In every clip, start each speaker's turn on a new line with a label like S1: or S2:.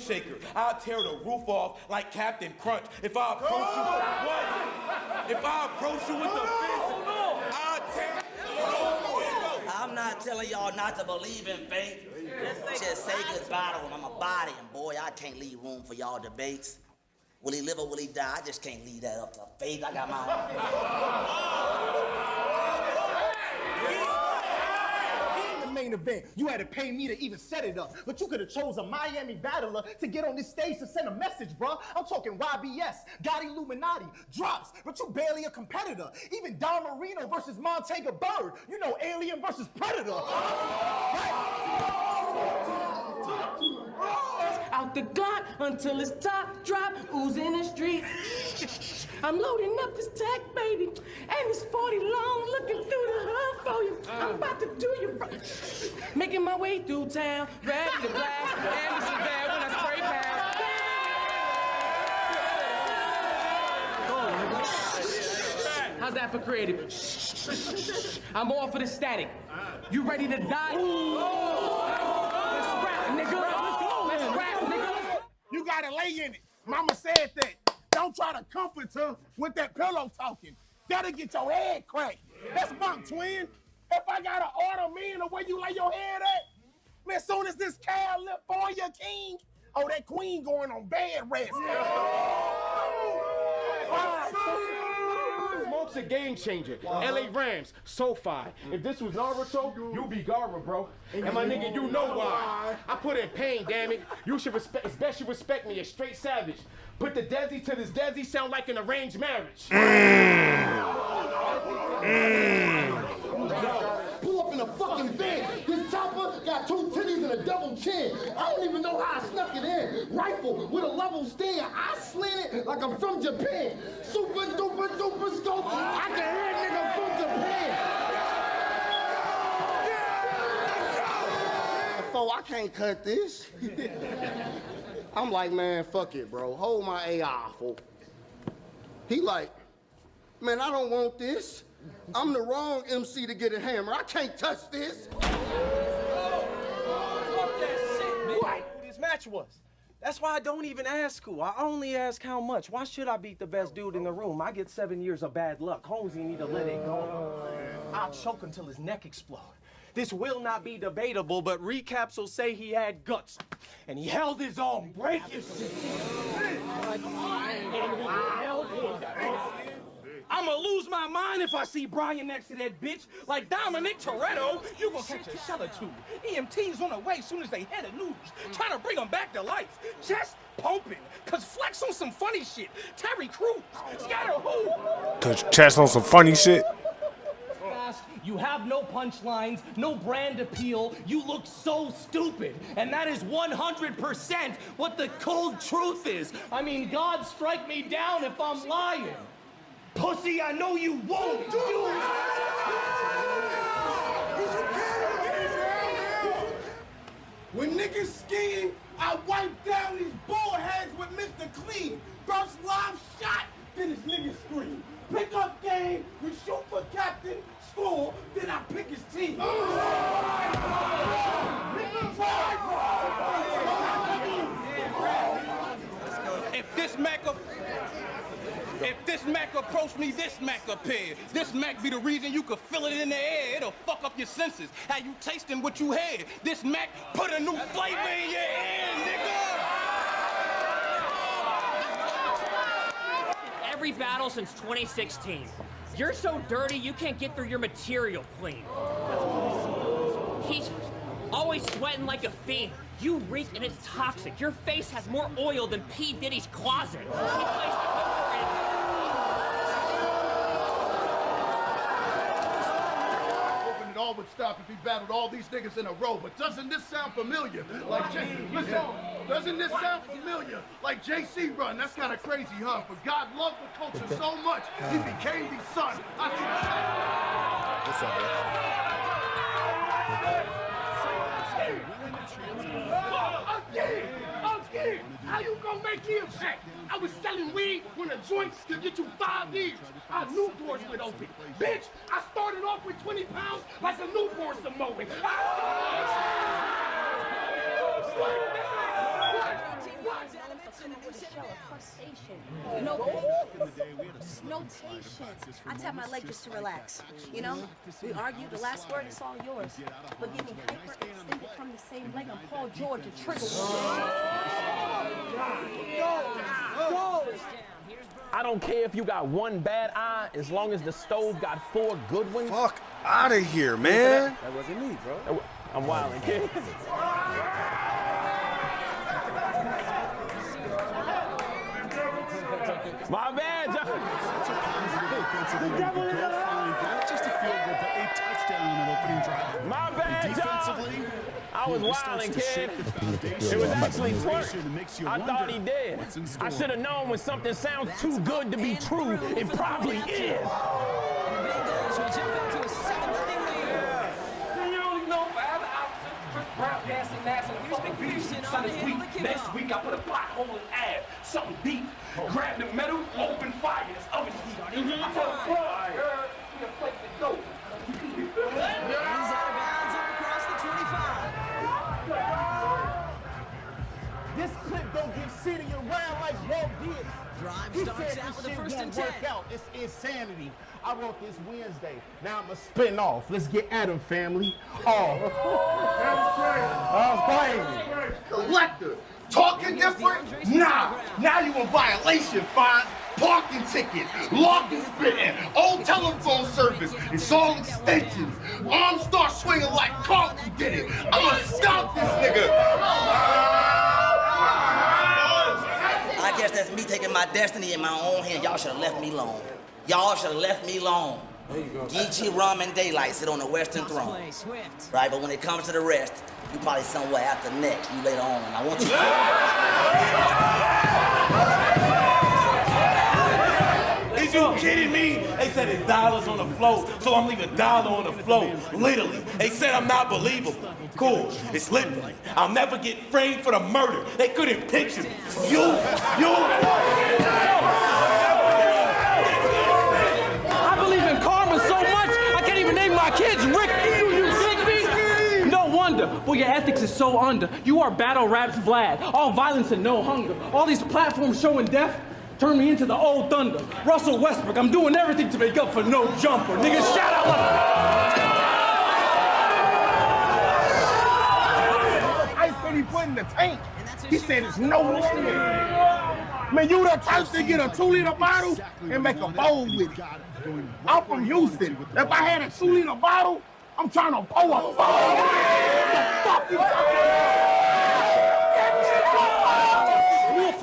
S1: shaker. I'll tear the roof off like Captain Crunch. If I approach you with the fist, I'll tear.
S2: I'm not telling y'all not to believe in fate. Just say goodbye to him. I'm a body, and boy, I can't leave room for y'all debates. Will he live or will he die? I just can't leave that up to fate. I got my
S3: own. Main event. You had to pay me to even set it up, but you could have chose a Miami battler to get on this stage to send a message, bro. I'm talking YBS, Gotti Illuminati, drops, but you barely a competitor. Even Don Marino versus Montega Bird. You know, Alien versus Predator.
S4: Out the Glock until it's top drop, oozing the street. I'm loading up this tech, baby, and it's 40 long, looking through the hood for you. I'm about to do you right. Making my way through town, ready to blast, and this is bad when I spray past. How's that for creative? I'm all for the static. You ready to die? Let's rap, nigga. Let's rap, nigga.
S3: You gotta lay in it. Mama said that. Don't try to comfort her with that pillow talking. That'll get your head cracked. That's bunk, twin. If I gotta order me in the way you lay your head at, man, as soon as this cow lift for your king, oh, that queen going on bed rest.
S5: Smoke's a game changer. LA Rams, SoFi. If this was Naruto, you'd be Gara, bro. And my nigga, you know why. I put in pain, damn it. You should respect, it's best you respect me, a straight savage. Put the Desi to this Desi sound like an arranged marriage.
S6: Pull up in a fucking van. This chopper got 2 titties and a double chin. I don't even know how I snuck it in. Rifle with a level stand. I slant it like I'm from Japan. Super duper duper scope. I can hear nigga from Japan. So I can't cut this. I'm like, man, fuck it, bro. Hold my AI, fool. He like, man, I don't want this. I'm the wrong MC to get a hammer. I can't touch this.
S7: What this match was. That's why I don't even ask who. I only ask how much. Why should I beat the best dude in the room? I get 7 years of bad luck. Holmesy need to let it go. I'll choke until his neck explodes. This will not be debatable, but recaps will say he had guts. And he held his own. Break his shit. I'ma lose my mind if I see Brian next to that bitch. Like Dominic Toretto, you gonna catch a shell or two. EMT's on the way soon as they hear the news. Trying to bring them back to life. Chest pumping. Cause Flex on some funny shit. Terry Crews. Scatter who?
S8: Cause Chest on some funny shit.
S4: You have no punchlines, no brand appeal. You look so stupid. And that is 100% what the cold truth is. I mean, God strike me down if I'm lying. Pussy, I know you won't do it.
S3: When niggas skiing, I wipe down these bullheads with Mr. Clean. First live shot, then this nigga scream. Pick up game, we shoot for captain, score, then I pick his team.
S9: If this Mac approach me, this Mac appear. This Mac be the reason you could feel it in the air. It'll fuck up your senses. How you tasting what you had. This Mac put a new flavor in your ear, nigga.
S10: Every battle since 2016. You're so dirty, you can't get through your material clean. He's always sweating like a fiend. You reek and it's toxic. Your face has more oil than P. Diddy's closet. He plays
S6: It all would stop if he battled all these niggas in a row, but doesn't this sound familiar? Like listen, doesn't this sound familiar? Like JC Run, that's kind of crazy, huh? But God loved the culture so much, he became the son. What's up,
S3: Again! How you gonna make me upset? I was selling weed when the joints could get you 5 years. I knew doors would open. Bitch, I started off with 20 pounds like a newborn Samoan.
S11: conversation. No patience. I tell my leg just to relax. You know, we argue, the last word is all yours. But getting hyperextended from the same leg, I'm Paul George, a trigger.
S7: I don't care if you got one bad eye, as long as the stove got 4 good ones.
S8: Fuck out of here, man.
S7: That wasn't me, bro. I'm wildin', kid. My bad, John. The devil is alive. Just a field goal, but a touchdown on the opening drive. My bad, John. I was wildin', kid. It was actually twerk. I thought he did. I should have known when something sounds too good to be true, it probably is.
S9: Next week I put a pothole in ass, something deep, grab the metal, open fire, it's oven heat. I put a plug, we a place to go.
S12: He's out of bounds across the 25.
S3: This clip don't get city around like Walt did.
S12: Drive
S3: He
S12: starts
S3: said
S12: out
S3: this
S12: with a
S3: shit
S12: first
S3: won't
S12: and
S3: work
S12: 10.
S3: out. It's insanity. I wrote this Wednesday. Now I'm a spin off. Let's get at him, family. Oh, that was crazy.
S6: Collector, talking different? Nah, now you in violation, fine. Parking ticket, locking spitting, old telephone service, it's all extensions. Arms start swinging like Carlton did it. I'ma stop this nigga.
S2: I guess that's me taking my destiny in my own hand. Y'all should have left me alone. Y'all should have left me alone. Geechee, Rum, and Daylight sit on the Western throne. Right, but when it comes to the rest, you probably somewhere after next, you later on. I want you to...
S1: Is you kidding me? They said it's dollars on the floor, so I'm leaving dollar on the floor. Literally. They said I'm not believable. Cool. It's literally. I'll never get framed for the murder. They couldn't picture me.
S7: I believe in karma so much, I can't even name my kids Rick. You dig me? No wonder. Well, your ethics is so under. You are battle raps Vlad. All violence and no hunger. All these platforms showing death turn me into the old thunder. Russell Westbrook, I'm doing everything to make up for no jumper. Nigga, shout out
S3: I said he put in the tank. He said it's no limit. Man, you the type to get a 2-liter bottle and make a bowl with it. I'm from Houston. If I had a 2-liter bottle, I'm trying to pour a bowl. What the fuck you talking about?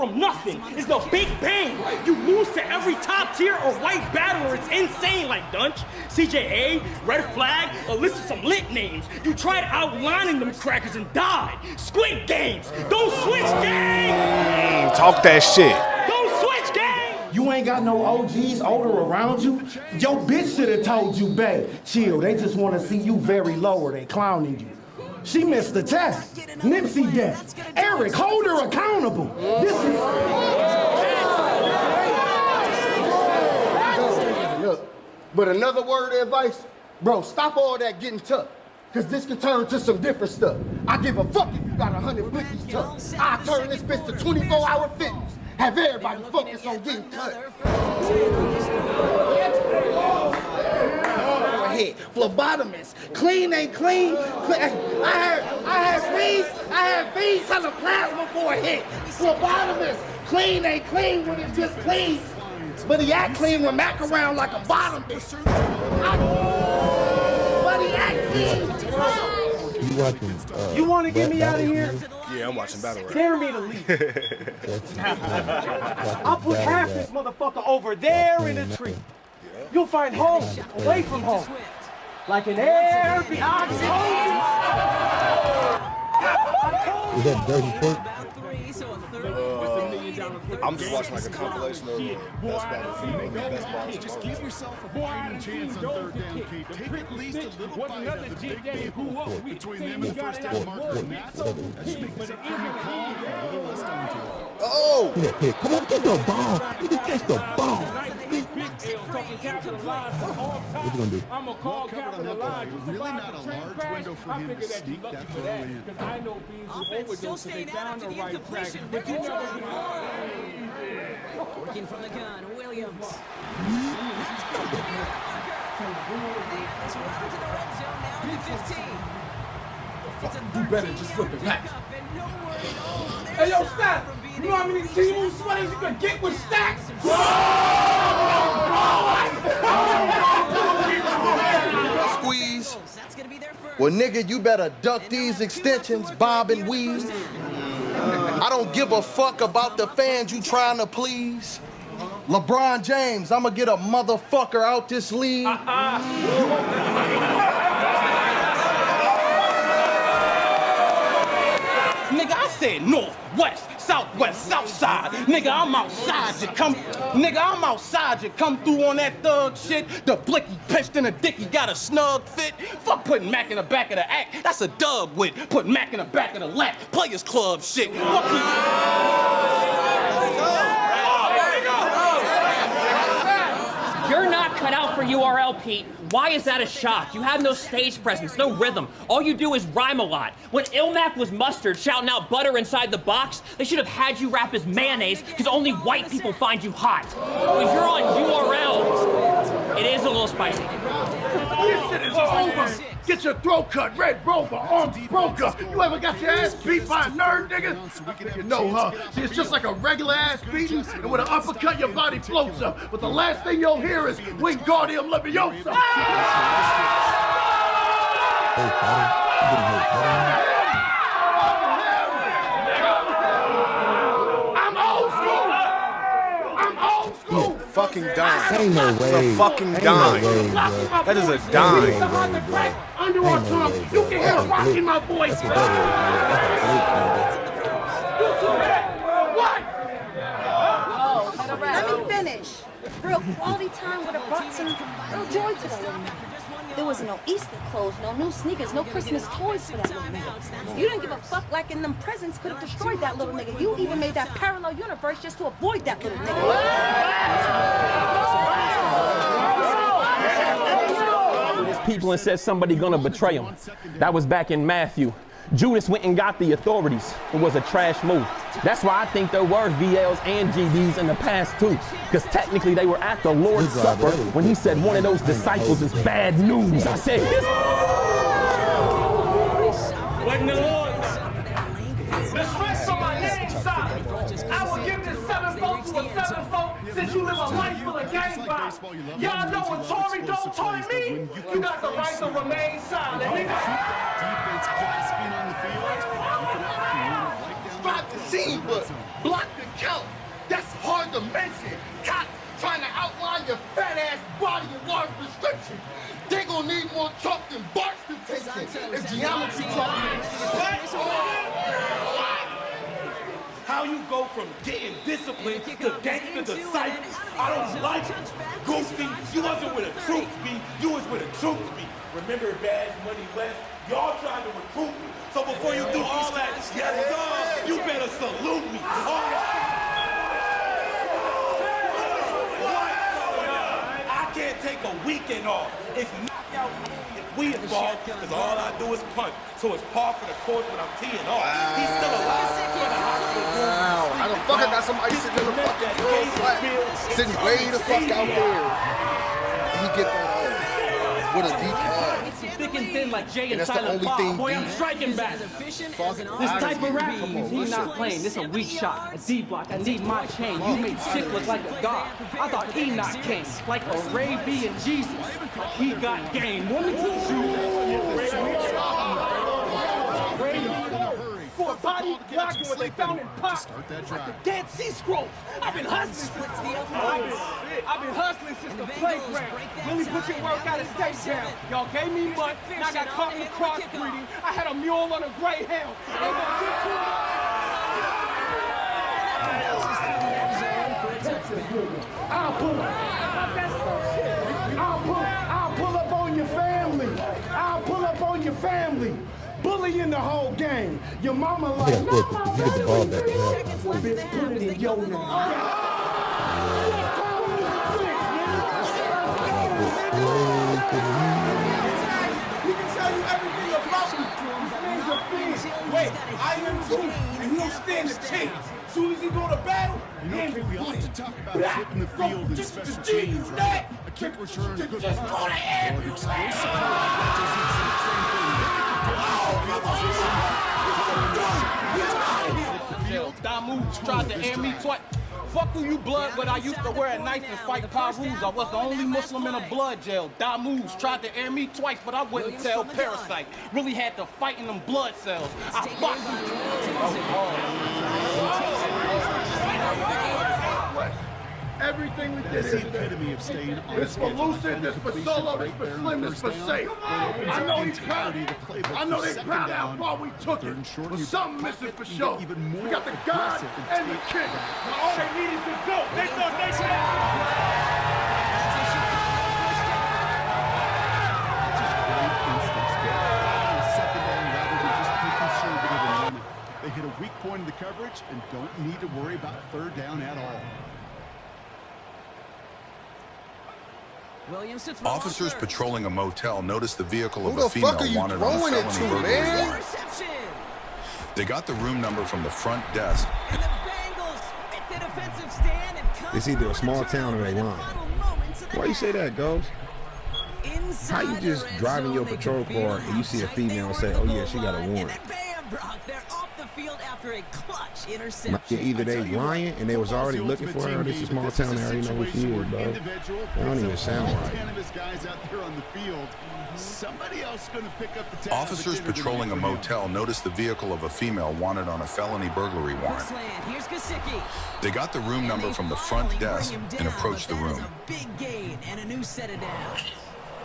S7: from nothing. It's the Big Bang. You lose to every top tier or white battler. It's insane like Dunch, CJA, Red Flag, or list of some lit names. You tried outlining them crackers and died. Squid Games. Don't switch, gang!
S8: Talk that shit.
S7: Don't switch, gang!
S3: You ain't got no OGs older around you? Your bitch should have told you, babe, chill. They just want to see you very lower. They clowning you. She missed the test. Nipsey death. Eric, hold her accountable. This is...
S6: Look, but another word of advice, bro, stop all that getting tough. Cause this can turn to some different stuff. I give a fuck if you got 100 blickies tough. I turn this bitch to 24-hour fitness. Have everybody focus on getting cut. Phlebotomist, clean ain't clean. I had fees on the plasma for a hit. Phlebotomist, clean ain't clean when it just clean. But he act clean when Mac around like a bottom bitch. But he act clean.
S8: You watching?
S7: You want to get me out of here?
S8: Yeah, I'm watching Battle Rap.
S7: Dare me to leave. I'll put half this motherfucker over there in the tree. You'll find home away from home. Like an Airbnb.
S8: Is that Dirty Quick? I'm just watching like a compilation of best battles. Best battles.
S6: Just give yourself a fighting chance on third down, Kate. Take at least a little bite out of the big game between them and first down marker. That should make this a pretty calm and a little less daunting.
S8: Oh!
S13: Hey, come on, get the ball. Get the ball. What you gonna do?
S5: I'm gonna call capitalize.
S6: Really not a large window for him to sneak that throw in.
S5: Because I know beans will overdose if they down the right track. But you never
S12: Working from the gun, Williams.
S3: You better just flip it back. Hey, yo, Stack, you know how many T-Moon sweaters you can get with Stacks?
S14: Squeeze. Well, nigga, you better duck these extensions, bob and weave. I don't give a fuck about the fans you trying to please. LeBron James, I'ma get a motherfucker out this league.
S9: Nigga, I said north, west, southwest, south side. Nigga, I'm outside. I'm outside. You come through on that thug shit. The blicky pinched in a dicky got a snug fit. Fuck putting Mac in the back of the act. That's a dub wit. Put Mac in the back of the lap. Players Club shit.
S10: You're not cut out for URL, Pete. Why is that a shock? You have no stage presence, no rhythm. All you do is rhyme a lot. When Ilmac was Mustard shouting out butter inside the box, they should have had you rap as mayonnaise, because only white people find you hot. If you're on URL, it is a little spicy.
S6: This shit is over. Get your throat cut, Red Rover, arms broker. You ever got your ass beat by a nerd, nigga? You know, huh? See, it's just like a regular ass beating, and with an uppercut, your body floats up. But the last thing you'll hear is Wingardium Leviosa. I'm old school. I'm old school.
S8: Fucking dime.
S13: Ain't no way.
S8: It's a fucking dime.
S13: No way,
S8: That is a dime.
S3: Under our tongue, you can hear a rock in my voice.
S13: That's
S3: What?
S11: Let me finish. Real quality time with a brought some real joy to the little nigga. There was no Easter clothes, no new sneakers, no Christmas toys for that little nigga. You didn't give a fuck like in them presents could have destroyed that little nigga. You even made that parallel universe just to avoid that little nigga.
S15: People and said somebody gonna betray him. That was back in Matthew. Judas went and got the authorities. It was a trash move. That's why I think there were VLs and GDs in the past too. Because technically they were at the Lord's Supper when he said one of those disciples is bad news. I said this.
S3: When the Lord, the stress on my name side, I will give this sevenfold to a sevenfold since you live a life full of gangbang. Y'all know when Tory don't Tory me, you got the right to remain silent, nigga.
S6: Spot the scene, but block the count. That's hard to mention. Cops trying to outline your fat ass body in large prescription. They gonna need more chalk than Bart's detention. If geometry
S1: How you go from getting disciplined to gangster disciples? I don't like it. Goofy, you wasn't with a troops be, you was with a troops be. Remember Bad Money West? Y'all tried to recruit me. So before you do all that, yes sir, you better salute me. I can't take a weekend off. It's knockout if we involved, because all I do is punt. So it's par for the course when I'm teeing off. He's still alive.
S8: Wow, how the fuck I got somebody sitting in the fucking girl's lap, sitting way the fuck out there. And he get that with a deep head.
S10: Thick and thin like Jay and
S8: that's the
S10: Silent
S8: only
S10: Bob.
S8: thing
S10: Boy, I'm
S8: deep.
S10: striking back.
S4: This type of rap, he's not playing. This a weak shot, a D block. I need my chain. You made sick look like a god. I thought Enoch came like Arabian Jesus. Like he got game. Let me teach you.
S3: For a body blocking what they found in pop, like the Dead Sea Scrolls. I've been hustling. I've been hustling since the playground. Really put your work out and stay down. Y'all gave me money, and I got caught in crossbreeding. I had a mule on a Greyhound. I'll pull up on your family. I'll pull up on your family. Bullying the whole game. Your mama like,
S13: you get the ball back.
S3: bitch, put it in your name. He can tell you everything about me. This man's a fiend. Wait, I am too, and he don't stand a chance. Soon as he go to battle,
S1: You know, we often talk about flipping the field and special teams, right? A kick return, a good pass, or an explosive play. That's the exact same thing.
S9: Damu tried to air me twice. Fuck who you blood, but I used to wear a knife and fight Parus. I was the only Muslim in a blood jail. Damus tried to air me twice, but I wouldn't tell Parasite. Really had to fight in them blood cells. I fought
S6: Everything we did
S1: That's the epitome of staying on
S6: this for Lucid, this for Solo, this for Slim, this for Safe. I know he's proud. I know they're proud of how far we took it. But something missing for sure. We got the God and the King. Now all they need is the GOAT. They thought they
S1: They hit a weak point in the coverage and don't need to worry about third down at all.
S16: Officers patrolling a motel noticed the vehicle of
S14: Who
S16: a
S14: the fuck
S16: female
S14: are you
S16: wanted on a
S14: throwing it
S16: felony
S14: to,
S16: burglary
S14: man?
S16: warrant. They got the room number from the front desk.
S13: It's either a small town or they lying. Why you say that, Ghost? How you just driving your patrol car and you see a female and say, oh yeah, she got a warrant? Either they lying and they was already looking for her, or this is a small town, they already know who she is, bro. That don't even sound right.
S16: Officers patrolling a motel noticed the vehicle of a female wanted on a felony burglary warrant. They got the room number from the front desk and approached the room.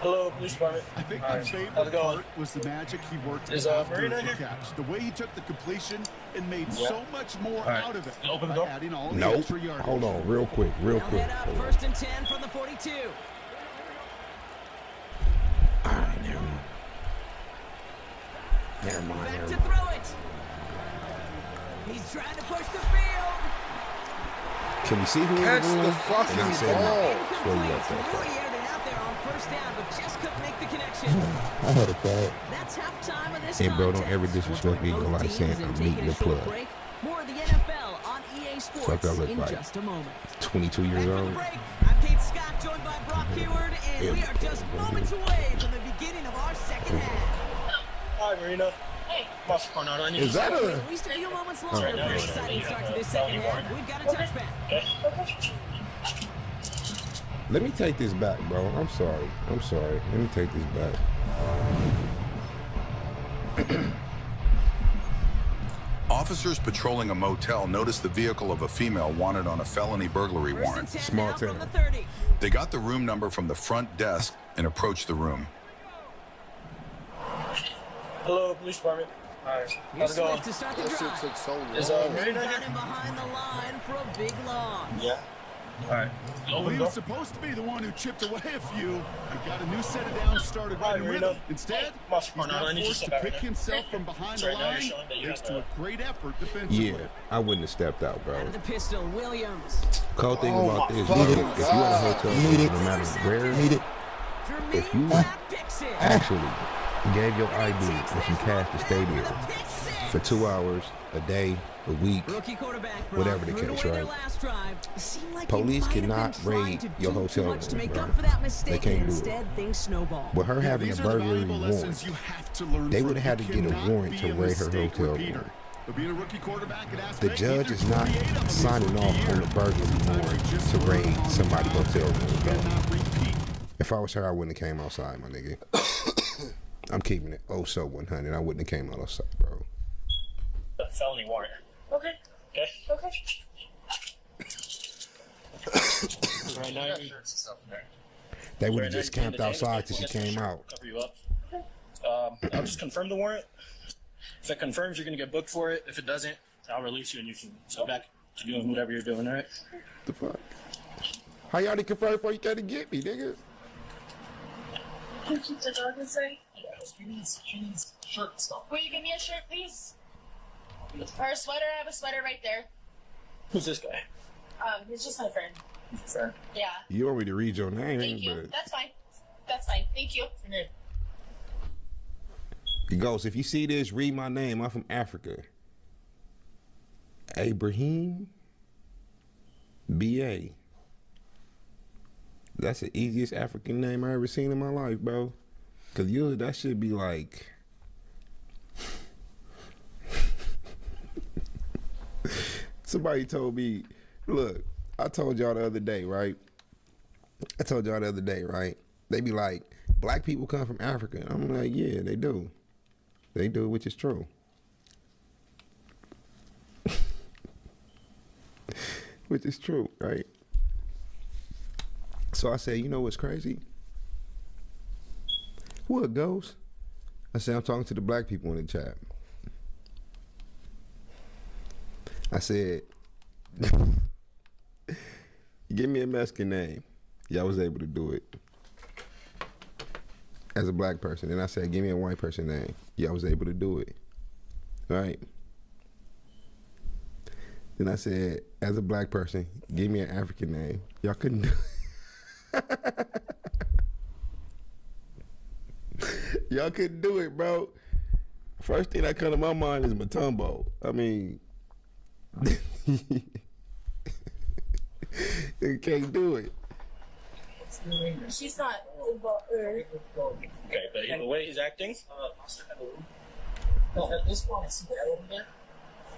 S1: Hello, police department. I think my favorite part was the magic he worked after the catch. The way he took the completion and made so much more out of it. Open the door. Adding all the
S13: Nope.
S1: extra yardage.
S13: Hold on, real quick.
S12: First and 10 from the 42.
S13: Alright, never mind.
S12: Back to throw it. He's trying to push the field.
S13: Can we see who
S14: Catch
S13: in the room?
S14: the fucking
S13: And I said,
S14: ball.
S13: no. Where you at,
S12: First down, but just couldn't make the connection.
S13: I heard it, bad.
S12: That's halftime of this
S13: Hey, bro, don't
S12: contest.
S13: ever disrespect me like saying I'm meeting the plug.
S12: More of the NFL on EA Sports
S13: Fuck, I look
S12: in
S13: like
S12: just a moment.
S13: 22 years old.
S12: I'm Kate Scott, joined by Brock Heward, and we are just moments away from the beginning of our second half.
S17: Hi, Marina.
S12: Hey.
S13: Is that a...
S12: We stay a few moments longer for an exciting start to this second half. We've got a touchback.
S13: Let me take this back, bro. I'm sorry. Let me take this back.
S16: Officers patrolling a motel noticed the vehicle of a female wanted on a felony burglary warrant.
S13: Small town.
S16: They got the room number from the front desk and approached the room.
S17: Hello, police department. Hi. How's it going?
S12: To start the drive.
S8: took so long.
S17: Is Marina here?
S12: Running behind the line for a big loss.
S17: Yeah. All right.
S1: Well, he was supposed to be the one who chipped away a few and got a new set of downs started right in rhythm. Instead, he's now forced to pick himself from behind the line, thanks to a great effort defensively.
S13: Yeah, I wouldn't have stepped out, bro.
S12: Out of the pistol, Williams.
S13: Cold thing
S14: Oh
S13: about
S14: my
S13: this,
S14: fucking
S13: if you at a hotel, no matter where, if you actually gave your ID and some cash to stay there for 2 hours, a day, a week, whatever the case, right? Police cannot raid your hotel room, bro. They can't do it. With her having a burglary warrant, they would have had to get a warrant to raid her hotel room. The judge is not signing off on the burglary warrant to raid somebody's hotel room, bro. If I was her, I wouldn't have came outside, my nigga. I'm keeping it oh so 100. I wouldn't have came outside, bro.
S17: A felony warrant. Okay. Okay. Right now,
S13: They would have just camped outside till she came out.
S17: cover you up. I'll just confirm the warrant. If it confirms, you're gonna get booked for it. If it doesn't, I'll release you and you can go back to doing whatever you're doing. All right.
S13: The fuck? How y'all did confirm before you tried to get me, nigga?
S18: Can you keep the dog inside?
S17: She needs shirt stuff.
S18: Will you give me a shirt, please? Or a sweater? I have a sweater right there.
S17: Who's this guy?
S18: He's just my friend.
S17: Friend.
S18: Yeah.
S13: You already read your name,
S18: Thank you.
S13: but
S18: That's fine. That's fine. Thank you.
S13: Ghost, if you see this, read my name. I'm from Africa. Abraham? B.A. That's the easiest African name I ever seen in my life, bro. Cause that should be like somebody told me, look, I told y'all the other day, right? They be like, black people come from Africa. I'm like, yeah, they do. They do, which is true. Which is true, right? So I said, you know what's crazy? What, Ghost? I said, I'm talking to the black people in the chat. I said, give me a Mexican name. Yeah, I was able to do it as a black person. And I said, give me a white person name. Yeah, I was able to do it. Right? Then I said, as a black person, give me an African name. Y'all couldn't do it. Y'all couldn't do it, bro. First thing that come to my mind is Matumbo. I mean, you can't do it.
S18: She's not.
S17: Okay, but the way he's acting.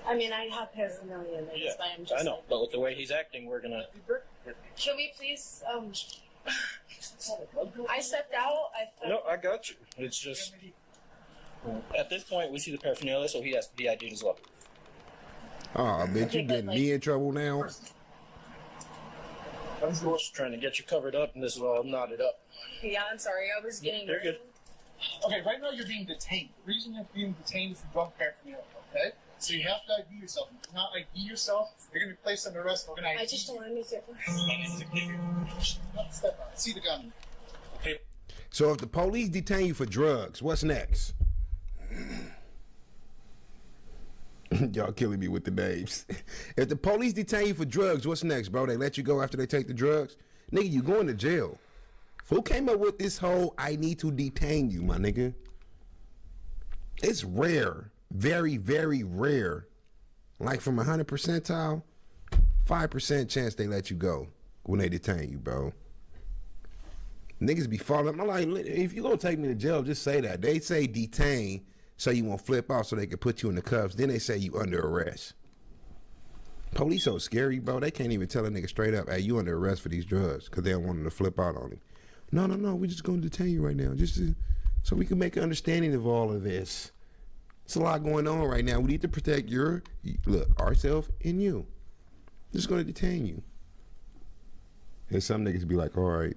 S18: I mean, I have paraphernalia, like,
S17: Yeah,
S18: but I'm just.
S17: I know, but with the way he's acting, we're gonna.
S18: Can we please? I stepped out.
S17: No, I got you. It's just. At this point, we see the paraphernalia, so he has to be ID'd as well.
S13: Oh, I bet you getting me in trouble now.
S17: I'm just trying to get you covered up, and this is all knotted up.
S18: Yeah, I'm sorry. I was getting.
S17: You're good.
S6: Okay, right now you're being detained. The reason you're being detained is for drug paraphernalia, okay? So you have to ID yourself. If you not ID yourself, you're going to be placed under arrest. We're going to ID
S18: I just don't want to make it worse.
S6: Step out. See the gun.
S17: Okay.
S13: So if the police detain you for drugs, what's next? Y'all killing me with the names. If the police detain you for drugs, what's next, bro? They let you go after they take the drugs? Nigga, you going to jail. Who came up with this whole I need to detain you, my nigga? It's rare. Very, very rare. Like from 100 percentile, 5% chance they let you go when they detain you, bro. Niggas be falling. I'm like, if you gonna take me to jail, just say that. They say detain so you won't flip out so they can put you in the cuffs. Then they say you under arrest. Police so scary, bro. They can't even tell a nigga straight up, hey, you under arrest for these drugs, because they don't want them to flip out on him. No, we're just gonna detain you right now, just so we can make an understanding of all of this. It's a lot going on right now. We need to protect ourselves and you. Just gonna detain you. And some niggas be like, all right,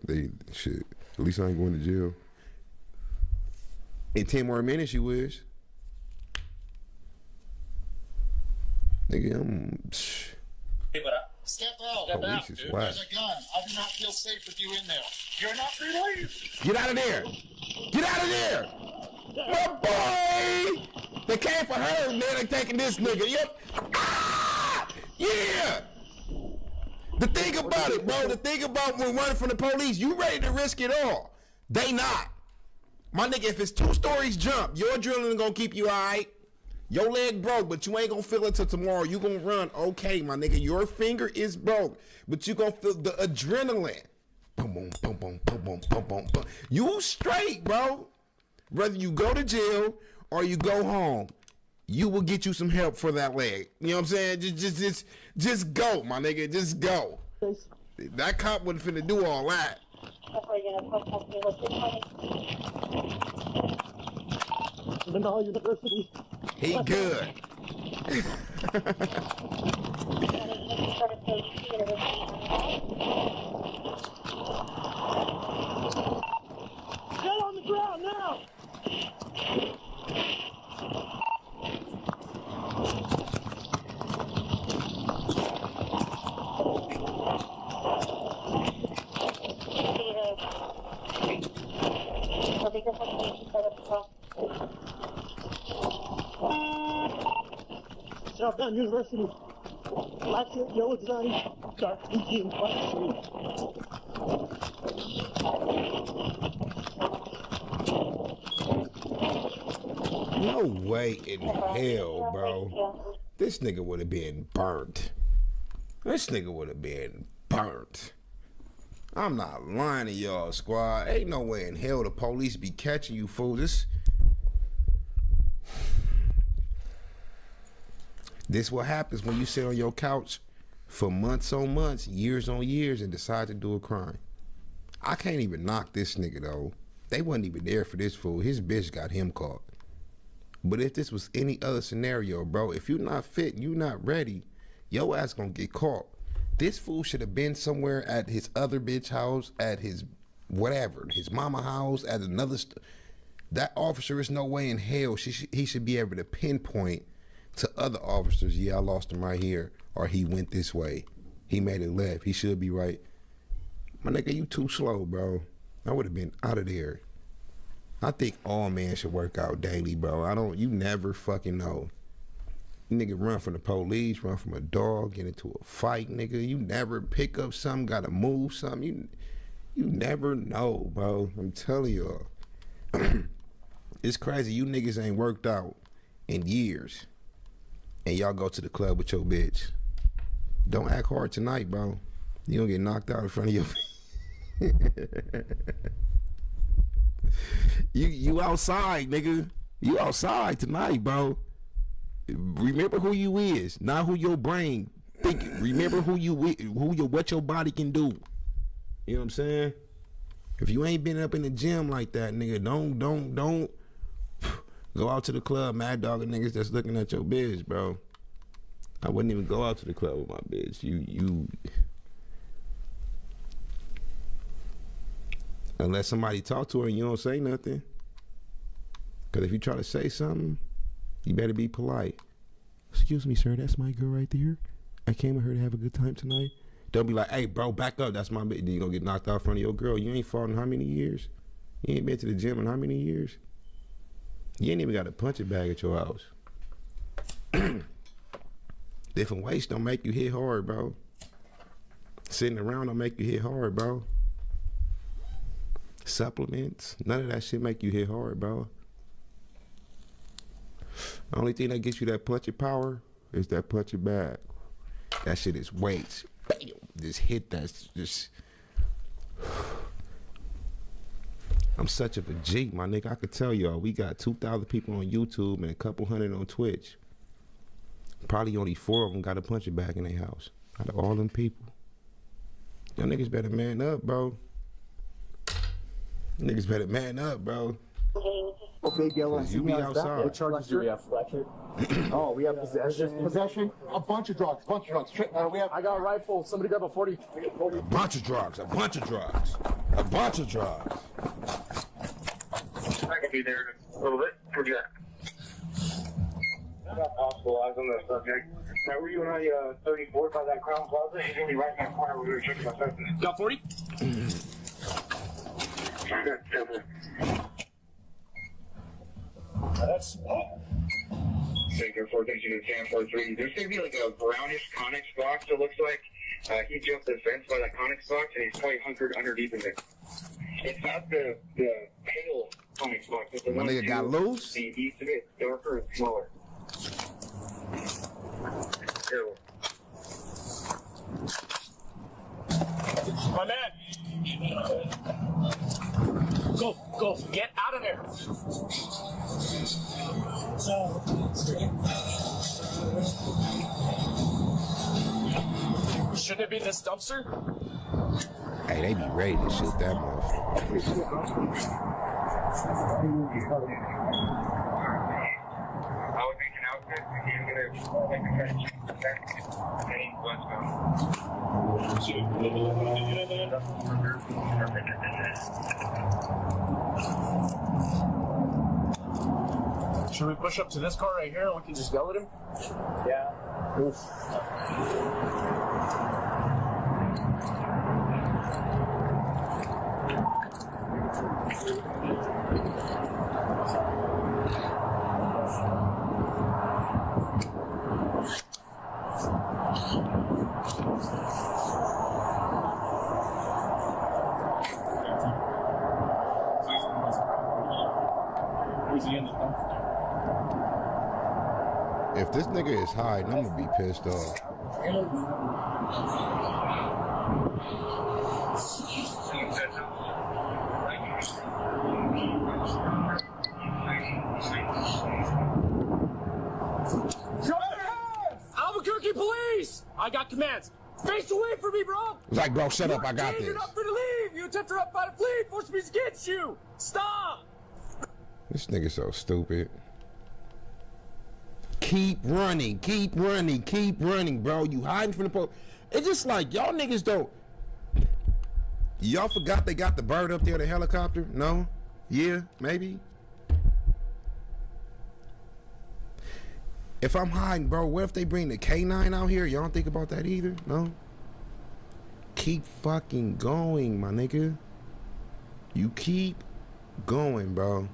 S13: shit, at least I ain't going to jail. In 10 more minutes, you wish. Nigga,
S17: Hey, but
S6: Step out.
S13: Step out. Is whack.
S6: There's a gun. I do not feel safe with you in there. You're not free to leave.
S13: Get out of there. Get out of there. My boy. They came for her, man. They taking this nigga. Yep. Ah! Yeah. The thing about it, bro, when running from the police, you ready to risk it all. They not. My nigga, if it's 2 stories jump, your adrenaline gonna keep you all right. Your leg broke, but you ain't gonna feel it till tomorrow. You gonna run, okay, my nigga. Your finger is broke, but you gonna feel the adrenaline. Boom, boom, boom, boom, boom, boom, boom, boom, boom. You straight, bro. Whether you go to jail or you go home, you will get you some help for that leg. You know what I'm saying? Just go, my nigga. Just go. That cop wasn't finna do all that. He good.
S6: Get on the ground now! Southbound University. Black shirt, yellow design, dark medium black shirt.
S13: No way in hell, bro. This nigga would have been burnt. this nigga would have been burnt. I'm not lying to y'all, squad. Ain't no way in hell the police be catching you fools. This what happens when you sit on your couch for months on months, years on years, and decide to do a crime. I can't even knock this nigga though. They wasn't even there for this fool. His bitch got him caught. But if this was any other scenario, bro, if you're not fit, you not ready, your ass gonna get caught. This fool should have been somewhere at his other bitch house, at his whatever, his mama house, at another. That officer is no way in hell he should be able to pinpoint to other officers, yeah, I lost him right here, or he went this way. He made it left. He should be right. My nigga, you too slow, bro. I would have been out of there. I think all men should work out daily, bro. You never fucking know. Nigga run from the police, run from a dog, get into a fight, nigga. You never pick up something, gotta move something. You never know, bro. I'm telling y'all. It's crazy. You niggas ain't worked out in years. And y'all go to the club with your bitch. Don't act hard tonight, bro. You gonna get knocked out in front of your You outside, nigga. You outside tonight, bro. Remember who you is, not who your brain thinking. Remember what your body can do. You know what I'm saying? If you ain't been up in the gym like that, nigga, don't go out to the club mad dogging niggas that's looking at your bitch, bro. I wouldn't even go out to the club with my bitch. You unless somebody talk to her and you don't say nothing. Cause if you try to say something, you better be polite. Excuse me, sir, that's my girl right there. I came with her to have a good time tonight. Don't be like, hey, bro, back up. That's my bitch. Then you gonna get knocked out in front of your girl. You ain't fought in how many years? You ain't been to the gym in how many years? You ain't even got a punching bag at your house. Different weights don't make you hit hard, bro. Sitting around don't make you hit hard, bro. Supplements, none of that shit make you hit hard, bro. The only thing that gets you that punching power is that punching bag. That shit is weights. Bam! Just hit that. Just. I'm such of a G, my nigga. I could tell y'all, we got 2,000 people on YouTube and a couple hundred on Twitch. Probably only 4 of them got a punching bag in their house. Out of all them people. Y'all niggas better man up, bro. Niggas better man up, bro.
S6: Okay, Gil,
S13: you be outside.
S6: What charges do we have? Oh, we have possession. A bunch of drugs. I got a rifle. Somebody grab a 40.
S13: A bunch of drugs. A bunch of drugs. A bunch of drugs.
S19: I can be there in a little bit. Where'd you at? I got hospitalized on the subject. Now, were you and I 34 by that Crown Plaza? He's gonna be right in that corner. We're gonna check my sentence.
S17: Got 40?
S19: That's Sector 432 to 1043. There's gonna be like a brownish Conex box. It looks like he jumped the fence by that Conex box and he's probably hunkered underneath in there. It's not the pale Conex box. It's the
S13: My
S19: one
S13: nigga got loose.
S19: The east of it, darker and smaller. Careful.
S17: My man! Go, get out of there! Shouldn't it be this dumpster?
S13: Hey, they be ready to shoot that motherfucker.
S19: I was reaching out to he's gonna make a fence. Okay, let's
S17: go. Should we push up to this car right here and we can just yell at him?
S19: Yeah.
S13: If this nigga is hiding, I'm gonna be pissed off.
S5: Albuquerque police! I got commands. Face away from me, bro!
S13: It's like, bro, shut up, I got this.
S5: You're not free to leave! You attempt to run by the fleet! Force speech against you! Stop!
S13: This nigga so stupid. Keep running, keep running, keep running, bro. You hiding from the police. It's just like, y'all niggas don't. Y'all forgot they got the bird up there, the helicopter? No? Yeah, maybe? If I'm hiding, bro, what if they bring the K9 out here? Y'all don't think about that either? No? Keep fucking going, my nigga. You keep going, bro.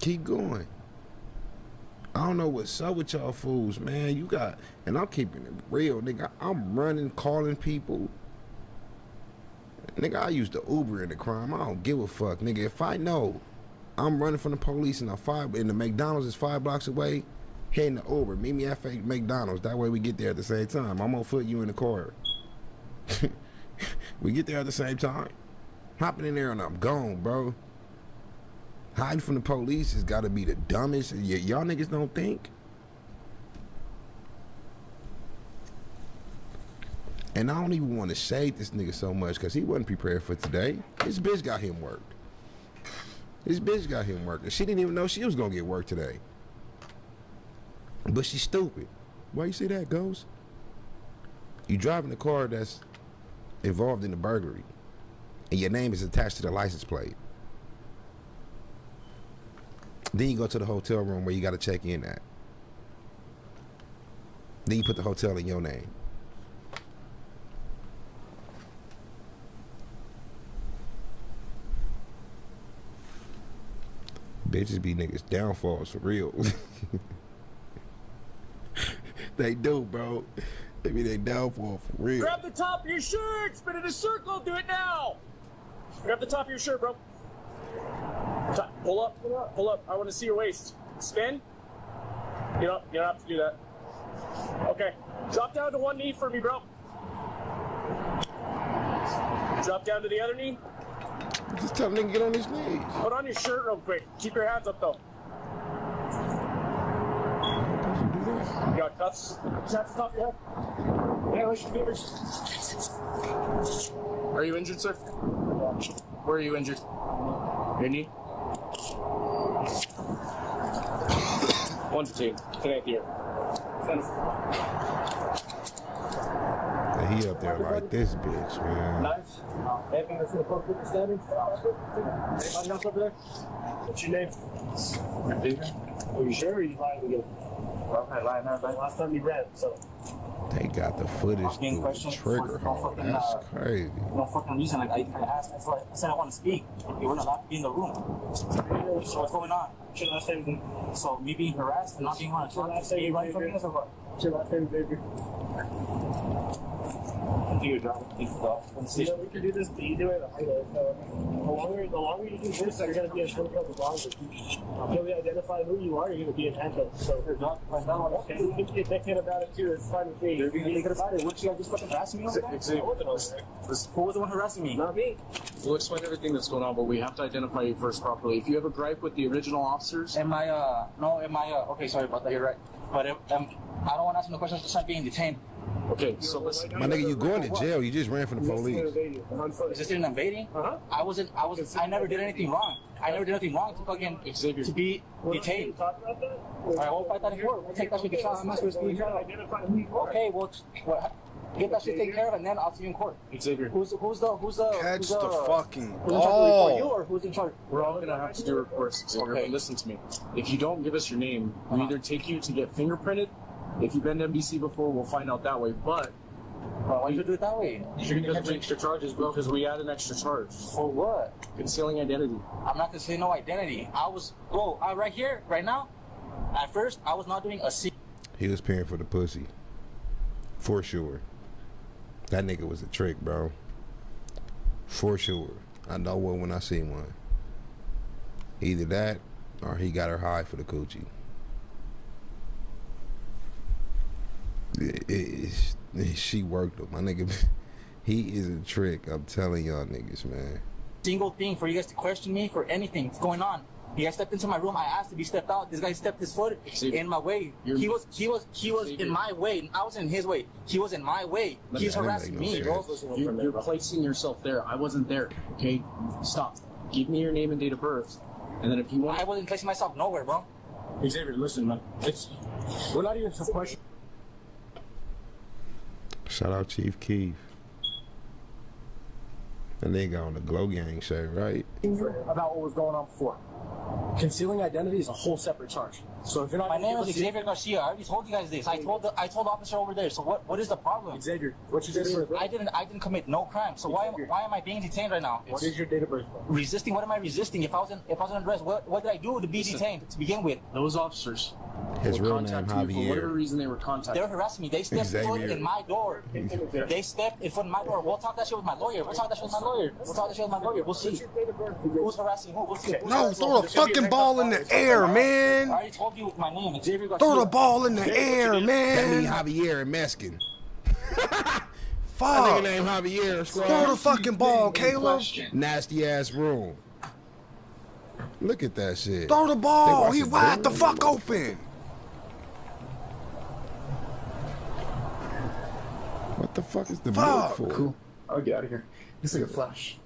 S13: Keep going. I don't know what's up with y'all fools, man. You got, and I'm keeping it real, nigga. I'm running, calling people. Nigga, I used to Uber in the crime. I don't give a fuck, nigga. If I know I'm running from the police and the McDonald's is 5 blocks away, heading to Uber. Meet me at McDonald's. That way we get there at the same time. I'm gonna put you in the car. We get there at the same time. Hopping in there and I'm gone, bro. Hiding from the police has got to be the dumbest. Y'all niggas don't think. And I don't even want to shade this nigga so much because he wasn't prepared for today. His bitch got him work. His bitch got him work. And she didn't even know she was going to get work today. But she's stupid. Why you say that, Ghost? You driving a car that's involved in the burglary. And your name is attached to the license plate. Then you go to the hotel room where you got to check in at. Then you put the hotel in your name. Bitches be niggas downfalls for real. They do, bro. They be they downfall for real.
S5: Grab the top of your shirt! Spin in a circle! Do it now! Grab the top of your shirt, bro. Pull up, pull up, pull up. I want to see your waist. Spin. You don't have to do that. Okay. Drop down to one knee for me, bro. Drop down to the other knee.
S13: Just tell them to get on his knees.
S5: Put on your shirt real quick. Keep your hands up, though. You got cuffs? Is that the top of your head? Yeah, raise your fingers. Are you injured, sir? Where are you injured? Your knee? 1 to 2. Connect here.
S13: And he up there like this bitch, man.
S5: Nice. Anything that's gonna poke with the stabbing? Anybody else over there? What's your name? Are you sure or are you lying again? Well, I'm not lying now. Last time you ran, so.
S13: They got the footage through the trigger hole. That's crazy.
S20: No fucking reason. Like I asked, I said I want to speak. You weren't allowed to be in the room. So what's going on? So me being harassed and not being on a talk. Are you running from me or what?
S5: What's your last name, Xavier?
S20: Continue your job.
S5: We can do this the easy way, the hard way. The longer you do this, you're going to be in handcuffs as long as until we identify who you are, you're going to be in handcuffs. So there's not find out. Okay, you can get thinking about it too. It's fine with me.
S20: You're thinking about it. What you guys just fucking harassing me over there? Who was the one harassing me?
S5: Not me. We'll explain everything that's going on, but we have to identify you first properly. If you have a gripe with the original officers,
S20: okay, sorry about that. You're right. But I don't want to ask no questions. Just not being detained.
S5: Okay, so listen.
S13: My nigga, you going to jail. You just ran from the police.
S20: Is this an invading? I never did anything wrong. I never did anything wrong to fucking
S5: Xavier.
S20: To be detained. Alright, we'll fight that in court. We'll take that shit to trial. I'm not supposed to be in trial. Okay, well, get that shit taken care of, and then I'll see you in court.
S5: Xavier.
S20: Who's the
S8: Catch the fucking
S20: who's in charge of
S8: ball.
S20: you or who's in charge?
S5: We're all gonna have to do reports, Xavier.
S20: Okay.
S5: But listen to me. If you don't give us your name, we either take you to get fingerprinted. If you've been to NBC before, we'll find out that way. But
S20: why you do it that way?
S5: You're gonna get extra charges, bro, because we add an extra charge.
S20: For what?
S5: Concealing identity.
S20: I'm not concealing no identity. Right here, right now. At first, I was not doing a C.
S13: He was paying for the pussy. For sure. That nigga was a trick, bro. For sure. I know one when I see one. Either that or he got her high for the coochie. She worked him, my nigga. He is a trick. I'm telling y'all niggas, man.
S20: Single thing for you guys to question me for anything that's going on. You guys stepped into my room. I asked if he stepped out. This guy stepped his foot in my way. He was in my way. I was in his way. He was in my way. He's harassing me, bro.
S17: You're placing yourself there. I wasn't there. Okay, stop. Give me your name and date of birth, and then if you want.
S20: I wasn't placing myself nowhere, bro.
S17: Xavier, listen, man. We're not even for question.
S13: Shout out Chief Keef. The nigga on the Glow Gang shirt, right?
S17: About what was going on before. Concealing identity is a whole separate charge. So if you're not,
S20: my name is Xavier Garcia. I already told you guys this. I told the officer over there. So what is the problem?
S17: Xavier, what's your date of birth?
S20: I didn't commit no crime. So why am I being detained right now?
S17: What is your date of birth?
S20: Resisting? What am I resisting? If I wasn't arrested, what did I do to be detained to begin with?
S17: Those officers.
S13: His real name Javier.
S17: For whatever reason they were contacting.
S20: They were harassing me. They stepped foot in my door. They stepped in front of my door. We'll talk that shit with my lawyer. We'll talk that shit with my lawyer. We'll see. Who's harassing who? We'll see.
S8: No, throw the fucking ball in the air, man.
S20: I already told you my name. Xavier Garcia.
S8: Throw the ball in the air, man.
S13: That mean Javier and Meskin.
S8: Fuck.
S13: That nigga named Javier.
S8: Throw the fucking ball, Caleb.
S13: Nasty ass room. Look at that shit.
S8: Throw the ball. He wide the fuck open.
S13: What the fuck is the move for?
S21: Cool. I'll get out of here. It's like a flash.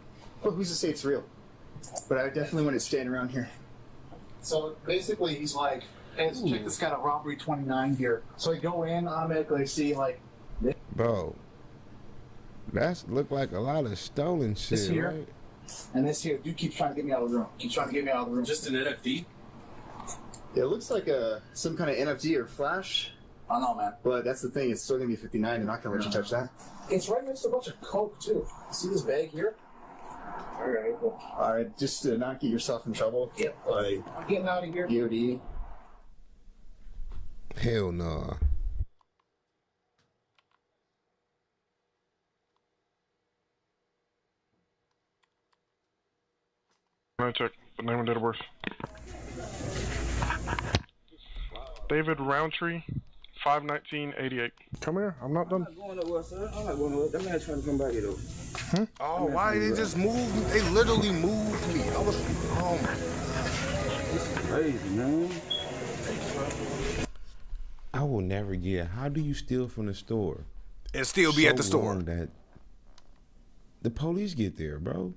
S21: Well, who's to say it's real? But I definitely want to stand around here. So basically, he's like, hey, let's check this kind of robbery 29 here. So I go in, automatically see like,
S13: bro, that's look like a lot of stolen shit,
S21: this here,
S13: right?
S21: And this here. Dude keeps trying to get me out of the room. Keeps trying to get me out of the room.
S17: Just an NFT?
S21: It looks like some kind of NFT or flash. I don't know, man. But that's the thing. It's still gonna be 59. They're not gonna let you touch that. It's right next to a bunch of coke too. See this bag here? All right. Cool. All right. Just to not get yourself in trouble. Yeah. Like I'm getting out of here. DOD.
S13: Hell nah.
S22: Can I check the name and date of birth? David Roundtree, 5/19/88. Come here, I'm not done.
S23: I'm not going nowhere, sir. I'm not going nowhere. That man trying to come back here, though.
S8: Oh, why they just moved me? They literally moved me. I was, oh my God.
S23: Crazy, man.
S13: I will never get. How do you steal from the store
S8: and still be at the store?
S13: That the police get there, bro.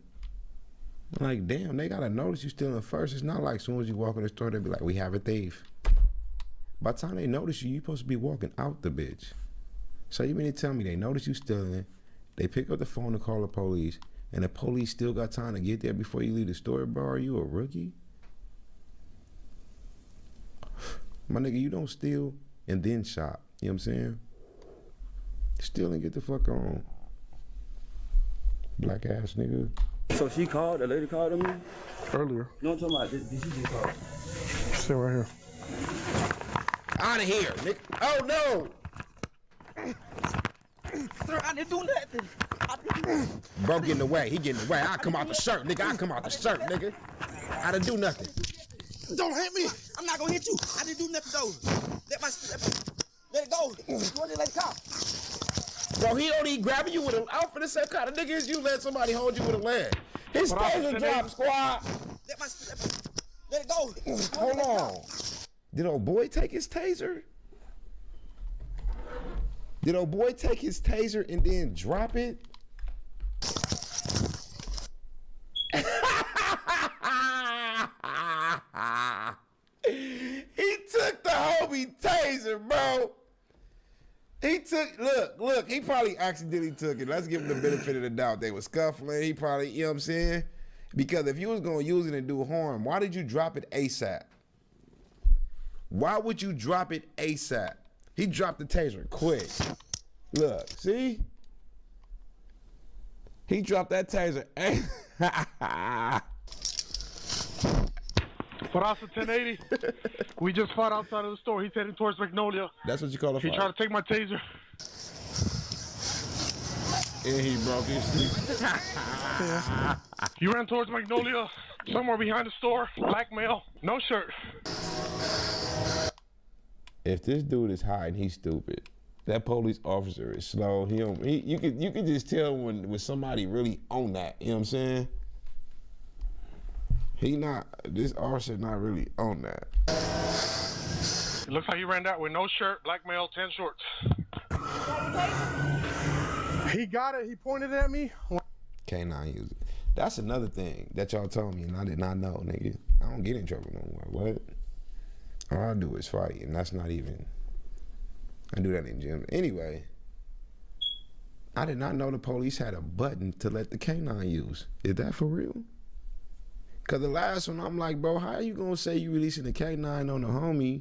S13: Like, damn, they gotta notice you stealing first. It's not like as soon as you walk in the store, they be like, we have a thief. By the time they notice you, you're supposed to be walking out the bitch. So you mean to tell me they notice you stealing, they pick up the phone to call the police, and the police still got time to get there before you leave the store, bro? Are you a rookie? My nigga, you don't steal and then shop. You know what I'm saying? Steal and get the fuck on. Black ass nigga.
S23: So she called, the lady called me?
S22: Earlier.
S23: No, I'm talking about, did she just call?
S22: Stay right here.
S13: Out of here, nigga. Oh no!
S23: Sir, I didn't do nothing.
S13: Bro, get in the way. He get in the way. I come out the shirt, nigga. I come out the shirt, nigga. I didn't do nothing.
S23: Don't hit me. I'm not gonna hit you. I didn't do nothing though. Let it go. You want to let it go?
S13: Bro, he only grabbing you with an outfit. The same kind of nigga as you let somebody hold you with a leg. His taser drop, squad.
S23: Let it go.
S13: Hold on. Did old boy take his taser? Did old boy take his taser and then drop it? He took the homie taser, bro. He took, look, he probably accidentally took it. Let's give him the benefit of the doubt. They were scuffling. He probably, you know what I'm saying? Because if you was going to use it and do harm, why did you drop it ASAP? Why would you drop it ASAP? He dropped the taser quick. Look, see? He dropped that taser.
S22: Barasa 1080. We just fought outside of the store. He's heading towards Magnolia.
S13: That's what you call a fight.
S22: He tried to take my taser.
S13: And he broke his
S22: Yeah. You ran towards Magnolia, somewhere behind the store. Black male, no shirt.
S13: If this dude is hiding, he's stupid.
S2: That police officer is slow. You could just tell when somebody really on that. You know what I'm saying? This officer not really on that.
S22: It looks like he ran out with no shirt, black male, 10 shorts. He got it. He pointed it at me.
S2: K9 user. That's another thing that y'all told me and I did not know, nigga. I don't get in trouble no more. What? All I do is fight, and that's not even. I do that in gym. Anyway, I did not know the police had a button to let the K9 use. Is that for real? Cause the last one, I'm like, bro, how you gonna say you releasing the K9 on the homie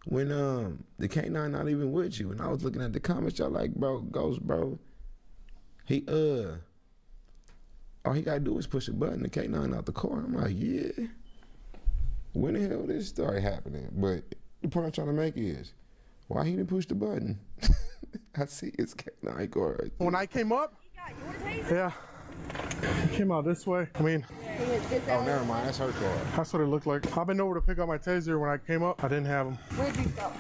S2: when the K9 not even with you? And I was looking at the comments, y'all like, bro, Ghost, bro, he all he gotta do is push a button, the K9 out the car. I'm like, yeah. When the hell this started happening? But the point I'm trying to make is, why he didn't push the button? I see his K9 car right there.
S22: When I came up, yeah, he came out this way. I mean,
S2: oh, never mind, that's her car.
S22: That's what it looked like. I've been over to pick up my taser. When I came up, I didn't have him.
S4: Where'd you stop?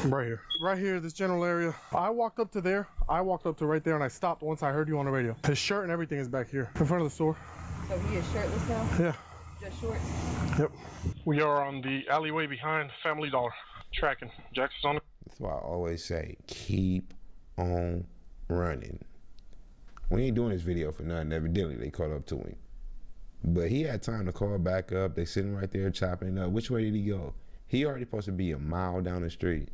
S22: Right here. Right here, this general area. I walked up to there. I walked up to right there and I stopped once I heard you on the radio. His shirt and everything is back here in front of the store.
S4: So he is shirtless now?
S22: Yeah.
S4: Just shorts?
S22: Yep. We are on the alleyway behind Family Dollar. Tracking. Jackson's on it.
S2: That's why I always say, keep on running. We ain't doing this video for nothing. Evidently, they caught up to him. But he had time to call back up. They sitting right there chopping it up. Which way did he go? He already supposed to be a mile down the street.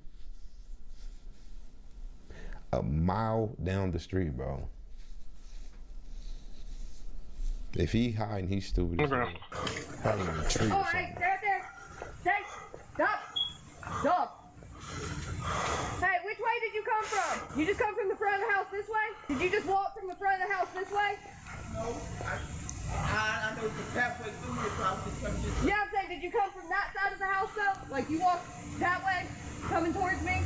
S2: A mile down the street, bro. If he hiding, he's stupid. Hiding in a tree or something.
S4: All right, stay right there. Stay. Stop. Stop. Hey, which way did you come from? You just come from the front of the house this way? Did you just walk from the front of the house this way?
S23: No, I know it's halfway through here, so I was just coming this way.
S4: Yeah, I'm saying, did you come from that side of the house though? Like you walked that way, coming towards me?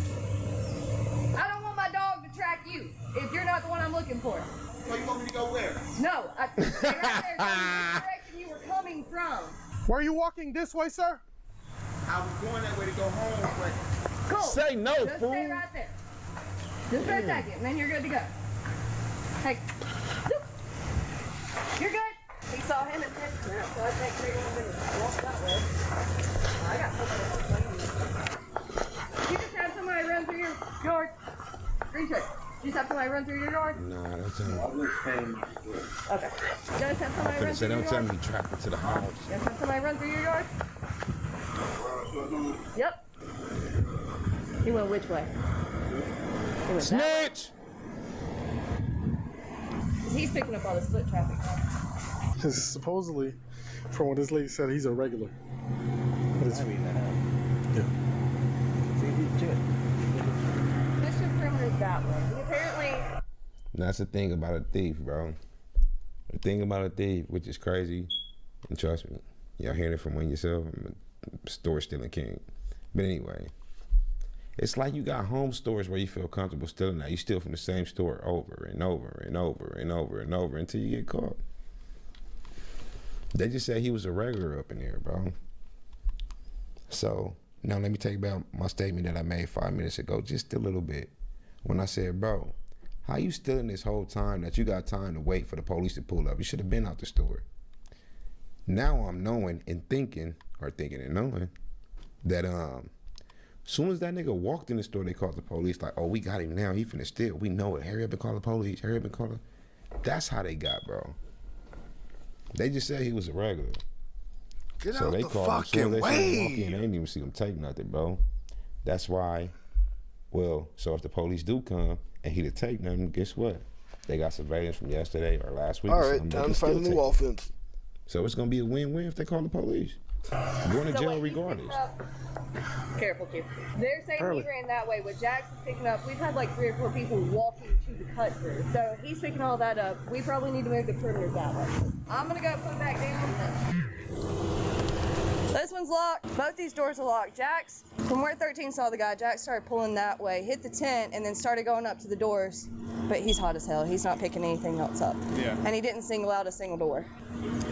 S4: I don't want my dog to track you if you're not the one I'm looking for.
S23: So you want me to go where?
S4: No, stay right there. Tell me which direction you were coming from.
S22: Where are you walking this way, sir?
S23: I was going that way to go home, but...
S4: Cool.
S2: Say no,
S4: just
S2: fool.
S4: Stay right there. Just for a second, and then you're good to go. Hey. You're good. He saw him at 10 minutes, so I think 31 minutes. Walk that way. I got something. You just have somebody run through your yard. Screenshot. You just have somebody run through your yard?
S2: Nah, don't tell me.
S4: Okay. You just have somebody run through your
S2: Don't tell
S4: yard?
S2: me he tracked it to the house.
S4: You just have somebody run through your yard? Yep. He went which way? He went
S2: Snitch!
S4: He's picking up all this foot traffic.
S22: Supposedly, from what this lady said, he's a regular.
S4: I read that out.
S22: Yeah.
S4: Push your perimeter that way. He apparently.
S2: That's the thing about a thief, bro. The thing about a thief, which is crazy, and trust me, y'all hearing it from one yourself, I'm a store stealing king. But anyway, it's like you got home stores where you feel comfortable stealing that. You steal from the same store over and over and over and over and over until you get caught. They just said he was a regular up in there, bro. So now let me take back my statement that I made 5 minutes ago, just a little bit. When I said, bro, how you stealing this whole time that you got time to wait for the police to pull up? You should have been out the store. Now I'm knowing and thinking, or thinking and knowing, that soon as that nigga walked in the store, they called the police, like, oh, we got him now, he finna steal. We know it. Hurry up and call the police. Hurry up and call the... That's how they got, bro. They just said he was a regular.
S8: Get
S2: so
S8: out
S2: they
S8: the
S2: called him.
S8: fucking
S2: They
S8: way.
S2: walk in, they didn't even see him take nothing, bro. That's why, well, so if the police do come and he'd have taken them, guess what? They got surveillance from yesterday or last week.
S8: All
S2: or
S8: right,
S2: something.
S8: time to find a new offense.
S2: So it's gonna be a win-win if they call the police. Going to jail regardless.
S4: Careful, too. They're saying
S2: Early.
S4: he ran that way. What Jack's picking up, we've had like 3 or 4 people walking to the cut through. So he's picking all that up. We probably need to move the perimeter that way. I'm gonna go put it back down. This one's locked. Both these doors are locked. Jack's
S7: From where 13 saw the guy, Jack started pulling that way, hit the tent, and then started going up to the doors. But he's hot as hell. He's not picking anything else up.
S11: Yeah.
S7: And he didn't single out a single door.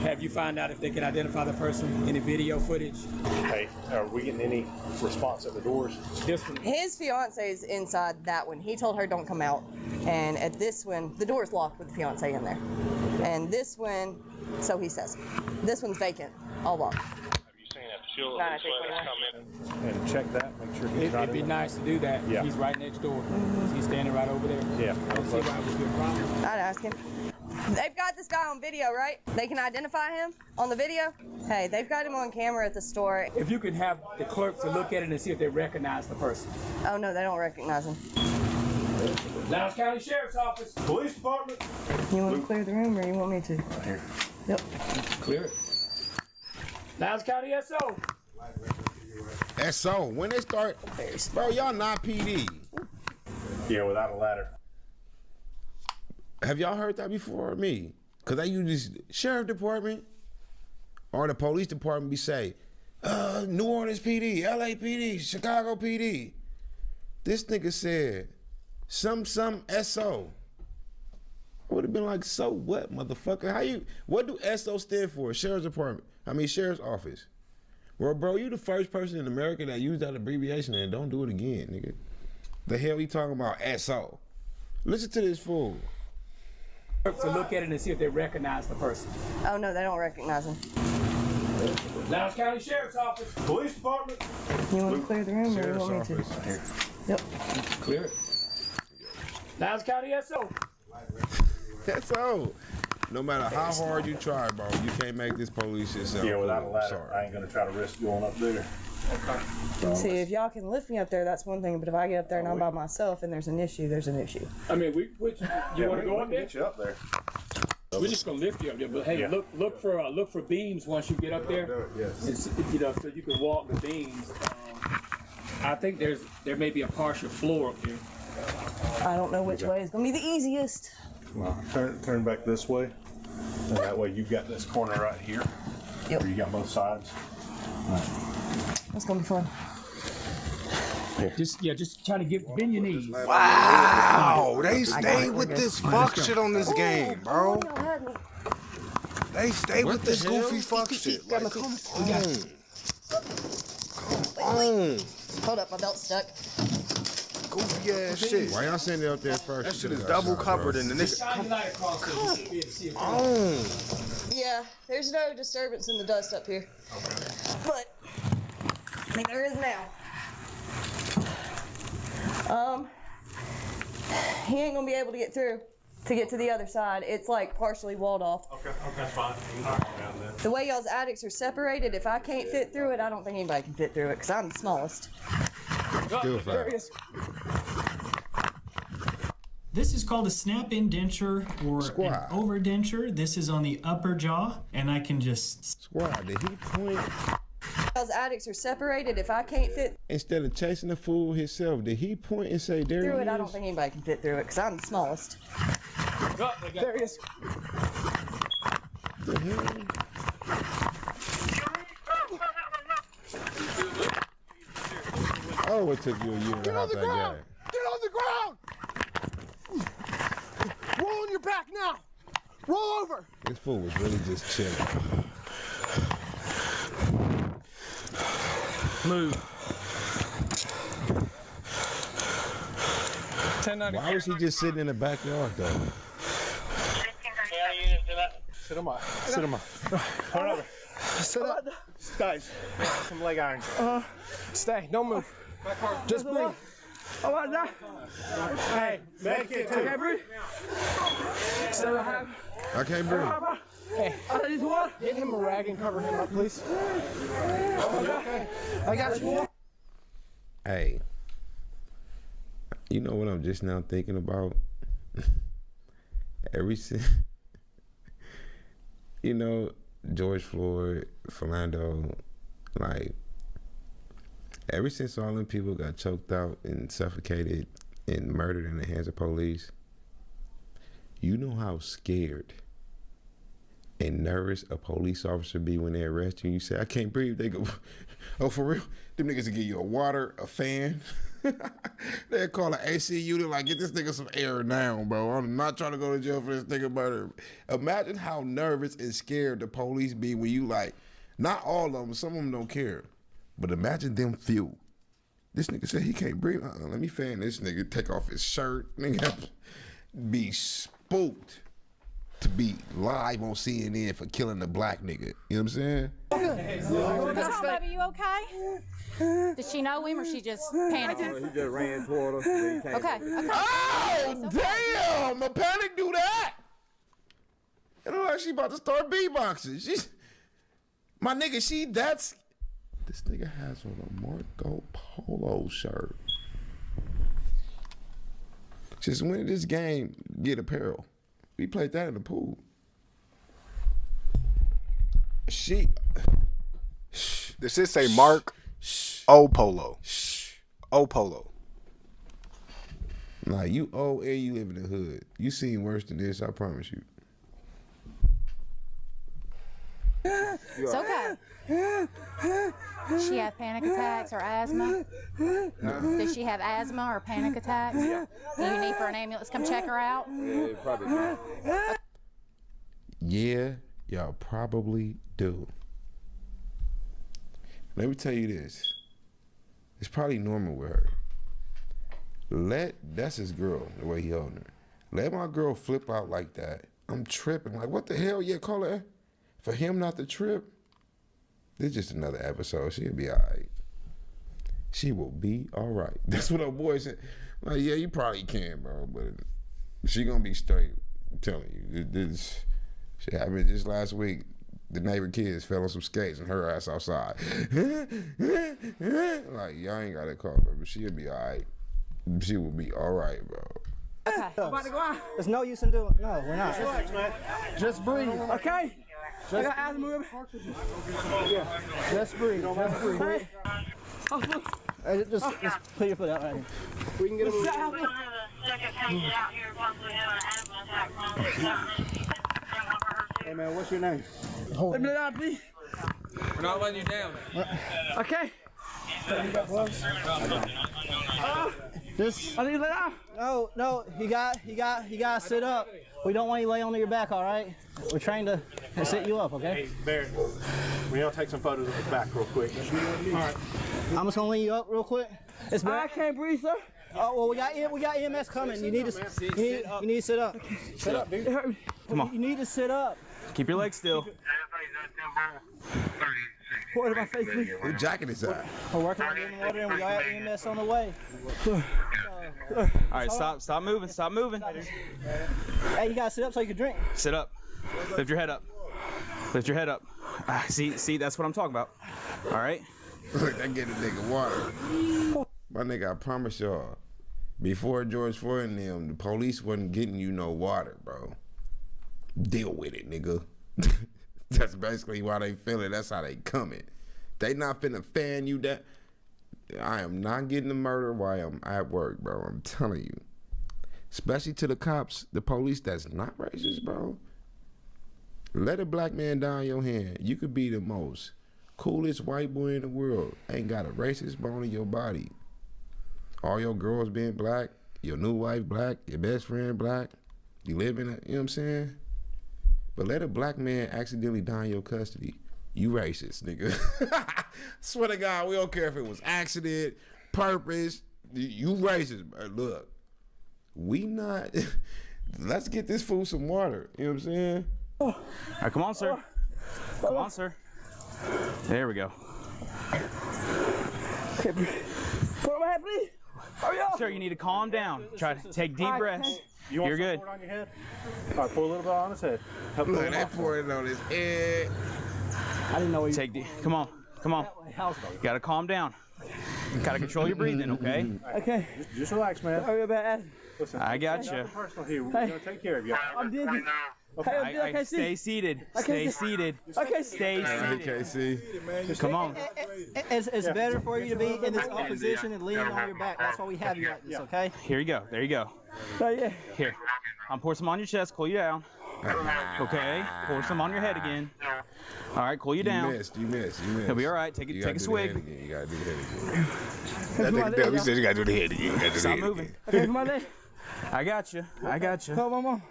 S11: Have you found out if they can identify the person? Any video footage?
S15: Hey, are we getting any response at the doors?
S11: This one.
S7: His fiance is inside that one. He told her don't come out. And at this one, the door's locked with the fiance in there. And this one, so he says, this one's vacant, all locked.
S15: She'll let us come in and check that, make sure he's
S11: It'd be nice to do that.
S15: Yeah.
S11: He's right next door. He's standing right over there.
S15: Yeah.
S11: I don't see why it would be a problem.
S7: I'd ask him. They've got this guy on video, right? They can identify him on the video? Hey, they've got him on camera at the store.
S11: If you could have the clerk to look at it and see if they recognize the person.
S7: Oh, no, they don't recognize him.
S11: Lowndes County Sheriff's Office. Police Department.
S7: You want to clear the room or you want me to?
S15: Right here.
S7: Yep.
S11: Clear it. Lowndes County SO.
S2: SO, when they start, bro, y'all not PD.
S15: Yeah, without a ladder.
S2: Have y'all heard that before or me? Because I use this sheriff department or the police department be say, New Orleans PD, LA PD, Chicago PD. This nigga said, some SO. I would have been like, so what, motherfucker? What do SO stand for? Sheriff's Department. Sheriff's Office. Well, bro, you the first person in America that used that abbreviation and don't do it again, nigga. The hell you talking about, SO? Listen to this fool.
S11: To look at it and see if they recognize the person.
S7: Oh, no, they don't recognize him.
S11: Lowndes County Sheriff's Office. Police Department.
S7: You want to clear the room or you want me to? Yep.
S11: Clear it. Lowndes County SO.
S2: SO. No matter how hard you try, bro, you can't make this police shit sound
S15: Yeah, without a
S2: cool.
S15: ladder,
S2: Sorry.
S15: I ain't gonna try to risk going up there.
S7: Okay. See, if y'all can lift me up there, that's one thing. But if I get up there and I'm by myself and there's an issue, there's an issue.
S11: I mean, you want to go up there?
S15: Get you up there.
S11: We're just gonna lift you up there, but hey,
S15: Yeah.
S11: look for beams once you get up there.
S15: Yes.
S11: It's, so you can walk the beams. I think there may be a partial floor up there.
S7: I don't know which way is gonna be the easiest.
S15: Well, turn back this way, and that way you've got this corner right here.
S7: Yep.
S15: Where you got both sides.
S7: That's gonna be fun.
S11: Just try to bend your knees.
S2: Wow, they stay with this fuck shit on this game, bro. They stay with this goofy fuck shit. Like, come on. Come on.
S7: Hold up, my belt's stuck.
S2: Goofy ass shit. Why y'all sending it up there first? That shit is double covered in the nigga. Come on.
S7: Yeah, there's no disturbance in the dust up here. But, I mean, there is now. He ain't gonna be able to get through to get to the other side. It's like partially walled off.
S15: Okay, that's fine.
S7: The way y'all's attics are separated, if I can't fit through it, I don't think anybody can fit through it because I'm the smallest.
S2: Still
S7: There it
S2: fast.
S7: is.
S24: This is called a snap indenture or
S2: Squad.
S24: an overdenture. This is on the upper jaw, and I can just...
S2: Squad, did he point?
S7: Y'all's attics are separated. If I can't fit
S2: Instead of chasing the fool himself, did he point and say, there
S7: through
S2: he
S7: it, I don't
S2: is?
S7: think anybody can fit through it because I'm the smallest. There he is.
S2: The hell? Oh, it took you a year and a half that guy.
S3: Get on the ground! Roll on your back now! Roll over!
S2: This fool was really just chilling.
S11: Move.
S2: Why was he just sitting in the backyard though?
S15: Sit him up. Sit him up. Turn over.
S3: Sit up.
S15: Guys, some leg irons.
S3: Stay, don't move. Just breathe.
S15: Hey, make it too.
S3: Okay, breathe. Stay behind.
S2: I can't breathe.
S3: Hey, get him a rag and cover him up, please. Okay, I got you.
S2: Hey, you know what I'm just now thinking about? You know, George Floyd, Philando, like, ever since all them people got choked out and suffocated and murdered in the hands of police, you know how scared and nervous a police officer be when they arrest you? You say, I can't breathe. They go, oh, for real? Them niggas will give you a water, a fan. They'll call an AC unit, like, get this nigga some air now, bro. I'm not trying to go to jail for this nigga murder. Imagine how nervous and scared the police be when you, like, not all of them, some of them don't care. But imagine them few. This nigga said he can't breathe. Let me fan this nigga, take off his shirt. Nigga be spooked to be live on CNN for killing the black nigga. You know what I'm saying?
S1: What's wrong, baby? You okay? Did she know him or she just panicking?
S9: He just ran toward her.
S1: Okay.
S2: Oh, damn! A panic do that? It look like she about to start beatboxing. She's my nigga. This nigga has on a Marco Polo shirt. Just when did this game get apparel? We played that in the pool.
S10: Does it say Mark O Polo? O Polo.
S2: Like, you old and you live in the hood. You seen worse than this, I promise you.
S1: It's okay. Does she have panic attacks or asthma?
S2: No.
S1: Does she have asthma or panic attacks? Do you need for an ambulance to come check her out?
S9: Yeah, probably not.
S2: Yeah, y'all probably do. Let me tell you this. It's probably normal with her. That's his girl, the way he holding her. Let my girl flip out like that. I'm tripping. Like, what the hell? Yeah, call her. For him not to trip, this is just another episode. She'll be all right. She will be all right. That's what our boy said. Like, yeah, you probably can, bro, but she gonna be straight. I'm telling you. This shit happened just last week. The neighbor kids fell on some skates and her ass outside. Like, y'all ain't gotta call her, but she'll be all right. She will be all right, bro.
S1: Okay.
S23: About to go out. There's no use in doing it. No, we're not.
S9: Relax, man.
S23: Just breathe. Okay? I got asthma. Yeah. Just breathe. Just breathe. Hey. Just put your foot out right here. We can get him. Hey man, what's your name? Let me out, please.
S9: We're not letting you down.
S23: Okay. You got gloves? Just. I need to lay down. No. You got to sit up. We don't want you to lay on your back, all right? We're trying to sit you up, okay?
S15: Hey, Barry, we're gonna take some photos of the back real quick. All right.
S23: I'm just gonna lay you up real quick. I can't breathe, sir. Oh well, we got EMS coming. You need to sit up. Sit up, dude. Come on. You need to sit up.
S16: Keep your legs still.
S23: What about face, please?
S2: Whose jacket is that?
S23: We're working on getting water and we got EMS on the way.
S16: All right, stop moving.
S23: Hey, you gotta sit up so you can drink.
S16: Sit up. Lift your head up. See, that's what I'm talking about. All right.
S2: Look, that get a nigga water. My nigga, I promise y'all, before George Floyd and them, the police wasn't getting you no water, bro. Deal with it, nigga. That's basically why they feel it. That's how they coming. They not finna fan you down. I am not getting the murder while I'm at work, bro. I'm telling you. Especially to the cops, the police that's not racist, bro. Let a black man down your hand. You could be the most coolest white boy in the world. Ain't got a racist bone in your body. All your girls being black, your new wife black, your best friend black. You live in a, you know what I'm saying? But let a black man accidentally die in your custody. You racist, nigga. Swear to God, we don't care if it was accident, purpose. You racist. Look, we not. Let's get this fool some water. You know what I'm saying?
S16: All right, come on, sir. Come on, sir. There we go.
S23: Put my head, please. Hurry up.
S16: Sir, you need to calm down. Try to take deep breaths. You're good.
S15: On your head? All right, pour a little bit on his head.
S2: Look, they pouring it on his head.
S23: I didn't know you.
S16: Come on. You gotta calm down. You gotta control your breathing, okay?
S23: Okay.
S15: Just relax, man.
S23: Sorry about that.
S15: Listen,
S16: I got you.
S15: nothing personal here. We're gonna take care of you.
S23: I'm dizzy.
S16: Okay, stay seated. Stay seated.
S23: Okay,
S16: stay seated.
S2: KC.
S16: Come on.
S23: It's better for you to be in this up position and leaning on your back. That's why we have you like this, okay?
S16: Here you go. There you go.
S23: Oh, yeah.
S16: Here. I'm pour some on your chest. Cool you down. Okay, pour some on your head again. All right, cool you down.
S2: You missed.
S16: You'll be all right. Take a swig.
S2: You gotta do the head again.
S10: That nigga Debbie said you gotta do the head again. You gotta do the
S16: Stop
S10: head
S16: moving.
S10: again.
S23: Okay, come on, there.
S16: I got you.
S23: Come on.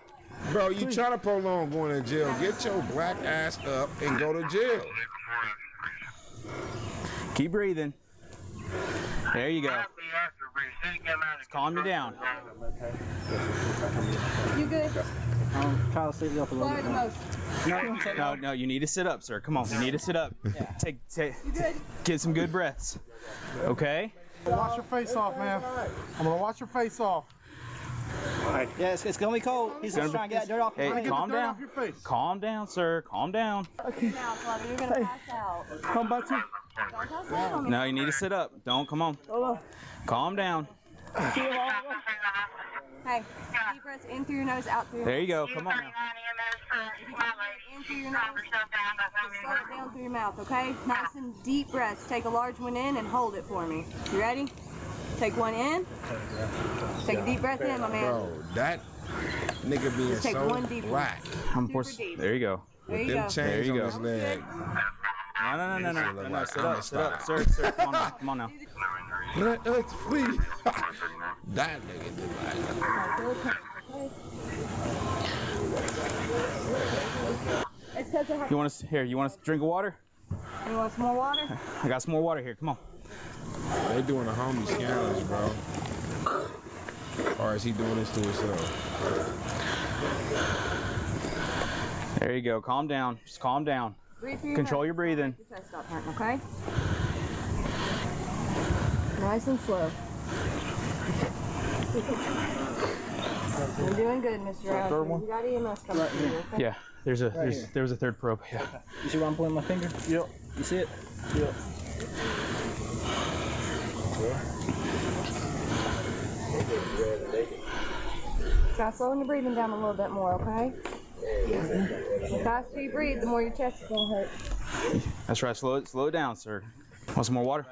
S2: Bro, you trying to prolong going to jail. Get your black ass up and go to jail.
S16: Keep breathing. There you go. Just calm me down.
S7: You good?
S23: Try to sit you up a little
S7: Lower
S23: bit.
S7: the most.
S16: No, you need to sit up, sir. Come on, you need to sit up. Take,
S7: You good?
S16: get some good breaths. Okay?
S22: Wash your face off, man. I'm gonna wash your face off.
S23: Yeah, it's gonna be cold. He's just trying to get that dirt off.
S16: Hey, calm
S22: dirt
S16: down.
S22: off your face.
S16: Calm down, sir. Calm down.
S7: Now, Fluffy, you're gonna pass out.
S23: Come back to.
S7: Don't pass out on me.
S16: No, you need to sit up. Don't. Come on. Calm down.
S7: Hey, deep breaths in through your nose, out through your
S16: There you go. Come on now.
S7: in through your nose. Just slow it down through your mouth, okay? Nice and deep breaths. Take a large one in and hold it for me. You ready? Take one in. Take a deep breath in, my man.
S2: Bro, that nigga being
S7: Just take
S2: so
S7: one deep
S2: black.
S7: Super deep.
S16: There you go.
S7: There
S2: With
S7: you
S2: them
S7: go.
S2: chains
S16: There you
S2: on
S16: go.
S2: his leg.
S16: No. Sit up, sir. Come on now.
S2: Let us flee. That nigga did like.
S7: It's 'cause I have-
S16: You want to drink of water?
S7: You want some more water?
S16: I got some more water here. Come on.
S2: They doing a homie scandals, bro. Or is he doing this to himself?
S16: There you go. Calm down. Just calm down.
S7: Breathe through your
S16: Control
S7: nose.
S16: your breathing.
S7: Your chest stop hurting, okay? Nice and slow. You're doing good, Mr. Ashford. You got EMS coming through. Okay?
S16: Yeah. There was a third probe. Yeah.
S23: You see where I'm pointing my finger? Yep. You see it? Yep.
S7: Try slowing your breathing down a little bit more, okay? The faster you breathe, the more your chest is going to hurt.
S16: That's right. Slow it down, sir. Want some more water?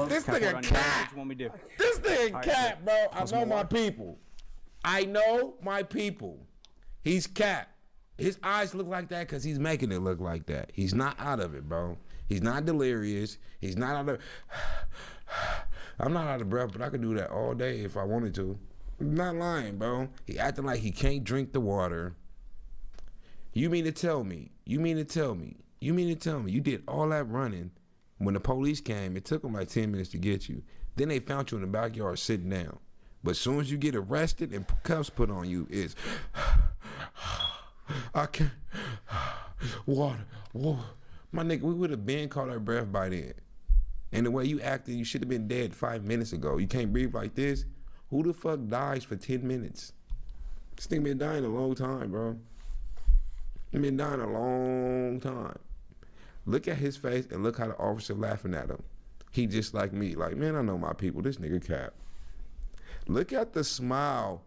S2: This
S16: Can I pour it
S2: nigga
S16: on your head?
S2: cat.
S16: What you want me to do?
S2: This nigga
S16: All right,
S2: cat, bro. I
S16: Want some
S2: know
S16: more
S2: my
S16: water?
S2: people. I know my people. He's cat. His eyes look like that because he's making it look like that. He's not out of it, bro. He's not delirious. He's not out of. I'm not out of breath, but I could do that all day if I wanted to. I'm not lying, bro. He acting like he can't drink the water. You mean to tell me you did all that running when the police came? It took them like 10 minutes to get you. Then they found you in the backyard sitting down. But as soon as you get arrested and cuffs put on you, it's I can't water. My nigga, we would have been caught our breath by then. And the way you acted, you should have been dead 5 minutes ago. You can't breathe like this. Who the fuck dies for 10 minutes? This thing been dying a long time, bro. He been dying a long time. Look at his face and look how the officer laughing at him. He just like me. Like, man, I know my people. This nigga cap. Look at the smile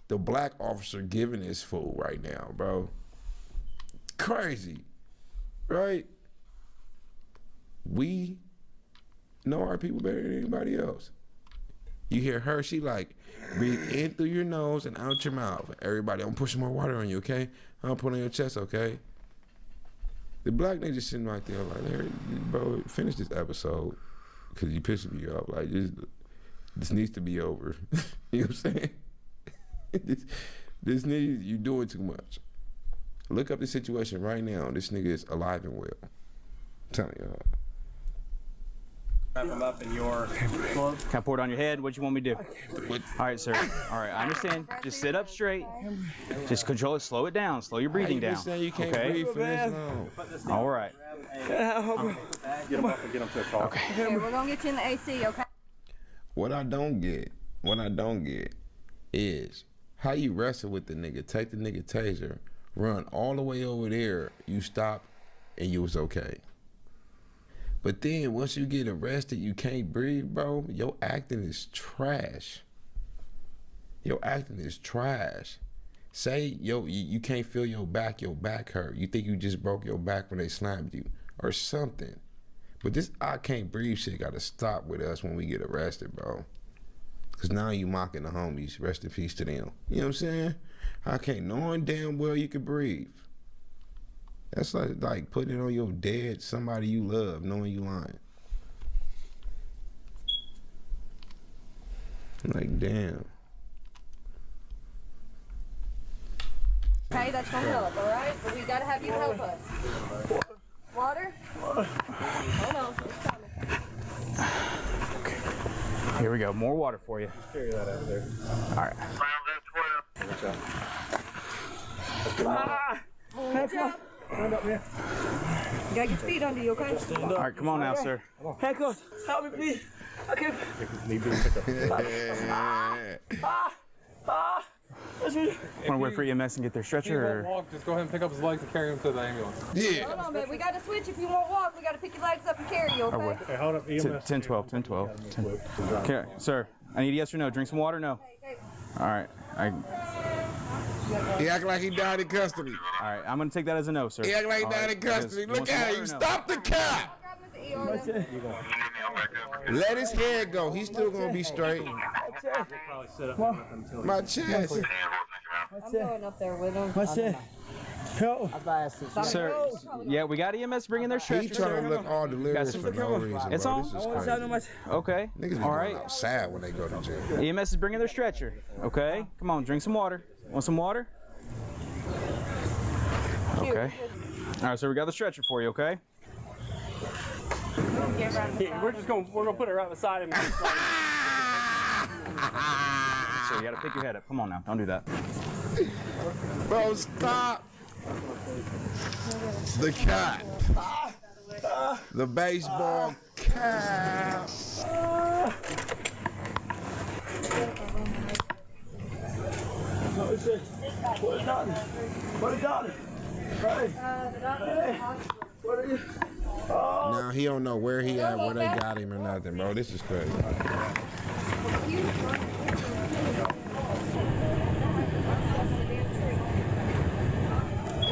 S2: the black officer giving this fool right now, bro. Crazy, right? We know our people better than anybody else. You hear her, she like, breathe in through your nose and out your mouth. Everybody, I'm pushing more water on you, okay? I'm putting on your chest, okay? The black nigga just sitting right there like, Larry, bro, finish this episode because you pissing me off. Like, this needs to be over. You know what I'm saying? This nigga, you doing too much. Look up the situation right now. This nigga is alive and well. I'm telling y'all.
S11: Wrap them up in your.
S16: Can I pour it on your head? What you want me to do? All right, sir. All right, I understand. Just sit up straight. Just control it. Slow it down. Slow your breathing down.
S2: You can't
S16: okay?
S2: breathe for this long.
S16: All right.
S15: Get him up and get him to a car.
S16: Okay.
S7: Okay, we're going to get you in the AC, okay?
S2: What I don't get is how you wrestle with the nigga, take the nigga taser, run all the way over there, you stop, and you was okay. But then once you get arrested, you can't breathe, bro. Your acting is trash. Say, you can't feel your back hurt. You think you just broke your back when they slammed you or something. But this I can't breathe shit gotta stop with us when we get arrested, bro. Cause now you mocking the homies. Rest in peace to them. You know what I'm saying? I can't, knowing damn well you can breathe. That's like putting it on your dead somebody you love, knowing you lying. Like, damn.
S7: Okay, that's gonna help, all right? But we gotta have you help us. Water? Hold on, it's coming.
S16: Here we go. More water for you.
S15: Just carry that out there.
S16: All right.
S7: Good job.
S15: Stand up, man.
S7: You gotta get your feet under you, okay?
S16: All right, come on now, sir.
S23: Handcuffs, help me, please. Okay.
S15: Need to pick up.
S16: Want to wait for EMS and get their stretcher? Or?
S9: Walk, just go ahead and pick up his legs and carry him to the ambulance.
S2: Yeah.
S7: Hold on, man. We gotta switch. If you won't walk, we gotta pick your legs up and carry you, okay?
S15: Hey, hold up, EMS.
S16: 10, 12, 10, 12. 10. Okay, sir, I need a yes or no. Drink some water, no? All right.
S2: He act like he died in custody.
S16: All right, I'm going to take that as a no, sir.
S2: He act like he
S16: All
S2: died
S16: right,
S2: in custody.
S16: because-
S2: Look at him. Stop the cop. Let his head go. He's still going to be straight. My chest.
S7: I'm going up there with him.
S23: What's it? Help.
S16: Sir, yeah, we got EMS bringing their stretcher.
S2: He trying to look all delirious for no reason.
S16: It's
S2: bro.
S16: on.
S2: This is crazy.
S16: Okay.
S2: Niggas be
S16: All
S2: going
S16: right.
S2: outside when they go to jail.
S16: EMS is bringing their stretcher. Okay. Come on, drink some water. Want some water? Okay. All right, so we got the stretcher for you. Okay.
S23: Yeah, we're gonna put it right beside him.
S16: So you got to pick your head up. Come on now. Don't do that.
S2: Bro, stop. The cat. The baseball cap.
S23: What is that? Right. What are you?
S2: Now he don't know where he at, where they got him or nothing, bro. This is crazy.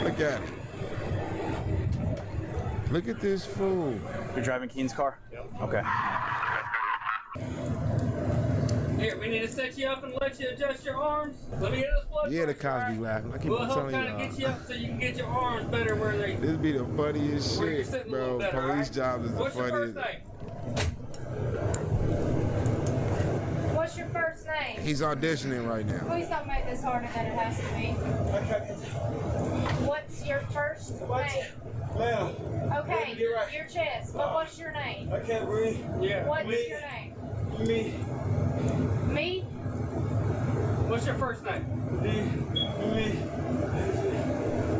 S2: Look at it. Look at this fool.
S16: You're driving Keen's car? Yep. Okay.
S4: Here, we need to set you up and let you adjust your arms. Let me get this blood
S2: Yeah, the
S4: pressure,
S2: cops be laughing. I keep
S4: We'll
S2: on
S4: help
S2: telling
S4: kind of get you
S2: y'all.
S4: up so you can get your arms better where they.
S2: This be the funniest
S4: Where you're
S2: shit,
S4: sitting a little
S2: bro.
S4: better,
S2: Police
S4: right?
S2: jobs is the
S4: What's your first
S2: funniest.
S4: name?
S1: What's your first name?
S2: He's auditioning right now.
S1: Please don't make this harder than it has to be. What's your first name?
S23: Ma'am.
S1: Okay, your chest. But what's your name?
S23: I can't breathe. Yeah.
S1: What's your name?
S23: Me.
S1: Me?
S4: What's your first name?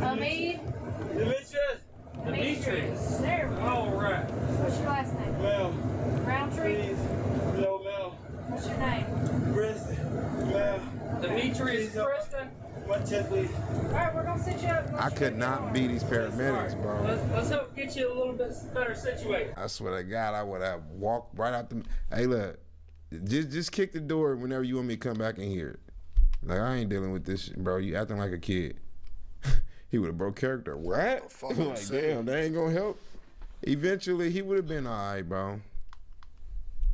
S1: Amid?
S23: Demetrius.
S1: Demetrius. There we go.
S4: All right.
S1: What's your last name?
S23: Ma'am.
S1: Roundtree?
S23: No, ma'am.
S1: What's your name?
S23: Preston. Ma'am.
S4: Demetrius Preston.
S23: My chest, please.
S1: Alright, we're gonna sit you up.
S2: I could not be these paramedics, bro.
S4: Let's help get you a little bit better situated.
S2: I swear to God, I would have walked right out the. Hey, look, just kick the door whenever you want me to come back in here. Like, I ain't dealing with this shit, bro. You acting like a kid. He would have broke character. What? Like, damn, that ain't gonna help. Eventually, he would have been all right, bro.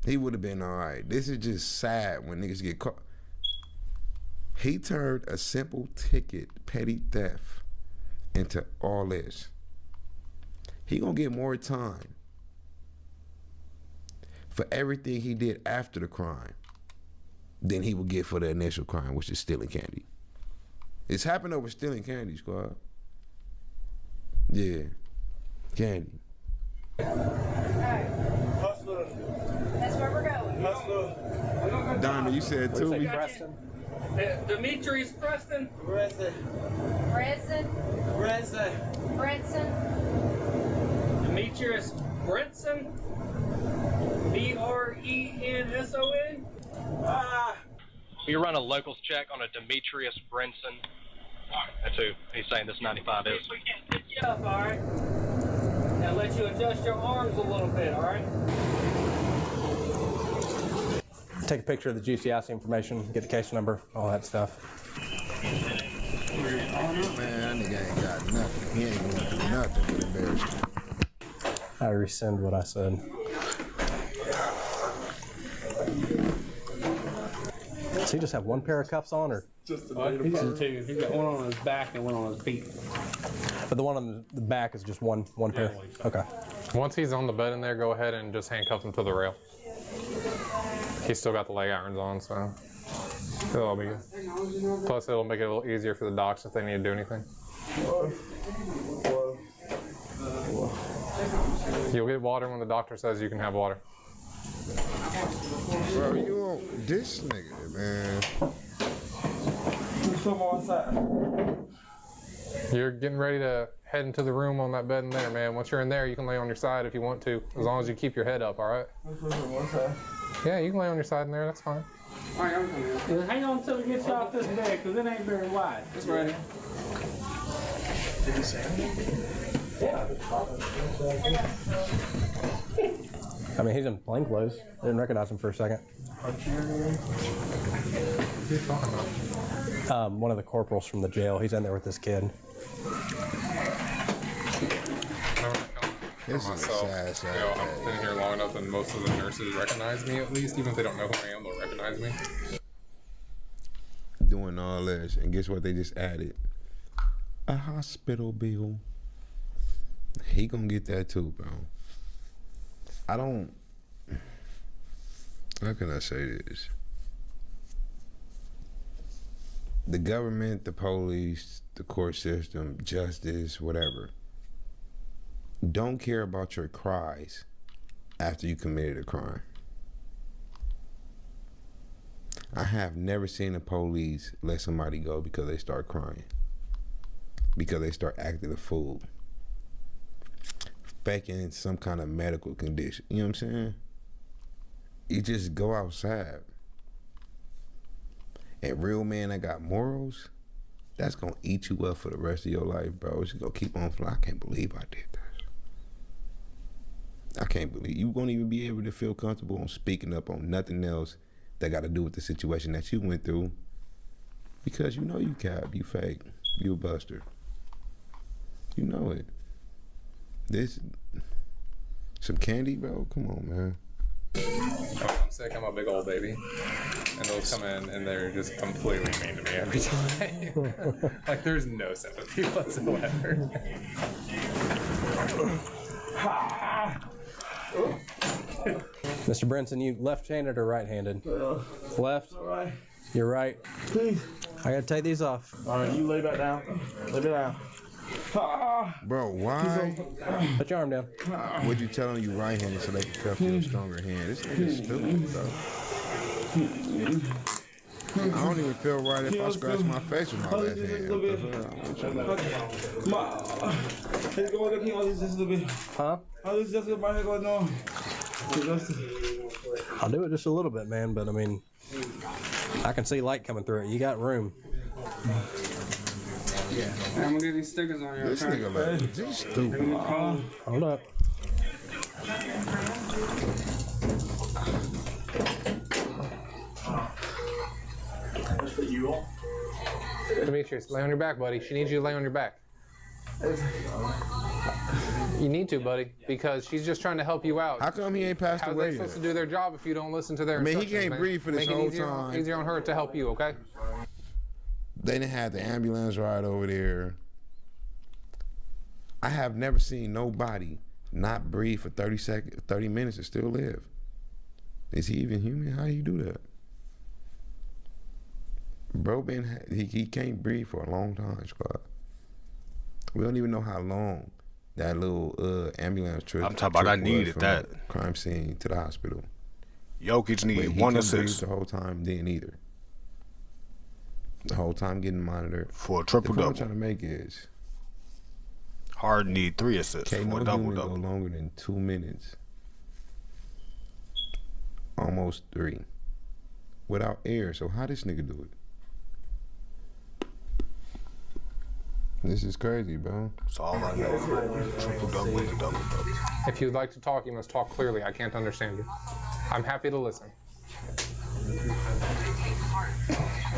S2: He would have been all right. This is just sad when niggas get caught. He turned a simple ticket, petty theft, into all this. He gonna get more time for everything he did after the crime than he would get for the initial crime, which is stealing candy. It's happened over stealing candy, squad. Yeah, candy.
S23: Hospital.
S1: That's where we're going.
S23: Hospital.
S2: Diamond, you said to me.
S4: Demetrius Preston.
S23: Preston.
S1: Brenson?
S23: Preston.
S1: Brenson?
S4: Demetrius Brenson. Brenson.
S6: We run a locals check on a Demetrius Brenson. That's who he's saying this 95 is.
S4: We can't pick you up, all right? Now let you adjust your arms a little bit, all right?
S12: Take a picture of the GCIC information, get the case number, all that stuff.
S2: Man, that nigga ain't got nothing. He ain't going through nothing but embarrassment.
S12: I rescind what I said. Does he just have one pair of cuffs on, or
S15: Just the
S11: He's got two. He's got one on his back and one on his feet.
S12: But the one on the back is just one pair? Okay.
S9: Once he's on the bed in there, go ahead and just handcuff him to the rail. He's still got the leg irons on, so it'll all be good. Plus, it'll make it a little easier for the docs if they need to do anything. You'll get water when the doctor says you can have water.
S2: Bro, you on this nigga, man.
S9: You're getting ready to head into the room on that bed in there, man. Once you're in there, you can lay on your side if you want to, as long as you keep your head up, all right? Yeah, you can lay on your side in there, that's fine.
S11: All right, I'm coming in. Hang on until we get you off this bed, because it ain't very wide. It's ready.
S15: Did you say anything? Yeah.
S12: I mean, he's in plain clothes. I didn't recognize him for a second. One of the corporals from the jail. He's in there with this kid.
S2: This is sad.
S9: I've been here long enough and most of the nurses recognize me at least, even if they don't know who I am, they'll recognize me.
S2: Doing all this, and guess what they just added? A hospital bill. He gonna get that too, bro. I don't, how can I say this? The government, the police, the court system, justice, whatever, don't care about your cries after you committed a crime. I have never seen the police let somebody go because they start crying, because they start acting a fool, faking some kind of medical condition. You know what I'm saying? You just go outside. And real men that got morals, that's gonna eat you up for the rest of your life, bro. It's gonna keep on flying. I can't believe I did this. I can't believe you won't even be able to feel comfortable on speaking up on nothing else that got to do with the situation that you went through, because you know you cap, you fake, you a buster. You know it. This, some candy, bro? Come on, man.
S9: I'm sick, I'm a big old baby. And they'll come in and they're just completely mean to me every time. Like, there's no sympathy whatsoever.
S12: Mr. Brinson, you left-handed or right-handed? Left?
S23: Right.
S12: You're right.
S23: Please.
S12: I gotta take these off.
S23: All right, you lay back down. Lay down.
S2: Bro, why?
S12: Put your arm down.
S2: Would you tell them you right-handed so they can cuff your stronger hand? This nigga's stupid, bro. I don't even feel right if I scratch my face with my left hand.
S12: Huh? I'll do it just a little bit, man, but I mean, I can see light coming through it. You got room.
S11: Yeah. I'm gonna get these stickers on your
S2: This nigga, like, this stupid.
S12: Hold up.
S9: Demetrius, lay on your back, buddy. She needs you to lay on your back. You need to, buddy, because she's just trying to help you out.
S2: How come he ain't passed
S9: How's
S2: away
S9: they
S2: yet?
S9: supposed to do their job if you don't listen to their
S2: I mean, he
S9: instructions,
S2: can't
S9: man?
S2: breathe for this
S9: Make
S2: whole
S9: it easier,
S2: time.
S9: easier on her to help you, okay?
S2: They didn't have the ambulance ride over there. I have never seen nobody not breathe for 30 minutes and still live. Is he even human? How do you do that? Bro, he can't breathe for a long time, squad. We don't even know how long that little ambulance trip.
S10: I'm talking about I needed that.
S2: Crime scene to the hospital.
S10: Jokic needed 1 assist
S2: the whole time. Didn't either. The whole time getting monitored
S10: for a triple double.
S2: What I'm trying to make is
S10: Harden need 3 assists
S2: for
S10: for a double double.
S2: Go longer than 2 minutes. Almost 3. Without air. So how this nigga do it? This is crazy, bro.
S10: That's all I know. Triple double and a double double.
S9: If you'd like to talk, you must talk clearly. I can't understand you. I'm happy to listen.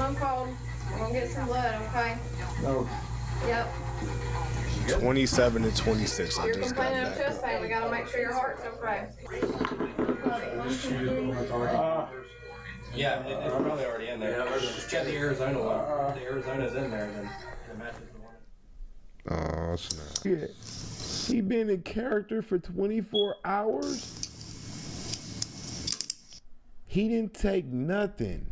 S7: I'm cold. I'm gonna get some blood, okay?
S23: No.
S7: Yep.
S10: 27 and 26. I
S7: You're
S10: just got
S7: complaining of
S10: back.
S7: chest pain. We gotta make sure your heart's okay.
S12: Yeah, it's probably already in there. Just check the Arizona one. The Arizona's in there, then it matches the one.
S2: Oh, snap. Yeah. He been in character for 24 hours? He didn't take nothing.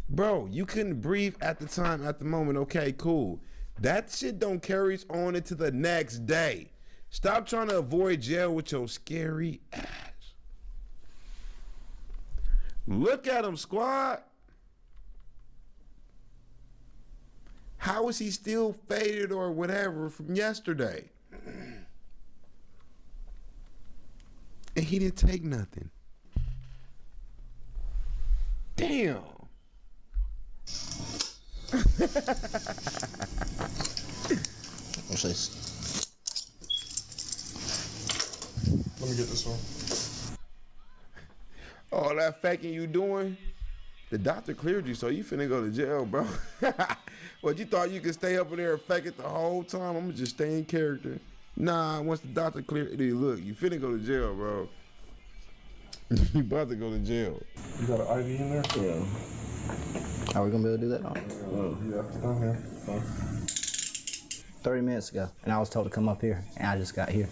S2: Bro, you couldn't breathe at the time, at the moment. Okay, cool. That shit don't carry on into the next day. Stop trying to avoid jail with your scary ass. Look at him, squad. How is he still faded or whatever from yesterday? And he didn't take nothing. Damn.
S12: What's this?
S22: Let me get this one.
S2: All that faking you doing, the doctor cleared you, so you finna go to jail, bro. What, you thought you could stay up in there and fake it the whole time? I'm gonna just stay in character. Nah, once the doctor cleared you, look, you finna go to jail, bro. You about to go to jail.
S22: You got an IV in there?
S12: Yeah. Are we gonna be able to do that?
S22: Yeah, down here.
S12: 30 minutes ago, and I was told to come up here, and I just got here.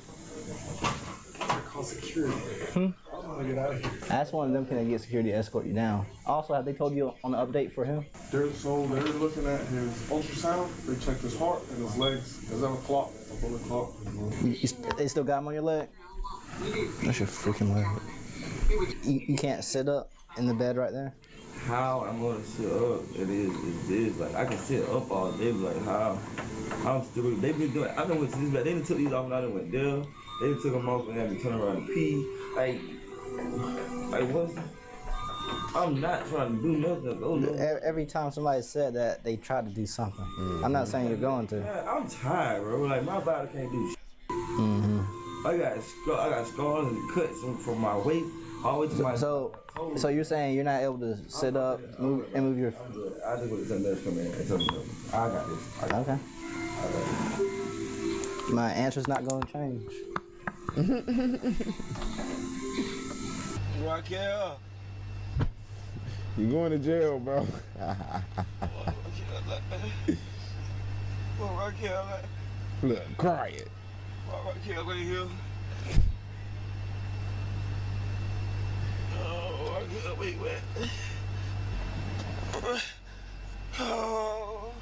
S22: Call security. I want to get out of here.
S12: That's one of them. Can they get security to escort you down? Also, have they told you on the update for him?
S22: They're looking at his ultrasound. They checked his heart and his legs. There's a clock, a bullet clock.
S12: They still got him on your leg? That's your freaking leg. You can't sit up in the bed right there?
S5: How I'm gonna sit up, it is like I can sit up all day, but like how I'm still, they been doing, I done went to this, they done took these off and I done went there, they done took them off and had me turn around and pee, like what's, I'm not trying to do nothing. Oh, no.
S12: Every time somebody said that, they tried to do something. I'm not saying you're going to.
S5: Man, I'm tired, bro, like my body can't do shit. I got scars and cuts from my waist all the way to my
S12: So you're saying you're not able to sit up, move your...
S5: I just want something else come in and tell me, I got this.
S12: Okay. My answer's not going to change.
S5: Raquel.
S2: You going to jail, bro.
S5: Raquel.
S2: Look, crying.
S5: Raquel, right here. Oh, wait. Oh.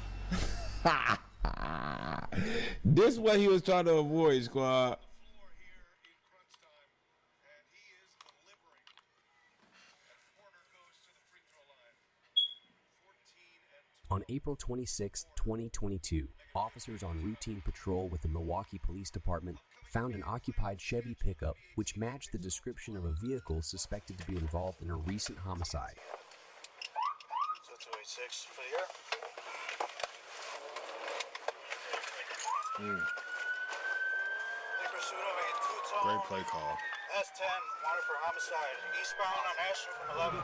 S2: This what he was trying to avoid, squad.
S14: On April 26, 2022, officers on routine patrol with the Milwaukee Police Department found an occupied Chevy pickup which matched the description of a vehicle suspected to be involved in a recent homicide.
S18: So 286 for the air.
S10: Great play call.
S18: S10, wanted for homicide, eastbound on Ashton from 11.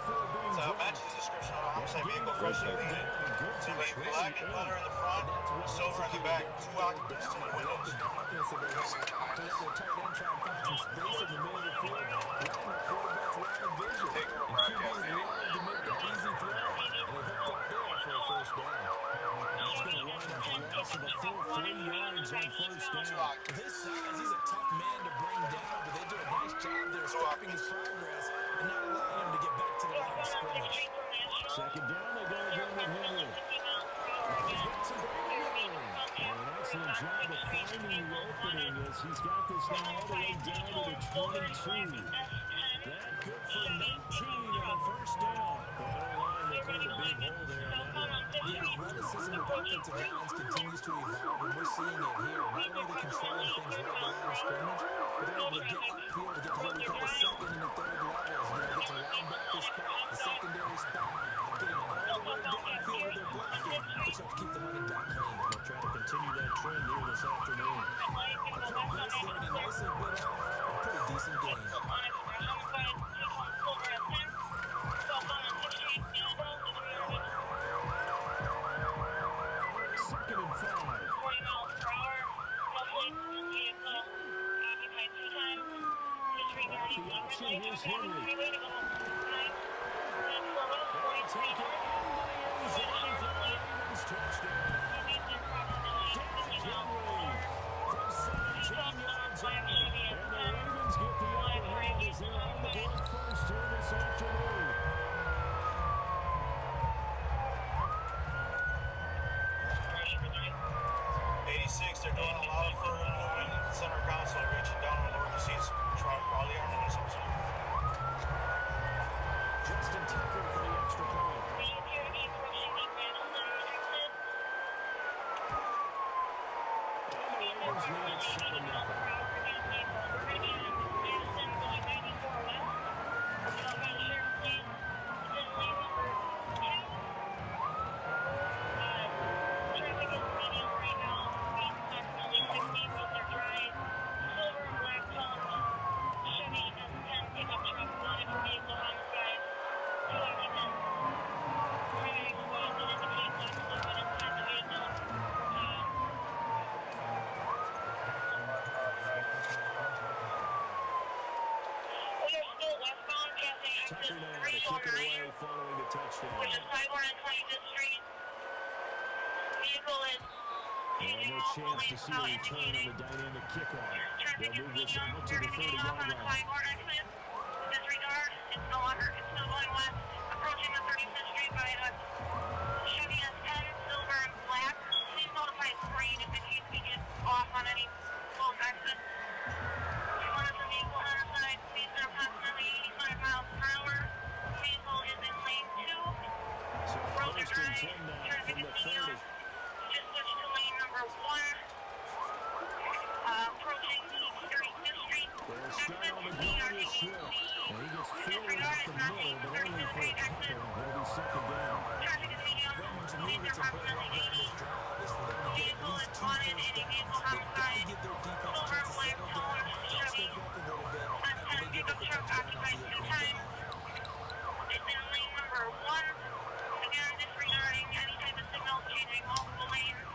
S18: So matches the description of a homicide vehicle, freshly painted. To be black and leather in the front, silver in the back, 2 occupants, 2 windows. Take a broadcast.
S4: This size, he's a tough man to bring down, but they do a nice job there stopping his progress and not allowing him to get back to the line of scrimmage.
S19: Second down, they go again with Henry. An excellent job of finding the opening as he's got this now all the way down to the 22. That good for 19 on the first down. They cleared a big hole there on that run.
S4: The athleticism of offensive lines continues to evolve, and we're seeing it here. Not only are they controlling things right at the line of scrimmage, but they're able to get upfield to get to what we call the second and the third levels. Get to linebacker spot, the secondary spot, getting all the way downfield with their blocking, which helps keep the running back clean.
S19: They'll try to continue that trend here this afternoon.
S4: A couple hits there, and he nicely bit off a pretty decent game.
S19: Second and 5.
S4: 40 miles per hour.
S19: The option is Henry. take it into the end zone for the Ravens touchdown. Derrick Henry from 17 yards out. And the Ravens get the upper hand as they're on the board first here this afternoon.
S18: 86, they're doing a lot of further movement in the center console, reaching down on the emergencies. Probably on the interception.
S19: Justin Tucker for the extra point. And the Ravens lead at 7-0. Tucker now to kick it away following the touchdown.
S13: Which is 5 on 25th Street. Vehicle is
S19: And no chance to see a return on the dynamic kickoff. They'll move this out to the 30-yard line.
S13: Disregard. It's no longer. It's still going west. Approaching the 35th Street by a Chevy S10, silver and black. Please notify green if it needs to get off on any close exit. Vehicle on our side. Speeds are approximately 85 miles per hour. Vehicle is in lane 2.
S19: So
S13: Roads are
S19: first and
S13: dry.
S19: 10 now
S13: Traffic
S19: from
S13: is
S19: the
S13: medium.
S19: 30.
S13: Just switched to lane number 1. Approaching the 35th Street.
S19: They'll start on the ground with Swift. And he gets forward up the middle, but only for a couple. It'll be second down.
S13: Traffic is medium. Speeds are approximately 80. Vehicle is wanted in a vehicle homicide. Silver and black tone Chevy S10 pickup truck occupied 2 times. It's in lane number 1. Again, disregarding any type of signal, changing multiple lanes.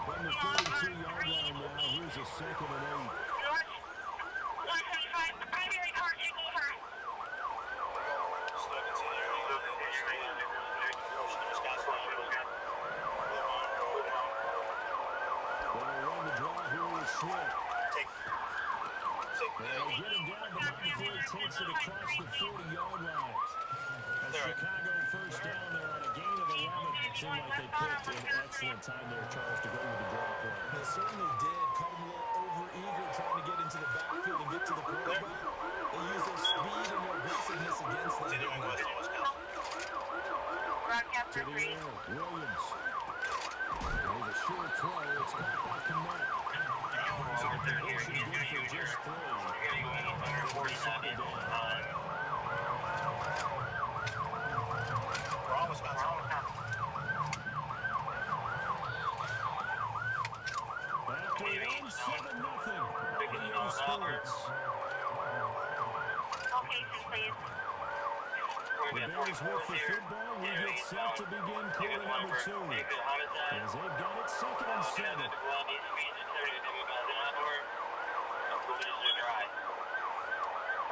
S19: From the 32-yard line now, here's a second and 8.
S13: North 175, primary car, take over.
S19: They'll run the draw here with Swift. They'll get him down the line before he takes it across the 40-yard line. A Chicago first down there on a gain of 11. Seemed like they picked an excellent time there, Charles, to go with the draw play.
S17: They certainly did. Caught him a little over-eager trying to get into the backfield and get to the quarterback. They use their speed and their aggressiveness against that guy.
S19: To the air, Williams. There's a short throw. It's caught by Kmet. So the conversion good for just 3. It's second down. After one, 7-0. Audio Sports.
S13: Location, please.
S19: The Bears with the football. We get set to begin quarter number 2. As they've got it 2nd and 7.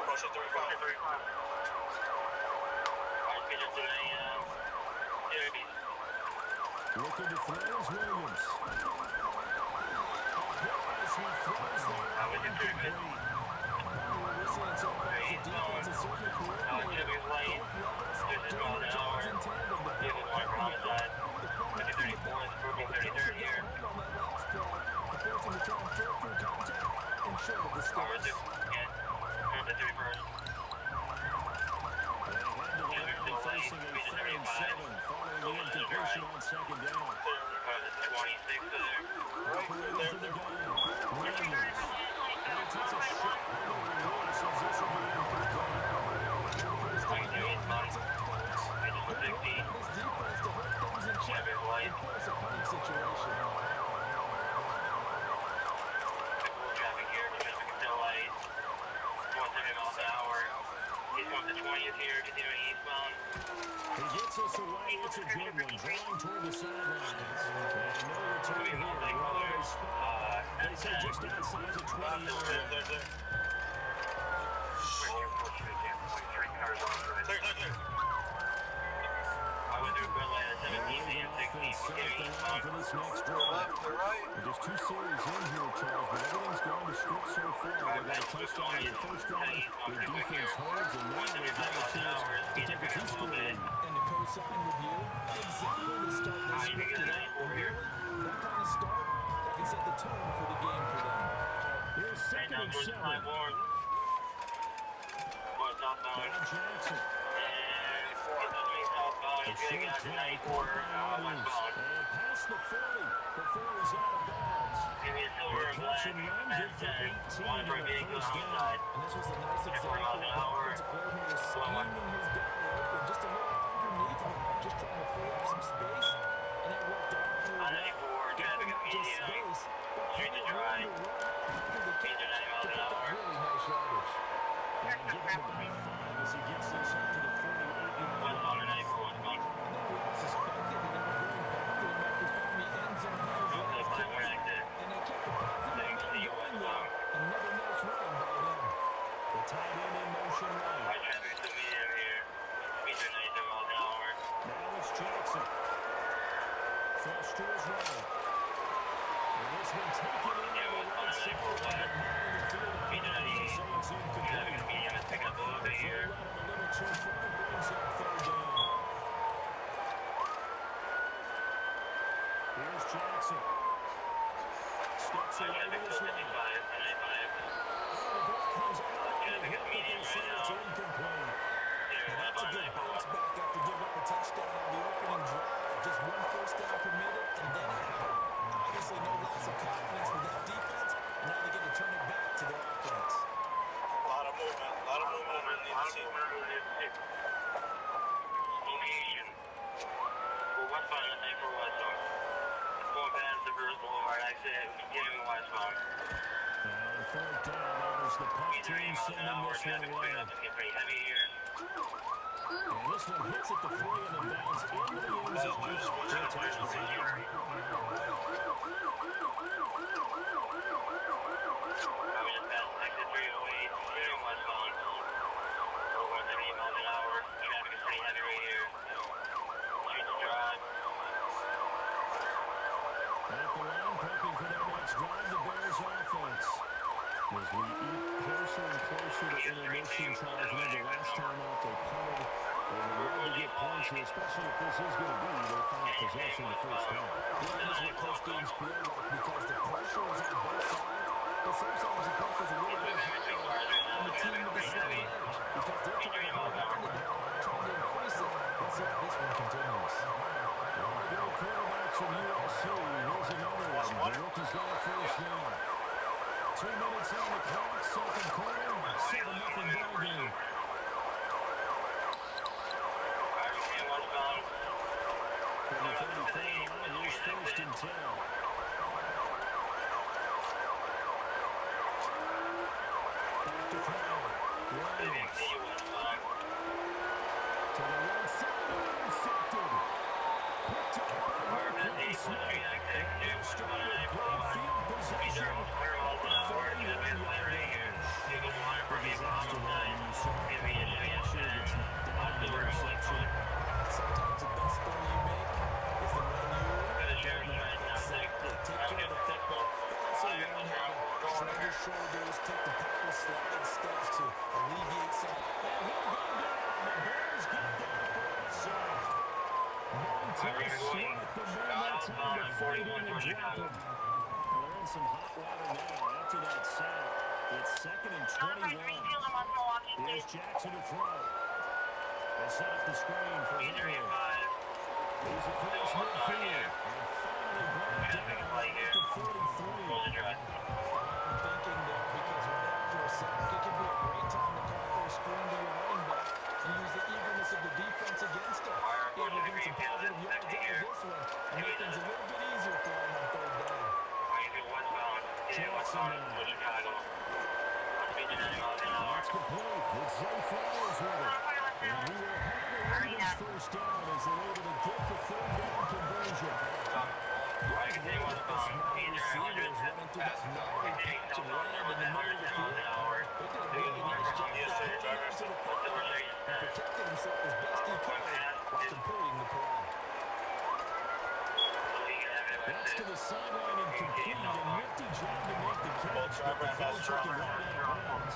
S18: Push it 35.
S19: Looking to throw is Williams. As he throws there, incomplete. We're seeing so far as the defense is certainly coordinated. Both levels doing their jobs in tandem. But the opponent here. On that last play, the forcing to try and throw through contact and short of the sticks. Facing a 3rd and 7 following the incompletion on 2nd down. Operating for the gun. Williams. And it takes a shot over the Lewis as this will be incomplete. First time down, that's all, folks. This defense to hold things in check and force a punting situation.
S13: Traffic here, traffic is still light. 170 miles an hour. He's going to 20th here, continuing eastbound.
S19: He gets us away. It's a good one. Drawing toward the sidelines. And no return here. Runaway spot. They say just outside the 20-yard line. set the line for this next drive. There's 2 series in here, Charles, but everything's going to script so far. They got a touchdown in their first drive, their defense holds, and now they've got a chance to take a 2-score lead.
S11: And to co-sign with you, exactly the start they scripted out. And really, that kind of start, that can set the tone for the game for them.
S19: Here's 2nd and 7. Now Jackson. A short flag for the Commanders. And past the 40 before he's out of bounds. The catch and run good for 18 on the first down.
S11: And this was a nice example of the offensive coordinator scheming his guy open just a little underneath him, just trying to free up some space. And it worked out really well. Giving him just space, but plenty of room to run after the catch to pick up really nice yardage.
S19: And give him about 5 as he gets this up to the 48-yard line. Tight end in motion right. Now it's Jackson. Flush to his right. And this one taken in on the right side, but not in the field. So it's incomplete. Throw out a little too far, brings up 3rd down. Here's Jackson. Steps away to his right. Comes out and hit the it's incomplete.
S11: And that's a good bounce back after giving up a touchdown on the opening drive. Just 1 first down permitted and then out. Obviously no loss of confidence with that defense, and now they get to turn it back to their offense.
S18: A lot of movement underneath the seat.
S13: Going past the Bruce Boulevard, I said, getting westbound.
S19: And 4th down, that is the punt team sending this one away.
S13: Get pretty heavy here.
S19: And this one hits at the 3 and then bounds into the end zone for a touchdown. As we eat closer and closer to intermission, Charles, remember last time out they punted. They wanted to get points here, especially if this is going to be their final possession the first half.
S11: Yeah, this is what close games feel like because the pressure is on both sides, but sometimes the pressure's a little bit higher on the team with the slight edge because they're trying to hold on to that, trying to increase it. Let's see how this one continues.
S19: One of their quarterbacks from USC. Here's another one. The rookie's got a first down. 2 minutes on the clock, 2nd quarter, 7-0 ball game. From the 34 line, here's 1st and 10. Back to throw. Williams. To the right side, intercepted. Picked up by Marquis Smith. And they'll start with great field possession.
S11: Sometimes the best throw you make is the one you exactly take care of the football. Also learn how to shrug your shoulders, take the proper slide steps to alleviate some.
S19: And he'll go down. The Bears get down for a sack. Montez Sweat, the man that's on the fight in and drop him. They're in some hot water now after that sack. It's 2nd and 21. Here's Jackson to throw. They set up the screen for Henry. He's across midfield. And finally brought down at the 43.
S11: I'm thinking that because right after a sack, it can be a great time to call for a screen to your running back and use the eagerness of the defense against him. Able to get some positive yards out of this one and make things a little bit easier for him on 3rd down.
S19: Jackson now. That's complete. It's Zay Flowers with it. And he will have it on his first down as they're able to get the 3rd down conversion.
S11: Guys, they want this wide receivers running through that gnarly patch of land in the middle of the field. They did a really nice job of holding on to the football and protecting himself as best he could while completing the play.
S19: That's to the sideline and complete. A nifty job to make the catch, but the throw took him right out of bounds.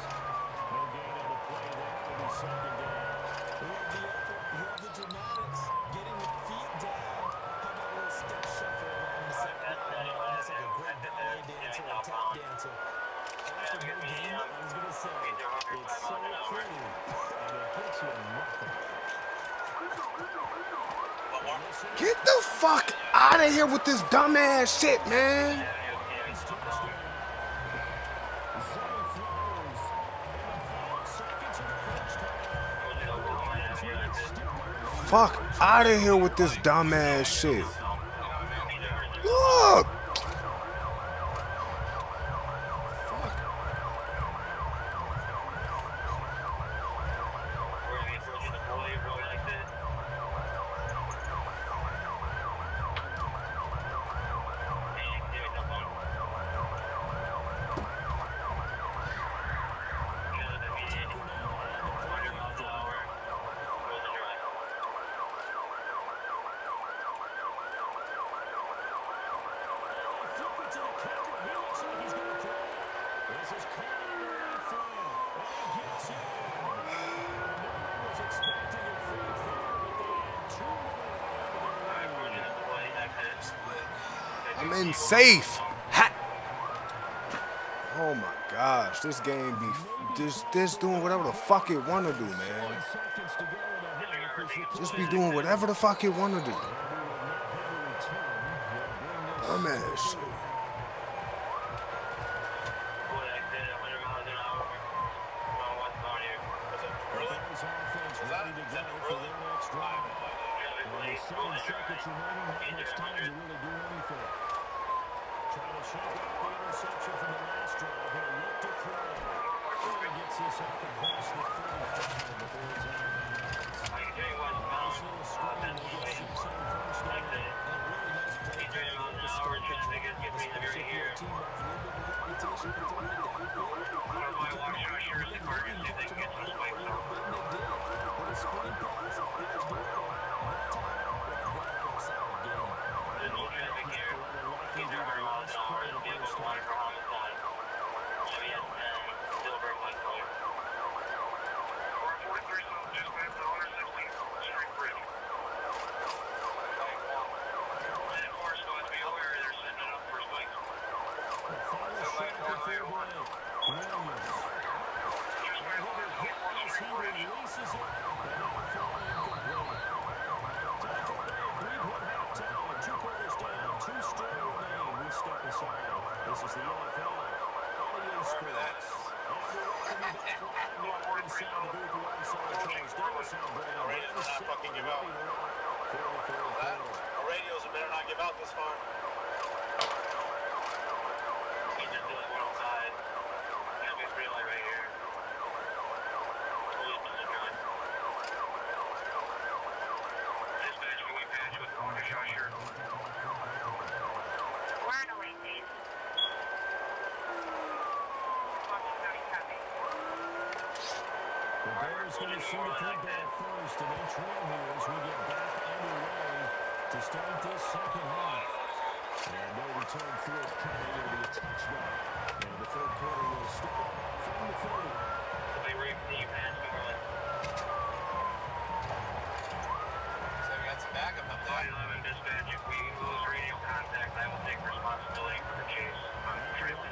S19: No gain on the play there. It'll be second down. We have the effort. We have the dramatics. Getting the feet down. How about a little step shuffle around the sideline? Almost like a great ballet dancer or tap dancer. After no game, I was going to say, it's so pretty, and it gets you nothing.
S10: Get the fuck out of here with this dumbass shit, man. Fuck out of here with this dumbass shit. Look. I'm in safe. Ha. Oh my gosh, this game be this doing whatever the fuck it wanna do, man. Just be doing whatever the fuck it wanna do. Dumbass shit.
S19: Going to see the football first, and then trail here as we get back underway to start this second half. And no return forthcoming. It'll be a touchdown. And the third quarter will start from the 30.
S18: So we got some backup up there. 11 dispatch. If we lose radio contact, I will take responsibility for the chase on the trailer.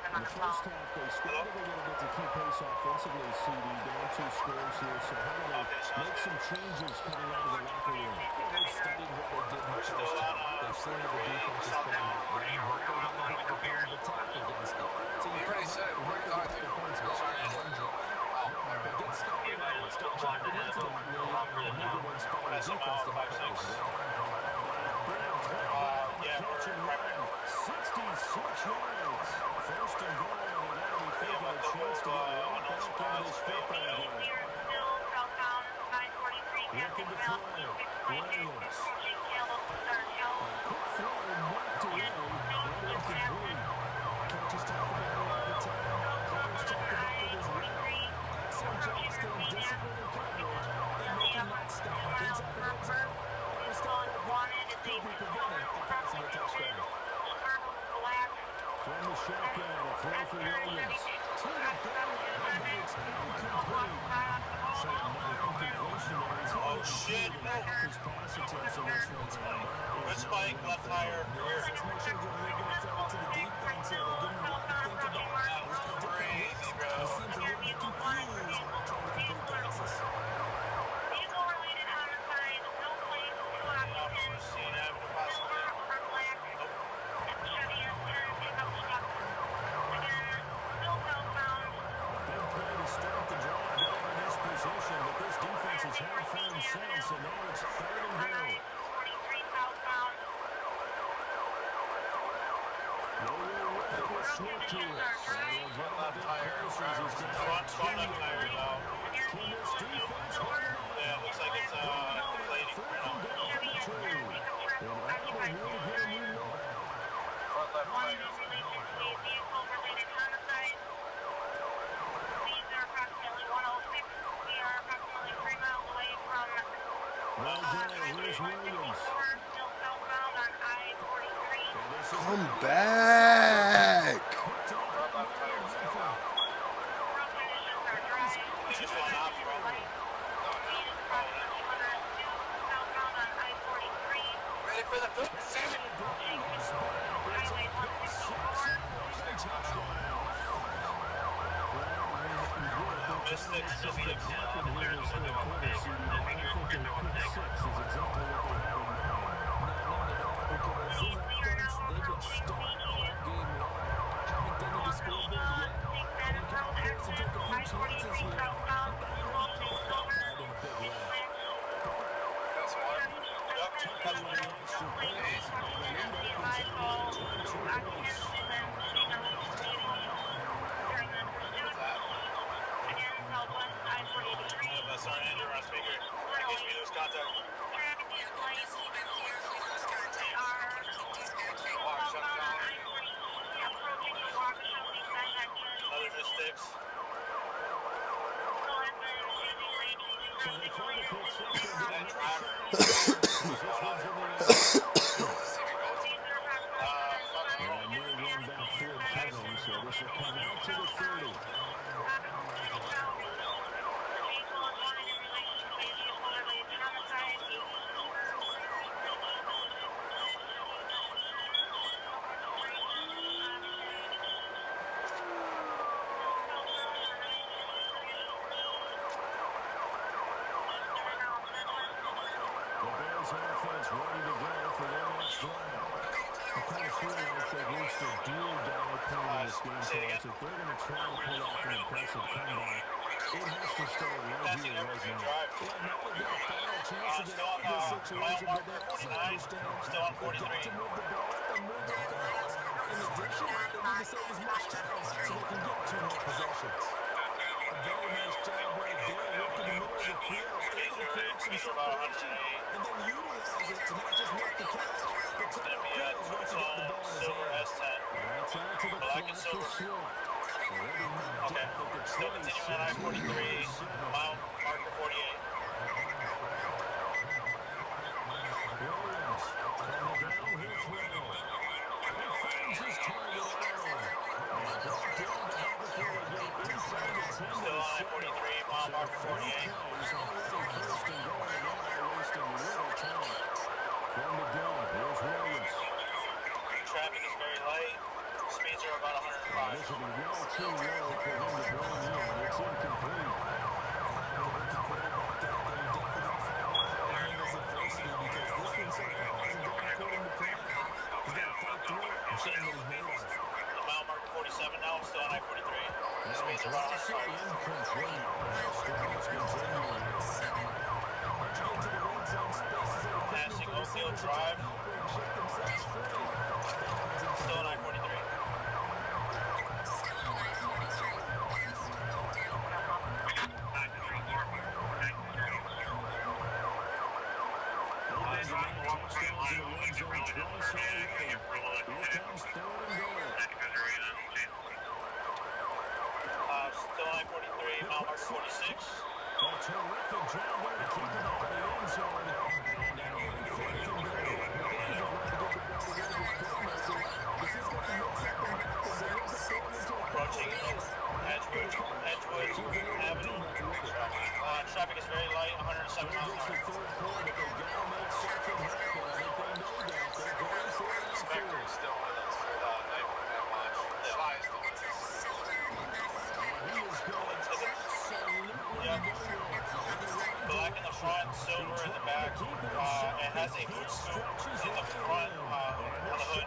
S19: In the first half, they struggled a little bit to keep pace offensively, CD, down 2 scores here. So how do they make some changes coming out of the locker room? They've studied what they did in the first half. They've seen what the defense is playing out. They're working on how to prepare to attack against it. So you already said it. We're going to points back in one drive. But get started on it. Start jumping into that really and maybe one spot on defense to help out as well. Catch and run. 66 yards. First and goal, and they're going to be taking a chance to get right back into this football game. Looking to throw. Williams. Quick throw, knocked away, and incomplete. Coaches talk about it all the time. Players talk about it as well. Excellent job staying disciplined and coverage and making that stop inside the red zone. They're stopping
S18: ahead. Good spike, left tire, rear. Easy, bro. Yeah, looks like it's inflating right now. Front left tire.
S10: Come back.
S18: Ready for the foot? Traffic is very light, 107 miles an hour. has a boots in the front on the hood.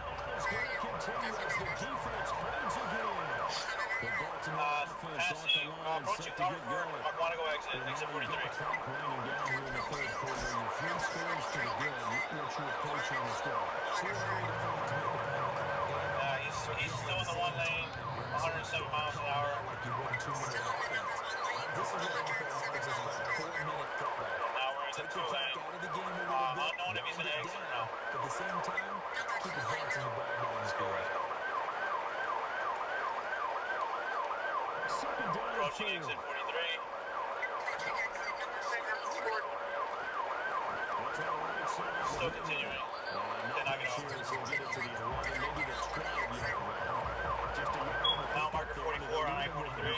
S18: Passing, approaching cover for Maguanago exit 43. He's still in the one lane, 107 miles an hour. Now we're in the two lane. Unknown if he's going to exit or not.
S11: At the same time, keep his hands in the ball down the field.
S18: Approaching exit 43. Still continuing. They're not going to Mile marker 44 on I-43.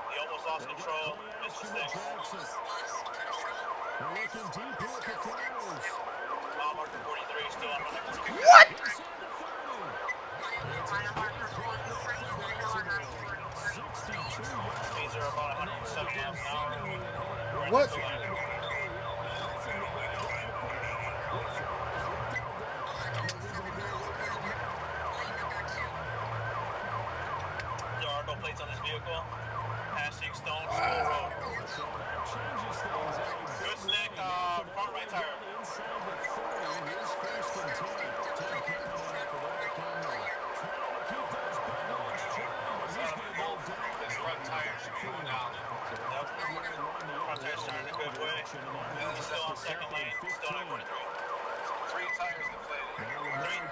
S18: He almost lost control. Missed mistakes. Mile marker 43 still on the
S10: What?
S18: Speeds are about 107 miles an hour.
S10: What?
S18: There are no plates on this vehicle. Passing Stone School Road. Good stick, front right tire. Front tires going down. Yep. Front tires turning a good way. He's still on second lane. Still on 43. Three tires deflated.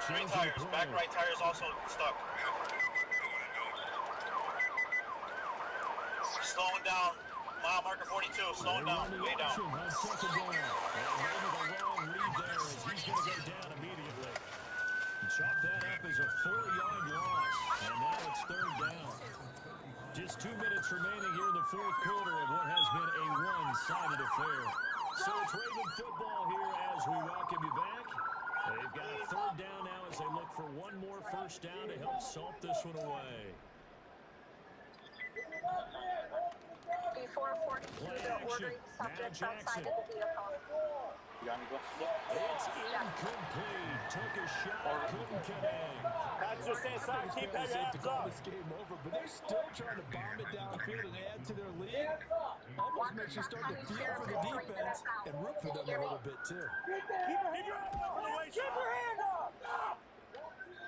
S18: Three tires. Back right tire is also stuck. Slowing down. Mile marker 42. Slowing down. Way down.
S19: Chop that up as a 4-yard loss, and now it's third down. Just 2 minutes remaining here in the fourth quarter of what has been a one-sided affair. So it's Raven football here as we welcome you back. They've got a third down now as they look for one more first down to help salt this one away.
S13: Before 42, the ordering subjects outside of the vehicle.
S19: It's incomplete. Took a shot, couldn't connect.
S18: That's just inside. Keep that hands up.
S11: This game over, but they're still trying to bomb it downfield and add to their lead. Almost makes you start to feel for the defense and root for them a little bit too.
S18: Keep your hand up.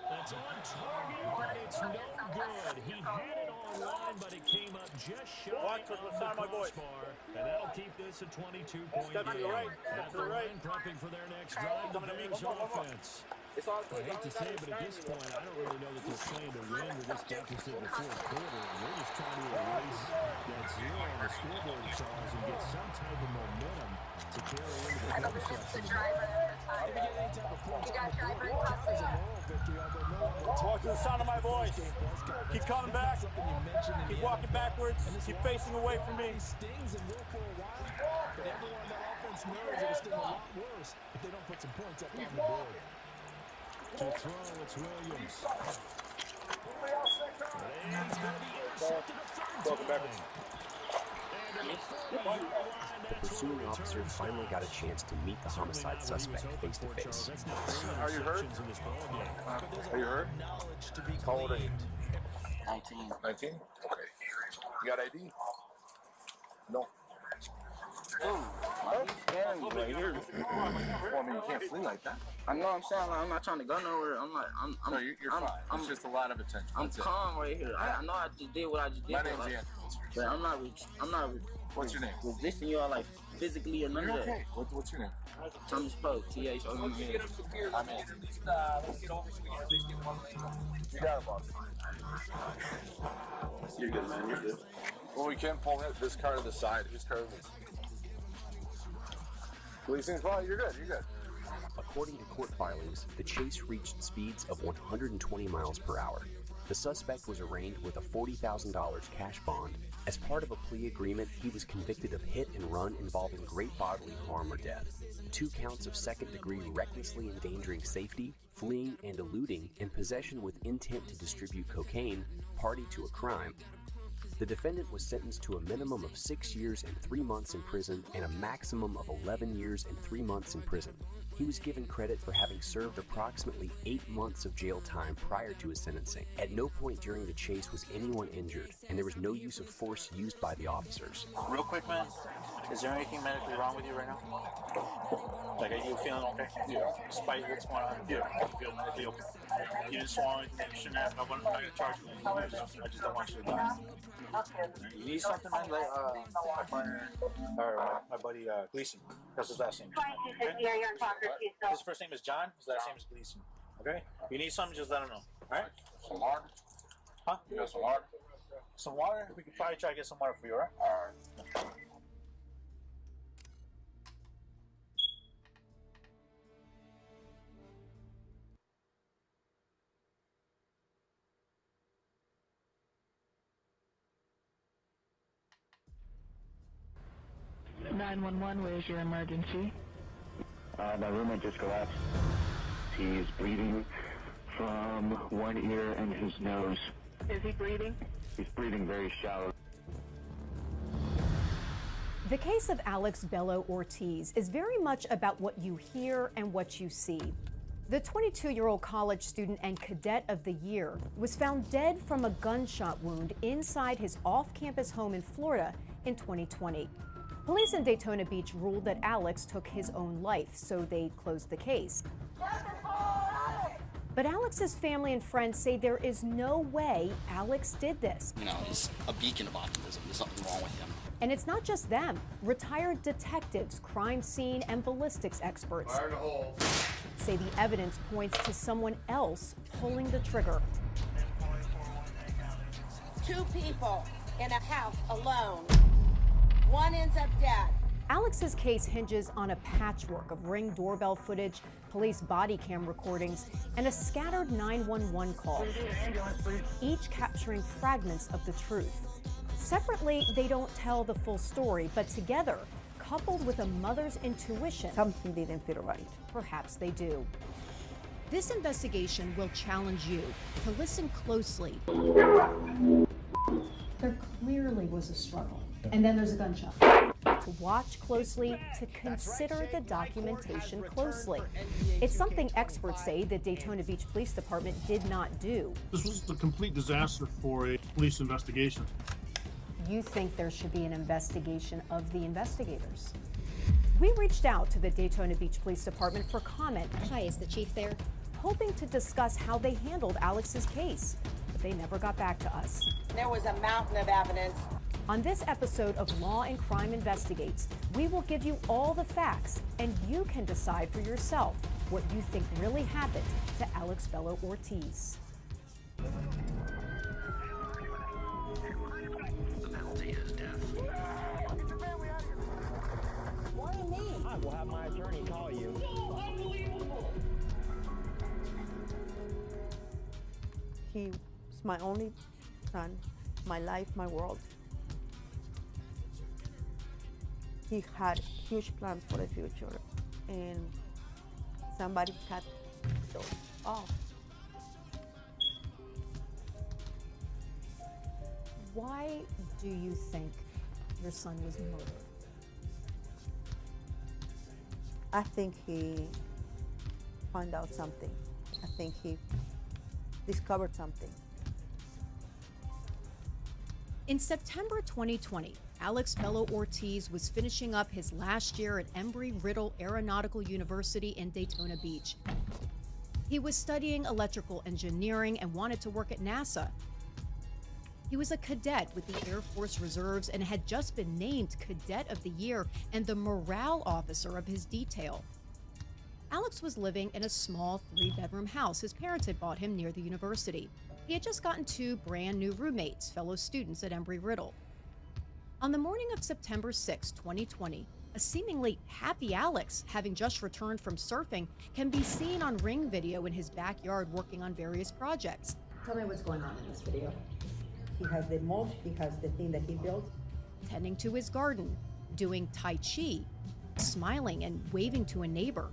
S19: That's on target, but it's no good. He had it on line, but it came up just shy of the crossbar. And that'll keep this a 22-point
S18: Step to the
S19: game.
S18: right.
S19: At the line, prepping for their next drive, the Bears offense. I hate to say it, but at this point, I don't really know that they're playing to win with this deficit in the fourth quarter. And we're just trying to erase that zero on the scoreboard, Charles, and get some type of momentum to carry into the home stretch. If you get any type of points on the board, it counts as a moral victory, although no one will
S18: Walk to the sound of my voice. Keep coming back. Keep walking backwards. Keep facing away from me.
S11: Stings and will for a while, but everyone on that offense knows it'll sting a lot worse if they don't put some points up on the board.
S19: To throw, it's Williams.
S18: Welcome backwards.
S14: The pursuing officer finally got a chance to meet the homicide suspect face to face.
S18: Are you hurt? Are you hurt? How old are you?
S23: 19.
S18: 19? Okay. You got ID? No.
S23: Why are you scaring me right here?
S18: Well, I mean, you can't flee like that.
S23: I know I'm saying, like, I'm not trying to go nowhere.
S18: No, you're fine. It's just a lot of attention.
S23: I'm calm right here. I know I just did what I just did.
S18: My name's
S23: like,
S18: Ian.
S23: but I'm not
S18: What's your name?
S23: resisting you all like physically or none
S18: You're
S23: of that.
S18: okay. What's your name?
S23: Thomas Pope, T-H-O-M-A-N.
S18: I'm in. Let's get over so we can at least get one lane. You got it, boss. You're good, man. You're good. Well, we can pull this car to the side. Whose car is this? Policing's fine. You're good. You're good.
S14: According to court filings, the chase reached speeds of 120 miles per hour. The suspect was arraigned with a $40,000 cash bond. As part of a plea agreement, he was convicted of hit and run involving great bodily harm or death, 2 counts of second-degree recklessly endangering safety, fleeing and eluding, and possession with intent to distribute cocaine, party to a crime. The defendant was sentenced to a minimum of 6 years and 3 months in prison and a maximum of 11 years and 3 months in prison. He was given credit for having served approximately 8 months of jail time prior to his sentencing. At no point during the chase was anyone injured, and there was no use of force used by the officers.
S18: Real quick, man, is there anything medically wrong with you right now? Like, are you feeling okay? Yeah. Despite what's going on? Yeah. You feel medically okay? You didn't swallow anything that you shouldn't have. I'm not going to charge you. I just don't want you to die. You need something, man? Like, my partner, or my buddy, Gleason. That's his last name. Okay? His first name is John. His last name is Gleason. Okay? If you need something, just let him know. Alright? Some water? Huh? You got some water? Some water? We could probably try to get some water for you, alright? Alright.
S8: 911, where's your emergency?
S20: My roommate just collapsed. He's bleeding from one ear and his nose.
S8: Is he breathing?
S20: He's breathing very shallow.
S21: The case of Alex Bello Ortiz is very much about what you hear and what you see. The 22-year-old college student and cadet of the year was found dead from a gunshot wound inside his off-campus home in Florida in 2020. Police in Daytona Beach ruled that Alex took his own life, so they closed the case. But Alex's family and friends say there is no way Alex did this.
S24: You know, he's a beacon of optimism. There's something wrong with him.
S21: And it's not just them. Retired detectives, crime scene, and ballistics experts say the evidence points to someone else pulling the trigger.
S25: 2 people in a house alone. One ends up dead.
S21: Alex's case hinges on a patchwork of Ring doorbell footage, police body cam recordings, and a scattered 911 call, each capturing fragments of the truth. Separately, they don't tell the full story, but together, coupled with a mother's intuition,
S26: something didn't feel right.
S21: Perhaps they do. This investigation will challenge you to listen closely. There clearly was a struggle, and then there's a gunshot. To watch closely, to consider the documentation closely. It's something experts say the Daytona Beach Police Department did not do.
S27: This was a complete disaster for a police investigation.
S21: You think there should be an investigation of the investigators? We reached out to the Daytona Beach Police Department for comment. Hi, is the chief there? Hoping to discuss how they handled Alex's case, but they never got back to us.
S25: There was a mountain of evidence.
S21: On this episode of Law and Crime Investigates, we will give you all the facts, and you can decide for yourself what you think really happened to Alex Bello Ortiz.
S24: The penalty is death.
S25: What do you mean?
S26: I will have my attorney call you. He's my only son, my life, my world. He had huge plans for the future, and somebody cut those off.
S21: Why do you think your son was murdered?
S26: I think he found out something. I think he discovered something.
S21: In September 2020, Alex Bello Ortiz was finishing up his last year at Embry-Riddle Aeronautical University in Daytona Beach. He was studying electrical engineering and wanted to work at NASA. He was a cadet with the Air Force Reserves and had just been named Cadet of the Year and the morale officer of his detail. Alex was living in a small 3-bedroom house his parents had bought him near the university. He had just gotten 2 brand new roommates, fellow students at Embry-Riddle. On the morning of September 6, 2020, a seemingly happy Alex, having just returned from surfing, can be seen on Ring video in his backyard working on various projects.
S26: Tell me what's going on in this video. He has the mulch, he has the thing that he built.
S21: Tending to his garden, doing Tai Chi, smiling and waving to a neighbor.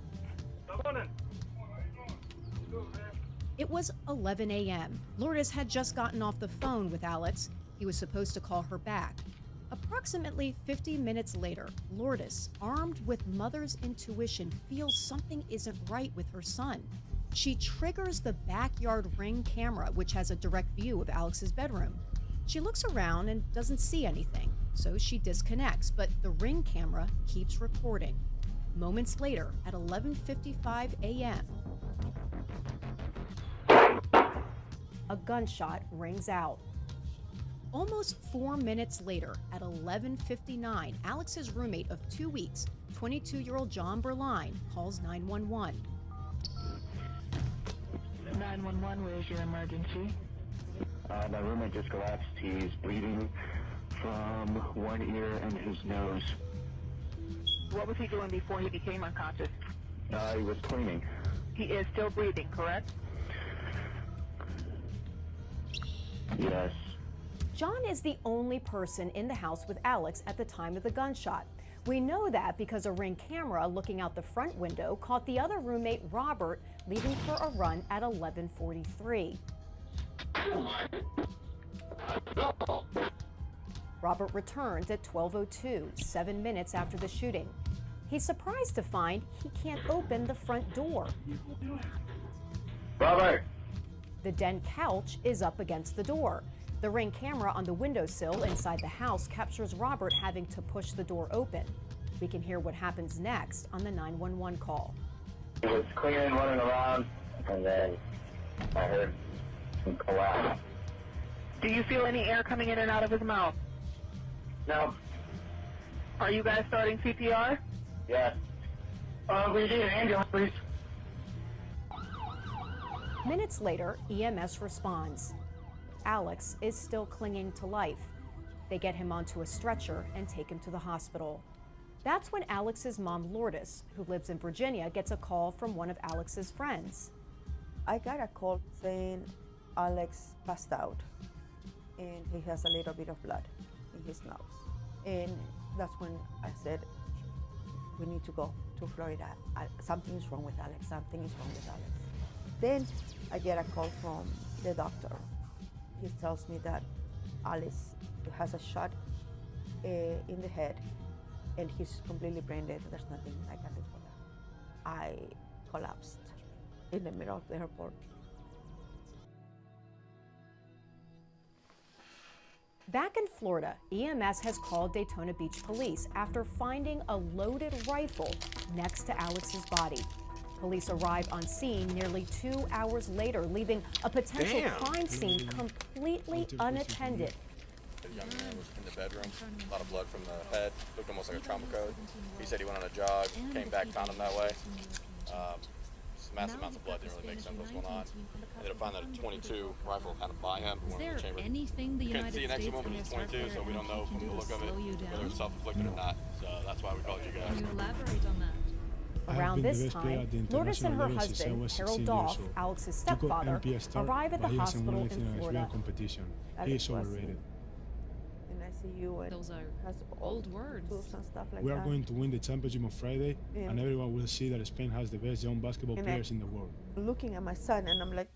S21: It was 11 a.m. Lourdes had just gotten off the phone with Alex. He was supposed to call her back. Approximately 50 minutes later, Lourdes, armed with mother's intuition, feels something isn't right with her son. She triggers the backyard Ring camera, which has a direct view of Alex's bedroom. She looks around and doesn't see anything, so she disconnects, but the Ring camera keeps recording. Moments later, at 11:55 a.m., a gunshot rings out. Almost 4 minutes later, at 11:59, Alex's roommate of 2 weeks, 22-year-old John Berline, calls 911.
S8: 911, where's your emergency?
S20: My roommate just collapsed. He's bleeding from one ear and his nose.
S8: What was he doing before he became unconscious?
S20: He was cleaning.
S8: He is still breathing, correct?
S20: Yes.
S21: John is the only person in the house with Alex at the time of the gunshot. We know that because a Ring camera looking out the front window caught the other roommate, Robert, leaving for a run at 11:43. Robert returns at 12:02, 7 minutes after the shooting. He's surprised to find he can't open the front door.
S20: Robert!
S21: The den couch is up against the door. The Ring camera on the windowsill inside the house captures Robert having to push the door open. We can hear what happens next on the 911 call.
S20: He was cleaning, running around, and then I heard him collapse.
S8: Do you feel any air coming in and out of his mouth?
S20: No.
S8: Are you guys starting CPR?
S20: Yes. We need an ambulance, please.
S21: Minutes later, EMS responds. Alex is still clinging to life. They get him onto a stretcher and take him to the hospital. That's when Alex's mom, Lourdes, who lives in Virginia, gets a call from one of Alex's friends.
S26: I got a call saying Alex passed out and he has a little bit of blood in his nose. And that's when I said, we need to go to Florida. Something's wrong with Alex, something is wrong with Alex. Then I get a call from the doctor. He tells me that Alex has a shot in the head and he's completely brain dead. There's nothing I can do for that. I collapsed in the middle of the airport.
S21: Back in Florida, EMS has called Daytona Beach police after finding a loaded rifle next to Alex's body. Police arrived on scene nearly 2 hours later, leaving a potential crime scene completely unattended.
S1: The young man was in the bedroom, a lot of blood from the head, looked almost like a trauma code. He said he went on a jog, came back, found him that way. Massive amounts of blood, didn't really make sense what's going on. Ended up finding that a .22 rifle kind of by him, one in the chamber. We couldn't see next to him, but it's .22, so we don't know from the look of it whether it was self-inflicted or not. So that's why we called you guys.
S3: Can you elaborate on that?
S21: Around this time, Lourdes and her husband, Harold Dolph, Alex's stepfather, arrive at the hospital in Florida.
S26: He is overrated. In ICU and
S3: those are
S26: has
S3: old words.
S26: And stuff like
S6: We are
S26: that.
S6: going to win the championship on Friday,
S26: Yeah.
S6: and everyone will see that Spain has the best young basketball
S26: And
S6: players in the world.
S26: Looking at my son and I'm like,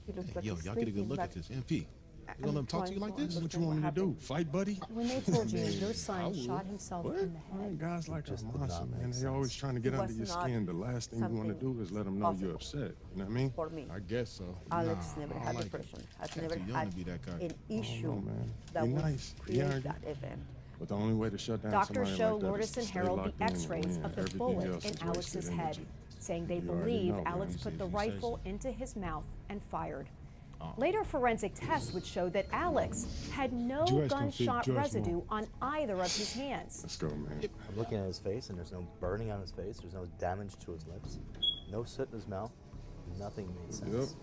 S26: he looks like
S7: Yo,
S26: he's
S7: y'all get a good
S26: sleeping,
S7: look
S26: but
S7: at this. MP,
S26: I'm
S7: you gonna let him talk to you
S26: trying
S7: like this?
S26: to
S7: What you want me to do?
S6: Fight, buddy?
S21: When they told you
S6: Man,
S21: your
S6: I
S21: son
S6: would.
S21: shot himself
S6: What?
S21: in the head.
S6: Guys like
S12: Just
S6: a
S12: did not
S6: monster,
S12: make
S6: man. They
S12: sense.
S6: always trying to get
S26: It
S6: under
S26: was
S6: your
S26: not
S6: skin. The last thing you want to
S26: something
S6: do is let them know you're
S26: possible
S6: upset. You know what I mean?
S26: for me.
S7: I guess so.
S26: Alex
S7: Nah,
S26: never
S7: I
S26: had
S7: don't like
S26: depression,
S7: it.
S26: has
S7: Too
S26: never
S7: young
S26: had
S7: to be that cocky.
S26: an issue
S6: man.
S26: that
S6: Be
S26: would
S6: nice. Be
S26: create
S6: arrogant.
S26: that event.
S6: But the only way to shut down
S21: Doctors
S6: somebody
S21: show
S6: like that
S21: Lourdes
S6: is
S21: and
S6: to stay
S21: Harold
S6: locked
S21: the
S6: in and
S21: x-rays
S6: win.
S21: of the
S6: Everything
S21: bullet
S6: else
S21: in
S6: is
S21: Alex's
S6: wasted
S21: head,
S6: energy.
S21: saying they
S6: You already
S21: believe
S6: know,
S21: Alex
S6: man.
S21: put the
S6: If you say
S21: rifle
S6: so.
S21: into his mouth and fired. Later forensic tests would show that Alex had no
S6: George can
S21: gunshot
S6: fit George
S21: residue
S6: more.
S21: on either of his hands.
S6: Let's go, man.
S12: I'm looking at his face, and there's no burning on his face. There's no damage to his lips. No soot in his mouth. Nothing made sense.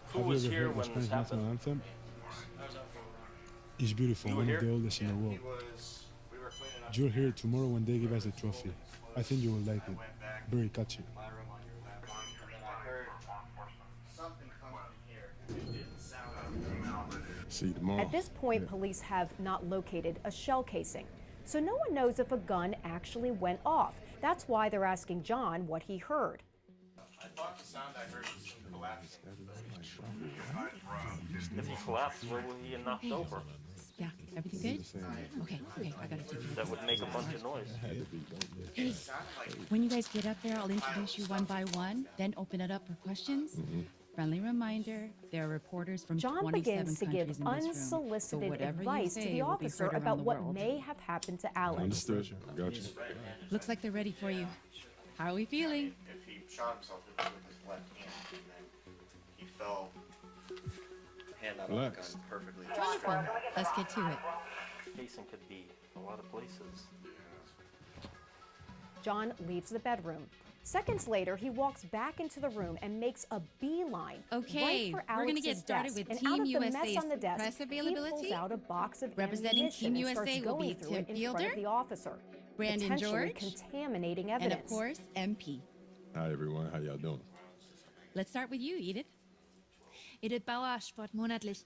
S6: Who was here when this happened? Anthem? It's beautiful, one of the oldest in the world. You're here tomorrow when they give us the trophy. I think you will like it. Very catchy. See you tomorrow.
S21: At this point, police have not located a shell casing, so no one knows if a gun actually went off. That's why they're asking John what he heard.
S1: I thought the sound I heard was from
S2: If he collapsed, where would he have knocked over?
S5: Yeah, everything good? Okay, I gotta take you.
S2: That would make a bunch of noise.
S5: Hey, when you guys get up there, I'll introduce you one by one, then open it up for questions. Friendly reminder, there are reporters from
S21: John
S5: 27
S21: begins to give
S5: countries in this room.
S21: unsolicited
S5: So whatever you
S21: advice to
S5: say
S21: the
S5: will be
S21: officer
S5: heard
S21: about
S5: around the
S21: what
S5: world.
S21: may have happened to Alex.
S6: Understood. Gotcha.
S5: Looks like they're ready for you. How are we feeling?
S18: If he shot himself, it was with his left hand, and then he fell, hand out of the gun
S6: Relax.
S18: perfectly.
S5: Wonderful. Let's get to it.
S2: Jason could be a lot of places.
S21: John leaves the bedroom. Seconds later, he walks back into the room and makes a beeline
S5: Okay,
S21: right for
S5: we're gonna get
S21: Alex's
S5: started
S21: desk.
S5: with
S21: And
S5: Team
S21: out of the
S5: USA's
S21: mess on the desk,
S5: press
S21: he
S5: availability.
S21: pulls out a box of
S5: Representing
S21: ammunition
S5: Team
S21: and starts
S5: USA will
S21: going
S5: be
S21: through
S5: Tim
S21: it in front
S5: Fielder,
S21: of the officer,
S5: Brandon
S21: potentially
S5: George,
S21: contaminating
S5: and
S21: evidence.
S5: of course, MP.
S6: Hi everyone, how y'all doing?
S5: Let's start with you, Edith.
S3: Edith Bauer, Sport Monatlich.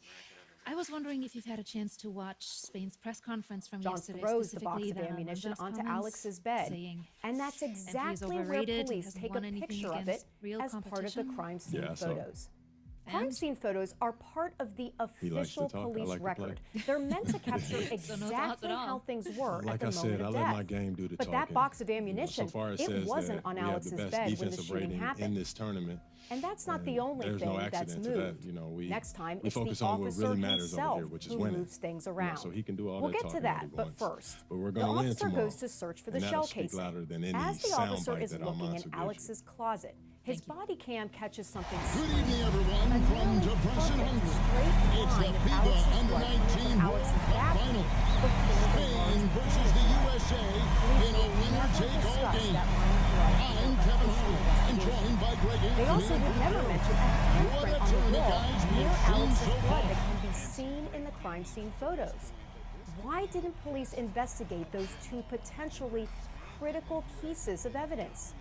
S3: I was wondering if you've had a chance to watch Spain's press conference from
S21: John
S3: yesterday.
S21: throws the box
S3: specifically
S21: of
S3: the
S21: ammunition
S3: Rosas
S21: onto
S3: comments
S21: Alex's bed,
S3: saying
S21: and that's
S3: MP is
S21: exactly where
S3: overrated,
S21: police
S3: hasn't
S21: take a
S3: won anything
S21: picture of it
S3: against real
S21: as part of the
S3: competition.
S21: crime scene
S6: Yeah, I saw it.
S21: photos. Crime scene photos are part of the
S6: He likes to
S21: official
S6: talk, I
S21: police
S6: like to
S21: record.
S6: play.
S21: They're meant to capture
S3: So no thoughts
S21: exactly
S3: at all.
S21: how things were at
S6: Like
S21: the
S6: I
S21: moment
S6: said, I
S21: of
S6: let
S21: death.
S6: my game do the
S21: But
S6: talking.
S21: that box of
S6: You know,
S21: ammunition,
S6: so far it
S21: it
S6: says
S21: wasn't
S6: that
S21: on
S6: we have
S21: Alex's
S6: the best
S21: bed when the
S6: defensive
S21: shooting
S6: rating
S21: happened.
S6: in this tournament.
S21: And that's not the
S6: And
S21: only
S6: there's
S21: thing
S6: no
S21: that's
S6: accident
S21: moved.
S6: to that. You know,
S21: Next time,
S6: we
S21: it's the
S6: focus on what
S21: officer
S6: really matters over
S21: himself
S6: here, which is
S21: who
S6: winning.
S21: moves things
S6: You know,
S21: around.
S6: so he can do all
S21: We'll
S6: that
S21: get to
S6: talking
S21: that,
S6: all he
S21: but
S6: wants.
S21: first,
S6: But we're
S21: the
S6: gonna win
S21: officer
S6: tomorrow.
S21: goes to search for the
S6: And
S21: shell
S6: that'll speak
S21: casing.
S6: louder than any
S21: As the
S6: sound
S21: officer
S6: bite
S21: is
S6: that
S21: looking
S6: Almanza
S21: in
S6: gives you.
S21: Alex's closet, his body cam catches something
S19: Good
S21: strange.
S19: evening, everyone,
S21: A
S19: from
S21: nearly
S19: Depression,
S21: perfect
S19: Hungary.
S21: straight
S19: It's the
S21: line of
S19: FIBA
S21: Alex's
S19: Under
S21: blood
S19: 19
S21: from
S19: World
S21: Alex's
S19: Cup
S21: back
S19: Final.
S21: before the
S19: Spain
S21: large
S19: versus the USA in a winner-take-all game. I'm Kevin Harlan, and joined by Greg
S21: They also
S19: Anthony
S21: would
S19: and
S21: never
S19: Bruce
S21: mention a
S19: What a
S21: handprint on the
S19: tournament,
S21: wall
S19: guys,
S21: near
S19: we've seen
S21: Alex's
S19: so
S21: blood
S19: far.
S21: that can be seen in the crime scene photos. Why didn't police investigate those two potentially critical pieces of evidence?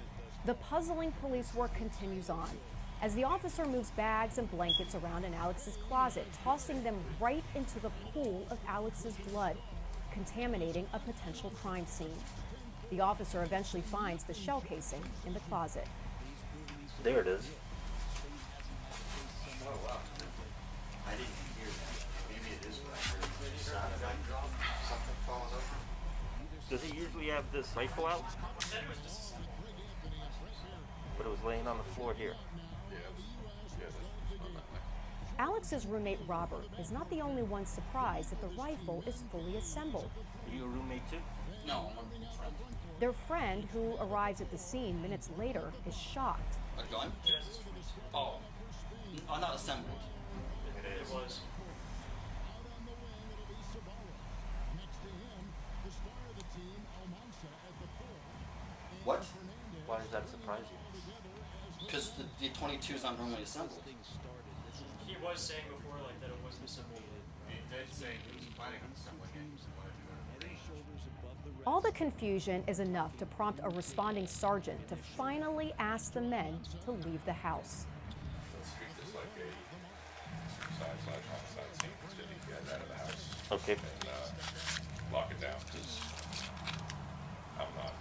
S21: The puzzling police work continues on as the officer moves bags and blankets around in Alex's closet, tossing them right into the pool of Alex's blood, contaminating a potential crime scene. The officer eventually finds the shell casing in the closet.
S2: There it is.
S18: Oh wow. I didn't hear that. Maybe it is what I heard. It sounded like something falling over.
S2: Does he usually have this rifle out? But it was laying on the floor here.
S21: Alex's roommate Robert is not the only one surprised that the rifle is fully assembled.
S2: Are you a roommate too?
S24: No, I'm a friend.
S21: Their friend, who arrives at the scene minutes later, is shocked.
S24: A gun? Oh. Not assembled.
S18: It was.
S24: What?
S2: Why does that surprise you?
S24: Because the 22 is not normally assembled.
S11: He was saying before, like, that it wasn't assembled.
S18: He did say he was planning on assembling it.
S21: All the confusion is enough to prompt a responding sergeant to finally ask the men to leave the house.
S1: Let's treat this like a suicide/homicide scene. Let's get these guys out of the house.
S2: Okay.
S1: And lock it down, because I'm not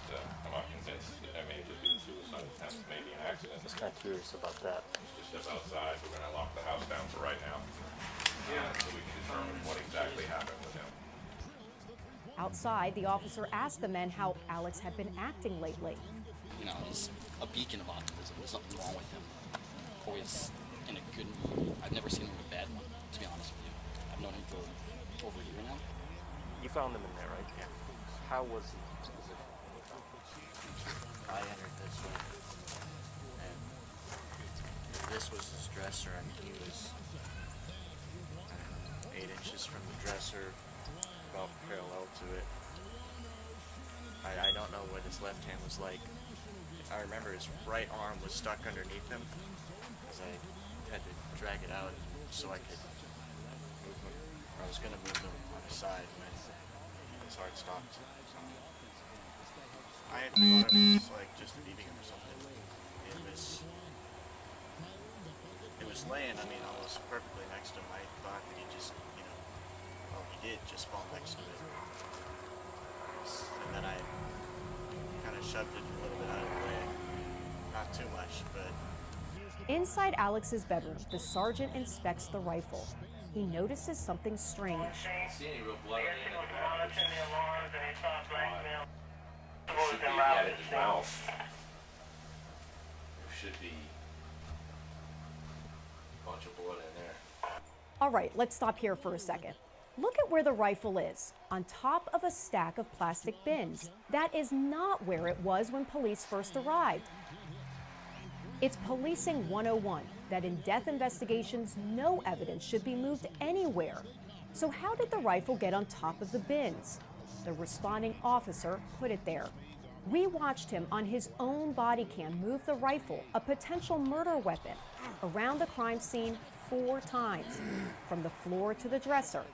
S1: convinced. I mean, it could be a suicide attempt, maybe an accident.
S2: Just kind of curious about that.
S1: Just step outside. We're gonna lock the house down for right now. So we can determine what exactly happened with him.
S21: Outside, the officer asked the men how Alex had been acting lately.
S24: You know, he's a beacon of optimism. There's nothing wrong with him. Always in a good mood. I've never seen him in a bad one, to be honest with you. I've known him for over a year now.
S2: You found him in there, right? Yeah. How was he?
S7: I entered this way, and this was his dresser. I mean, he was 8 inches from the dresser, about parallel to it. I don't know what his left hand was like. I remember his right arm was stuck underneath him, because I had to drag it out so I could move him, or I was going to move him on his side when his heart stopped.
S18: I had thought it was like just leaving him or something. It was laying, I mean, almost perfectly next to him. I thought that he just, you know, well, he did just fall next to it. And then I kind of shoved it a little bit out of the way. Not too much, but
S21: Inside Alex's bedroom, the sergeant inspects the rifle. He notices something strange.
S1: See any real blood on the end of the
S2: Should be at his mouth. There should be a bunch of blood in there.
S21: All right, let's stop here for a second. Look at where the rifle is, on top of a stack of plastic bins. That is not where it was when police first arrived. It's policing 101, that in death investigations, no evidence should be moved anywhere. So how did the rifle get on top of the bins? The responding officer put it there. We watched him on his own body cam move the rifle, a potential murder weapon, around the crime scene 4 times, from the floor to the dresser,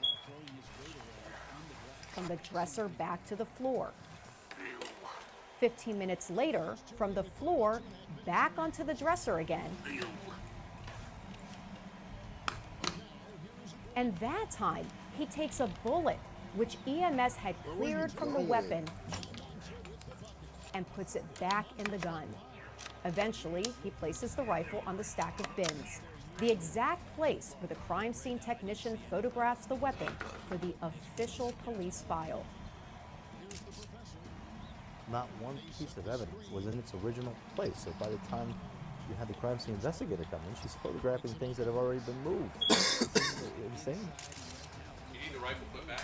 S21: from the dresser back to the floor. 15 minutes later, from the floor back onto the dresser again. And that time, he takes a bullet, which EMS had cleared from the weapon, and puts it back in the gun. Eventually, he places the rifle on the stack of bins, the exact place where the crime scene technician photographs the weapon for the official police file.
S4: Not one piece of evidence was in its original place, so by the time you had the crime scene investigator come in, she's photographing things that have already been moved. It's insane.
S1: You need the rifle put back?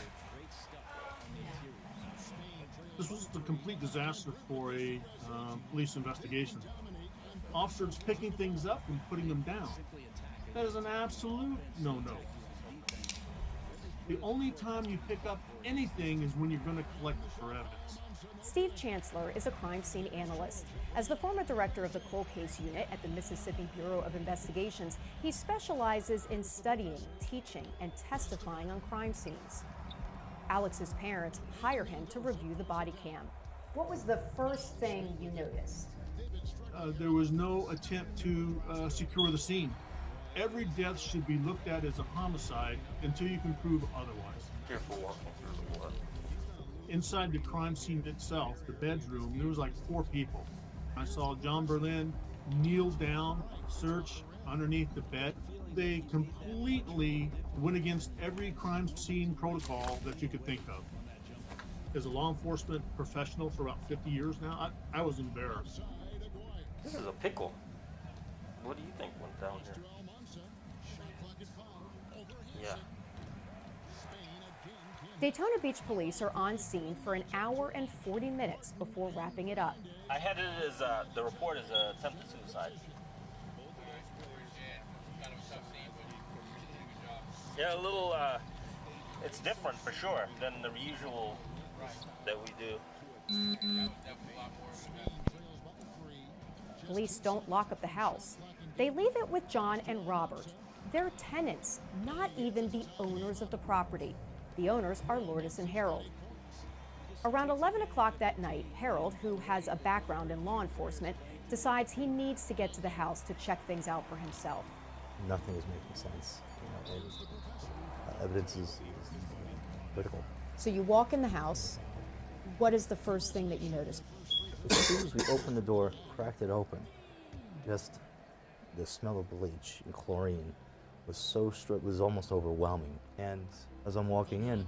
S27: This was a complete disaster for a police investigation. Officers picking things up and putting them down. That is an absolute no-no. The only time you pick up anything is when you're going to collect it for evidence.
S21: Steve Chancellor is a crime scene analyst. As the former director of the cold case unit at the Mississippi Bureau of Investigations, he specializes in studying, teaching, and testifying on crime scenes. Alex's parents hire him to review the body cam. What was the first thing you noticed?
S27: There was no attempt to secure the scene. Every death should be looked at as a homicide until you can prove otherwise.
S2: Careful walking through the water.
S27: Inside the crime scene itself, the bedroom, there was like 4 people. I saw John Berlin kneel down, search underneath the bed. They completely went against every crime scene protocol that you could think of. As a law enforcement professional for about 50 years now, I was embarrassed.
S2: This is a pickle. What do you think went down here? Yeah.
S21: Daytona Beach police are on scene for an hour and 40 minutes before wrapping it up.
S2: I had it as the report as attempted suicide. Yeah, a little. It's different for sure than the usual that we do.
S21: Police don't lock up the house. They leave it with John and Robert. They're tenants, not even the owners of the property. The owners are Lourdes and Harold. Around 11 o'clock that night, Harold, who has a background in law enforcement, decides he needs to get to the house to check things out for himself.
S4: Nothing is making sense. You know, evidence is critical.
S21: So you walk in the house. What is the first thing that you notice?
S4: As soon as we opened the door, cracked it open, just the smell of bleach and chlorine was almost overwhelming. And as I'm walking in,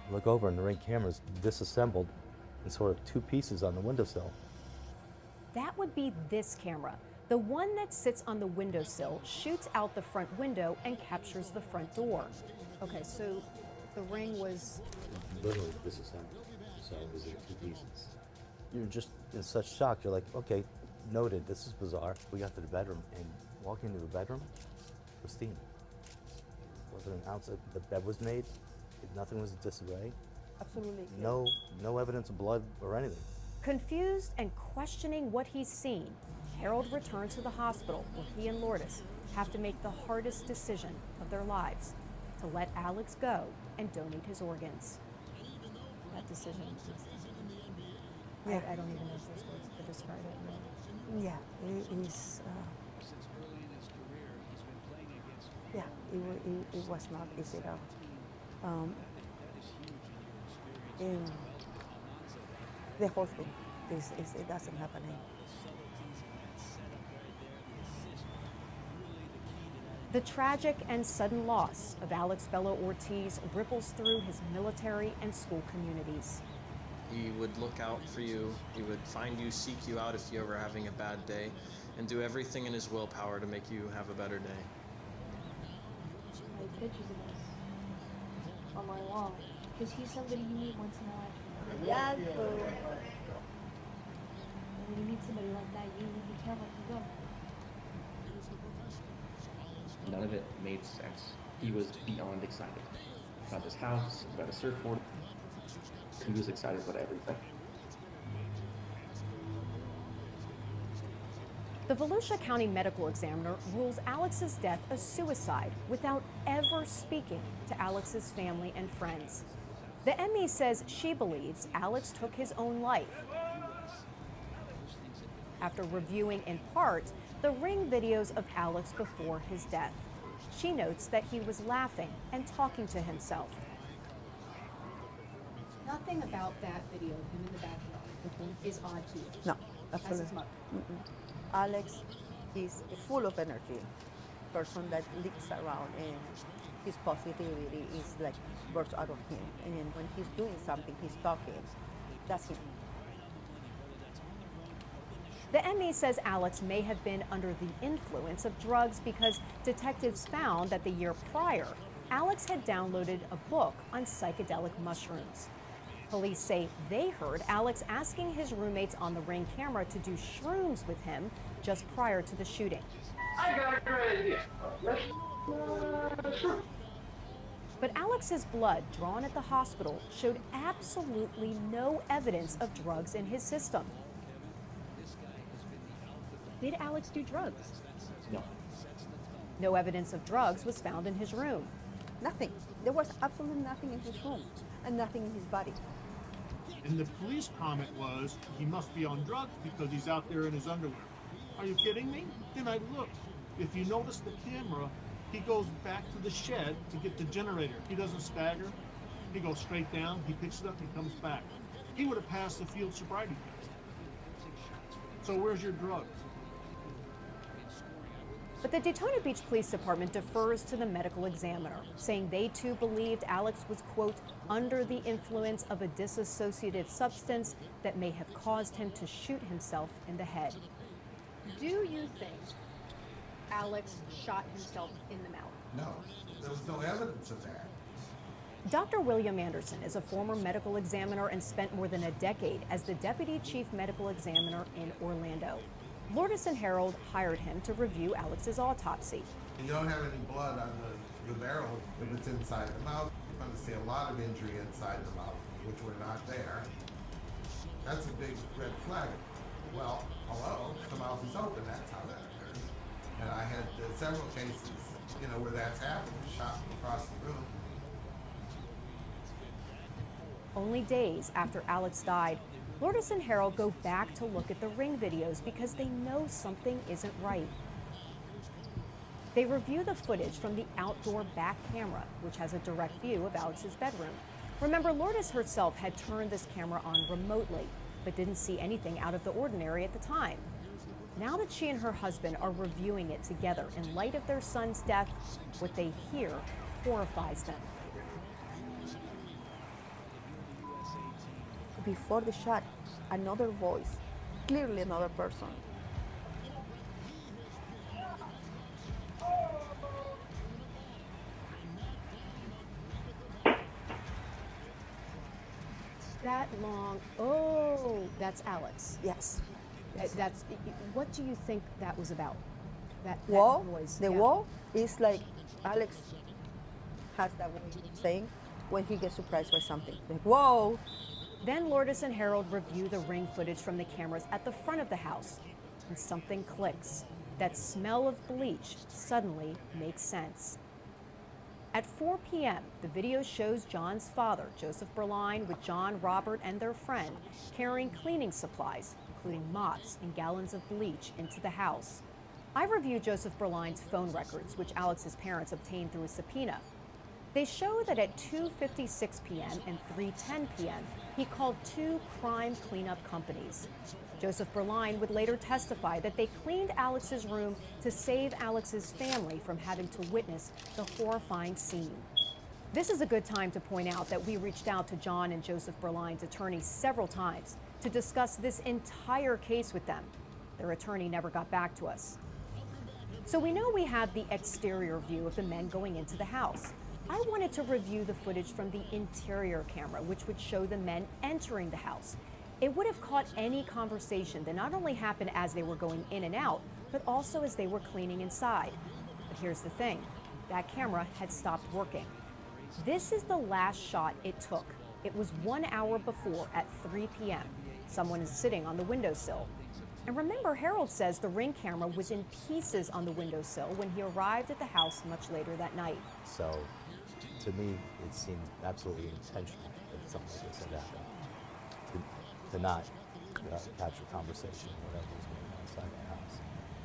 S4: I look over and the Ring camera's disassembled in sort of 2 pieces on the windowsill.
S21: That would be this camera. The one that sits on the windowsill shoots out the front window and captures the front door. Okay, so the Ring was
S4: literally disassembled, so it was in 2 pieces. You're just in such shock. You're like, okay, noted, this is bizarre. We got to the bedroom, and walking into the bedroom, pristine. Wasn't an ounce of, the bed was made, nothing was in disarray.
S26: Absolutely.
S4: No evidence of blood or anything.
S21: Confused and questioning what he's seen, Harold returns to the hospital where he and Lourdes have to make the hardest decision of their lives, to let Alex go and donate his organs. That decision,
S26: yeah.
S21: I don't even know if there's words to describe it.
S26: Yeah, it is. Yeah, it was not easy at all. And the whole thing it doesn't happen.
S21: The tragic and sudden loss of Alex Bello Ortiz ripples through his military and school communities.
S9: He would look out for you. He would find you, seek you out if you're ever having a bad day, and do everything in his willpower to make you have a better day.
S10: I have pictures of us on my wall, because he's somebody you meet once in a lifetime.
S26: Yes, boo.
S10: And when you meet somebody like that, you can't let them go.
S13: None of it made sense. He was beyond excited about his house, about a surfboard. He was excited about everything.
S21: The Volusia County Medical Examiner rules Alex's death a suicide without ever speaking to Alex's family and friends. The ME says she believes Alex took his own life. After reviewing in part the ring videos of Alex before his death, she notes that he was laughing and talking to himself. Nothing about that video of him in the backyard is odd to you.
S26: No,
S21: As
S26: absolutely.
S21: his mother.
S26: Alex is full of energy, person that leaps around, and his positivity is like bursts out of him. And when he's doing something, he's talking. That's him.
S21: The ME says Alex may have been under the influence of drugs because detectives found that the year prior, Alex had downloaded a book on psychedelic mushrooms. Police say they heard Alex asking his roommates on the Ring camera to do shrooms with him just prior to the shooting.
S23: I got a great idea.
S21: But Alex's blood drawn at the hospital showed absolutely no evidence of drugs in his system. Did Alex do drugs?
S13: No.
S21: No evidence of drugs was found in his room.
S26: Nothing. There was absolutely nothing in his room and nothing in his body.
S27: And the police comment was, he must be on drugs because he's out there in his underwear. Are you kidding me? Then I looked. If you notice the camera, he goes back to the shed to get the generator. He doesn't stagger. He goes straight down, he picks it up, he comes back. He would have passed the field sobriety test. So where's your drugs?
S21: But the Daytona Beach Police Department defers to the medical examiner, saying they too believed Alex was, quote, under the influence of a dissociative substance that may have caused him to shoot himself in the head. Do you think Alex shot himself in the mouth?
S15: No, there was no evidence of that.
S21: Dr. William Anderson is a former medical examiner and spent more than a decade as the Deputy Chief Medical Examiner in Orlando. Lourdes and Harold hired him to review Alex's autopsy.
S15: You don't have any blood on the barrel if it's inside the mouth. You're going to see a lot of injury inside the mouth, which were not there. That's a big red flag. Well, hello, the mouth is open, that's how that occurs. And I had several cases, where that's happened, shot across the room.
S21: Only days after Alex died, Lourdes and Harold go back to look at the Ring videos because they know something isn't right. They review the footage from the outdoor back camera, which has a direct view of Alex's bedroom. Remember, Lourdes herself had turned this camera on remotely, but didn't see anything out of the ordinary at the time. Now that she and her husband are reviewing it together in light of their son's death, what they hear horrifies them.
S26: Before the shot, another voice, clearly another person.
S21: That long, oh, that's Alex.
S26: Yes.
S21: That's, what do you think that was about? That
S26: Wall,
S21: noise.
S26: the wall is like Alex has that way of saying when he gets surprised by something. Like, whoa.
S21: Then Lourdes and Harold review the Ring footage from the cameras at the front of the house, and something clicks. That smell of bleach suddenly makes sense. At 4 p.m., the video shows John's father, Joseph Berline, with John, Robert, and their friend carrying cleaning supplies, including mops and gallons of bleach, into the house. I reviewed Joseph Berline's phone records, which Alex's parents obtained through a subpoena. They show that at 2:56 p.m. and 3:10 p.m., he called two crime cleanup companies. Joseph Berline would later testify that they cleaned Alex's room to save Alex's family from having to witness the horrifying scene. This is a good time to point out that we reached out to John and Joseph Berline's attorneys several times to discuss this entire case with them. Their attorney never got back to us. So we know we have the exterior view of the men going into the house. I wanted to review the footage from the interior camera, which would show the men entering the house. It would have caught any conversation that not only happened as they were going in and out, but also as they were cleaning inside. But here's the thing, that camera had stopped working. This is the last shot it took. It was 1 hour before at 3 p.m. Someone is sitting on the windowsill. And remember, Harold says the Ring camera was in pieces on the windowsill when he arrived at the house much later that night.
S4: So, to me, it seemed absolutely intentional that something like this had happened. To not capture conversation or whatever was going on inside the house.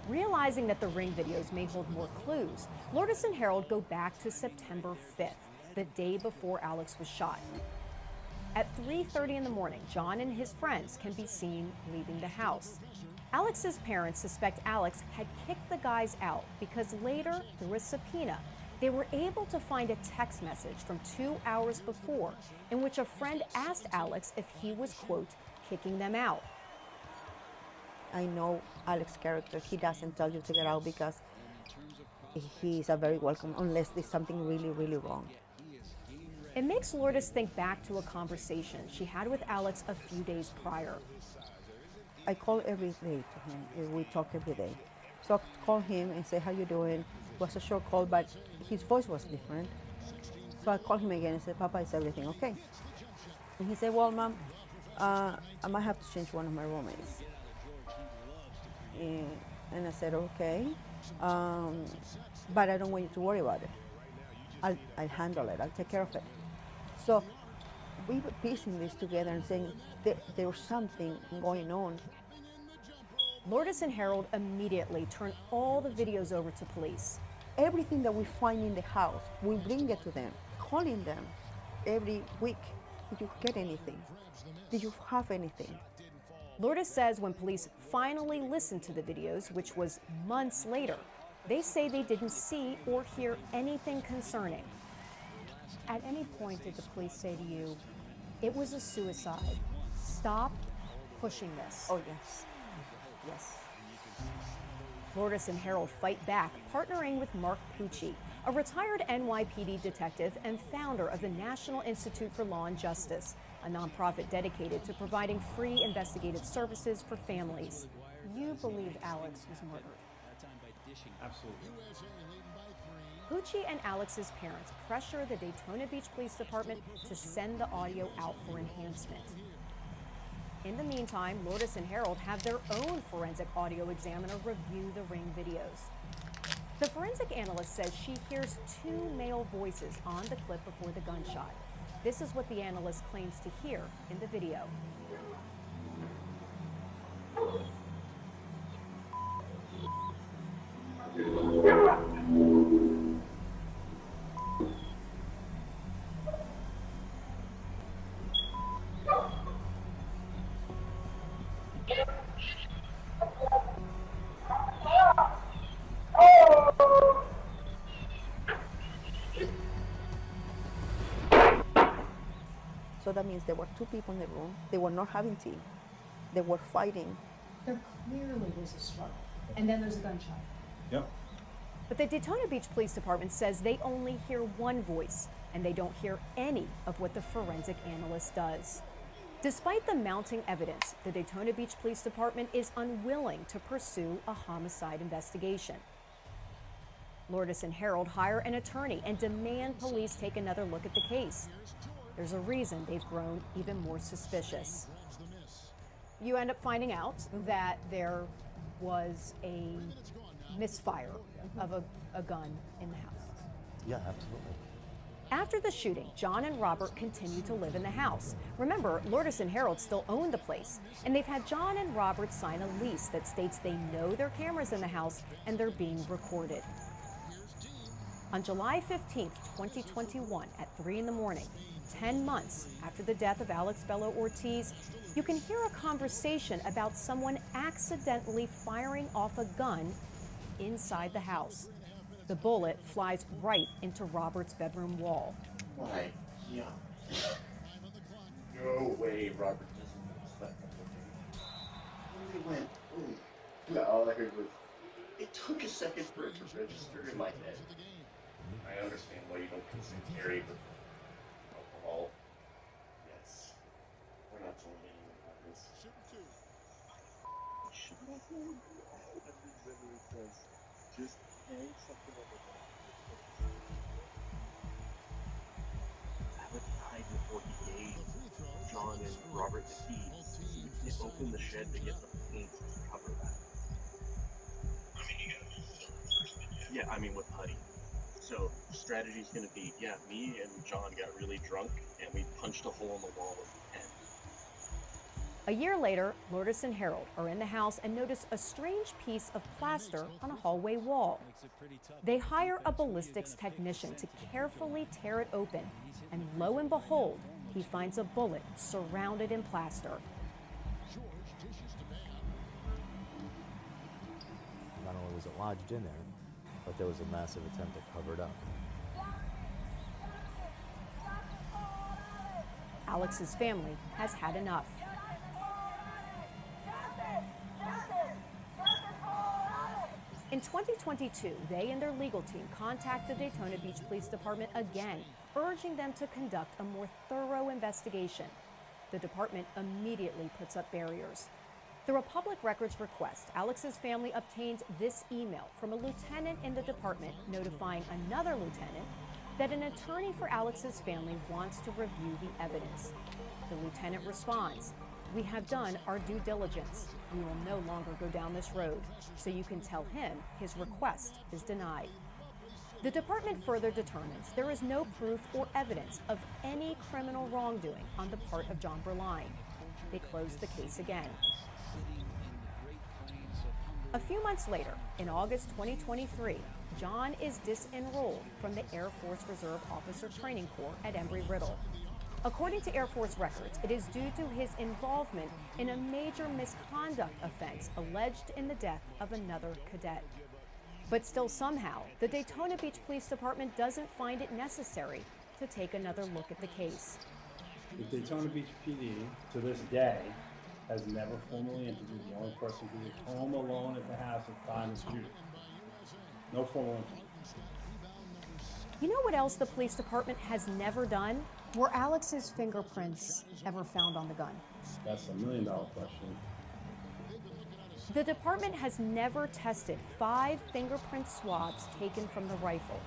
S21: Realizing that the Ring videos may hold more clues, Lourdes and Harold go back to September 5th, the day before Alex was shot. At 3:30 in the morning, John and his friends can be seen leaving the house. Alex's parents suspect Alex had kicked the guys out because later, through a subpoena, they were able to find a text message from 2 hours before in which a friend asked Alex if he was, quote, kicking them out.
S26: I know Alex's character. He doesn't tell you to get out because he's a very welcome, unless there's something really, really wrong.
S21: It makes Lourdes think back to a conversation she had with Alex a few days prior.
S26: I call every day to him. We talk every day. So I call him and say, how you doing? It was a short call, but his voice was different. So I called him again and said, Papa, is everything okay? And he said, well, Mom, I might have to change one of my roommates. And I said, okay, but I don't want you to worry about it. I'll handle it. I'll take care of it. So we were piecing this together and saying there was something going on.
S21: Lourdes and Harold immediately turn all the videos over to police.
S26: Everything that we find in the house, we bring it to them, calling them every week. Did you get anything? Did you have anything?
S21: Lourdes says when police finally listened to the videos, which was months later, they say they didn't see or hear anything concerning. At any point did the police say to you, it was a suicide, stop pushing this?
S26: Oh, yes. Yes.
S21: Lourdes and Harold fight back, partnering with Mark Pucci, a retired NYPD detective and founder of the National Institute for Law and Justice, a nonprofit dedicated to providing free investigative services for families. You believe Alex was murdered?
S7: Absolutely.
S21: Pucci and Alex's parents pressure the Daytona Beach Police Department to send the audio out for enhancement. In the meantime, Lourdes and Harold have their own forensic audio examiner review the Ring videos. The forensic analyst says she hears 2 male voices on the clip before the gunshot. This is what the analyst claims to hear in the video.
S26: So that means there were 2 people in the room. They were not having tea. They were fighting.
S21: There clearly was a struggle. And then there's a gunshot.
S7: Yep.
S21: But the Daytona Beach Police Department says they only hear one voice, and they don't hear any of what the forensic analyst does. Despite the mounting evidence, the Daytona Beach Police Department is unwilling to pursue a homicide investigation. Lourdes and Harold hire an attorney and demand police take another look at the case. There's a reason they've grown even more suspicious. You end up finding out that there was a misfire of a gun in the house.
S4: Yeah, absolutely.
S21: After the shooting, John and Robert continue to live in the house. Remember, Lourdes and Harold still own the place, and they've had John and Robert sign a lease that states they know there are cameras in the house and they're being recorded. On July 15th, 2021, at 3 in the morning, 10 months after the death of Alex Bello Ortiz, you can hear a conversation about someone accidentally firing off a gun inside the house. The bullet flies right into Robert's bedroom wall.
S8: My God. No way Robert doesn't respect that. He went, ooh. All I heard was, it took a second for it to register in my head. I understand why you don't consume Terry, but alcohol. Yes. We're not telling anyone about this. Shut up. Every memory says, just hang something on the wall. Alex died before he gave John and Robert the keys. They opened the shed to get the paint to cover that. Yeah, I mean with putty. So strategy's gonna be, yeah, me and John got really drunk and we punched a hole in the wall with a pen.
S21: A year later, Lourdes and Harold are in the house and notice a strange piece of plaster on a hallway wall. They hire a ballistics technician to carefully tear it open, and lo and behold, he finds a bullet surrounded in plaster.
S4: Not only was it lodged in there, but there was a massive attempt to cover it up.
S21: Alex's family has had enough. In 2022, they and their legal team contact the Daytona Beach Police Department again, urging them to conduct a more thorough investigation. The department immediately puts up barriers. Through a public records request, Alex's family obtained this email from a lieutenant in the department notifying another lieutenant that an attorney for Alex's family wants to review the evidence. The lieutenant responds, "We have done our due diligence. We will no longer go down this road, so you can tell him his request is denied." The department further determines there is no proof or evidence of any criminal wrongdoing on the part of John Berline. They close the case again. A few months later, in August 2023, John is disenrolled from the Air Force Reserve Officer Training Corps at Embry-Riddle. According to Air Force records, it is due to his involvement in a major misconduct offense alleged in the death of another cadet. But still somehow, the Daytona Beach Police Department doesn't find it necessary to take another look at the case.
S14: The Daytona Beach PD, to this day, has never formally interviewed the only person who was home alone at the house at the time of shooting. No formal interview.
S21: You know what else the police department has never done? Were Alex's fingerprints ever found on the gun?
S14: That's $1 million question.
S21: The department has never tested 5 fingerprint swabs taken from the rifle.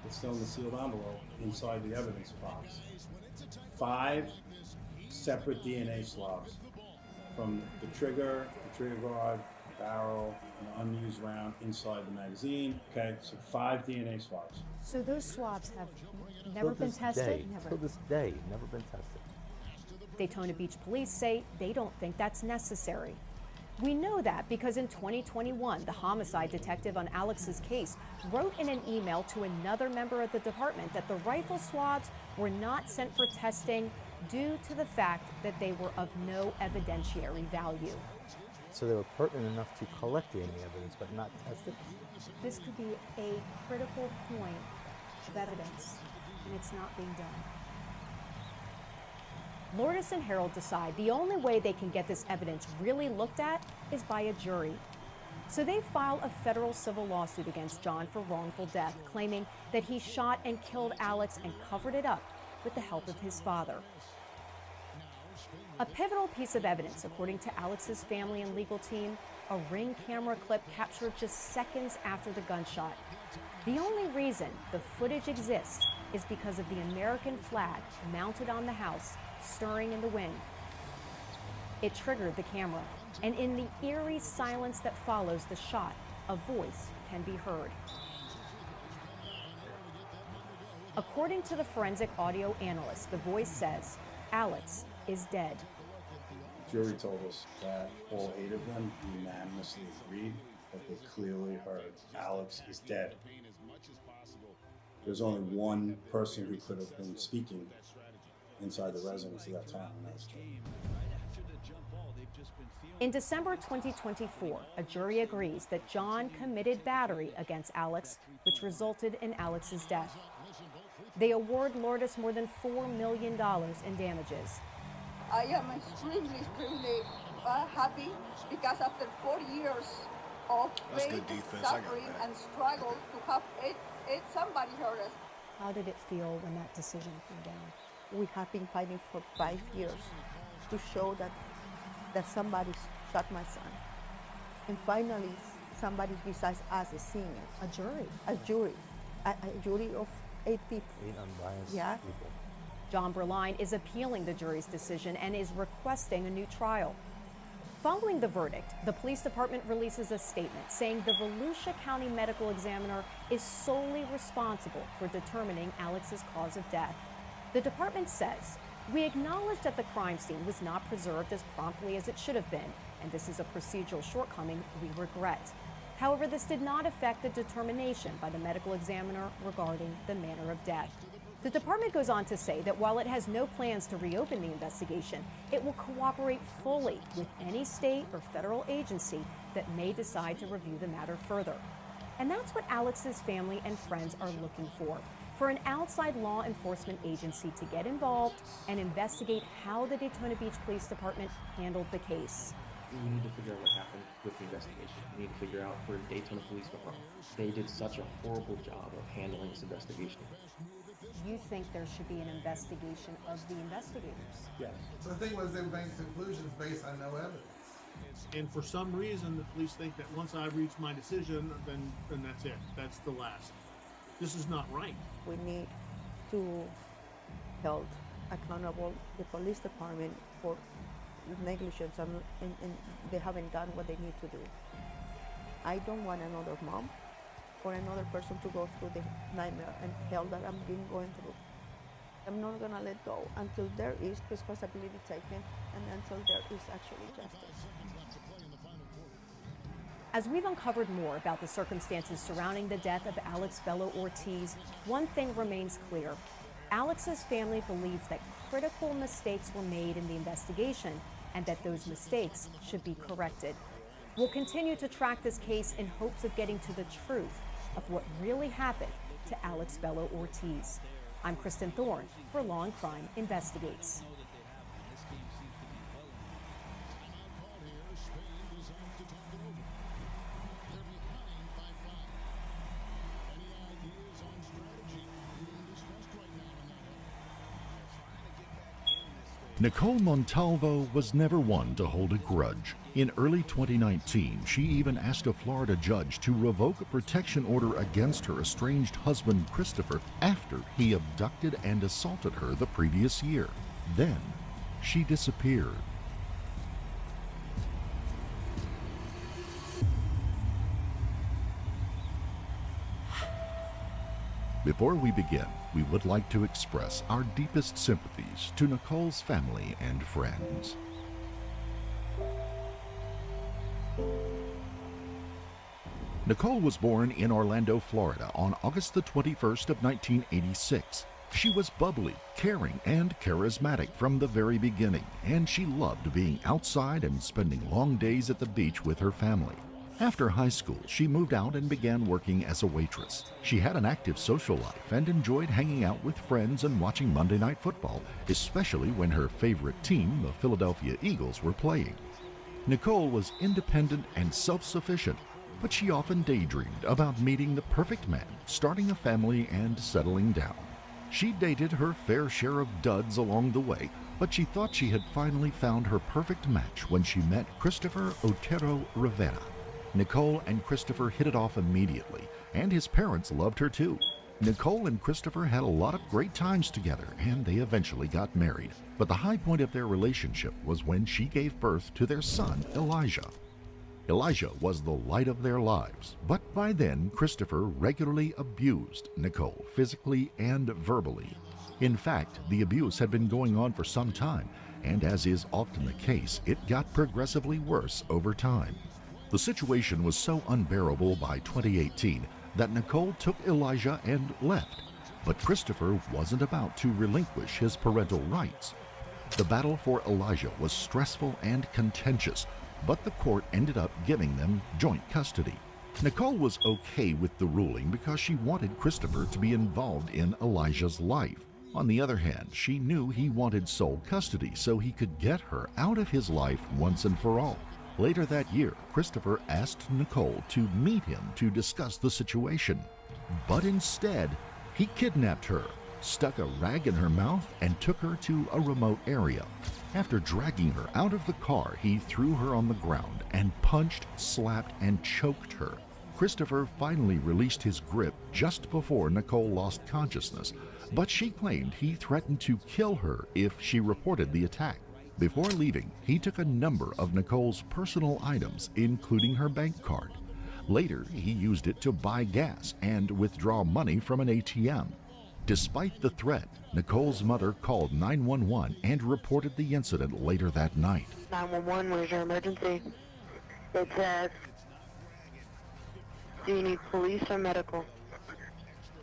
S14: It's still in the sealed envelope inside the evidence box. 5 separate DNA swabs from the trigger guard, barrel, an unused round inside the magazine. Okay, so 5 DNA swabs.
S21: So those swabs have never been tested?
S4: Till this day, never been tested.
S21: Daytona Beach Police say they don't think that's necessary. We know that because in 2021, the homicide detective on Alex's case wrote in an email to another member of the department that the rifle swabs were not sent for testing due to the fact that they were of no evidentiary value.
S4: So they were pertinent enough to collect any evidence, but not test it?
S21: This could be a critical point of evidence, and it's not being done. Lourdes and Harold decide the only way they can get this evidence really looked at is by a jury. So they file a federal civil lawsuit against John for wrongful death, claiming that he shot and killed Alex and covered it up with the help of his father. A pivotal piece of evidence, according to Alex's family and legal team, a Ring camera clip captured just seconds after the gunshot. The only reason the footage exists is because of the American flag mounted on the house stirring in the wind. It triggered the camera, and in the eerie silence that follows the shot, a voice can be heard. According to the forensic audio analyst, the voice says, "Alex is dead."
S14: The jury told us that all 8 of them unanimously agreed that they clearly heard Alex is dead. There's only one person who could have been speaking, inside the residence of that town. That's true.
S21: In December 2024, a jury agrees that John committed battery against Alex, which resulted in Alex's death. They award Lourdes more than $4 million in damages.
S5: I am extremely happy because after 4 years of pain, suffering, and struggle to have it somebody hurt us.
S21: How did it feel when that decision came down?
S26: We have been fighting for 5 years to show that somebody shot my son. And finally, somebody besides us is seeing it.
S21: A jury.
S26: A jury. A jury of 8 people.
S4: 8 unbiased people.
S21: John Berline is appealing the jury's decision and is requesting a new trial. Following the verdict, the police department releases a statement saying the Volusia County Medical Examiner is solely responsible for determining Alex's cause of death. The department says, "We acknowledge that the crime scene was not preserved as promptly as it should have been, and this is a procedural shortcoming we regret. However, this did not affect the determination by the medical examiner regarding the manner of death." The department goes on to say that while it has no plans to reopen the investigation, it will cooperate fully with any state or federal agency that may decide to review the matter further. And that's what Alex's family and friends are looking for an outside law enforcement agency to get involved and investigate how the Daytona Beach Police Department handled the case.
S13: We need to figure out what happened with the investigation. We need to figure out where Daytona police went wrong. They did such a horrible job of handling this investigation.
S21: You think there should be an investigation of the investigators?
S14: Yes.
S15: The thing was, they made conclusions based on no evidence.
S27: And for some reason, the police think that once I reach my decision, then that's it. That's the last. This is not right.
S26: We need to hold accountable the police department for negligence and they haven't done what they need to do. I don't want another mom or another person to go through the nightmare and hell that I'm going through. I'm not gonna let go until there is responsibility taken and until there is actually justice.
S21: As we've uncovered more about the circumstances surrounding the death of Alex Bello Ortiz, one thing remains clear. Alex's family believes that critical mistakes were made in the investigation and that those mistakes should be corrected. We'll continue to track this case in hopes of getting to the truth of what really happened to Alex Bello Ortiz. I'm Kristen Thorne for Law and Crime Investigates.
S12: Nicole Montalvo was never one to hold a grudge. In early 2019, she even asked a Florida judge to revoke a protection order against her estranged husband, Christopher, after he abducted and assaulted her the previous year. Then, she disappeared. Before we begin, we would like to express our deepest sympathies to Nicole's family and friends. Nicole was born in Orlando, Florida on August the 21st of 1986. She was bubbly, caring, and charismatic from the very beginning, and she loved being outside and spending long days at the beach with her family. After high school, she moved out and began working as a waitress. She had an active social life and enjoyed hanging out with friends and watching Monday Night Football, especially when her favorite team, the Philadelphia Eagles, were playing. Nicole was independent and self-sufficient, but she often daydreamed about meeting the perfect man, starting a family, and settling down. She dated her fair share of duds along the way, but she thought she had finally found her perfect match when she met Christopher Otero Rivera. Nicole and Christopher hit it off immediately, and his parents loved her too. Nicole and Christopher had a lot of great times together, and they eventually got married. But the high point of their relationship was when she gave birth to their son, Elijah. Elijah was the light of their lives, but by then, Christopher regularly abused Nicole physically and verbally. In fact, the abuse had been going on for some time, and as is often the case, it got progressively worse over time. The situation was so unbearable by 2018 that Nicole took Elijah and left. But Christopher wasn't about to relinquish his parental rights. The battle for Elijah was stressful and contentious, but the court ended up giving them joint custody. Nicole was okay with the ruling because she wanted Christopher to be involved in Elijah's life. On the other hand, she knew he wanted sole custody so he could get her out of his life once and for all. Later that year, Christopher asked Nicole to meet him to discuss the situation. But instead, he kidnapped her, stuck a rag in her mouth, and took her to a remote area. After dragging her out of the car, he threw her on the ground and punched, slapped, and choked her. Christopher finally released his grip just before Nicole lost consciousness, but she claimed he threatened to kill her if she reported the attack. Before leaving, he took a number of Nicole's personal items, including her bank card. Later, he used it to buy gas and withdraw money from an ATM. Despite the threat, Nicole's mother called 911 and reported the incident later that night.
S3: 911, where's your emergency? It says, do you need police or medical?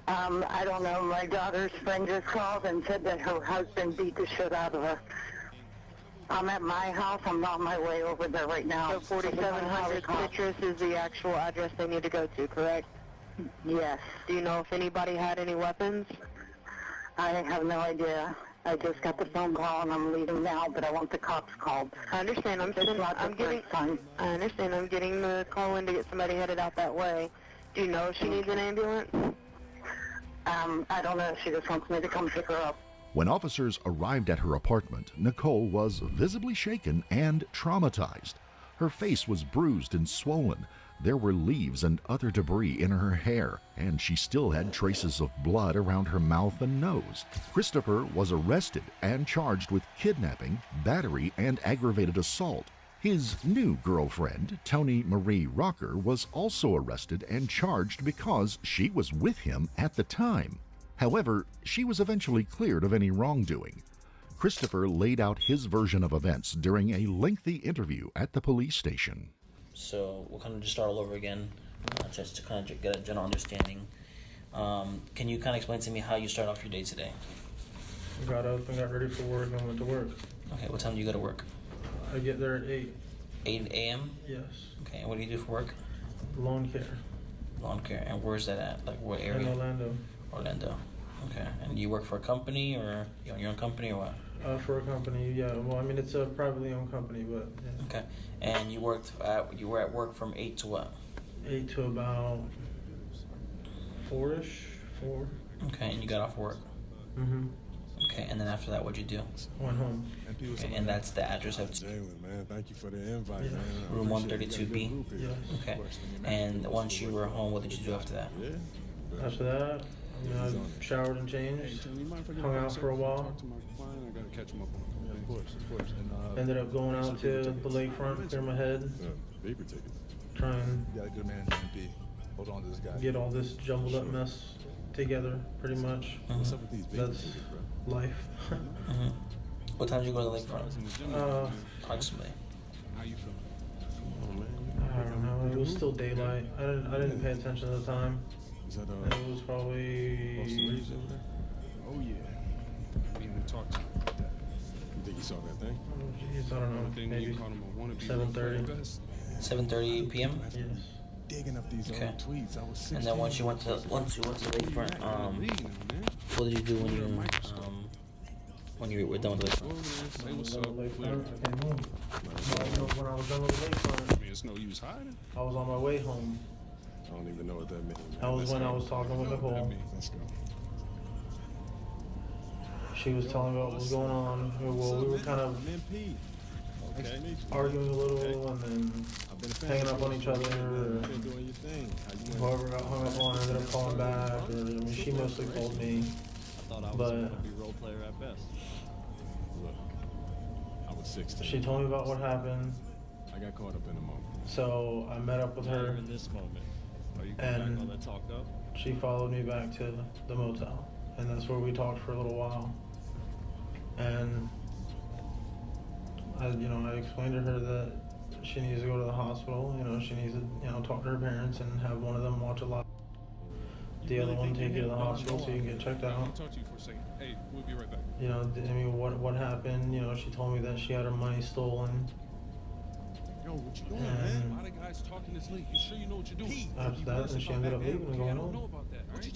S3: I don't know. My daughter's friend just called and said that her husband beat the shit out of her. I'm at my house. I'm on my way over there right now. So 4700 Citrus is the actual address they need to go to, correct? Yes. Do you know if anybody had any weapons? I have no idea. I just got the phone call and I'm leaving now, but I want the cops called. I understand. I'm getting the call in to get somebody headed out that way. Do you know if she needs an ambulance? I don't know. She just wants me to come pick her up.
S12: When officers arrived at her apartment, Nicole was visibly shaken and traumatized. Her face was bruised and swollen. There were leaves and other debris in her hair, and she still had traces of blood around her mouth and nose. Christopher was arrested and charged with kidnapping, battery, and aggravated assault. His new girlfriend, Toni Marie Rocker, was also arrested and charged because she was with him at the time. However, she was eventually cleared of any wrongdoing. Christopher laid out his version of events during a lengthy interview at the police station.
S6: So we'll kind of just start all over again, just to kind of get a general understanding. Can you kind of explain to me how you start off your day today?
S9: I got up and got ready for work and went to work.
S6: Okay, what time do you go to work?
S9: I get there at 8.
S6: 8 a.m.?
S9: Yes.
S6: Okay, and what do you do for work?
S9: Lawn care.
S6: Lawn care, and where's that at? Like what area?
S9: In Orlando.
S6: Orlando. Okay, and you work for a company or you own your own company or what?
S9: For a company, yeah. Well, I mean, it's a privately owned company, but yeah.
S6: Okay, and you were at work from 8 to what? 8
S9: to about 4-ish, 4.
S6: Okay, and you got off work?
S9: Mm-hmm.
S6: Okay, and then after that, what'd you do?
S9: Went home.
S6: Okay, and that's the address of
S16: man. Thank you for the invite, man.
S6: Room 132B?
S9: Yes.
S6: Okay, and once you were home, what did you do after that?
S9: After that, I showered and changed, hung out for a while. Ended up going out to the lakefront, clear my head, try and
S16: Hold on to this guy.
S9: get all this jumbled up mess together, pretty much.
S16: What's up with these
S9: That's life.
S6: What time did you go to the lakefront? Approximately.
S16: How you feeling?
S9: I don't know. It was still daylight. I didn't pay attention at the time.
S16: Is that
S9: And it was probably.
S16: Oh yeah. I didn't even talk to you about that. You think you saw that thing?
S9: Oh jeez, I don't know. Maybe 7:30.
S6: 7:30 p.m.
S9: Yes.
S16: Digging up these
S6: Okay.
S16: old tweets. I was 16.
S6: And then once you went to lakefront, what did you do when you were done with the lakefront?
S16: Say what's up.
S9: I came home. When I was done with the lakefront,
S16: I mean, it's no use hiding.
S9: I was on my way home.
S16: I don't even know what that means.
S9: That was when I was talking with Nicole.
S16: Let's go.
S9: She was telling me what was going on. Well, we were kind of arguing a little and then hanging up on each other. Whoever got hung up on ended up calling back. I mean, she mostly called me. But
S16: be role player at best. Look, I was 16.
S9: she told me about what happened.
S16: I got caught up in the moment.
S9: So I met up with her.
S16: In this moment.
S9: And
S16: all that talked up?
S9: she followed me back to the motel. And that's where we talked for a little while. And I explained to her that she needs to go to the hospital. She needs to, talk to her parents and have one of them watch a lot. the other one take you to the hospital so you can get checked out.
S16: I'll talk to you for a second. Hey, we'll be right back.
S9: You know, I mean, what happened? You know, she told me that she had her money stolen.
S16: Yo, what you doing, man? Why the guys talking this late? You sure you know what you're doing?
S9: After that, and she ended up leaving and going home.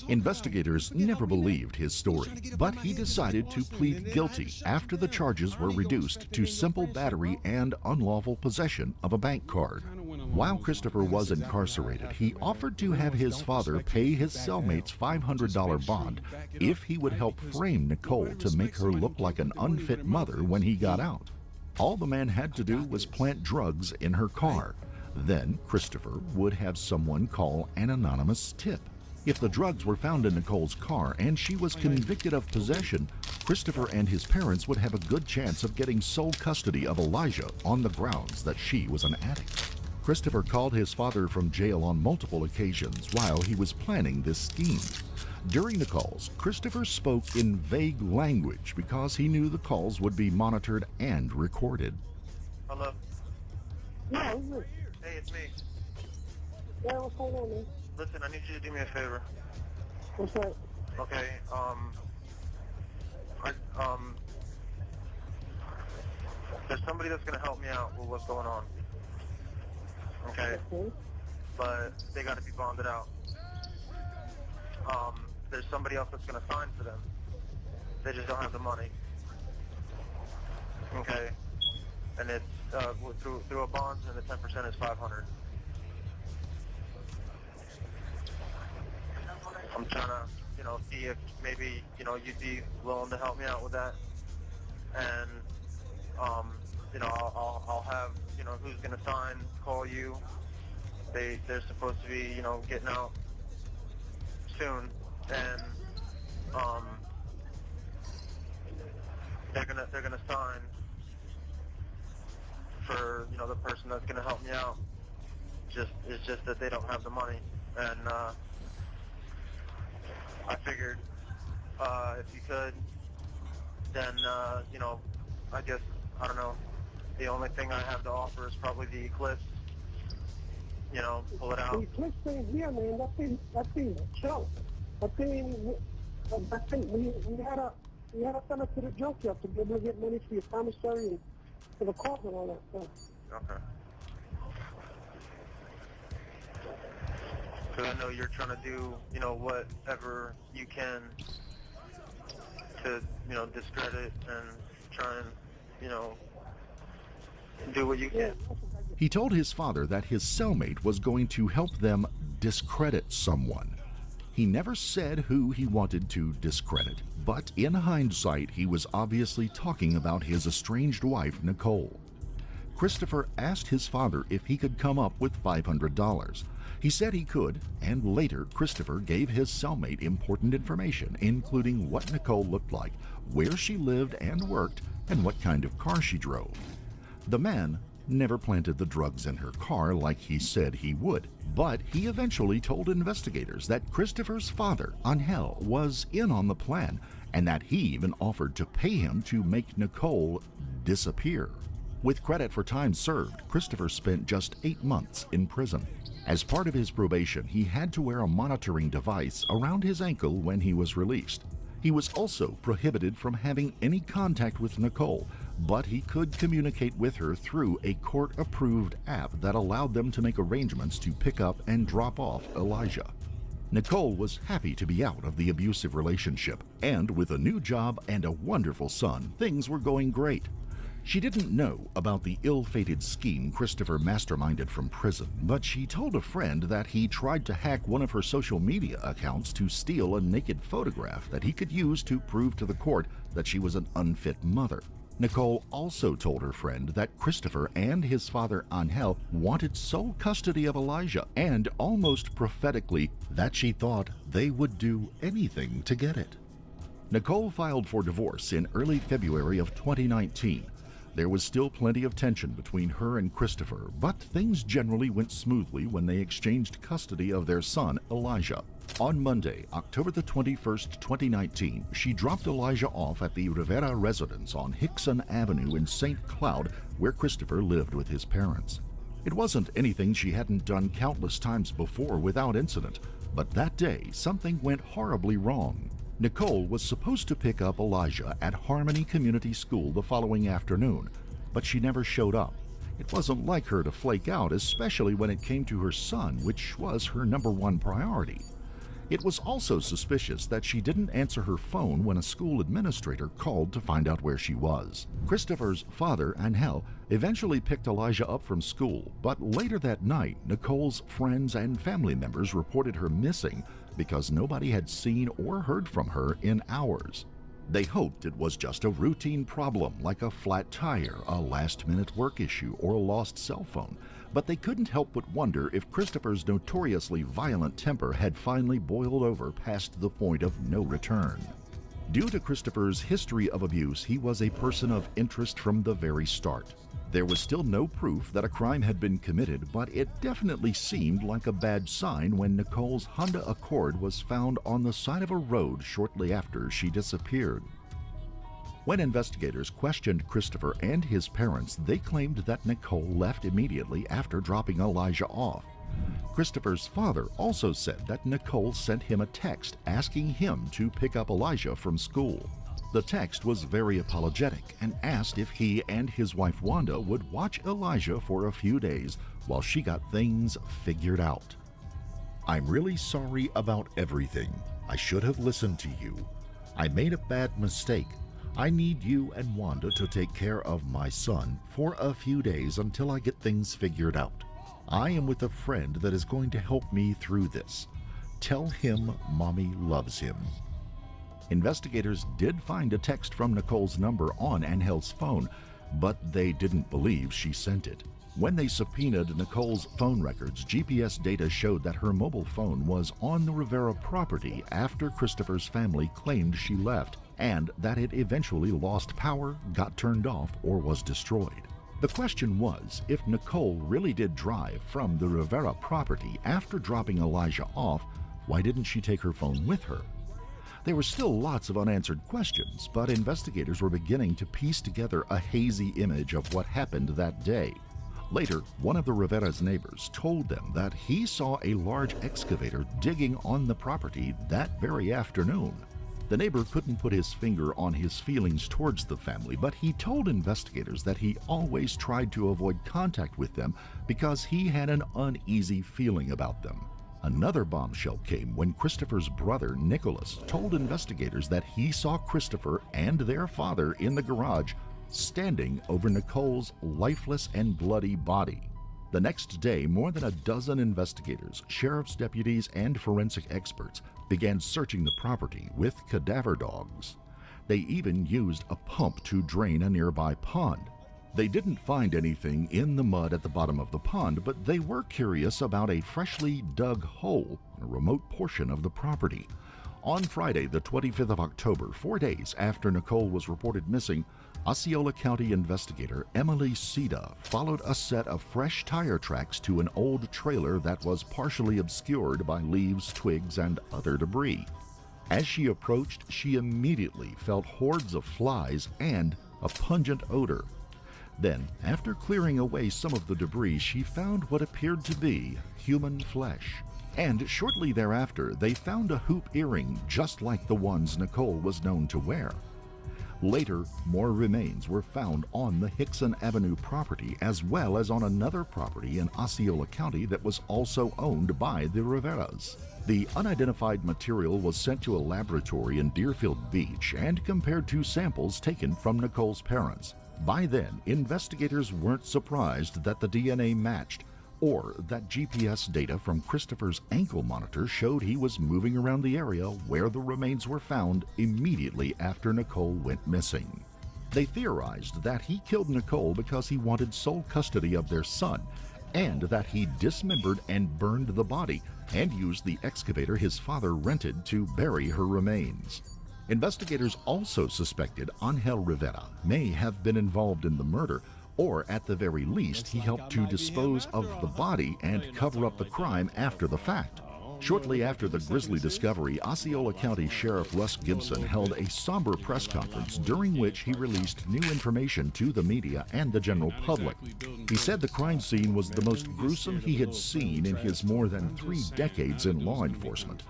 S12: Investigators never believed his story, but he decided to plead guilty after the charges were reduced to simple battery and unlawful possession of a bank card. While Christopher was incarcerated, he offered to have his father pay his cellmate's $500 bond if he would help frame Nicole to make her look like an unfit mother when he got out. All the man had to do was plant drugs in her car. Then Christopher would have someone call an anonymous tip. If the drugs were found in Nicole's car and she was convicted of possession, Christopher and his parents would have a good chance of getting sole custody of Elijah on the grounds that she was an addict. Christopher called his father from jail on multiple occasions while he was planning this scheme. During the calls, Christopher spoke in vague language because he knew the calls would be monitored and recorded.
S18: Hello?
S23: Yeah, who's this?
S18: Hey, it's me.
S23: Yeah, what's going on, man?
S18: Listen, I need you to do me a favor.
S23: What's that?
S18: Okay, there's somebody that's gonna help me out with what's going on. Okay? But they gotta be bonded out. There's somebody else that's gonna sign for them. They just don't have the money. Okay? And it's through a bond, and the 10% is $500. I'm trying to, see if maybe, you'd be willing to help me out with that. And, I'll have, who's going to sign, call you. They're supposed to be, getting out soon. And, they're gonna sign for, the person that's going to help me out. It's just that they don't have the money. And, I figured if you could, then, I guess, I don't know, the only thing I have to offer is probably the Eclipse, pull it out.
S23: The Eclipse thing here, man, that thing's a joke. That thing, we had to send it to the junkyard to be able to get money for your commissary and for the court and all that stuff.
S18: Okay. Because I know you're trying to do, whatever you can to, discredit and try and, do what you can.
S12: He told his father that his cellmate was going to help them discredit someone. He never said who he wanted to discredit, but in hindsight, he was obviously talking about his estranged wife, Nicole. Christopher asked his father if he could come up with $500. He said he could, and later Christopher gave his cellmate important information, including what Nicole looked like, where she lived and worked, and what kind of car she drove. The man never planted the drugs in her car like he said he would, but he eventually told investigators that Christopher's father, Angel, was in on the plan, and that he even offered to pay him to make Nicole disappear. With credit for time served, Christopher spent just 8 months in prison. As part of his probation, he had to wear a monitoring device around his ankle when he was released. He was also prohibited from having any contact with Nicole, but he could communicate with her through a court-approved app that allowed them to make arrangements to pick up and drop off Elijah. Nicole was happy to be out of the abusive relationship, and with a new job and a wonderful son, things were going great. She didn't know about the ill-fated scheme Christopher masterminded from prison, but she told a friend that he tried to hack one of her social media accounts to steal a naked photograph that he could use to prove to the court that she was an unfit mother. Nicole also told her friend that Christopher and his father Angel wanted sole custody of Elijah, and almost prophetically that she thought they would do anything to get it. Nicole filed for divorce in early February of 2019. There was still plenty of tension between her and Christopher, but things generally went smoothly when they exchanged custody of their son, Elijah. On Monday, October the 21st, 2019, she dropped Elijah off at the Rivera residence on Hickson Avenue in St. Cloud, where Christopher lived with his parents. It wasn't anything she hadn't done countless times before without incident. But that day, something went horribly wrong. Nicole was supposed to pick up Elijah at Harmony Community School the following afternoon, but she never showed up. It wasn't like her to flake out, especially when it came to her son, which was her #1 priority. It was also suspicious that she didn't answer her phone when a school administrator called to find out where she was. Christopher's father, Angel, eventually picked Elijah up from school, but later that night, Nicole's friends and family members reported her missing because nobody had seen or heard from her in hours. They hoped it was just a routine problem like a flat tire, a last-minute work issue, or a lost cell phone, but they couldn't help but wonder if Christopher's notoriously violent temper had finally boiled over past the point of no return. Due to Christopher's history of abuse, he was a person of interest from the very start. There was still no proof that a crime had been committed, but it definitely seemed like a bad sign when Nicole's Honda Accord was found on the side of a road shortly after she disappeared. When investigators questioned Christopher and his parents, they claimed that Nicole left immediately after dropping Elijah off. Christopher's father also said that Nicole sent him a text asking him to pick up Elijah from school. The text was very apologetic and asked if he and his wife Wanda would watch Elijah for a few days while she got things figured out. "I'm really sorry about everything. I should have listened to you. I made a bad mistake. I need you and Wanda to take care of my son for a few days until I get things figured out. I am with a friend that is going to help me through this. Tell him Mommy loves him." Investigators did find a text from Nicole's number on Angel's phone, but they didn't believe she sent it. When they subpoenaed Nicole's phone records, GPS data showed that her mobile phone was on the Rivera property after Christopher's family claimed she left, and that it eventually lost power, got turned off, or was destroyed. The question was, if Nicole really did drive from the Rivera property after dropping Elijah off, why didn't she take her phone with her? There were still lots of unanswered questions, but investigators were beginning to piece together a hazy image of what happened that day. Later, one of the Rivera's neighbors told them that he saw a large excavator digging on the property that very afternoon. The neighbor couldn't put his finger on his feelings towards the family, but he told investigators that he always tried to avoid contact with them because he had an uneasy feeling about them. Another bombshell came when Christopher's brother, Nicholas, told investigators that he saw Christopher and their father in the garage standing over Nicole's lifeless and bloody body. The next day, more than a dozen investigators, sheriff's deputies, and forensic experts began searching the property with cadaver dogs. They even used a pump to drain a nearby pond. They didn't find anything in the mud at the bottom of the pond, but they were curious about a freshly dug hole in a remote portion of the property. On Friday, the 25th of October, 4 days after Nicole was reported missing, Osceola County investigator Emily Sida followed a set of fresh tire tracks to an old trailer that was partially obscured by leaves, twigs, and other debris. As she approached, she immediately felt hordes of flies and a pungent odor. Then, after clearing away some of the debris, she found what appeared to be human flesh. And shortly thereafter, they found a hoop earring just like the ones Nicole was known to wear. Later, more remains were found on the Hickson Avenue property, as well as on another property in Osceola County that was also owned by the Riveras. The unidentified material was sent to a laboratory in Deerfield Beach and compared to samples taken from Nicole's parents. By then, investigators weren't surprised that the DNA matched, or that GPS data from Christopher's ankle monitor showed he was moving around the area where the remains were found immediately after Nicole went missing. They theorized that he killed Nicole because he wanted sole custody of their son, and that he dismembered and burned the body and used the excavator his father rented to bury her remains. Investigators also suspected Angel Rivera may have been involved in the murder, or at the very least he helped to dispose of the body and cover up the crime after the fact. Shortly after the grisly discovery, Osceola County Sheriff Russ Gibson held a somber press conference during which he released new information to the media and the general public. He said the crime scene was the most gruesome he had seen in his more than 3 decades in law enforcement.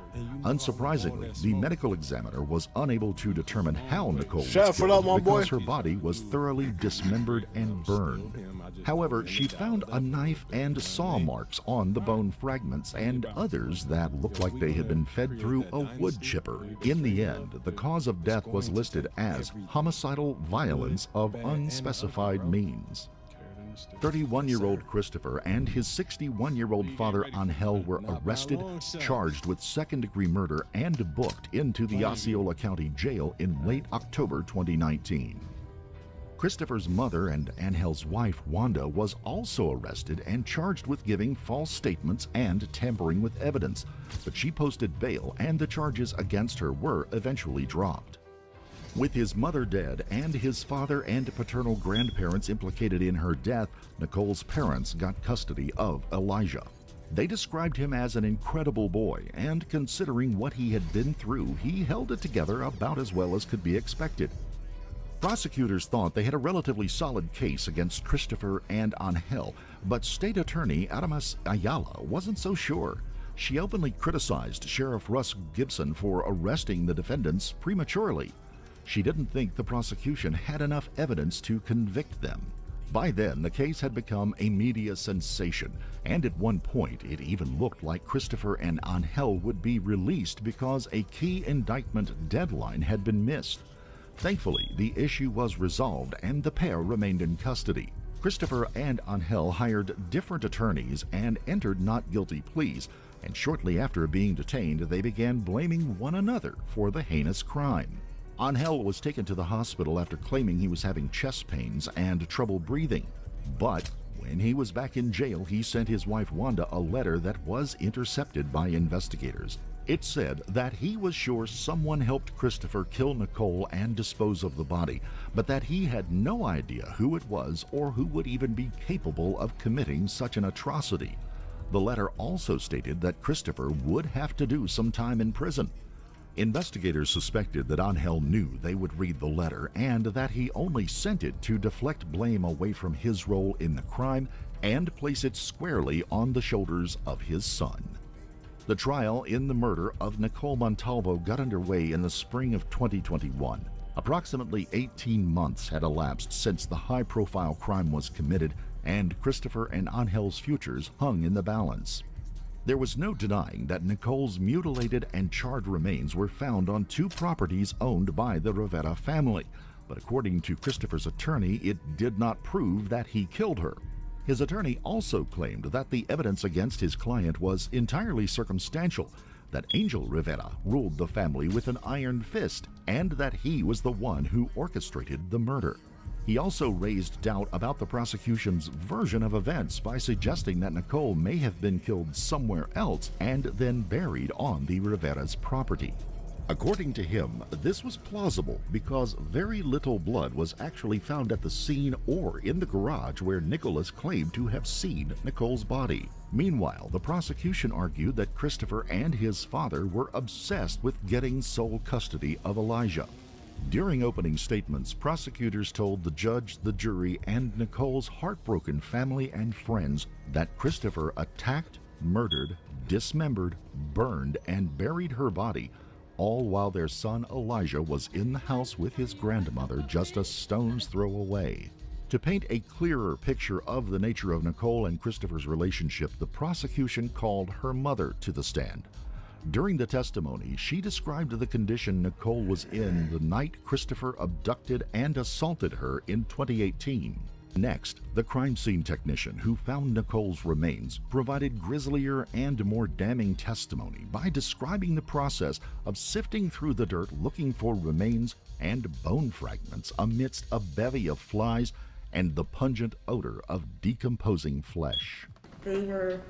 S12: Unsurprisingly, the medical examiner was unable to determine how Nicole was killed because her body was thoroughly dismembered and burned. However, she found a knife and saw marks on the bone fragments and others that looked like they had been fed through a wood chipper. In the end, the cause of death was listed as homicidal violence of unspecified means. 31-year-old Christopher and his 61-year-old father Angel were arrested, charged with second-degree murder, and booked into the Osceola County Jail in late October 2019. Christopher's mother and Angel's wife, Wanda, was also arrested and charged with giving false statements and tampering with evidence, but she posted bail and the charges against her were eventually dropped. With his mother dead and his father and paternal grandparents implicated in her death, Nicole's parents got custody of Elijah. They described him as an incredible boy, and considering what he had been through, he held it together about as well as could be expected. Prosecutors thought they had a relatively solid case against Christopher and Angel, but State Attorney Adamas Ayala wasn't so sure. She openly criticized Sheriff Russ Gibson for arresting the defendants prematurely. She didn't think the prosecution had enough evidence to convict them. By then, the case had become a media sensation, and at one point it even looked like Christopher and Angel would be released because a key indictment deadline had been missed. Thankfully, the issue was resolved and the pair remained in custody. Christopher and Angel hired different attorneys and entered not guilty pleas, and shortly after being detained, they began blaming one another for the heinous crime. Angel was taken to the hospital after claiming he was having chest pains and trouble breathing. But when he was back in jail, he sent his wife Wanda a letter that was intercepted by investigators. It said that he was sure someone helped Christopher kill Nicole and dispose of the body, but that he had no idea who it was or who would even be capable of committing such an atrocity. The letter also stated that Christopher would have to do some time in prison. Investigators suspected that Angel knew they would read the letter and that he only sent it to deflect blame away from his role in the crime and place it squarely on the shoulders of his son. The trial in the murder of Nicole Montalvo got underway in the spring of 2021. Approximately 18 months had elapsed since the high-profile crime was committed, and Christopher and Angel's futures hung in the balance. There was no denying that Nicole's mutilated and charred remains were found on 2 properties owned by the Rivera family, but according to Christopher's attorney, it did not prove that he killed her. His attorney also claimed that the evidence against his client was entirely circumstantial, that Angel Rivera ruled the family with an iron fist, and that he was the one who orchestrated the murder. He also raised doubt about the prosecution's version of events by suggesting that Nicole may have been killed somewhere else and then buried on the Rivera's property. According to him, this was plausible because very little blood was actually found at the scene or in the garage where Nicholas claimed to have seen Nicole's body. Meanwhile, the prosecution argued that Christopher and his father were obsessed with getting sole custody of Elijah. During opening statements, prosecutors told the judge, the jury, and Nicole's heartbroken family and friends that Christopher attacked, murdered, dismembered, burned, and buried her body, all while their son Elijah was in the house with his grandmother just a stone's throw away. To paint a clearer picture of the nature of Nicole and Christopher's relationship, the prosecution called her mother to the stand. During the testimony, she described the condition Nicole was in the night Christopher abducted and assaulted her in 2018. Next, the crime scene technician who found Nicole's remains provided grislier and more damning testimony by describing the process of sifting through the dirt looking for remains and bone fragments amidst a bevy of flies and the pungent odor of decomposing flesh.
S11: They were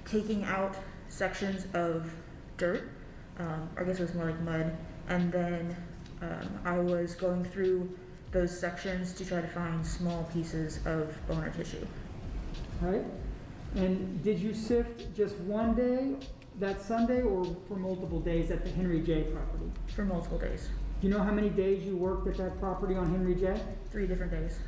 S11: taking out sections of dirt, I guess it was more like mud, and then I was going through those sections to try to find small pieces of bone or tissue.
S17: Right? And did you sift just one day
S1: that Sunday or for multiple days at the Henry J property?
S11: For multiple days.
S1: Do you know how many days you worked at that property on Henry J?
S11: 3 different days.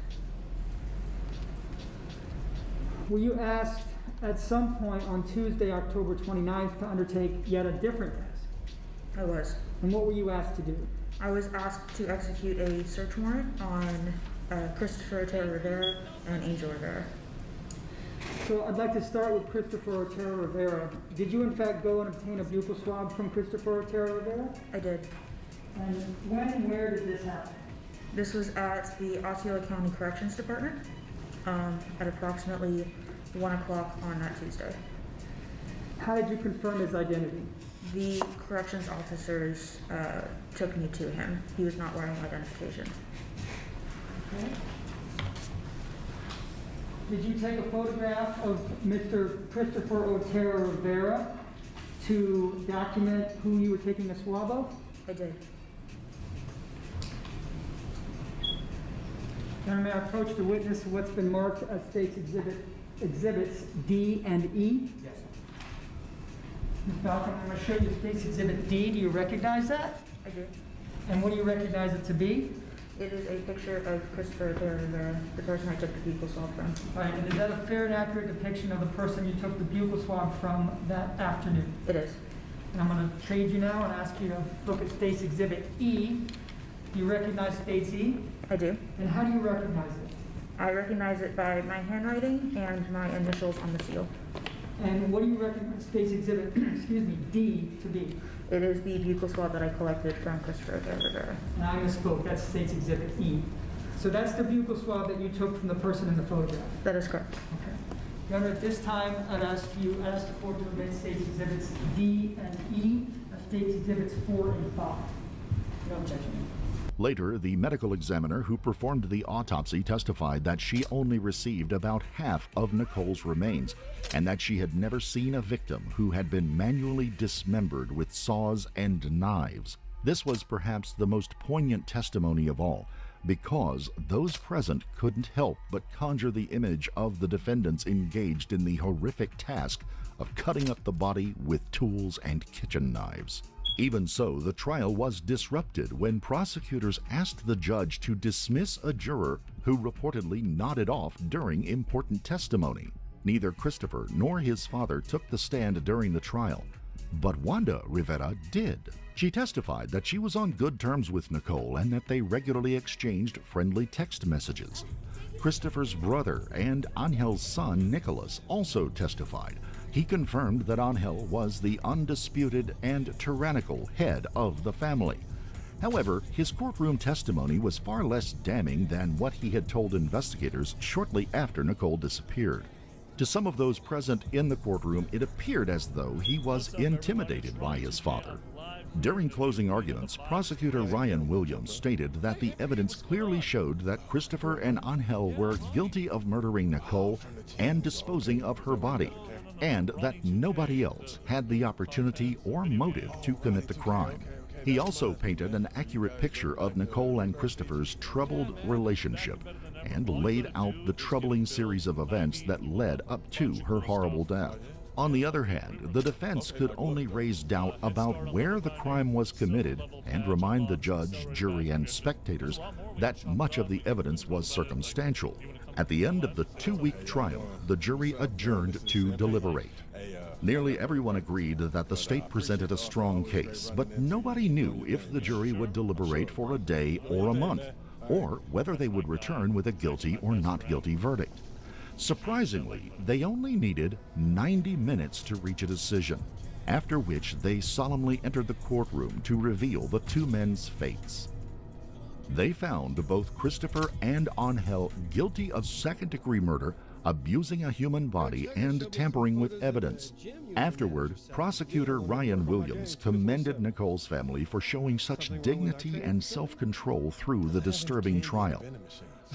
S1: Were you asked at some point on Tuesday, October 29th to undertake yet a different task?
S11: I was.
S1: And what were you asked to do?
S11: I was asked to execute a search warrant on Christopher Otero Rivera and Angel Rivera.
S1: So I'd like to start with Christopher Otero Rivera. Did you in fact go and obtain a buccal swab from Christopher Otero Rivera?
S11: I did.
S1: And when and where did this happen?
S11: This was at the Osceola County Corrections Department at approximately 1 o'clock on that Tuesday.
S1: How did you confirm his identity?
S11: The corrections officers took me to him. He was not wearing identification.
S1: Okay. Did you take a photograph of Mr. Christopher Otero Rivera to document who you were taking a swab of?
S11: I did.
S1: Now may I approach the witness to what's been marked as State's Exhibits D and E?
S11: Yes.
S1: Ms. Falcon, I'm going to show you State's Exhibit D. Do you recognize that?
S11: I do.
S1: And what do you recognize it to be?
S11: It is a picture of Christopher Otero Rivera, the person I took the buccal swab from.
S1: All right, and is that a fair and accurate depiction of the person you took the buccal swab from that afternoon?
S11: It is.
S1: And I'm going to trade you now and ask you to look at State's Exhibit E. Do you recognize State's E?
S11: I do.
S1: And how do you recognize it?
S11: I recognize it by my handwriting and my initials on the seal.
S1: And what do you recognize State's Exhibit, excuse me, D to be?
S11: It is the buccal swab that I collected from Christopher Otero Rivera.
S1: And I misspoke. That's State's Exhibit E. So that's the buccal swab that you took from the person in the photograph?
S11: That is correct.
S1: Okay. Your Honor, at this time, I'd ask the court to admit State's Exhibits D and E, State's Exhibits 4 and 5. No objection.
S12: Later, the medical examiner who performed the autopsy testified that she only received about half of Nicole's remains and that she had never seen a victim who had been manually dismembered with saws and knives. This was perhaps the most poignant testimony of all, because those present couldn't help but conjure the image of the defendants engaged in the horrific task of cutting up the body with tools and kitchen knives. Even so, the trial was disrupted when prosecutors asked the judge to dismiss a juror who reportedly nodded off during important testimony. Neither Christopher nor his father took the stand during the trial, but Wanda Rivera did. She testified that she was on good terms with Nicole and that they regularly exchanged friendly text messages. Christopher's brother and Angel's son, Nicholas, also testified. He confirmed that Angel was the undisputed and tyrannical head of the family. However, his courtroom testimony was far less damning than what he had told investigators shortly after Nicole disappeared. To some of those present in the courtroom, it appeared as though he was intimidated by his father. During closing arguments, prosecutor Ryan Williams stated that the evidence clearly showed that Christopher and Angel were guilty of murdering Nicole and disposing of her body, and that nobody else had the opportunity or motive to commit the crime. He also painted an accurate picture of Nicole and Christopher's troubled relationship and laid out the troubling series of events that led up to her horrible death. On the other hand, the defense could only raise doubt about where the crime was committed and remind the judge, jury, and spectators that much of the evidence was circumstantial. At the end of the 2-week trial, the jury adjourned to deliberate. Nearly everyone agreed that the state presented a strong case, but nobody knew if the jury would deliberate for a day or a month, or whether they would return with a guilty or not guilty verdict. Surprisingly, they only needed 90 minutes to reach a decision, after which they solemnly entered the courtroom to reveal the two men's fates. They found both Christopher and Angel guilty of second-degree murder, abusing a human body, and tampering with evidence. Afterward, prosecutor Ryan Williams commended Nicole's family for showing such dignity and self-control through the disturbing trial.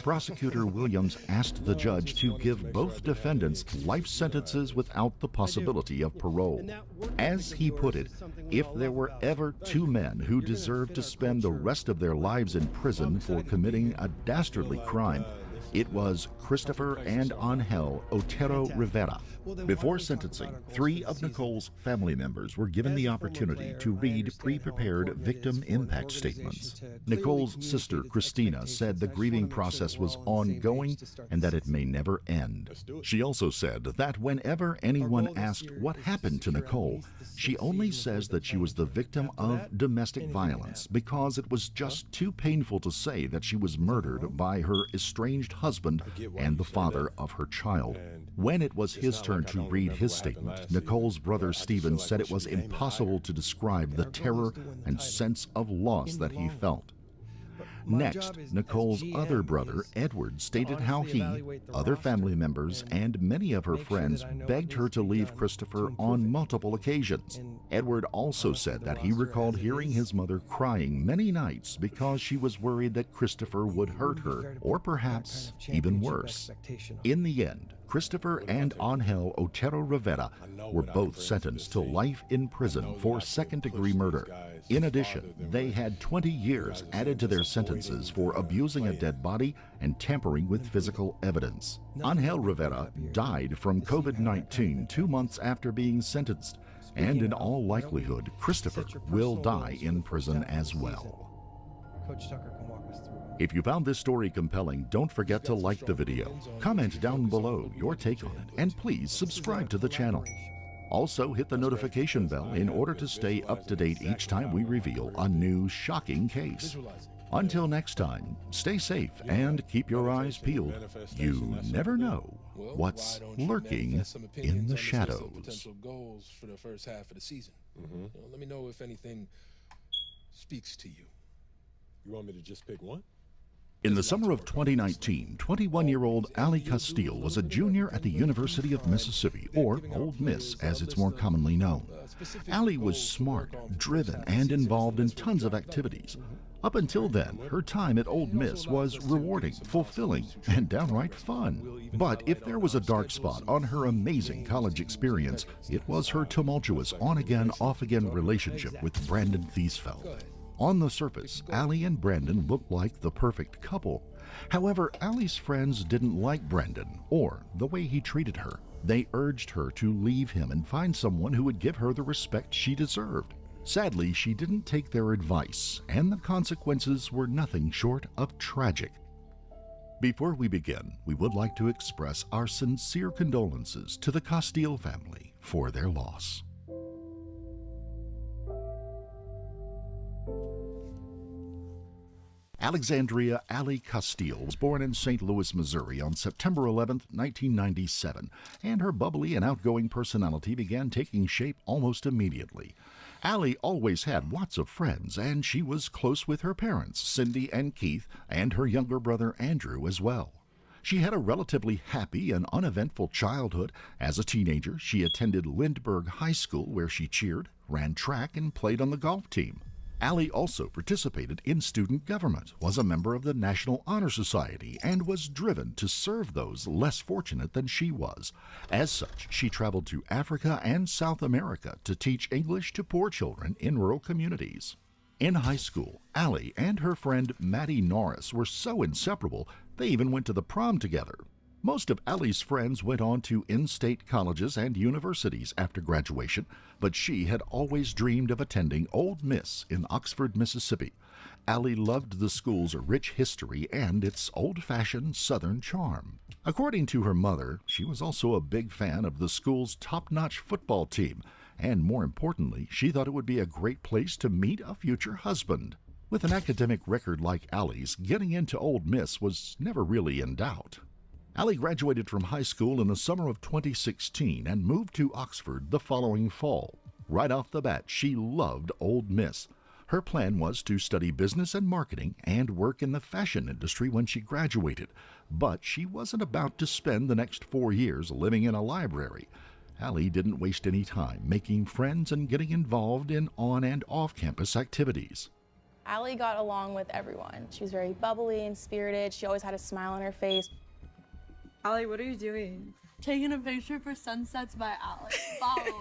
S12: Prosecutor Williams asked the judge to give both defendants life sentences without the possibility of parole. As he put it, if there were ever two men who deserved to spend the rest of their lives in prison for committing a dastardly crime, It was Christopher and Angel Otero Rivera. Before sentencing, 3 of Nicole's family members were given the opportunity to read pre-prepared victim impact statements. Nicole's sister, Christina, said the grieving process was ongoing and that it may never end. She also said that whenever anyone asked what happened to Nicole, she only says that she was the victim of domestic violence because it was just too painful to say that she was murdered by her estranged husband and the father of her child. When it was his turn to read his statement, Nicole's brother Stephen said it was impossible to describe the terror and sense of loss that he felt. Next, Nicole's other brother, Edward, stated how he, other family members, and many of her friends begged her to leave Christopher on multiple occasions. Edward also said that he recalled hearing his mother crying many nights because she was worried that Christopher would hurt her, or perhaps even worse. In the end, Christopher and Angel Otero Rivera were both sentenced to life in prison for second-degree murder. In addition, they had 20 years added to their sentences for abusing a dead body and tampering with physical evidence. Angel Rivera died from COVID-19 2 months after being sentenced, and in all likelihood, Christopher will die in prison as well.
S2: Coach Tucker can walk us through.
S12: If you found this story compelling, don't forget to like the video, comment down below your take on it, and please subscribe to the channel. Also, hit the notification bell in order to stay up to date each time we reveal a new shocking case. Until next time, stay safe and keep your eyes peeled. You never know what's lurking in the shadows.
S16: Potential goals for the first half of the season. Let me know if anything speaks to you. You want me to just pick one?
S12: In the summer of 2019, 21-year-old Ali Castile was a junior at the University of Mississippi, or Ole Miss as it's more commonly known. Ali was smart, driven, and involved in tons of activities. Up until then, her time at Ole Miss was rewarding, fulfilling, and downright fun. But if there was a dark spot on her amazing college experience, it was her tumultuous on-again, off-again relationship with Brandon Thiesfeld. On the surface, Ali and Brandon looked like the perfect couple. However, Ali's friends didn't like Brandon or the way he treated her. They urged her to leave him and find someone who would give her the respect she deserved. Sadly, she didn't take their advice, and the consequences were nothing short of tragic. Before we begin, we would like to express our sincere condolences to the Castile family for their loss. Alexandria Ali Castile was born in St. Louis, Missouri on September 11, 1997, and her bubbly and outgoing personality began taking shape almost immediately. Ali always had lots of friends, and she was close with her parents, Cindy and Keith, and her younger brother Andrew as well. She had a relatively happy and uneventful childhood. As a teenager, she attended Lindbergh High School, where she cheered, ran track, and played on the golf team. Ali also participated in student government, was a member of the National Honor Society, and was driven to serve those less fortunate than she was. As such, she traveled to Africa and South America to teach English to poor children in rural communities. In high school, Ali and her friend Maddie Norris were so inseparable they even went to the prom together. Most of Ali's friends went on to in-state colleges and universities after graduation, but she had always dreamed of attending Ole Miss in Oxford, Mississippi. Ali loved the school's rich history and its old-fashioned Southern charm. According to her mother, she was also a big fan of the school's top-notch football team, and more importantly, she thought it would be a great place to meet a future husband. With an academic record like Ali's, getting into Ole Miss was never really in doubt. Ali graduated from high school in the summer of 2016 and moved to Oxford the following fall. Right off the bat, she loved Ole Miss. Her plan was to study business and marketing and work in the fashion industry when she graduated, but she wasn't about to spend the next 4 years living in a library. Ali didn't waste any time making friends and getting involved in on- and off-campus activities.
S17: Ali got along with everyone. She was very bubbly and spirited. She always had a smile on her face.
S19: Ali, what are you doing? Taking a picture for Sunsets by Alex. Follow.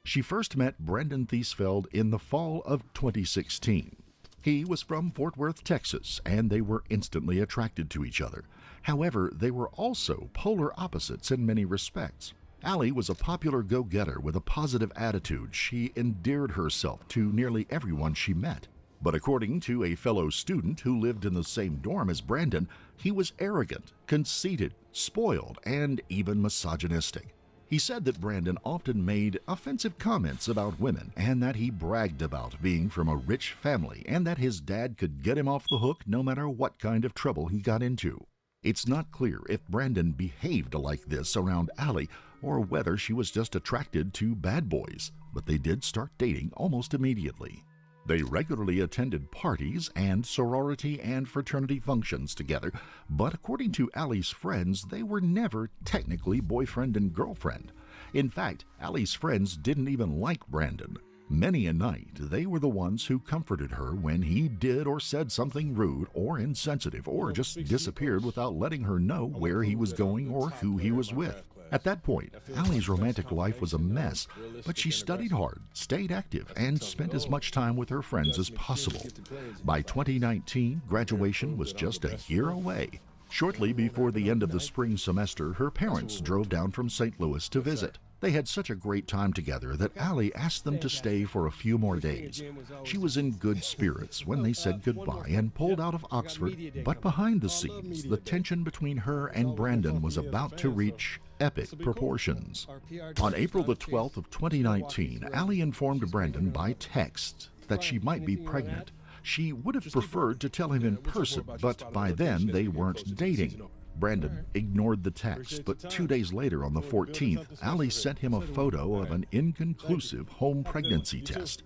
S12: She first met Brandon Thiesfeld in the fall of 2016. He was from Fort Worth, Texas, and they were instantly attracted to each other. However, they were also polar opposites in many respects. Allie was a popular go-getter with a positive attitude. She endeared herself to nearly everyone she met. But according to a fellow student who lived in the same dorm as Brandon, he was arrogant, conceited, spoiled, and even misogynistic. He said that Brandon often made offensive comments about women and that he bragged about being from a rich family and that his dad could get him off the hook no matter what kind of trouble he got into. It's not clear if Brandon behaved like this around Allie or whether she was just attracted to bad boys, but they did start dating almost immediately. They regularly attended parties and sorority and fraternity functions together, but according to Allie's friends, they were never technically boyfriend and girlfriend. In fact, Allie's friends didn't even like Brandon. Many a night, they were the ones who comforted her when he did or said something rude or insensitive or just disappeared without letting her know where he was going or who he was with. At that point, Allie's romantic life was a mess, but she studied hard, stayed active, and spent as much time with her friends as possible. By 2019, graduation was just a year away. Shortly before the end of the spring semester, her parents drove down from St. Louis to visit. They had such a great time together that Allie asked them to stay for a few more days. She was in good spirits when they said goodbye and pulled out of Oxford, but behind the scenes, the tension between her and Brandon was about to reach epic proportions. On April the 12th of 2019, Allie informed Brandon by text that she might be pregnant. She would have preferred to tell him in person, but by then they weren't dating. Brandon ignored the text, but 2 days later on the 14th, Allie sent him a photo of an inconclusive home pregnancy test.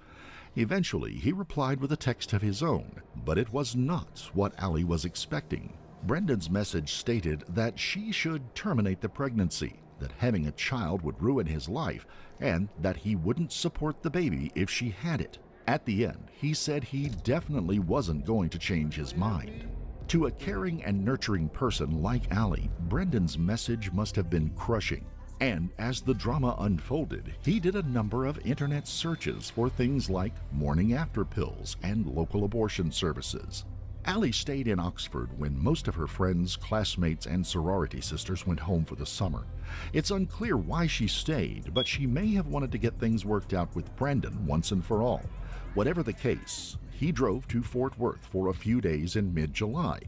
S12: Eventually, he replied with a text of his own, but it was not what Allie was expecting. Brandon's message stated that she should terminate the pregnancy, that having a child would ruin his life, and that he wouldn't support the baby if she had it. At the end, he said he definitely wasn't going to change his mind. To a caring and nurturing person like Allie, Brandon's message must have been crushing. And as the drama unfolded, he did a number of internet searches for things like morning after pills and local abortion services. Allie stayed in Oxford when most of her friends, classmates, and sorority sisters went home for the summer. It's unclear why she stayed, but she may have wanted to get things worked out with Brandon once and for all. Whatever the case, he drove to Fort Worth for a few days in mid-July.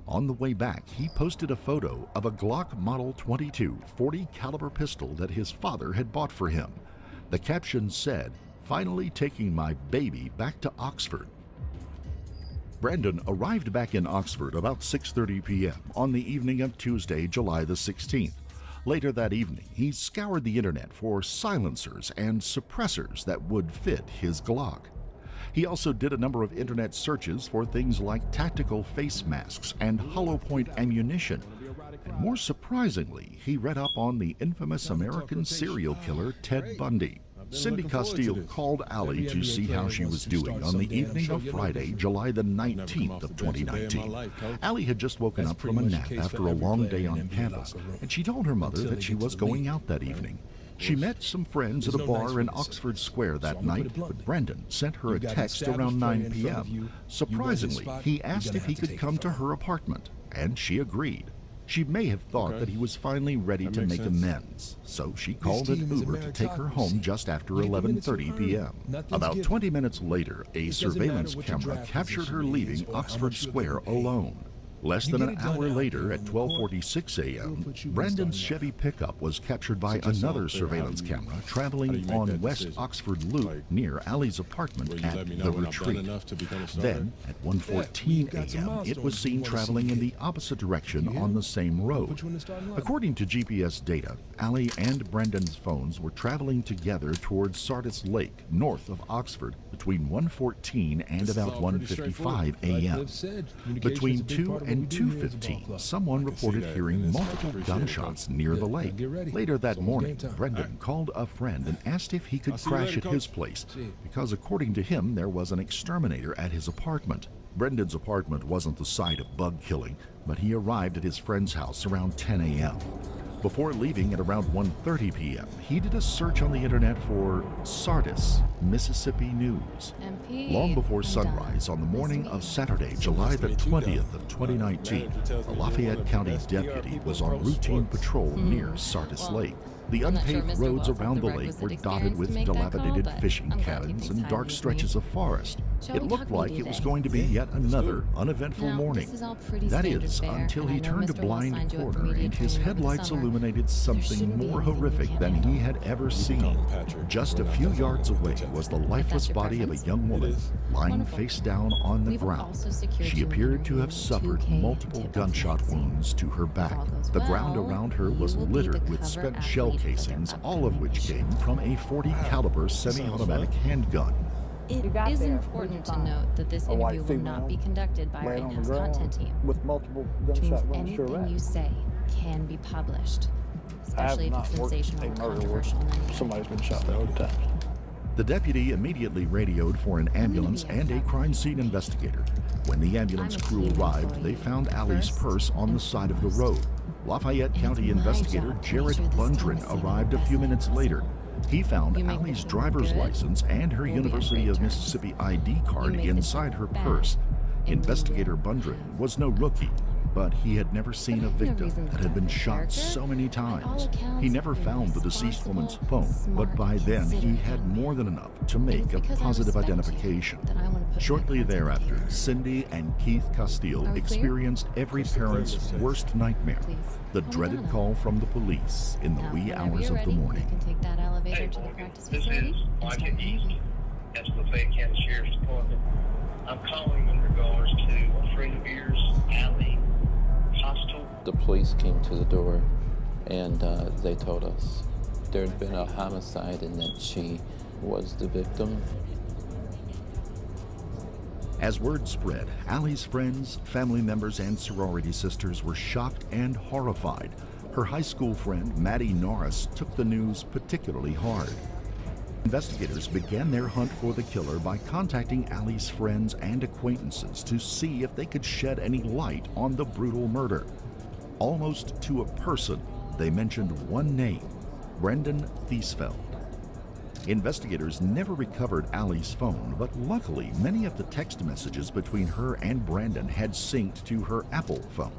S12: On the way back, he posted a photo of a Glock Model 22 .40 caliber pistol that his father had bought for him. The caption said, "Finally taking my baby back to Oxford." Brandon arrived back in Oxford about 6:30 p.m. on the evening of Tuesday, July the 16th. Later that evening, he scoured the internet for silencers and suppressors that would fit his Glock. He also did a number of internet searches for things like tactical face masks and hollow point ammunition. And more surprisingly, he read up on the infamous American serial killer Ted Bundy. Cindy Castile called Allie to see how she was doing on the evening of Friday, July the 19th of 2019. Allie had just woken up from a nap after a long day on campus, and she told her mother that she was going out that evening. She met some friends at a bar in Oxford Square that night, but Brandon sent her a text around 9 p.m. Surprisingly, he asked if he could come to her apartment, and she agreed. She may have thought that he was finally ready to make amends, so she called an Uber to take her home just after 11:30 p.m. About 20 minutes later, a surveillance camera captured her leaving Oxford Square alone. Less than an hour later, at 12:46 a.m., Brandon's Chevy pickup was captured by another surveillance camera traveling on West Oxford Loop near Allie's apartment at The Retreat. Then, at 1:14 a.m., it was seen traveling in the opposite direction on the same road. According to GPS data, Allie and Brandon's phones were traveling together towards Sardis Lake, north of Oxford, between 1:14 and about 1:55 a.m. Between 2 and 2:15, someone reported hearing multiple gunshots near the lake. Later that morning, Brandon called a friend and asked if he could crash at his place, because according to him, there was an exterminator at his apartment. Brandon's apartment wasn't the site of bug killing, but he arrived at his friend's house around 10 a.m. Before leaving at around 1:30 p.m., he did a search on the internet for Sardis, Mississippi news. Long before sunrise on the morning of Saturday, July the 20th of 2019, a Lafayette County deputy was on routine patrol near Sardis Lake. The unpaved roads around the lake were dotted with dilapidated fishing cabins and dark stretches of forest. It looked like it was going to be yet another uneventful morning. That is, until he turned a blind corner and his headlights illuminated something more horrific than he had ever seen. Just a few yards away was the lifeless body of a young woman lying face down on the ground. She appeared to have suffered multiple gunshot wounds to her back. The ground around her was littered with spent shell casings, all of which came from a .40 caliber semi-automatic handgun.
S7: It is important to note that this interview will not be conducted by our in-house content team,
S27: with multiple
S7: which means
S27: gunshot wounds to her
S7: anything
S27: back.
S7: you say can be published,
S27: I have
S7: especially if
S27: not
S7: it's
S27: worked
S7: sensational
S27: a
S7: or
S27: murder where
S7: controversial.
S27: somebody's been shot that many times.
S12: The deputy immediately radioed for an ambulance and a crime scene investigator. When the ambulance crew arrived, they found Allie's purse on the side of the road. Lafayette County investigator Jared Lundgren arrived a few minutes later. He found Allie's driver's license and her University of Mississippi ID card inside her purse. Investigator Bundren was no rookie, but he had never seen a victim that had been shot so many times. He never found the deceased woman's phone, but by then he had more than enough to make a positive identification. Shortly thereafter, Cindy and Keith Castile experienced every parent's worst nightmare, the dreaded call from the police in the wee hours of the morning.
S7: You can take that elevator to the practice
S8: This
S7: facility.
S8: is Micah East, that's Lafayette County Sheriff's Department. I'm calling in regards to a friend of yours, Allie Hostel.
S10: The police came to the door and they told us there had been a homicide and that she was the victim.
S12: As word spread, Allie's friends, family members, and sorority sisters were shocked and horrified. Her high school friend, Maddie Norris, took the news particularly hard. Investigators began their hunt for the killer by contacting Allie's friends and acquaintances to see if they could shed any light on the brutal murder. Almost to a person, they mentioned one name, Brendan Thiesfeld. Investigators never recovered Allie's phone, but luckily many of the text messages between her and Brandon had synced to her Apple phone.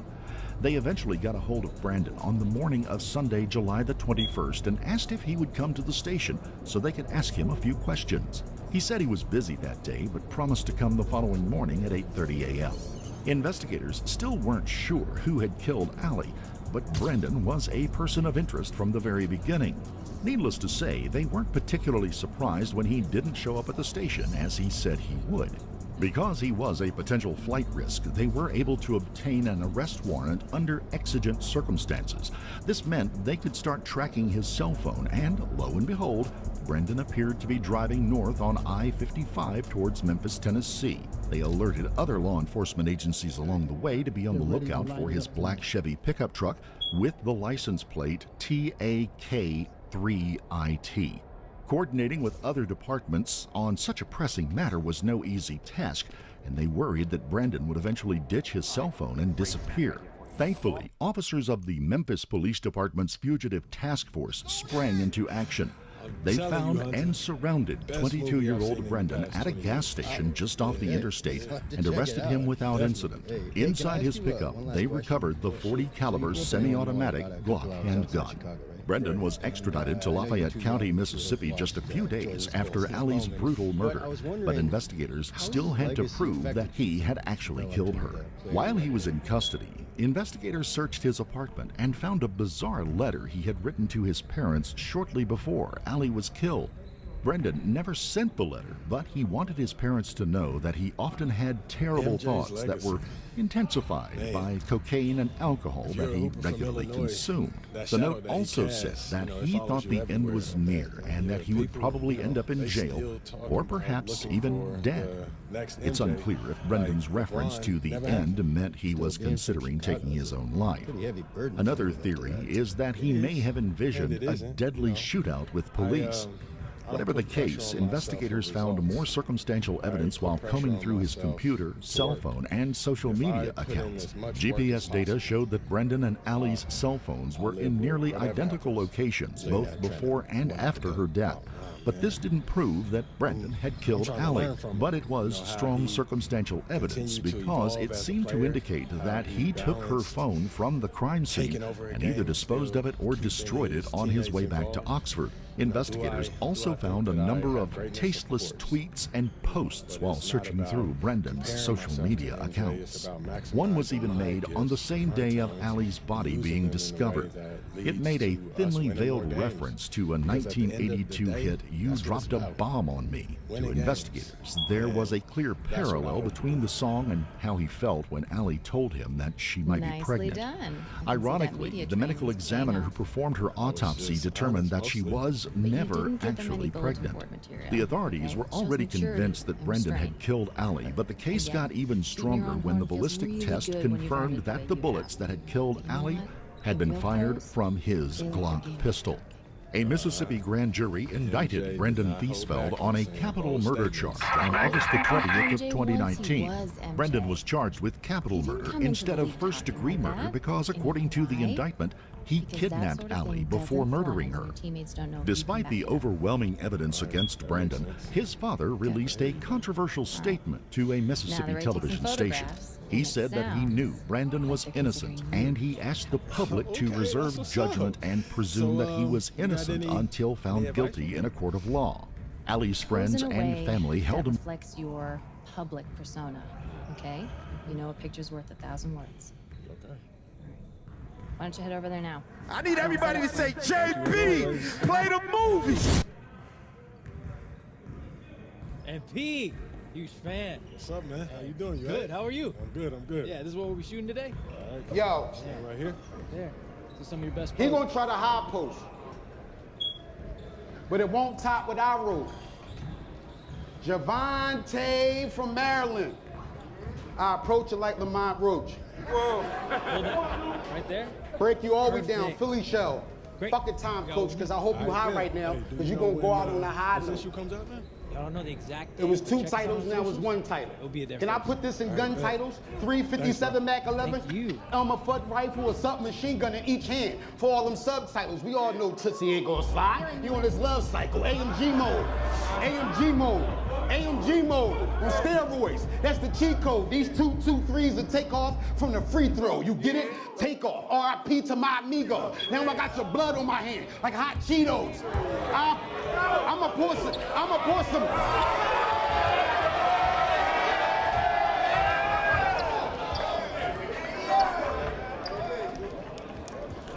S12: They eventually got a hold of Brandon on the morning of Sunday, July the 21st, and asked if he would come to the station so they could ask him a few questions. He said he was busy that day, but promised to come the following morning at 8:30 a.m. Investigators still weren't sure who had killed Allie, but Brendan was a person of interest from the very beginning. Needless to say, they weren't particularly surprised when he didn't show up at the station as he said he would. Because he was a potential flight risk, they were able to obtain an arrest warrant under exigent circumstances. This meant they could start tracking his cell phone, and lo and behold, Brendan appeared to be driving north on I-55 towards Memphis, Tennessee. They alerted other law enforcement agencies along the way to be on the lookout for his black Chevy pickup truck with the license plate TAK3IT. Coordinating with other departments on such a pressing matter was no easy task, and they worried that Brandon would eventually ditch his cell phone and disappear. Thankfully, officers of the Memphis Police Department's Fugitive Task Force sprang into action. They found and surrounded 22-year-old Brendan at a gas station just off the interstate and arrested him without incident. Inside his pickup, they recovered the .40 caliber semi-automatic Glock handgun. Brendan was extradited to Lafayette County, Mississippi just a few days after Allie's brutal murder, but investigators still had to prove that he had actually killed her. While he was in custody, investigators searched his apartment and found a bizarre letter he had written to his parents shortly before Allie was killed. Brendan never sent the letter, but he wanted his parents to know that he often had terrible thoughts that were intensified by cocaine and alcohol that he regularly consumed. The note also said that he thought the end was near and that he would probably end up in jail or perhaps even dead. It's unclear if Brendan's reference to the end meant he was considering taking his own life. Another theory is that he may have envisioned a deadly shootout with police. Whatever the case, investigators found more circumstantial evidence while combing through his computer, cell phone, and social media accounts. GPS data showed that Brendan and Allie's cell phones were in nearly identical locations, both before and after her death. But this didn't prove that Brendan had killed Allie. But it was strong circumstantial evidence because it seemed to indicate that he took her phone from the crime scene and either disposed of it or destroyed it on his way back to Oxford. Investigators also found a number of tasteless tweets and posts while searching through Brendan's social media accounts. One was even made on the same day of Allie's body being discovered. It made a thinly veiled reference to a 1982 hit, "You Dropped a Bomb on Me." To investigators, there was a clear parallel between the song and how he felt when Allie told him that she might be pregnant. Ironically, the medical examiner who performed her autopsy determined that she was never actually pregnant. The authorities were already convinced that Brendan had killed Allie, but the case got even stronger when the ballistic test confirmed that the bullets that had killed Allie had been fired from his Glock pistol. A Mississippi grand jury indicted Brendan Thiesfeld on a capital murder charge on August the 20th of 2019. Brendan was charged with capital murder instead of first-degree murder because, according to the indictment, he kidnapped Allie before murdering her. Despite the overwhelming evidence against Brendan, his father released a controversial statement to a Mississippi television station. He said that he knew Brendan was innocent, and he asked the public to reserve judgment and presume that he was innocent until found guilty in a court of law. Allie's friends and family held him.
S7: Reflects your public persona, okay? You know a picture's worth 1,000 words.
S16: Okay.
S7: Why don't you head over there now?
S4: I need everybody to say, JP, play the movie.
S5: MP, huge fan.
S16: What's up, man? How you doing? You
S5: Good.
S16: right?
S5: How are you?
S16: I'm good. I'm good.
S5: Yeah, this is what we'll be shooting today.
S16: Right.
S4: Yo,
S16: Right here.
S5: There. This is some of your best.
S4: he
S5: poses.
S4: gonna try to high post, but it won't top what I wrote. Javante from Maryland. I approach it like Lamont Roach.
S5: Hold it. Right there.
S4: Break you all the way down,
S5: Perfect.
S4: Philly shell.
S5: Great.
S4: Fuck it time,
S5: Go.
S4: coach, because I hope you
S16: All
S4: high
S16: right,
S4: right now,
S16: hey, do
S4: because
S16: you
S4: you're gonna
S16: know
S4: go
S16: when,
S4: out on the high
S16: this
S4: note.
S16: issue comes out, man?
S5: Y'all don't know the exact
S4: It was
S5: date.
S4: 2
S5: Check us
S4: titles,
S5: out on
S4: now it's
S5: socials.
S4: 1 title.
S5: It'll be there
S4: Can I
S5: first.
S4: put this in
S16: All
S4: gun
S16: right,
S4: titles? 357 Mac 11,
S5: Thank you.
S4: Elmer Fudd rifle, or submachine gun in each hand. For all them subtitles, we all know Tootsie ain't gonna slide. You on this love cycle, AMG mode, AMG mode, AMG mode on steroids. That's the cheat code. These 2-2-3s to take off from the free throw. You get it? Take off. RIP to my amigo. Now I got your blood on my hand, like hot Cheetos. I'm a pour some.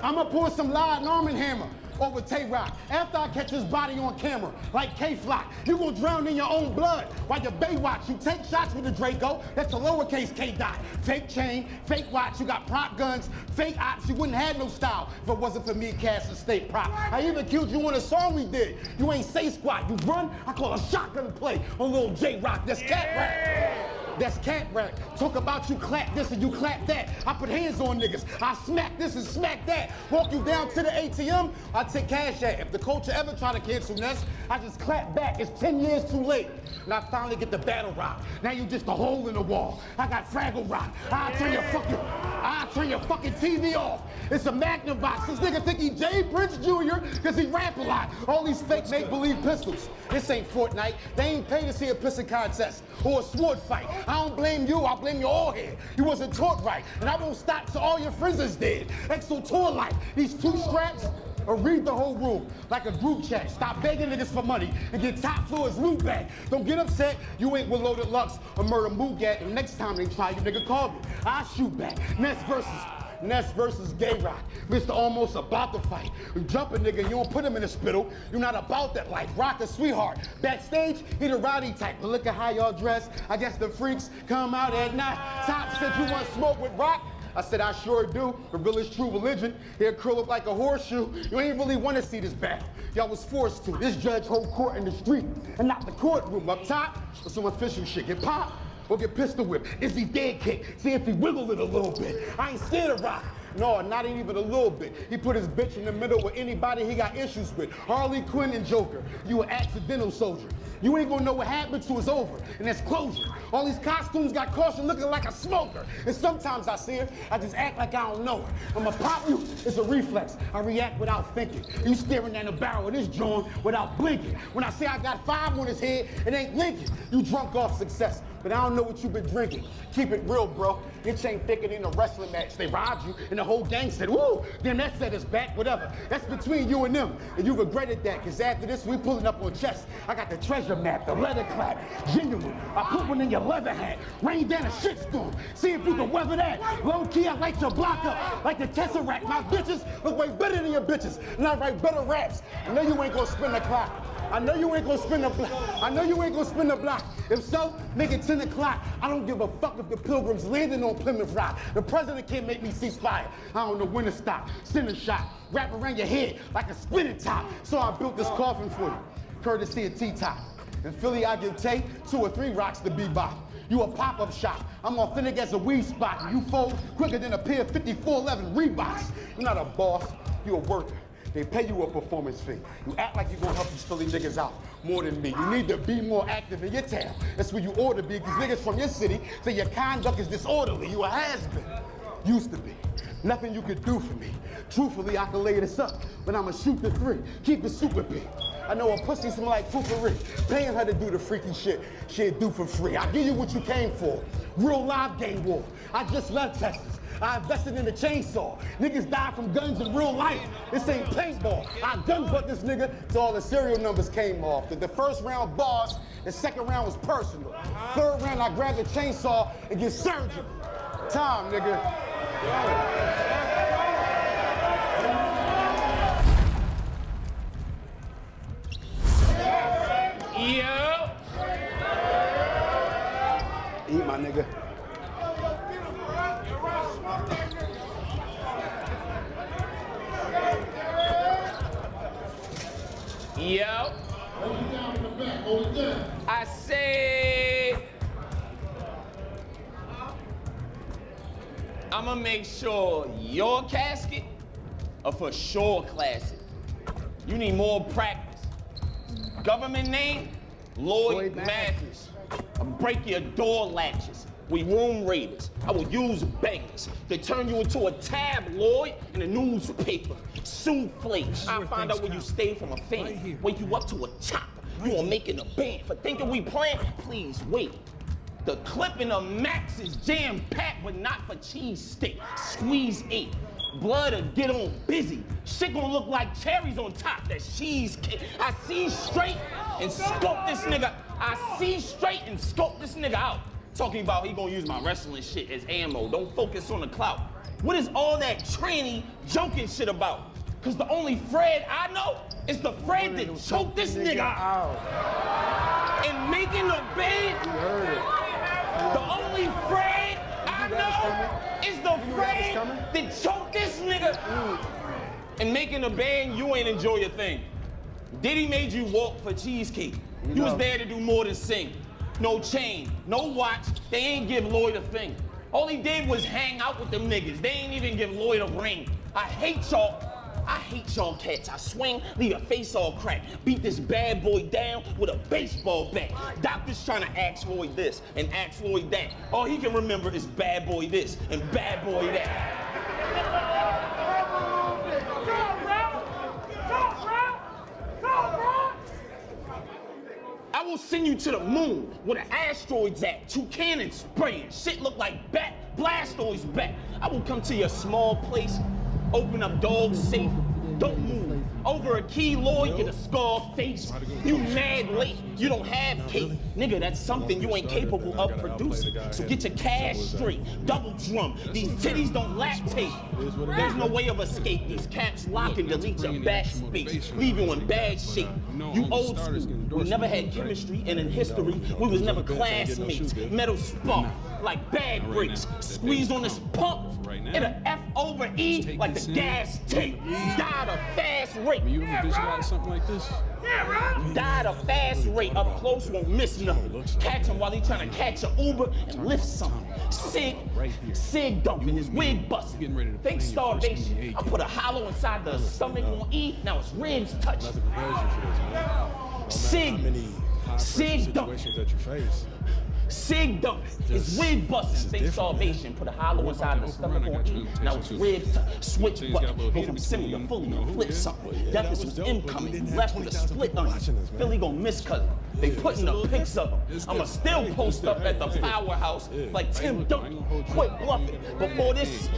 S4: I'ma pour some Lord Norman Hammer over Tay-Rock after I catch his body on camera, like K-Flock. You gon' drown in your own blood while you Baywatch. You take shots with the Draco, that's a lowercase K-Dot. Fake chain, fake watch, you got prop guns, fake ops, you wouldn't have no style if it wasn't for me casting state prop. I even killed you on a song we did. You ain't say squat, you run, I call a shotgun play on little J-Rock, that's cat rap. That's cat rap. Talk about you clap this and you clap that. I put hands on niggas. I smack this and smack that. Walk you down to the ATM, I take cash at. If the culture ever try to cancel Ness, I just clap back. It's 10 years too late. And I finally get the battle rock. Now you just a hole in the wall. I got Fraggle Rock. I'll turn your fucking TV off. It's a Magnum box. This nigga think he Jay Prince Jr. because he rap a lot. All these fake make-believe pistols. This ain't Fortnite. They ain't paid to see a pissing contest or a sword fight. I don't blame you, I blame your old head. You wasn't taught right, and I won't stop till all your friends is dead. Exo tour life. These 2 straps, or read the whole room like a group chat. Stop begging niggas for money and get top floors loot back. Don't get upset, you ain't with Loaded Lux or Murder Mugat, and next time they try you, nigga, call me. I shoot back. Ness versus Gay Rock. Mr. Almost about to fight. You jump a nigga, you don't put him in the spittle. You're not about that life. Rock a sweetheart. Backstage, he the rowdy type. But look at how y'all dress. I guess the freaks come out at night. Top said you want smoke with Rock. I said, I sure do. The realest true religion. He'll curl up like a horseshoe. You ain't really want to see this battle. Y'all was forced to. This judge hold court in the street and not the courtroom. Up top, or some official shit. Get popped or get pistol whipped. Is he dead kick? See if he wiggle it a little bit. I ain't scared of Rock. No, not even a little bit. He put his bitch in the middle with anybody he got issues with. Harley Quinn and Joker. You an accidental soldier. You ain't gonna know what happened till it's over, and there's closure. All these costumes got caution looking like a smoker. And sometimes I see her, I just act like I don't know her. I'ma pop you, it's a reflex. I react without thinking. You staring down the barrel of this joint without blinking. When I say I got 5 on his head, it ain't Lincoln. You drunk off success, but I don't know what you been drinking. Keep it real, bro. Your chain thicker than a wrestling match. They robbed you, and the whole gang said, "Woo, damn, that set us back," whatever. That's between you and them, and you regretted that, because after this, we pulling up on chest. I got the treasure map, the leather clap, genuine. I put one in your leather hat, rain down a shitstorm. See if you can weather that. Low key, I light your block up, like the Tesseract. My bitches look way better than your bitches, and I write better raps. I know you ain't gonna spin the clock. I know you ain't gonna spin the block. I know you ain't gonna spin the block. If so, make it 10 o'clock. I don't give a fuck if the pilgrims landing on Plymouth Rock. The president can't make me cease fire. I don't know when to stop. Send a shot, wrap around your head like a spinning top. So I built this coffin for you, courtesy of T-Top. In Philly, I give Tay 2 or 3 rocks to bebop. You a pop-up shop. I'm authentic as a weed spot. You fold quicker than a pair of 5411 Reeboks. You're not a boss, you a worker. They pay you a performance fee. You act like you're gonna help these Philly niggas out more than me. You need to be more active in your town. That's where you ought to be, because niggas from your city say your conduct is disorderly. You a has-been. Used to be. Nothing you could do for me. Truthfully, I can lay this up, but I'ma shoot the 3. Keep it super big. I know a pussy smell like poopery. Paying her to do the freaky shit she'd do for free. I give you what you came for. Real live gang war. I just left Texas. I invested in a chainsaw. Niggas die from guns in real life. This ain't paintball. I gun butt this nigga till all the serial numbers came off. The first round bars, the second round was personal. Third round, I grabbed the chainsaw and get surgical. Time, nigga.
S13: Yo.
S4: Eat, my nigga.
S13: Yo. I say I'ma make sure your casket a for sure classic. You need more practice. Government name, Lloyd Matthews. I'll break your door latches. We room raiders. I will use beggars to turn you into a tabloid in a newspaper. Souffle. I'll find out where you stay from a fan. Wake you up to a chopper. You are making a band. For thinking we plan, please wait. The clipping of Max is jam-packed, but not for cheesesteak. Squeeze 8. Blood'll get on busy. Shit gonna look like cherries on top. That cheesecake. I see straight and scope this nigga. I see straight and scope this nigga out. Talking about he gonna use my wrestling shit as ammo. Don't focus on the clout. What is all that tranny joking shit about? Cause the only Fred I know is the Fred that choked this nigga out. And making a bed. The only Fred I know is the Fred that choked this nigga. And making a band, you ain't enjoy your thing. Diddy made you walk for cheesecake. You was there to do more than sing. No chain, no watch, they ain't give Lloyd a thing. All he did was hang out with them niggas. They ain't even give Lloyd a ring. I hate y'all cats. I swing, leave your face all cracked. Beat this bad boy down with a baseball bat. Doctors trying to ask Lloyd this and ask Lloyd that. All he can remember is bad boy this and bad boy that. I will send you to the moon where the asteroids at. 2 cannons spraying. Shit look like Blastoids back. I will come to your small place, open up dog safe. Don't move. Over a key, Lloyd, get a scar face. You mad late. You don't have cake. Nigga, that's something you ain't capable of producing. So get your cash straight. Double drum. These titties don't lactate. There's no way of escape. These caps lock and delete your backspace. Leave you in bad shape. You old school. We never had chemistry, and in history, we was never classmates. Metal spark. like bad brakes. Squeeze on this pump, it'll F over E like the gas tank. Die at a fast rate.
S16: You ever visualize something like this?
S13: Die at a fast rate. Up close, won't miss nothing. Catch him while he trying to catch an Uber and lift something. Sig dumping, his wig busting. Think starvation. I put a hollow inside the stomach on E, now it's ribs touching. Sig dumping. Sig dumping. His wig busting. Think starvation. Put a hollow inside the stomach on E, now it's ribs touching. Switch button. Go from semi to fully and flip something. Deficit was incoming. Left with a split onion. Philly gon' miss cousin. They putting up pics of him. I'ma still post up at the powerhouse like Tim Duncan. Quit bluffing. Before this.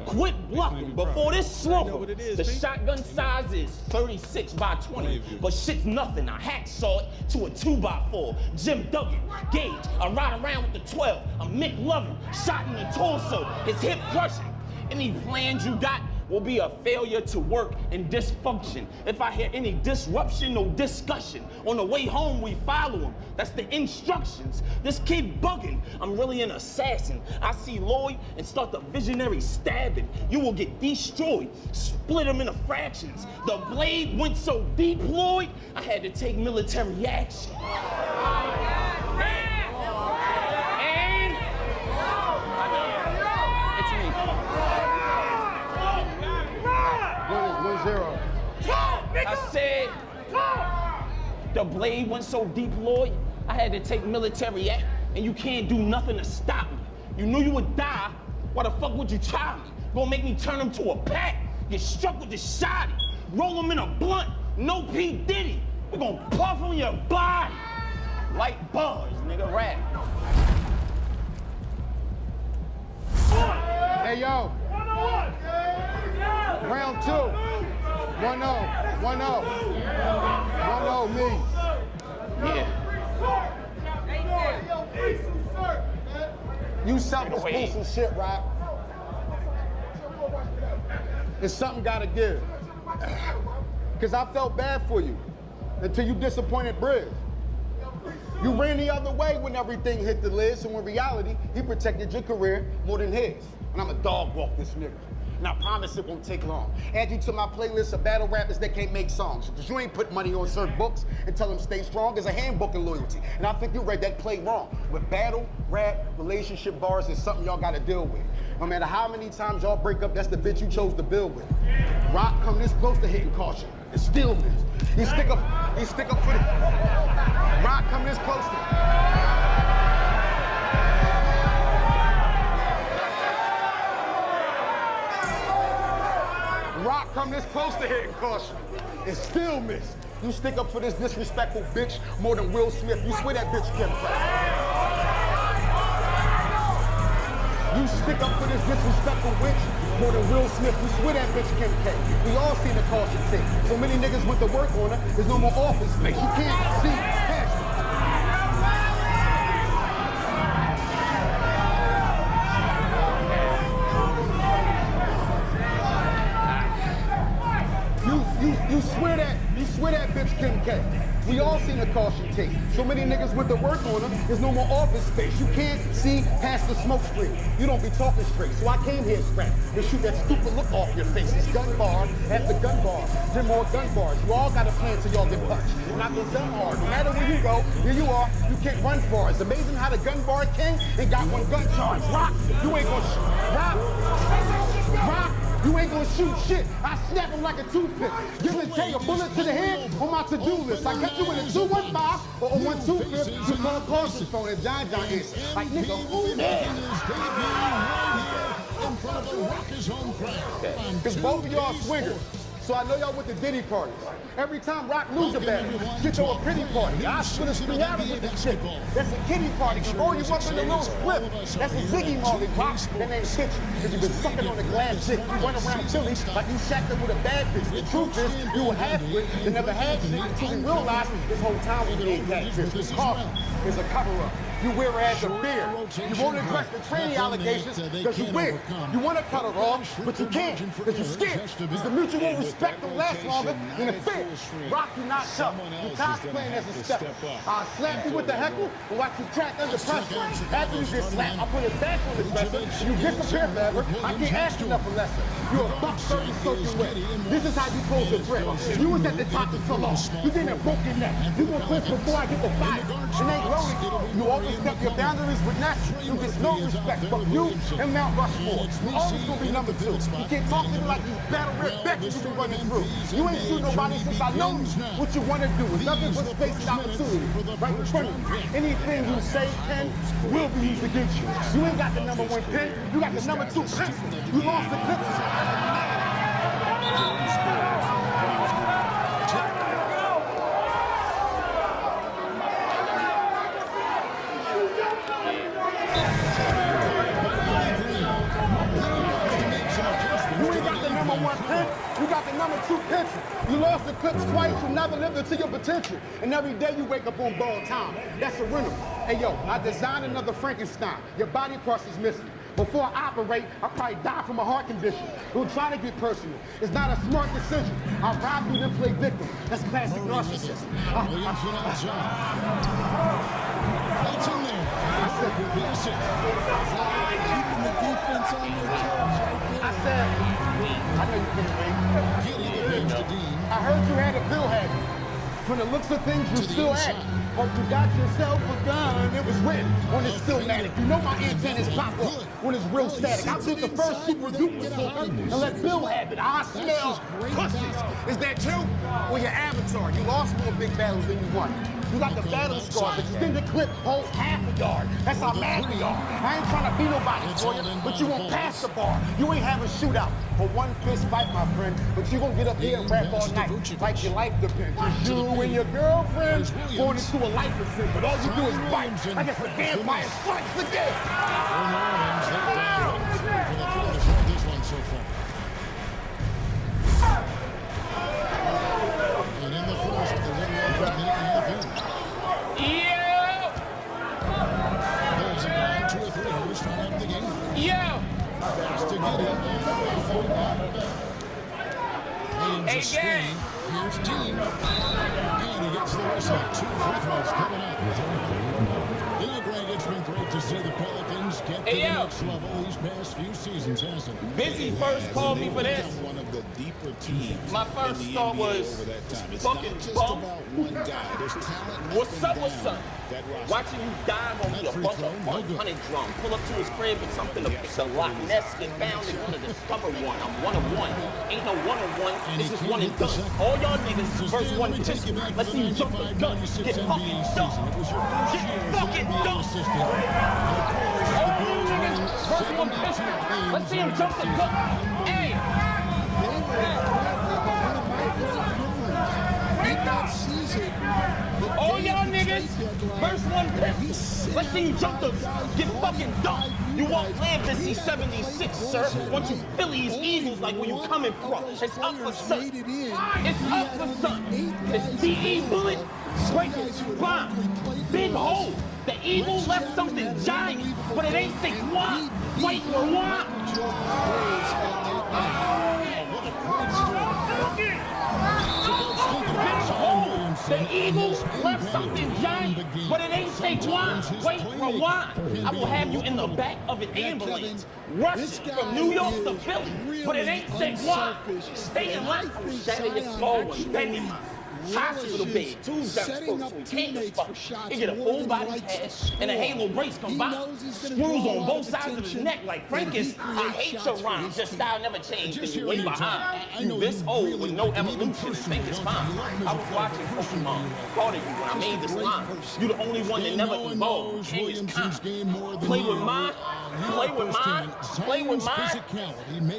S13: Quit bluffing. Before this slumber. The shotgun size is 36 by 20. But shit's nothing. I hacksaw it to a 2x4. Jim Duggan, Gage. I ride around with the 12. I'm Mick Lovin. Shot in the torso. His hip crushing. Any plans you got will be a failure to work and dysfunction. If I hear any disruption, no discussion. On the way home, we follow him. That's the instructions. This kid bugging. I'm really an assassin. I see Lloyd and start the visionary stabbing. You will get destroyed. Split him into fractions. The blade went so deep, Lloyd, I had to take military action. It's me.
S4: 1-0.
S13: I said, the blade went so deep, Lloyd, I had to take military action, and you can't do nothing to stop me. You knew you would die. Why the fuck would you try me? Gonna make me turn him to a pack? Get struck with the shotty. Roll him in a blunt. No P. Diddy. We're gonna puff on your body. Like buzz, nigga, rap.
S4: Hey, yo. Round 2. 1-0. 1-0. 1-0, me.
S13: Yeah.
S4: You selfish piece of shit, Rock. It's something gotta give. Because I felt bad for you until you disappointed Bridge. You ran the other way when everything hit the lid, so in reality, he protected your career more than his. And I'm a dog walk this nigga. And I promise it won't take long. Add you to my playlist of battle rappers that can't make songs. Because you ain't put money on certain books and tell them stay strong. There's a handbook in loyalty. And I think you read that play wrong. But battle, rap, relationship bars is something y'all gotta deal with. No matter how many times y'all break up, that's the bitch you chose to build with. Rock come this close to hitting caution. It still miss. He stick up for the... Rock come this close to... Rock come this close to hitting caution. It still miss. You stick up for this disrespectful bitch more than Will Smith. You swear that bitch Kim K. You stick up for this disrespectful bitch more than Will Smith. You swear that bitch Kim K. We all seen the caution tape. So many niggas with the work on her, there's no more office space. You can't see past it. You swear that bitch Kim K. We all seen the caution tape. So many niggas with the work on them, there's no more office space. You can't see past the smoke screen. You don't be talking straight. So I came here scrap to shoot that stupid look off your face. It's gun bar after gun bar. 10 more gun bars. You all got a plan till y'all get punched. And I can gun hard. No matter where you go, here you are. You can't run far. It's amazing how the gun bar king ain't got one gun charge. Rock, you ain't gonna shoot. Rock. You ain't gonna shoot shit. I snap him like a toothpick. Giving Tay a bullet to the head on my to-do list. I catch you in a 215 or a 125. You call Carson's phone and John answer. Like, nigga, who there? Because both of y'all swingers. So I know y'all with the Diddy parties. Every time Rock lose a battle, get you a pity party. I split a string out with this shit. That's a kitty party. Roll you up in a little split. That's a Ziggy Marley. Rock, that ain't shit. Because you've been sucking on the glass shit. You run around Philly like you shacked up with a bad bitch. The truth is, you were half-wit and never had shit until you realized this whole time we ain't catfish. This coffee is a cover-up. you wear it as a beard. You won't address the training allegations because you wear. You want to cut it off, but you can't because you're scared. Because the mutual respect don't last longer than a fear. Rock you not tough. You cosplaying as a stepper. I'll slap you with the heckle and watch you crack under pressure. After you get slapped, I'll put it back on the dresser and you disappear forever. I can't ask enough for lesson. You're a buck 30 soaking wet. This is how you pose a threat. You was at the top of so long. You didn't broke your neck. You gonna quit before I get the fire. It ain't loaded. You always kept your boundaries with natural. You get no respect. Fuck you and Mount Rushmore. You always gonna be number 2. You can't talk to me like these battle red Beckers you been running through. You ain't shoot nobody since I know you. What you wanna do is nothing but space and opportunity. Right in front of you. Anything you say can will be used against you. You ain't got the number 1 pen. You got the number 2 pencil. You lost the clip. You ain't got the number 1 pen, you got the number 2 pencil. You lost the clips twice, you never lived up to your potential. And every day you wake up on borrowed time. That's a rental. Hey yo, I designed another Frankenstein. Your body parts is missing. Before I operate, I'll probably die from a heart condition. We'll try to get personal. It's not a smart decision. I'll rob you then play victim. That's classic narcissist. I said, I know you couldn't wait. I heard you had a bill habit. From the looks of things, you still at it. Hope you got yourself a gun. It was written on this Stillmatic. You know my antennas pop up when it's real static. I built the first super duper silver and let Bill have it. I smell pussies. Is that you? Well, your avatar. You lost more big battles than you won. You got the battle scars, extended clip, holds half a yard. That's how mad we are. I ain't trying to be nobody for you, but you won't pass the bar. You ain't having shootout for one fist fight, my friend, but you gonna get up here and rap all night like your life depends. Just you and your girlfriend going into a life event, but all you do is bite. I guess the vampire strikes again.
S13: Again.
S14: Here's Dean. And he gets the whistle. 2 free throws coming up. You know, Greg, it's been great to see the Pelicans get to the next level these past few seasons, hasn't it?
S13: Busy first called me for this.
S14: One of the deeper teams.
S13: My first thought was fucking bum. What's up, what's up? Watching you dive on me a bunch of 100 drum. Pull up to his crib with something to pick the Loch Ness, get found and wanna discover one. I'm 1 of 1. Ain't no 1 of 1. This is one and done. All y'all niggas first one pistol. Let's see you jump the gun. Get fucking dunked. Get fucking dunked. All you niggas first one pistol. Let's see him jump the gun. Hey. All y'all niggas, first one pistol. Let's see you jump the, get fucking dunked. You won't land to see 76, sir. Once you Phillies, Eagles, like where you coming from. It's up for something. It's up for something. It's DE bullet, breaking bomb, big hole. The Eagle left something giant, but it ain't Saquon. Wait for what? The Eagles left something giant, but it ain't Saquon. Wait for what? I will have you in the back of an ambulance, rushing from New York to Philly, but it ain't Saquon. Stay in line. Shatter your small one, bend him. Hospital bed, 2 jumps folks who can't just fuck. You get a full body cast and a halo brace combined. Screws on both sides of the neck like Frankus. I hate your rhymes. Your style never changed and you way behind. You this old with no evolution and think it's fine. I was watching Pokemon. Thought of you when I made this line. You the only one that never evolved. King is kind. Play with mine. Play with mine. Play with mine.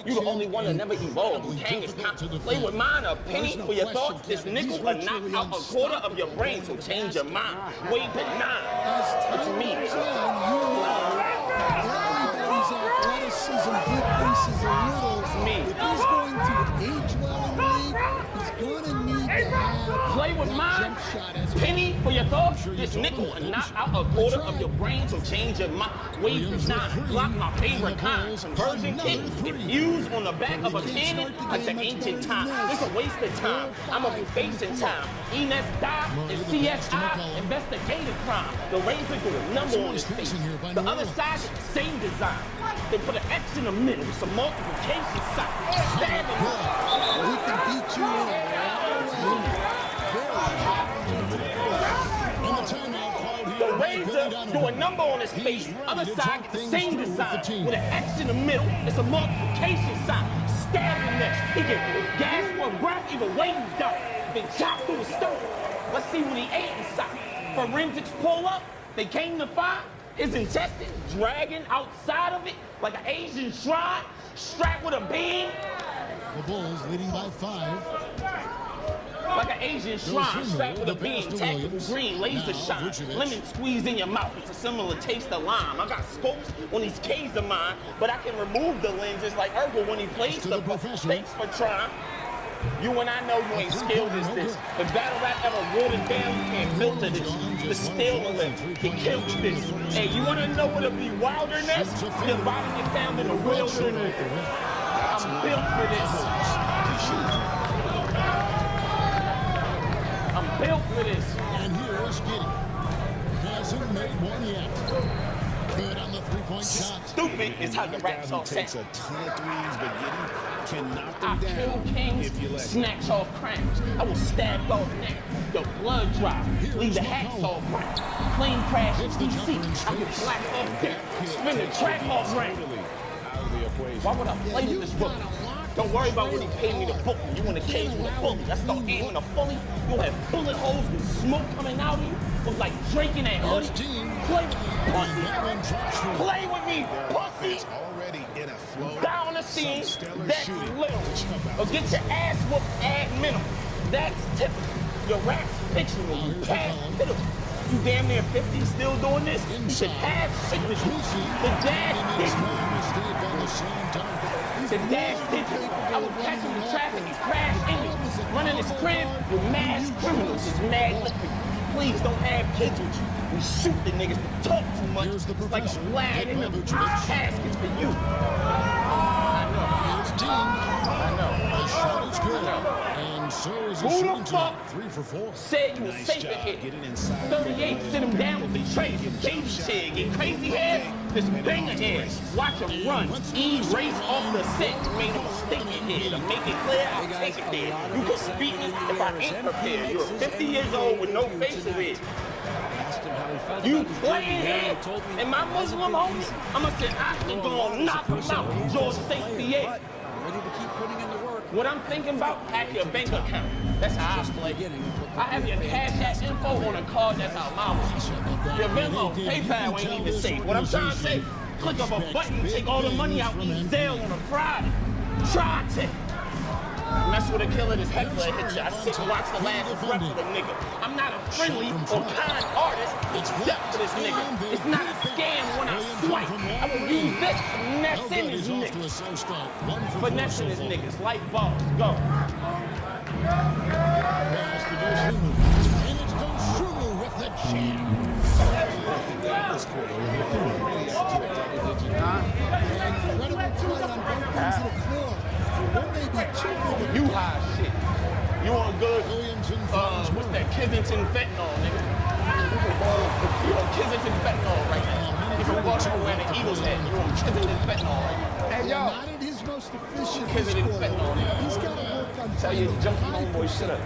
S13: You the only one that never evolved. King is kind. Play with mine. A penny for your thoughts. This nickel knock out a quarter of your brain, so change your mind. Wait but nah. It's me.
S14: Everybody's athleticism decreases a little.
S13: It's me.
S14: If he's going to age well in the league,
S13: crime?
S14: Gonna need to have
S13: Play with mine? Penny for your thoughts? This nickel will knock out a quarter of your brain, so change your mind. Wait for 9 o'clock, my favorite kind. Conversion kit, if used on the back of a cannon, like the ancient time. It's a waste of time. I'ma be facing time. Enes die and CSI, investigative crime. The razor do a number on his face. The other side, same design. They put an X in the middle, some multiplication sign. Stabbing.
S14: He can beat you in
S13: the razor do a number on his face. Other side, get the same design. With an X in the middle, it's a multiplication sign. Stabbing next. He get gas for breath, even way he died. Been chopped through the stomach. Let's see what he ate inside. Forensics pull up, they came to find his intestines dragging outside of it like an Asian shrine, strapped with a beam.
S14: The Bulls leading by 5.
S13: Like an Asian shrine, strapped with a beam, tagged with green laser shine. Lemon squeeze in your mouth, it's a similar taste of lime. I got scopes on these K's of mine, but I can remove the lenses like Urkel when he plays the thanks for trying. You and I know you ain't skilled as this. If battle rap ever watered down, you can't filter this. The steel will live. He killed this. Hey, you wanna know what'll be wilderness? Your body get found in the wilderness. I'm built for this. I'm built for this.
S14: And here's Giddy. Hasn't made one yet. Good on the three-point shot.
S13: Stupid is how the rap talk
S14: takes a ton of threes, but Giddy can knock them
S13: I kill
S14: down
S13: kings,
S14: if you let
S13: snatch off crowns. I will stab off neck, the blood drop, leave the hats all brown. Plane crash in DC, I get black off deck, spin the track off ramp. Why would I play with this book? Don't worry about what he paid me to book me. You in a cage with a bully. I start aiming a fully, you'll have bullet holes with smoke coming out of you. Look like Drake in that hoodie. Play with me, pussy. Play with me, pussy. Down the scene, that's little. Or get your ass whooped at minimum. That's typical. Your rap's fictional. You past pitiful. You damn near 50 still doing this? You should have sickness. The dad did. The dad did. I was catching the traffic and crashed in it. Running his crib with mass criminals. It's mad liquor. Please don't have kids with you. We shoot the niggas that talk too much. It's like a flag in the caskets for you. I know.
S14: And so is
S13: Who the fuck
S14: 3 for 4.
S13: said you was safe at here? 38, sit him down with the tray. Your baby chair, get crazy head. This banger head. Watch him run. Race off the set. Made a mistake in here. To make it clear, I'll take it there. You can beat me if I ain't prepared. You're 50 years old with no facial hair. You playing here and my Muslim homies, I'ma say Octagon, knock him out. George St. Pierre.
S5: Ready to keep putting in the work.
S13: What I'm thinking about, hack your bank account. That's how I play. I have your cash app info on a card, that's how mine works. Your Venmo, PayPal ain't even safe. What I'm trying to say, click of a button, take all the money out, eat Zelle on a Friday. Try it. Mess with a killer, this heckler hit you. I sit and watch the last breath of the nigga. I'm not a friendly or kind artist. It's death for this nigga. It's not a scam when I swipe. I will use this finessing his niggas. Finessing his niggas. Light balls. Go.
S14: With the jam.
S13: You high shit. You on good, what's that, Kensington fentanyl, nigga. You on Kensington fentanyl right now. You from Baltimore wearing an Eagles hat. You on Kensington fentanyl right now. Hey, yo.
S14: Not in his most efficient.
S13: Kensington fentanyl, nigga.
S14: He's got to work on
S13: tell you junkie homeboy shit up.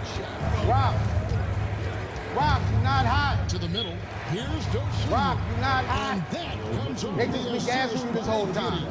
S4: Rob, you're not hot.
S14: To the middle. Here's Dosunmu.
S4: Rob, you're not hot.
S14: And that comes over
S4: They just been gassing you this whole time.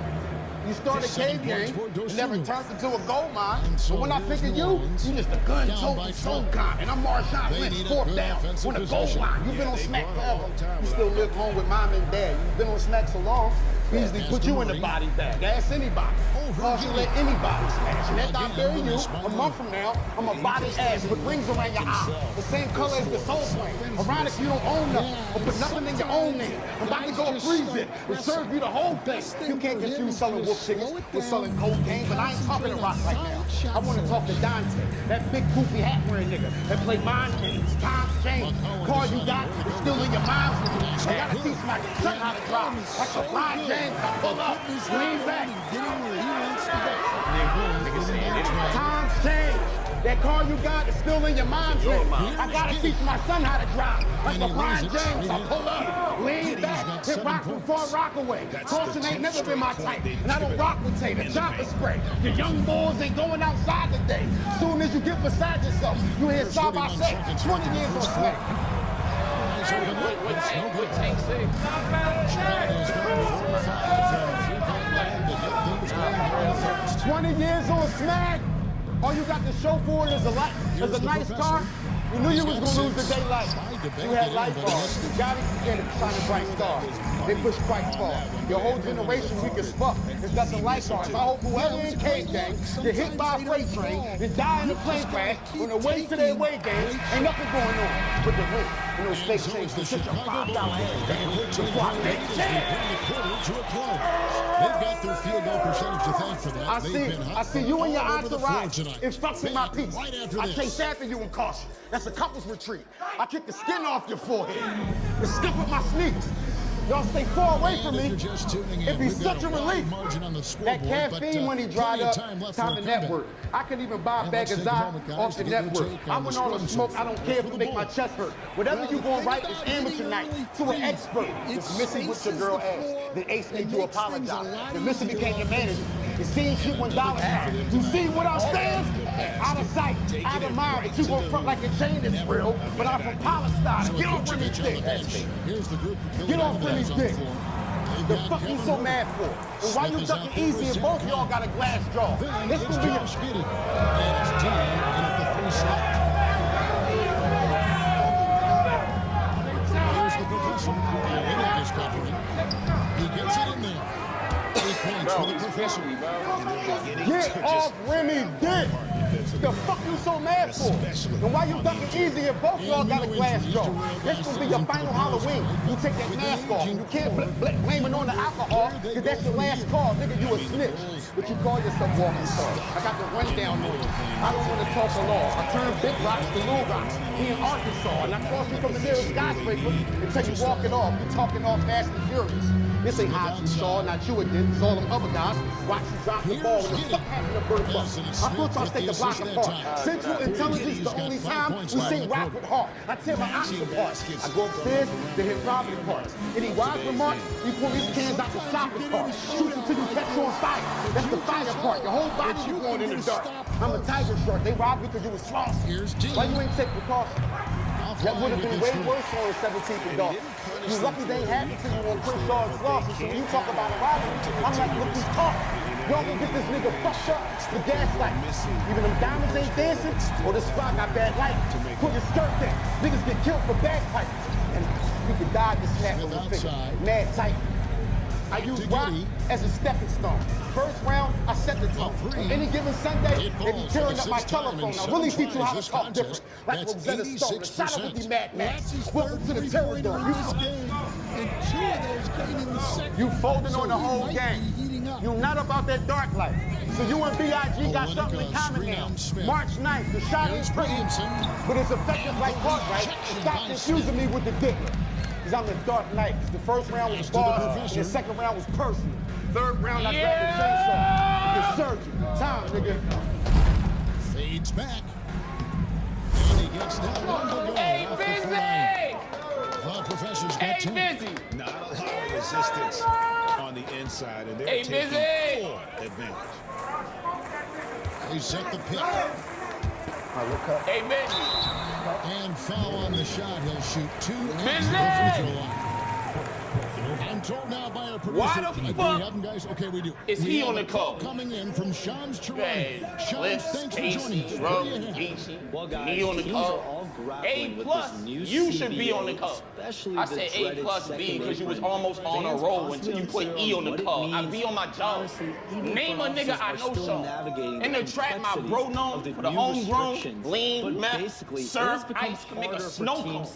S4: You started cave game, you never turned into a gold mine. But when I think of you, you just a gun-toting soul guy. And I'm Marshawn Lynch, 4th down, on the goal line. You've been on smack forever. You still live home with mom and dad. You've been on smack so long, we easily put you in the body bag. Ask anybody. Cause you let anybody smash. And after I bury you, a month from now, I'm a body ass with rings around your eye. The same color as the soul plane. Around if you don't own nothing, or put nothing in your own name. I'm about to go freeze it and serve you the whole thing. You can't get you selling wolf tickets with selling cocaine, but I ain't popping a rock right now. I want to talk to Dante, that big goofy hat wearing nigga that played mind games, Tom's Chain. Car you got is still in your mom's room. I gotta teach my son how to drive. Like LeBron James, I pull up, lean back. Tom's Chain. That car you got is still in your mom's room. I gotta teach my son how to drive. Like LeBron James, I pull up, lean back, hit rock from Far Rockaway. Caution ain't never been my type, and I don't rock with Tater. Chopper spray. Your young boys ain't going outside today. Soon as you get beside yourself, you hear side by side. 20 years on slack. 20 years on smack. All you got to show for it is a nice car. You knew you was gonna lose the daylight. You had light bars. You got it, you can't shine a bright star. They push quite far. Your whole generation weak as fuck. It's got some light bars. I hope whoever in Cave Gang get hit by a freight train and die in a plane crash on the way to their way game. Ain't nothing going on but the rent and those fake change. It's such a $5 everything. Before I make change.
S14: They've got their field goal percentage to thank for that.
S4: I see you and your entourage instructing my piece. I chase after you and caution. That's a couple's retreat. I kick the skin off your forehead and stiff with my sneakers. Y'all stay far away from me. It'd be such a relief. That caffeine money dried up, time to network. I could even buy a bag of Zy off the network. I want all the smoke, I don't care if it make my chest hurt. Whatever you gonna write is amateur night to an expert. It's missing what your girl asked. The ace made you apologize. The missing became your manager. You seen shit $1 half. You see what I'm saying? Out of sight, out of mind. But you gon' front like your chain is real. But I'm from Palestine. Get off Remy's dick. Get off Remy's dick. The fuck you so mad for? And why you ducking easy and both y'all got a glass jaw? This will be a...
S14: Here's the professor. He gets it in there. 8 points for the professor.
S4: Get off Remy dick! The fuck you so mad for? And why you ducking easy and both y'all got a glass jaw? This will be your final Halloween. You take that mask off. You can't blame it on the alcohol, because that's your last call. Nigga, you a snitch. But you call yourself walking star. I got the rundown on you. I don't want to talk a law. I turn big rocks to little rocks. He in Arkansas, and I cross you from the nearest skyscraper until you walk it off. You talking all fast and furious. This ain't Hodge Shaw, not you again. It's all them other guys. Watch you drop the ball and the fuck happened to Burt Buck. I thought y'all take the block apart. Central Intelligence, the only time we sing rap with heart. I tear my ox apart. I go upstairs to hit Robin parts. Any wise remarks, you pull these cans out the shopping cart. Shoot until you catch on fire. That's the fire part. Your whole body you going in the dark. I'm a tiger shark. They robbed you because you was flossing. Why you ain't take precaution? That would have been way worse on the 17th and dark. You lucky they ain't happen to you on Crenshaw and Slauson. So when you talk about a robbery, I'm like, look who's talking. Y'all gonna get this nigga fucked up with gaslight. Even them diamonds ain't dancing, or this spot got bad light. Put your skirt down. Niggas get killed for bagpipes. And you can die to snap with a finger. Mad tight. I use rock as a stepping stone. First round, I set the tone. On any given Sunday, they be tearing up my telephone. I'll really teach you how to talk different. Like Rosetta Stone, the shot up with the Mad Max. Welcome to the terror dome. You folding on the whole game. You not about that dark life. So you and B.I.G. got something in common now. March 9th, the shot is pretty, but it's effective like Cartwright. Stop confusing me with the Dickler. Because I'm the Dark Knight. The first round was ball, and the second round was personal. Third round, I grabbed the chainsaw. The surgeon. Time, nigga.
S14: Fades back. And he gets that one to go.
S13: Hey, Busy!
S14: The professor's got 10.
S13: Busy!
S18: Not a lot of resistance on the inside, and they're taking full advantage.
S14: They set the pick.
S13: Hey, Busy!
S14: And foul on the shot. He'll shoot 2 at the free throw line. I'm told now by our producer.
S13: Why the fuck
S14: we have them, guys? Okay, we do.
S13: Is
S14: we
S13: he
S14: have
S13: on the
S14: a call
S13: call?
S14: coming in from Shams Charania.
S13: Hey,
S14: Shams, thanks for joining us.
S13: Well, guys, me on the call. A+, you should be on the call. I said A plus B because you was almost on a roll until you put E on the call. I be on my job. Name a nigga I know so. In the trap, my bro known for the homegrown, lean, meth, serve, ice, nigga, snow cone.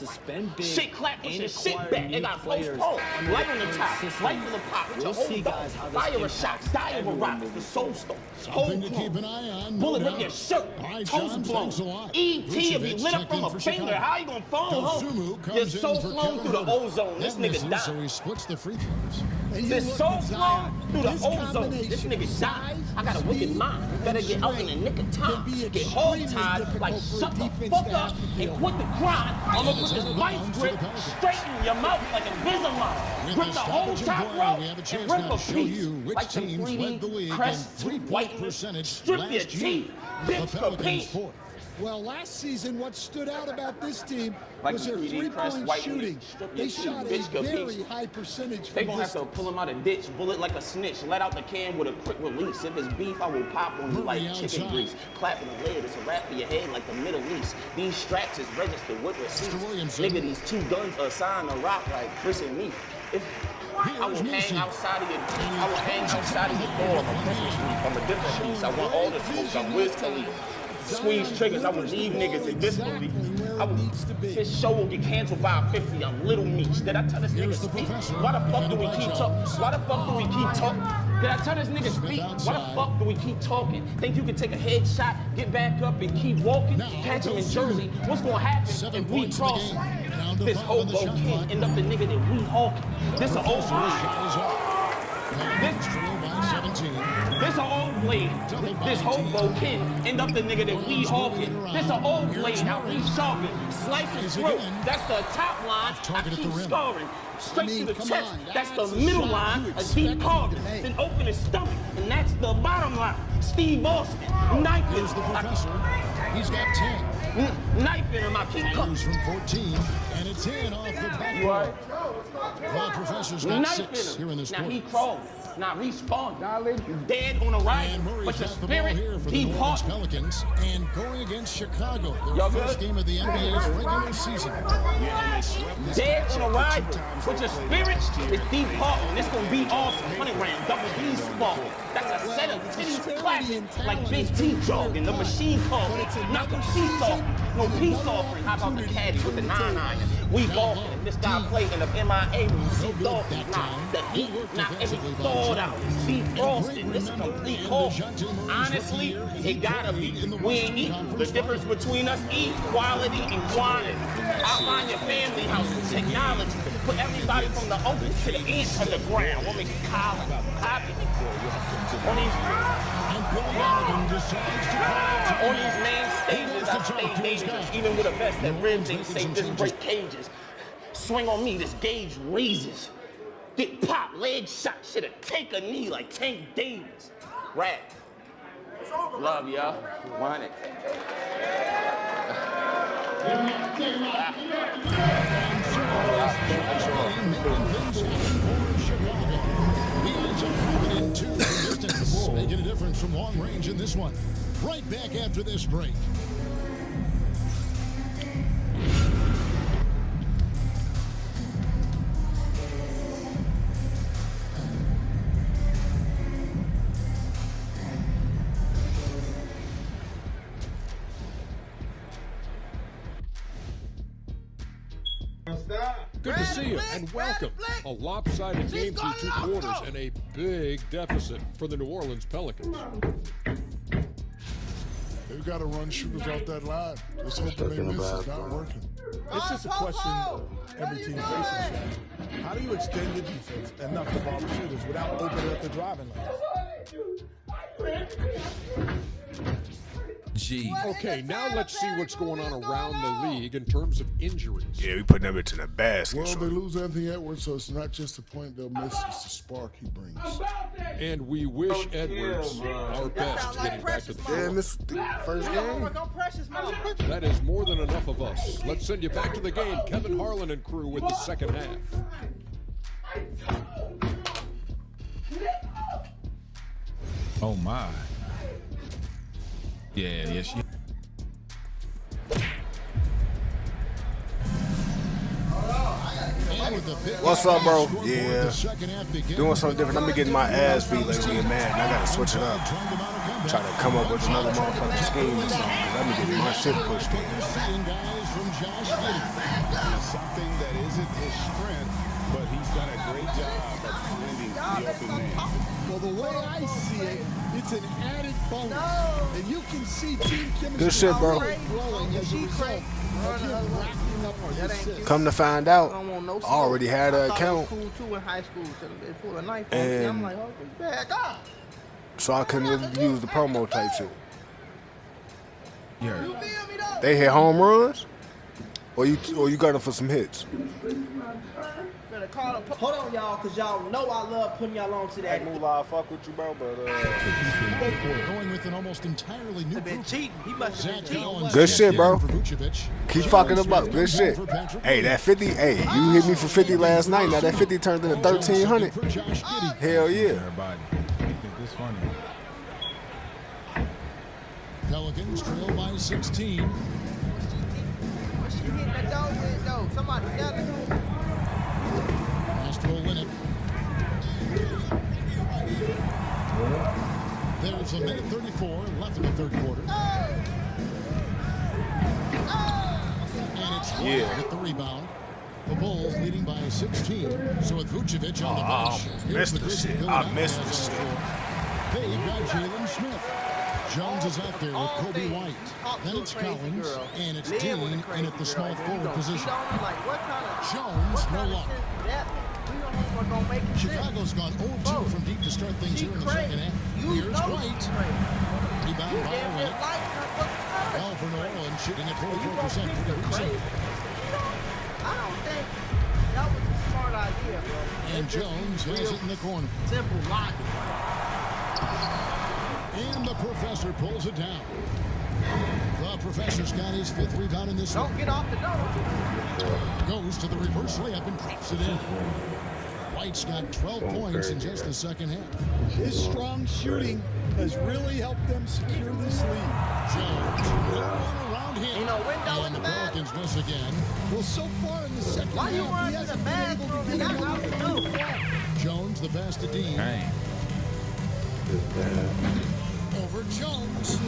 S13: Shit clap, shit back. They got close phone. Light on the top, rifle the pop with your own dog, fire a shot, die of a rock, it's the soul stone.
S14: Something to keep an eye on.
S13: Bullet rip your shirt, toes blown. E.T. will be lit up from a finger. How you gonna phone home? Your soul flown through the ozone. This nigga died.
S14: So he splits the free throws.
S13: This soul flown through the ozone. This nigga died. I got a wicked mind. Better get out in the nick of time. Get hog-tied, like shut the fuck up and quit the grind. I'ma put this vice grip straight in your mouth like Invisalign. Grip the whole top row and rip a piece like some 3D crest white percentage. Strip your teeth, bitch, compete.
S14: Well, last season, what stood out about this team
S13: like
S14: was their three-point shooting. They shot a very high percentage.
S13: They gonna have to pull him out of ditch, bullet like a snitch, let out the can with a quick release. If it's beef, I will pop on you like chicken grease. Clapping the lid, it's a wrap for your head like the Middle East. These straps is registered with receipts. Nigga, these two guns are assigned to rock like Chris and me. I will hang outside of your door on Christmas Street from a different piece. I want all the smoke. I'm Wiz Khalifa. Squeeze triggers, I will leave niggas in disbelief. This show will get canceled by a 50. I'm Little Meech. Did I tell this nigga speak? Why the fuck do we keep talking? Why the fuck do we keep talking? Did I tell this nigga speak? Why the fuck do we keep talking? Think you can take a headshot, get back up, and keep walking? Catch him in Jersey. What's gonna happen if we cross? This hobo can't end up the nigga that we hawking. This an old This an old blade. This hobo kid end up the nigga that we hawking. This an old blade. Now we sharpen. Slice his throat. That's the top line. I keep scoring. Straight to the chest. That's the middle line. A deep carving. Then open his stomach. And that's the bottom line. Steve Austin. Knife
S14: Here's the professor. He's got 10.
S13: Knife in him. I keep
S14: cutting. From 14. And it's in off the back. Well, professor's got 6 here in this quarter.
S13: Now he crawled. Now respawn. Dead on arrival. But your spirit, deep heart.
S14: Pelicans and going against Chicago. Their first game of the NBA's regular season.
S13: Dead on arrival. But your spirit is deep heart. And it's going to be awesome. 100 round double B spot. That's a set of titties clapping like Big T jogging. The machine call. Not the peace offering. No peace offering. How about the caddy with the 9-iron? We golfing. If this guy played in the MIA, we see Dolphins. Nah, the heat, not everything thawed out. Defrosted. This is complete hope. Honestly, it gotta be. We ain't equal. The difference between us, equality and quantity. Outline your family house with technology. Put everybody from the open to the ants underground. We'll make it copy. On these main stages, I stay dangerous. Even with a vest that rims ain't safe, this break cages. Swing on me, this gauge raises. Get pop, leg shot, shit'll take a knee like Tank Davis. Rap. Love y'all. Want it.
S14: Making a difference from long range in this one. Right back after this break.
S16: Good to see you, and welcome. A lopsided game through 2 quarters and a big deficit for the New Orleans Pelicans.
S15: They've got to run shooters off that line. Just hoping they miss. It's not working.
S27: It's just a question every team faces, Shaq. How do you extend your defense enough to bother shooters without opening up the driving lanes?
S16: Okay, now let's see what's going on around the league in terms of injuries.
S15: Yeah, we putting them into the basket. Well, they lose Anthony Edwards, so it's not just the point they'll miss, it's the spark he brings.
S16: And we wish Edwards our best getting back to the floor.
S15: Yeah, this first game.
S16: That is more than enough of us. Let's send you back to the game. Kevin Harlan and crew with the second half.
S20: Oh my. Yeah, yes.
S15: What's up, bro? Yeah. Doing something different. I'm getting my ass beat lately, man. I gotta switch it up.
S3: try to come up with another motherfucking scheme or something. Cause I'm getting my shit pushed in.
S14: Something that isn't his strength, but he's done a great job of finding the open man.
S6: Well, the way I see it, it's an added bonus. And you can see Team Chemistry
S3: Good shit, bro.
S6: growing as a result of him racking up the assists.
S3: Come to find out, I already had an account.
S5: Cool too in high school till they pull a knife on
S3: And-
S5: me. I'm like, oh, back up.
S3: So I couldn't really use the promo type shit.
S20: Yeah.
S3: They hit home runs? Or you got them for some hits?
S5: Better call them. Hold on, y'all, because y'all know I love putting y'all on to that.
S3: Hey, Moolah, I fuck with you, bro, but
S14: Going with an almost entirely new group.
S5: Cheating. He must have been cheating.
S3: good shit, bro. Keep fucking them up. Good shit. Hey, that 50, hey, you hit me for 50 last night. Now that 50 turned into 1,300. Hell yeah.
S20: Everybody. They think this funny.
S14: Pelicans trail by 16.
S5: She hitting that dog window. Somebody got it.
S14: Astro win it. There's a minute 34 left in the third quarter. And it's
S3: Yeah.
S14: with the rebound. The Bulls leading by 16. So with Vucevic on the bench. Here's the Grizzlies going out
S3: missed
S14: on
S3: this
S14: the
S3: shit.
S14: floor. They've got Jalen Smith. Jones is out there with Kobe White. Then it's Collins, and it's Dean in at the small forward position. Jones, no luck. Chicago's gone 0-2 from deep to start things here in the second half. Here's White. Rebound by White. Well, for New Orleans, shooting at 44%. Pretty recent.
S5: I don't think that was a smart idea, bro.
S14: And Jones has it in the corner.
S5: Simple logic.
S14: And the professor pulls it down. The professor's got his 5th rebound in this one.
S5: Don't get off the door.
S14: Goes to the reverse layup and drops it in. White's got 12 points in just the second half.
S6: His strong shooting has really helped them secure this lead.
S14: Jones, no one around him.
S5: Ain't no window in
S14: And
S5: the
S14: the Pelicans miss again.
S6: Well, so far in the second
S5: Why you
S6: half,
S5: run
S6: he
S5: to the
S6: hasn't been able
S5: bathroom
S6: to
S5: and
S6: get
S5: not
S6: another
S5: out the
S6: three.
S14: Jones the pass to Dean.
S20: Dang.
S14: Over Jones.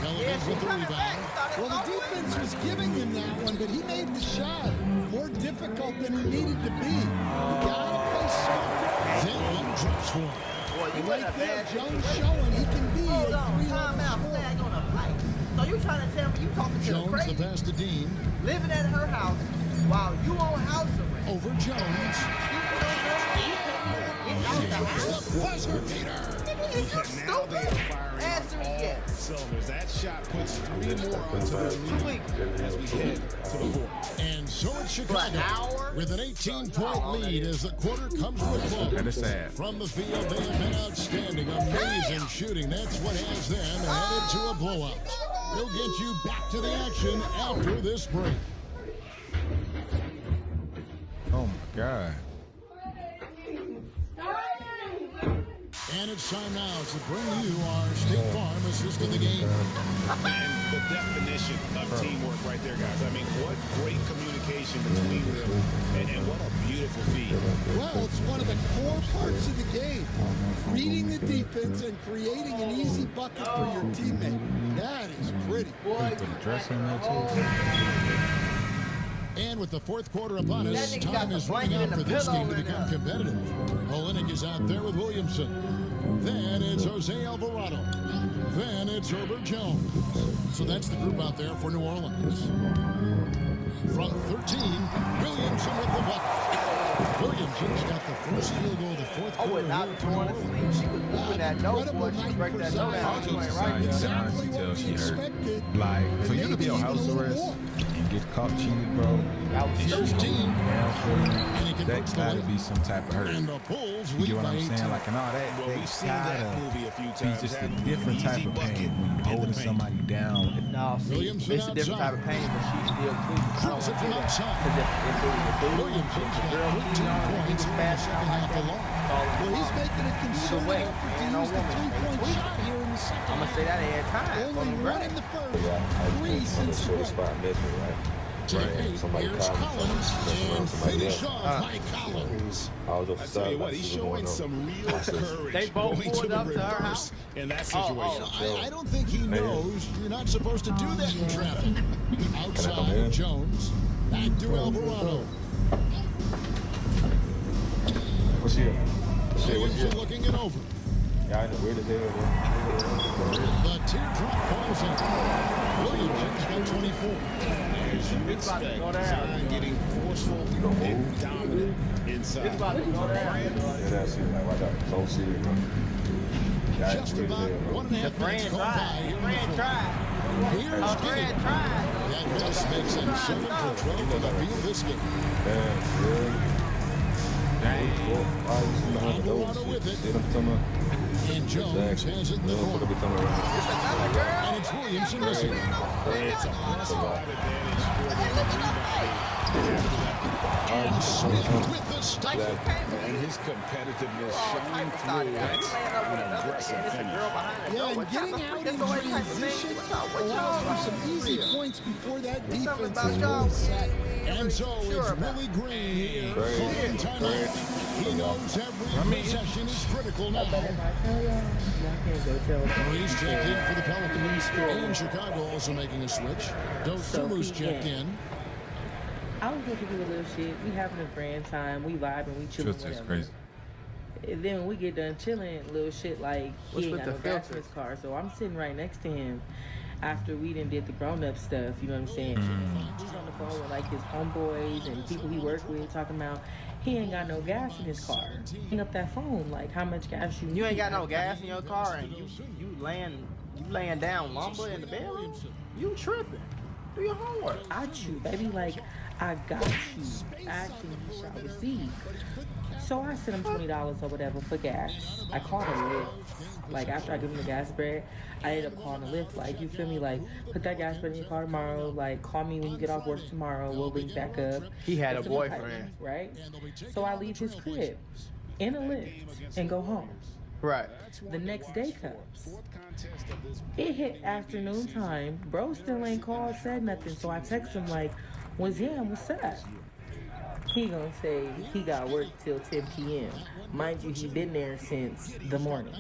S14: Pelicans with the rebound.
S6: Well, the defense was giving him that one, but he made the shot more difficult than he needed to be. You gotta play smart.
S14: Zen drops for him.
S5: Boy, you
S6: Right
S5: got a
S6: there,
S5: bad
S6: Jones showing he can be a
S5: Hold on,
S6: 3-level
S5: time out.
S6: scorer.
S5: Flag on a play. So you trying to tell me you talking to the
S14: Jones the
S5: crazy,
S14: pass to Dean.
S5: living at her house while you on house arrest?
S14: Over Jones.
S5: Get out the house.
S14: The buzzer beater.
S5: Is you stupid? Answer it yes.
S14: Silvers, that shot puts 3 more onto the lead as we head to the 4th. And so it's Chicago with an 18-point lead as the quarter comes to a close.
S20: That is sad.
S14: From the field, they have been outstanding, amazing shooting. That's what has them headed to a blowout. We'll get you back to the action after this break.
S20: Oh my God.
S14: And it's time now to bring you our State Farm assist in the game.
S15: And the definition of teamwork right there, guys. I mean, what great communication between them, and what a beautiful feed.
S6: Well, it's one of the core parts of the game. Reading the defense and creating an easy bucket for your teammate. That is pretty.
S20: Put the dress in there too.
S14: And with the 4th quarter upon us, time is running out for this game to become competitive. Olenek is out there with Williamson. Then it's Jose Alvarado. Then it's Herbert Jones. So that's the group out there for New Orleans. From 13, Williamson with the bucket. Williamson's got the first field goal of the 4th
S5: I
S14: quarter
S5: would not
S14: here
S5: be
S14: for New
S5: going to
S14: Orleans.
S5: sleep. She was moving that nose, boy. She break that nose down. She went right there.
S20: Honestly, tell she hurt. Like, for you to be on house arrest and get caught cheating, bro, and she's holding down for you, that gotta be some type of hurt.
S14: And the Bulls
S20: You get
S14: lead
S20: what
S14: by
S20: I'm saying?
S14: 18.
S20: Like, and all that,
S15: Well,
S20: they
S15: we've seen that
S20: gotta
S15: movie a few
S20: be
S15: times.
S20: just a
S15: having
S20: different
S15: easy
S20: type of
S15: bucket
S20: pain when
S15: in
S20: you're
S15: the
S20: holding
S15: paint.
S20: somebody down.
S5: No, see,
S14: Williamson
S5: it's a different type
S14: outside.
S5: of pain, but she's still tweaking. I don't
S14: Drills it
S5: want to
S14: from
S5: do that.
S14: outside.
S5: Because if
S14: Williamson's
S5: the
S14: got
S5: girl
S14: 13
S5: cheating on her, he
S14: points
S5: was
S14: in the
S5: passing
S14: second
S5: out
S14: half
S5: like that.
S14: alone.
S6: Well, he's making a concerted
S5: way,
S6: effort to
S5: man, no
S6: use the
S5: woman.
S6: three-point shot here in the second
S5: I'm going to
S6: half.
S5: say that every time.
S6: Only one in the first, 3 since the break.
S14: Somebody
S15: Here's Collins and finish off by Collins. I tell you what, he's showing some real courage. They both pulled up to her house in that situation.
S14: I don't think he knows you're not supposed to do that in traffic. Outside, Jones. Back to Alvarado.
S20: What's here?
S14: Williamson looking it over.
S20: Yeah, I know. Weird as hell,
S14: The teardrop falls in. Williamson's got 24.
S15: As you expect, Zion getting forceful and dominant inside.
S20: Yeah, that's it. Like, watch out. So serious, bro.
S14: Just about 1.5 minutes gone by here in the fourth. Here's Giddey. That miss makes him 7 for 12 for the field this game. Alvarado with it. And Jones has it in the corner. And it's Williamson missing.
S15: It's a +5 advantage for the rebounding.
S14: And Smith with the stop.
S15: And his competitiveness shining through. That's an aggressive finish.
S6: Yeah, and getting out in transition allows for some easy points before that defense is really set.
S14: And so it's Willie Green here calling timeout. He knows every possession is critical now. He's checked in for the Pelicans. And Chicago also making a switch. Dosumu's checked in.
S9: I was looking to do a little shit. We having a grand time. We vibing. We chilling.
S20: That's crazy.
S9: And then when we get done chilling, little shit like he ain't got no gas in his car. So I'm sitting right next to him after we done did the grown-up stuff. You know what I'm saying? He's on the phone with like his homeboys and people he work with talking about he ain't got no gas in his car. Hang up that phone. Like how much gas you need?
S5: You ain't got no gas in your car and you laying down lumber in the bedroom? You tripping. Do your homework.
S9: I chew, baby. Like, I got you. Actually, you shall receive. So I sent him $20 or whatever for gas. I called a Lyft. Like, after I give him the gas bread, I ended up calling a Lyft. Like, you feel me? Like, put that gas bread in your car tomorrow. Like, call me when you get off work tomorrow. We'll link back up.
S5: He had a boyfriend.
S9: Right? So I leave his crib in a Lyft and go home.
S5: Right.
S9: The next day comes. It hit afternoon time. Bro still ain't called, said nothing. So I text him like, what's up? He gonna say he got work till 10 p.m. Mind you, he been there since the morning.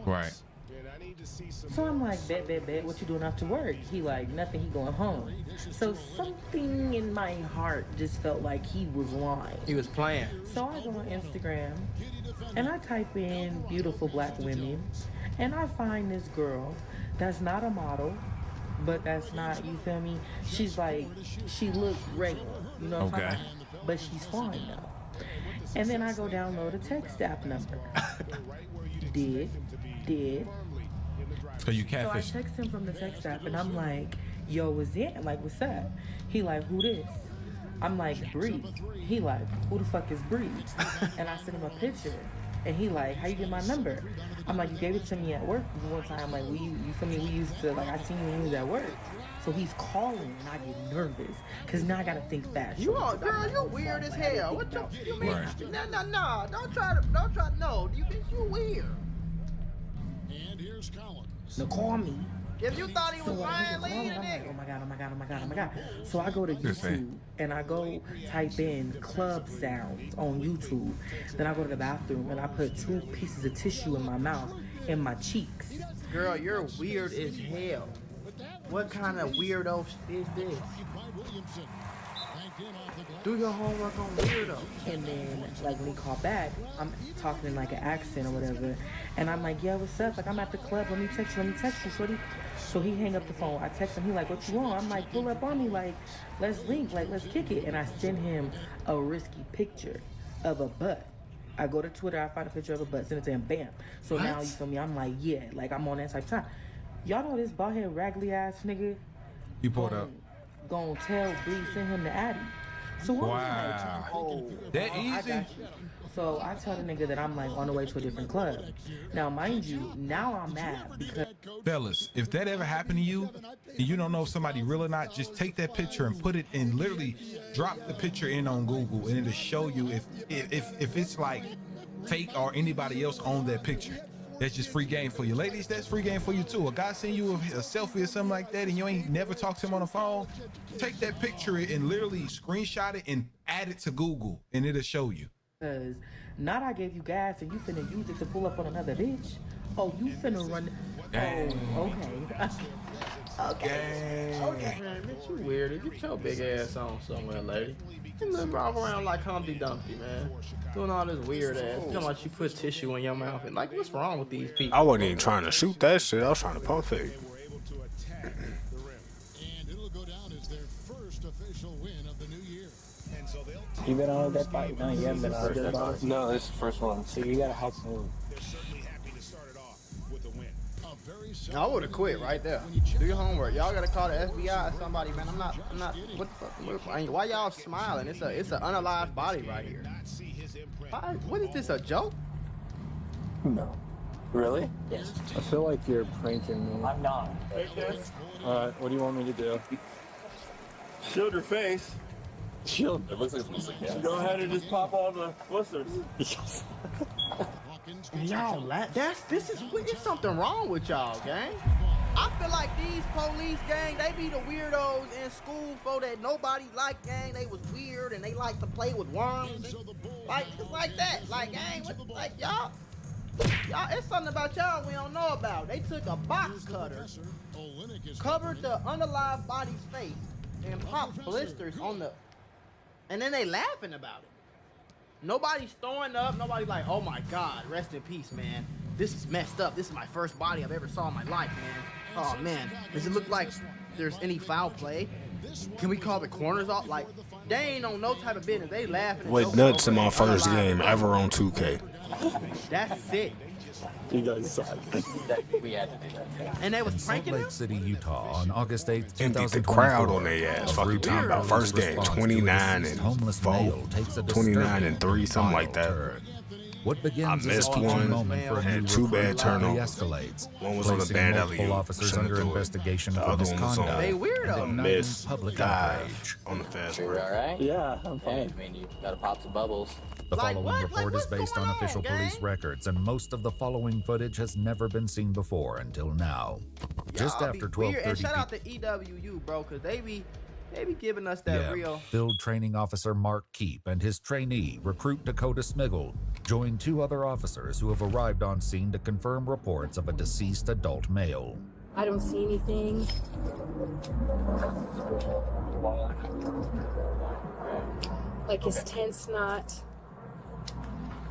S20: Right.
S9: So I'm like, bet, what you doing after work? He like, nothing, he going home. So something in my heart just felt like he was lying.
S5: He was playing.
S9: So I go on Instagram and I type in beautiful black women and I find this girl that's not a model, but that's not, you feel me? She's like, she looked regular, you know what I'm saying? But she's fine though. And then I go download a text app number. Did.
S20: So you catfish.
S9: So I text him from the text app and I'm like, yo, what's that? Like, what's up? He like, who this? I'm like, Bree. He like, who the fuck is Bree? And I sent him a picture. And he like, how you get my number? I'm like, you gave it to me at work one time. Like, you feel me? We used to, like, I seen you when you was at work. So he's calling and I get nervous. Because now I got to think fast.
S5: Girl, you weird as hell. What you mean? Right. No. Don't try, no. You weird.
S14: And here's Collins.
S9: Now call me.
S5: If you thought he was lying, leave the nigga.
S9: Oh my God. So I go to YouTube and I go type in club sounds on YouTube. Then I go to the bathroom and I put 2 pieces of tissue in my mouth and my cheeks.
S5: Girl, you're weird as hell. What kind of weirdo is this? Do your homework on weirdo.
S9: And then, like, when he called back, I'm talking in, like, an accent or whatever. And I'm like, yeah, what's up? Like, I'm at the club. Let me text you, shorty. So he hang up the phone. I text him. He like, what you want? I'm like, pull up on me. Like, let's link. Like, let's kick it. And I send him a risky picture of a butt. I go to Twitter. I find a picture of a butt. Send it to him. Bam. So what? Now, you feel me? I'm like, yeah. Like, I'm on that type of time. Y'all know this bald head, raggedy ass nigga?
S20: You pulled up.
S9: Gonna tell Bree, send him to Addy. So what
S20: wow. That easy?
S9: So I tell the nigga that I'm like on the way to a different club. Now, mind you, now I'm mad because...
S20: Fellas, if that ever happened to you, and you don't know if somebody real or not, just take that picture and put it in, literally drop the picture in on Google and it'll show you if it's like fake or anybody else owned that picture. That's just free game for you. Ladies, that's free game for you too. A guy send you a selfie or something like that and you ain't never talked to him on the phone, take that picture and literally screenshot it and add it to Google and it'll show you.
S9: Cause not I gave you gas and you finna use it to pull up on another bitch. Oh, you finna run.
S20: Dang.
S9: Oh, okay.
S5: Okay. Man, bitch, you weird. Get your big ass on somewhere, lady. You live around like Humpty Dumpty, man. Doing all this weird ass. You know like you put tissue in your mouth. And like, what's wrong with these people?
S3: I wasn't even trying to shoot that shit. I was trying to pump fake.
S14: And it'll go down as their first official win of the new year. And so they'll
S11: You been on that fight? No, you haven't been on that fight.
S10: No, this is the first one.
S11: So you gotta help me.
S14: they're certainly happy to start it off with a win. A very
S5: I would have quit right there. Do your homework. Y'all gotta call the FBI or somebody, man. I'm not. What the fuck? Why y'all smiling? It's an unalived body right here. What is this? A joke?
S11: No.
S10: Really?
S11: Yes. I feel like you're pranking me. I'm not. Alright, what do you want me to do?
S10: Shield your face.
S11: Shield?
S10: It looks like it's mostly gas.
S11: Go ahead and just pop all the blisters.
S5: Y'all, this is something wrong with y'all, gang. I feel like these police, gang, they be the weirdos in school for that nobody like, gang. They was weird and they like to play with worms. Like, it's like that. Like, gang, like y'all, it's something about y'all we don't know about. They took a box cutter, covered the unalive body's face, and popped blisters on the, and then they laughing about it. Nobody's throwing up. Nobody's like, oh my God, rest in peace, man. This is messed up. This is my first body I've ever saw in my life, man. Oh man, does it look like there's any foul play? Can we call the corners off? Like, they ain't on no type of business. They laughing.
S3: Went nuts in my first game ever on 2K.
S5: That's sick.
S11: You guys suck.
S10: We had to do that.
S5: And they was
S21: In Salt
S5: pranking
S21: Lake
S5: him?
S21: City, Utah, on August 8th,
S3: Emptied the crowd on their ass. Fuck you talking about. First game, 29 and 4, 29 and 3, something like that.
S21: What begins
S3: I
S21: as a
S3: missed
S21: teaching
S3: one.
S21: moment for a
S3: Had
S21: new
S3: 2
S21: recruit
S3: bad turnovers.
S21: escalates,
S3: One was on the
S21: placing
S3: bad
S21: multiple
S3: alley-oop.
S21: officers
S3: Shouldn't
S21: under
S3: do it.
S21: investigation
S3: The
S21: for
S3: other one was on
S21: misconduct.
S5: They weirdo.
S3: a
S21: and
S3: miss
S21: public
S3: dive
S21: outrage.
S3: on the fast
S10: You
S3: break.
S10: all right?
S11: Yeah, I'm fine.
S10: I mean, you gotta pop some bubbles.
S21: The
S5: Like
S21: following
S5: what?
S21: report
S5: Like,
S21: is based on
S5: what's
S21: official
S5: going on,
S21: police
S5: gang?
S21: records, and most of the following footage has never been seen before until now. Just
S5: Y'all be
S21: after
S5: weird. And
S21: 12:30
S5: shout out to EWU, bro, because they be giving us that real.
S21: Field Training Officer Mark Keep and his trainee, Recruit Dakota Smiggle, joined 2 other officers who have arrived on scene to confirm reports of a deceased adult male.
S22: I don't see anything. Like his tent's not.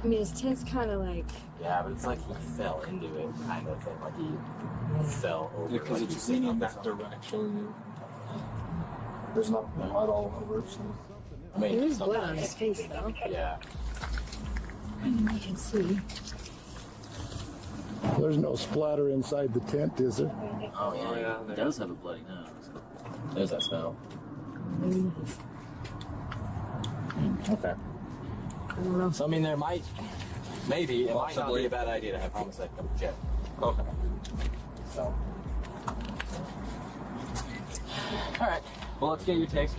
S22: I mean, his tent's kind of like.
S10: Yeah, but it's like he fell into it, kind of thing. Like he fell over.
S11: Because
S10: like
S11: it's
S10: you sitting
S11: leaning
S10: on
S11: that direction. There's not blood all over. So.
S10: I mean,
S22: There's blood on his face, though.
S10: Yeah.
S22: I mean, you can see.
S11: There's no splatter inside the tent, is there?
S10: Oh yeah, it does have a bloody nose. There's that smell.
S11: Okay.
S10: So I mean, there might, maybe, it might not be a bad idea to have homicide come check. Okay. So. All right. Well, let's get your takes.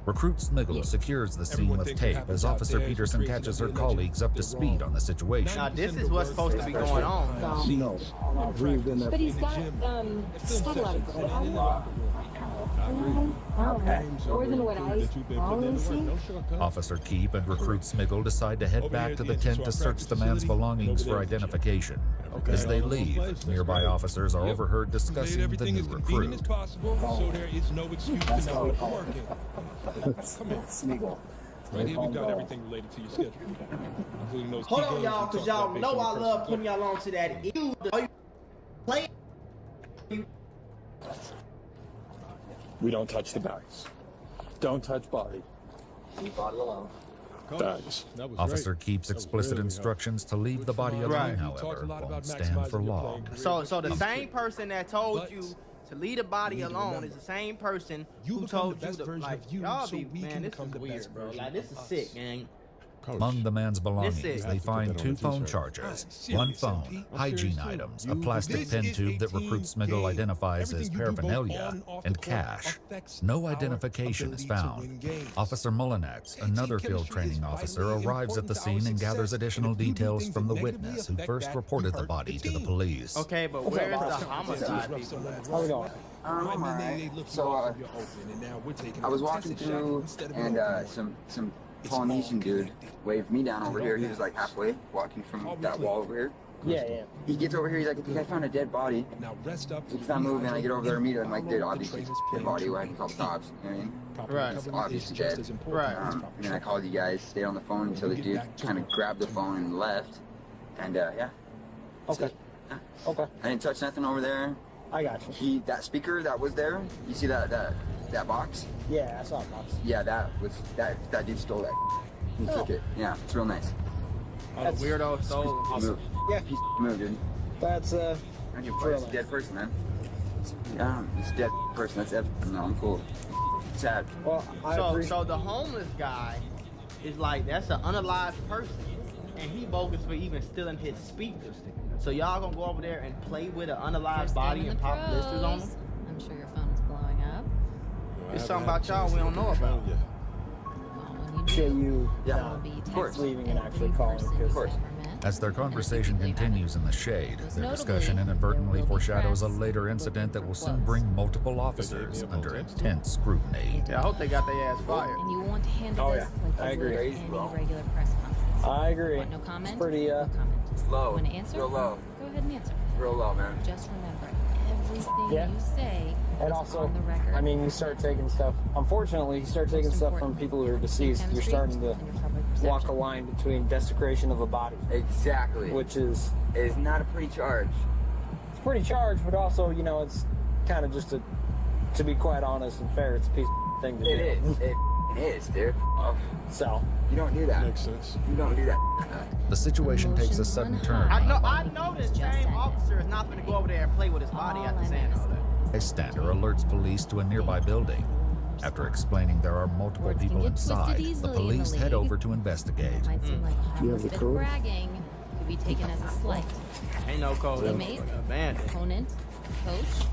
S21: Recruit Smiggle secures the scene with tape as Officer Peterson catches her colleagues up to speed on the situation.
S5: Now this is what's supposed to be going on.
S11: No. I breathed in that.
S22: But he's got a lot of blood.
S11: Okay.
S22: More than what I always see.
S21: Officer Keep and Recruit Smiggle decide to head back to the tent to search the man's belongings for identification. As they leave, nearby officers are overheard discussing the new recruit.
S16: So there is no excuse to not be working. Come on.
S11: Smiggle.
S16: Right here we got everything related to your schedule, including those.
S5: Hold on, y'all, because y'all know I love putting y'all on to that. Play.
S11: We don't touch the bags. Don't touch body.
S10: Leave body alone.
S11: Bags.
S21: Officer Keeps explicit instructions to leave the body alone, however, won't stand for long.
S5: So the same person that told you to leave the body alone is the same person who told you to, like, y'all be, man, this is weird, bro. Like, this is sick, gang.
S21: Among the man's belongings, they find 2 phone chargers, 1 phone, hygiene items, a plastic pen tube that Recruit Smiggle identifies as paraphernalia, and cash. No identification is found. Officer Mullinex, another field training officer, arrives at the scene and gathers additional details from the witness who first reported the body to the police.
S5: Okay, but where's the homicide people at?
S1: How's it going? I'm alright. So, I was walking through, and some Polynesian dude waved me down over here. He was like halfway walking from that wall over here.
S11: Yeah.
S1: He gets over here, he's like, I think I found a dead body. He's not moving. I get over there and meet him. Like, dude, obviously it's a dead body. Why didn't you call the cops? You know what I mean?
S5: Right.
S1: It's obviously dead.
S5: Right.
S1: And then I called you guys, stayed on the phone until the dude kind of grabbed the phone and left. And, yeah.
S11: Okay. Okay.
S1: I didn't touch nothing over there.
S11: I got you.
S1: That speaker that was there, you see that box?
S11: Yeah, I saw a box.
S1: Yeah, that dude stole that. He took it. Yeah, it's real nice.
S5: That's weirdo stole.
S1: Move.
S11: Yeah.
S1: Piece of move, dude.
S11: That's
S1: I give a fuck. It's a dead person, man. Yeah, it's a dead person. That's it. No, I'm cool. Sad.
S11: Well,
S5: so the homeless guy is like, that's an unalived person, and he bogus for even stealing his speakers. So y'all gonna go over there and play with an unalived body and pop blisters on them?
S7: I'm sure your phone is blowing up.
S5: There's something about y'all we don't know about.
S11: Appreciate you
S1: of course.
S11: leaving and actually calling.
S1: Of course.
S21: As their conversation continues in the shade, their discussion inadvertently foreshadows a later incident that will soon bring multiple officers under intense scrutiny.
S5: Yeah, I hope they got their ass fired.
S7: And you want to handle this like
S11: I
S7: you would
S11: agree.
S7: any regular press conference.
S11: I agree.
S7: Want no comment?
S11: It's pretty,
S7: no comment.
S1: Low.
S7: Want to answer?
S1: Real low.
S7: Go ahead and answer.
S1: Real low, man.
S7: Just remember, everything
S11: Yeah.
S7: you say
S11: And
S7: is
S11: also,
S7: on the record.
S11: I mean, you start taking stuff, unfortunately, you start taking stuff from people who are deceased. You're starting to walk a line between desecration of a body.
S1: Exactly.
S11: Which is...
S1: It's not a pretty charge.
S11: It's pretty charged, but also, you know, it's kind of just to be quite honest and fair, it's a piece of thing to do.
S1: It is. It is, dude.
S11: So,
S1: you don't do that.
S16: Makes sense.
S1: You don't do that.
S21: The situation takes a sudden turn.
S5: I know this same officer is not gonna go over there and play with his body after saying all that.
S21: A bystander alerts police to a nearby building. After explaining there are multiple people inside, the police head over to investigate.
S7: Might seem like a
S11: You have the
S7: bit of
S11: code?
S7: bragging could be taken as a slight.
S5: Ain't no code.
S7: Teammate,
S5: Abandoned.
S7: opponent, coach.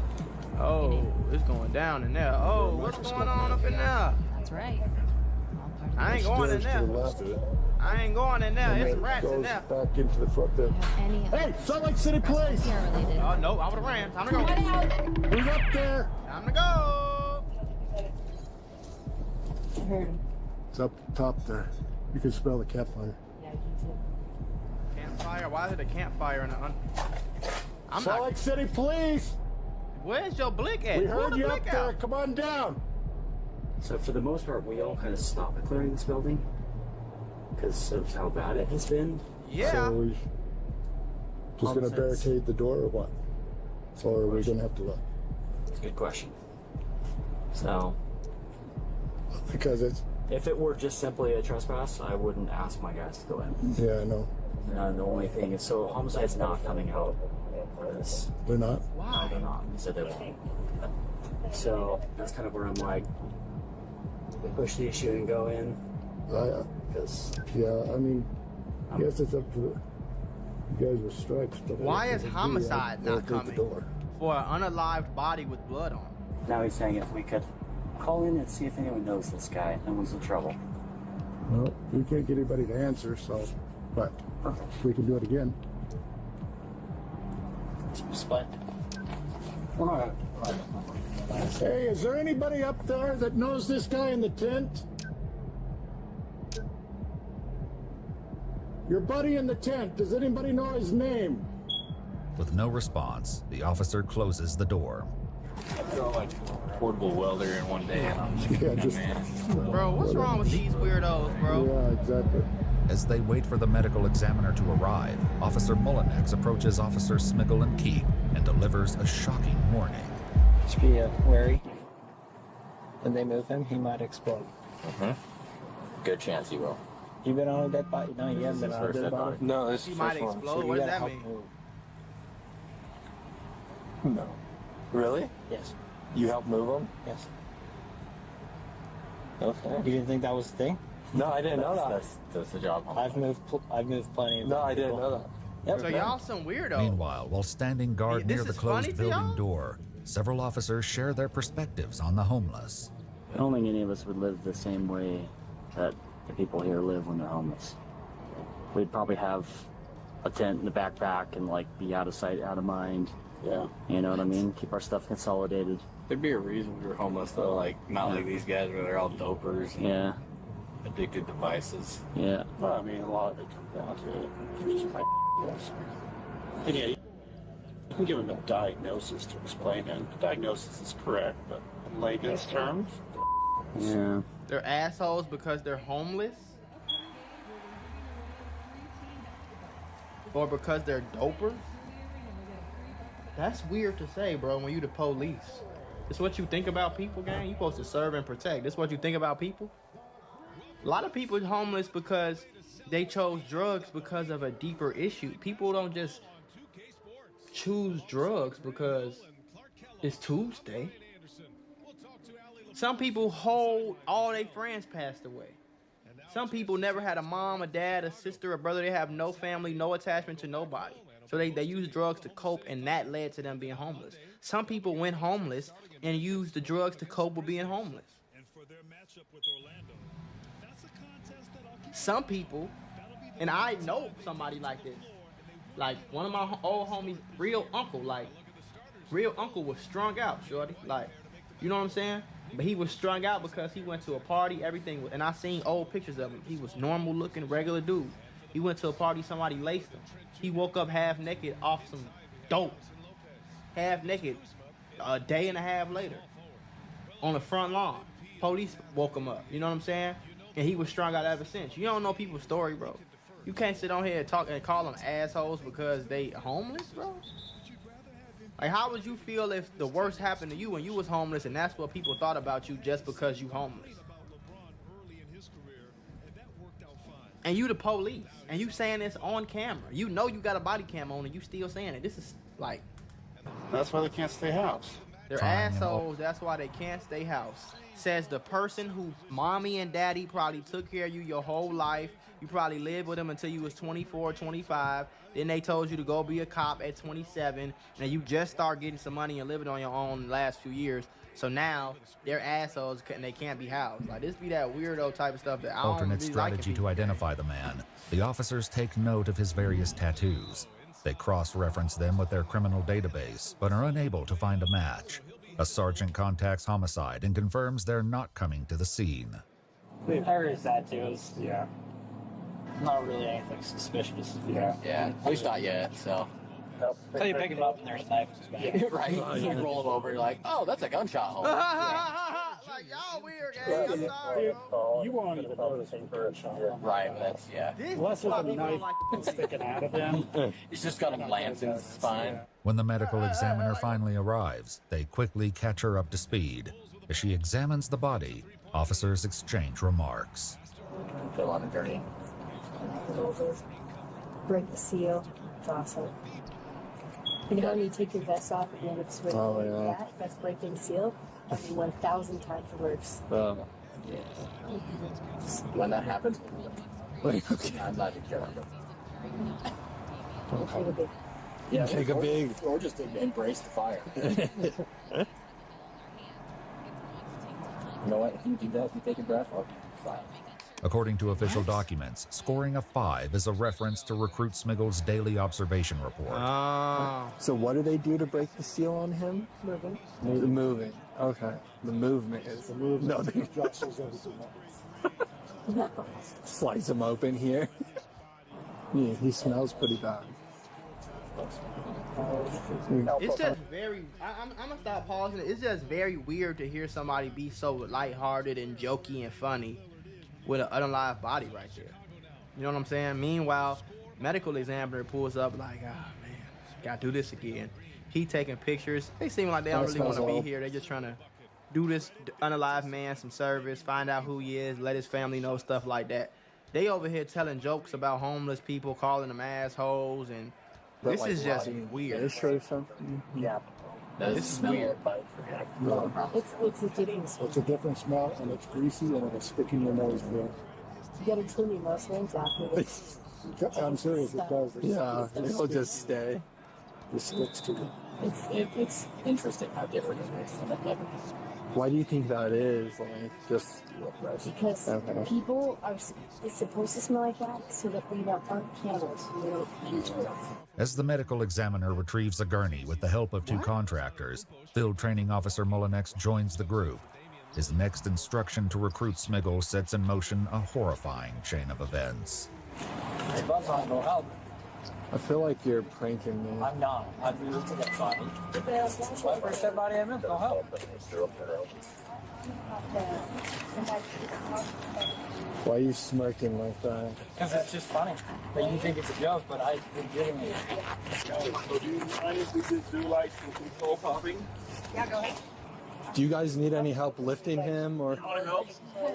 S5: Oh, it's going down in there. Oh, what's going on up in there?
S7: That's right.
S5: I ain't going in there. I ain't going in there. It's rats in there.
S6: Back into the front there. Hey, Salt Lake City Police!
S5: Oh, no, I would've ran. Time to go.
S6: Who's up there?
S5: Time to go.
S9: I heard him.
S6: It's up top there. You can smell the campfire.
S9: Yeah, you too.
S5: Campfire? Why is it a campfire in a
S6: Salt Lake City Police!
S5: Where's your blick at?
S6: We
S5: Pull
S6: heard
S5: the
S6: you up
S5: blick
S6: there.
S5: out.
S6: Come on down.
S2: So for the most part, we all kind of stopped clearing this building because of how bad it has been.
S5: Yeah.
S6: So are we just going to barricade the door or what? Or are we going to have to look?
S2: It's a good question. So,
S6: Because it's...
S2: if it were just simply a trespass, I wouldn't ask my guys to go in.
S6: Yeah, I know.
S2: The only thing is, so homicide's not coming out for this.
S6: They're not?
S2: No, they're not. They said they won't. So that's kind of where I'm like, push the issue and go in. Because
S6: yeah, I mean, I guess it's up to the... You guys were strikes, but...
S5: Why is homicide not coming for an unalived body with blood on?
S2: now he's saying if we could call in and see if anyone knows this guy, no one's in trouble.
S6: Well, we can't get anybody to answer, so... But we can do it again.
S2: Splendid.
S6: All right. Hey, is there anybody up there that knows this guy in the tent? Your buddy in the tent, does anybody know his name?
S21: With no response, the officer closes the door.
S10: I feel like portable welder in one day, and I'm just, man.
S5: Bro, what's wrong with these weirdos, bro?
S6: Yeah, exactly.
S21: As they wait for the medical examiner to arrive, Officer Mullinex approaches Officer Smiggle and Keep and delivers a shocking warning.
S11: Just be wary. When they move him, he might explode.
S10: Good chance he will.
S11: You been on a dead body? No, you haven't been on a dead body.
S10: No, this
S5: He
S10: is
S5: might
S10: first one.
S5: explode.
S11: So
S5: What
S11: you
S5: does
S11: gotta
S5: that
S11: help
S5: mean?
S11: move.
S10: No. Really?
S11: Yes.
S10: You helped move him?
S11: Yes.
S10: Okay.
S11: You didn't think that was the thing? No, I didn't know that.
S10: That's the job.
S11: I've moved plenty.
S10: No, I didn't know that.
S11: Yep.
S5: So y'all some weirdos.
S21: Meanwhile, while standing guard
S5: This
S21: near the
S5: is funny
S21: closed
S5: to y'all?
S21: building door, several officers share their perspectives on the homeless.
S2: I don't think any of us would live the same way that the people here live when they're homeless. We'd probably have a tent in the backpack and like be out of sight, out of mind.
S10: Yeah.
S2: You know what I mean? Keep our stuff consolidated.
S10: There'd be a reason we were homeless though, like not like these guys where they're all dopers and
S2: Yeah.
S10: addicted to vices.
S2: Yeah.
S10: Well, I mean, a lot of it comes down to it. They're just yes. And yeah, you can give them a diagnosis to explain it. The diagnosis is correct, but in layman's terms,
S2: Yeah.
S5: They're assholes because they're homeless? Or because they're dopers? That's weird to say, bro, when you the police. It's what you think about people, gang? You supposed to serve and protect. This what you think about people? A lot of people are homeless because they chose drugs because of a deeper issue. People don't just choose drugs because it's Tuesday. Some people all their friends passed away. Some people never had a mom, a dad, a sister, a brother. They have no family, no attachment to nobody. So they use drugs to cope, and that led to them being homeless. Some people went homeless and used the drugs to cope with being homeless. Some people, and I know somebody like this, like one of my old homies, real uncle was strung out, shorty. Like, you know what I'm saying? But he was strung out because he went to a party, everything, and I seen old pictures of him. He was normal looking, regular dude. He went to a party, somebody laced him. He woke up half naked off some dope. Half naked a day and a half later on the front lawn. Police woke him up, you know what I'm saying? And he was strung out ever since. You don't know people's story, bro. You can't sit on here and talk and call them assholes because they homeless, bro. Like, how would you feel if the worst happened to you when you was homeless and that's what people thought about you just because you homeless? And you the police, and you saying this on camera. You know you got a body cam on and you still saying it. This is like...
S10: that's why they can't stay house.
S5: They're assholes, that's why they can't stay house. Says the person who mommy and daddy probably took care of you your whole life. You probably lived with them until you was 24, 25. Then they told you to go be a cop at 27. And you just start getting some money and living on your own the last few years. So now they're assholes and they can't be housed. Like, this be that weirdo type of stuff that I don't
S21: Alternate
S5: really
S21: strategy
S5: like
S21: to identify the man. The officers take note of his various tattoos. They cross-reference them with their criminal database, but are unable to find a match. A sergeant contacts homicide and confirms they're not coming to the scene.
S11: We've heard his tattoos. Yeah. Not really anything suspicious. Yeah.
S10: Yeah, at least not yet, so.
S11: Until you pick him up and there's a knife in his back.
S10: Right? You roll him over, you're like, oh, that's a gunshot hole.
S5: Like, y'all weird, gang. I'm sorry, bro.
S10: You wanted to notice him for a shot. Right, that's, yeah.
S5: Unless there's a knife
S10: sticking out of him. He's just got a lance in his spine.
S21: When the medical examiner finally arrives, they quickly catch her up to speed. As she examines the body, officers exchange remarks.
S10: I feel a lot of dirty.
S22: Break the seal. It's awesome. You know when you take your vest off at the end of swing, that's breaking the seal. I mean, 1,000 times worse.
S10: Yeah. When that happens, I'm not sure.
S22: Take a big.
S10: Yeah, take a big, or just embrace the fire. You know what? If you do that, if you take a breath, I'll fire.
S21: According to official documents, scoring a 5 is a reference to Recruit Smiggle's daily observation report.
S11: So what do they do to break the seal on him?
S22: Moving.
S11: The moving. Okay. The movement is the movement. No, they
S22: No.
S11: slice him open here. Yeah, he smells pretty bad.
S5: It's just very, I'm gonna stop pausing. It's just very weird to hear somebody be so lighthearted and jokey and funny with an unalive body right there. You know what I'm saying? Meanwhile, medical examiner pulls up like, oh man, gotta do this again. He taking pictures. They seem like they don't really want to be here. They're just trying to do this unalive man some service, find out who he is, let his family know, stuff like that. They over here telling jokes about homeless people, calling them assholes, and this is just weird.
S11: Is there something?
S22: Yeah.
S5: This is weird.
S22: It's a different smell.
S6: It's a different smell, and it's greasy, and it'll stick in your nose, bro.
S22: You gotta trim your Muslims after this.
S11: I'm serious, it does. Yeah, it'll just stay.
S22: It sticks to it. It's interesting how different it is from the other.
S11: Why do you think that is? Like, just
S22: because people are it's supposed to smell like that so that we aren't candles. We don't enter them.
S21: As the medical examiner retrieves a gurney with the help of 2 contractors, Field Training Officer Mullinex joins the group. His next instruction to recruit Smiggle sets in motion a horrifying chain of events.
S11: Hey, Buzz, I no help. I feel like you're pranking me.
S8: I'm not. I've been to that body. My first dead body I'm in, no help.
S11: Why are you smirking like that?
S8: Because it's just funny. But you think it's a joke, but I legitimately.
S10: So do you mind if we just do like some control popping?
S22: Yeah, go ahead.
S11: Do you guys need any help lifting him, or?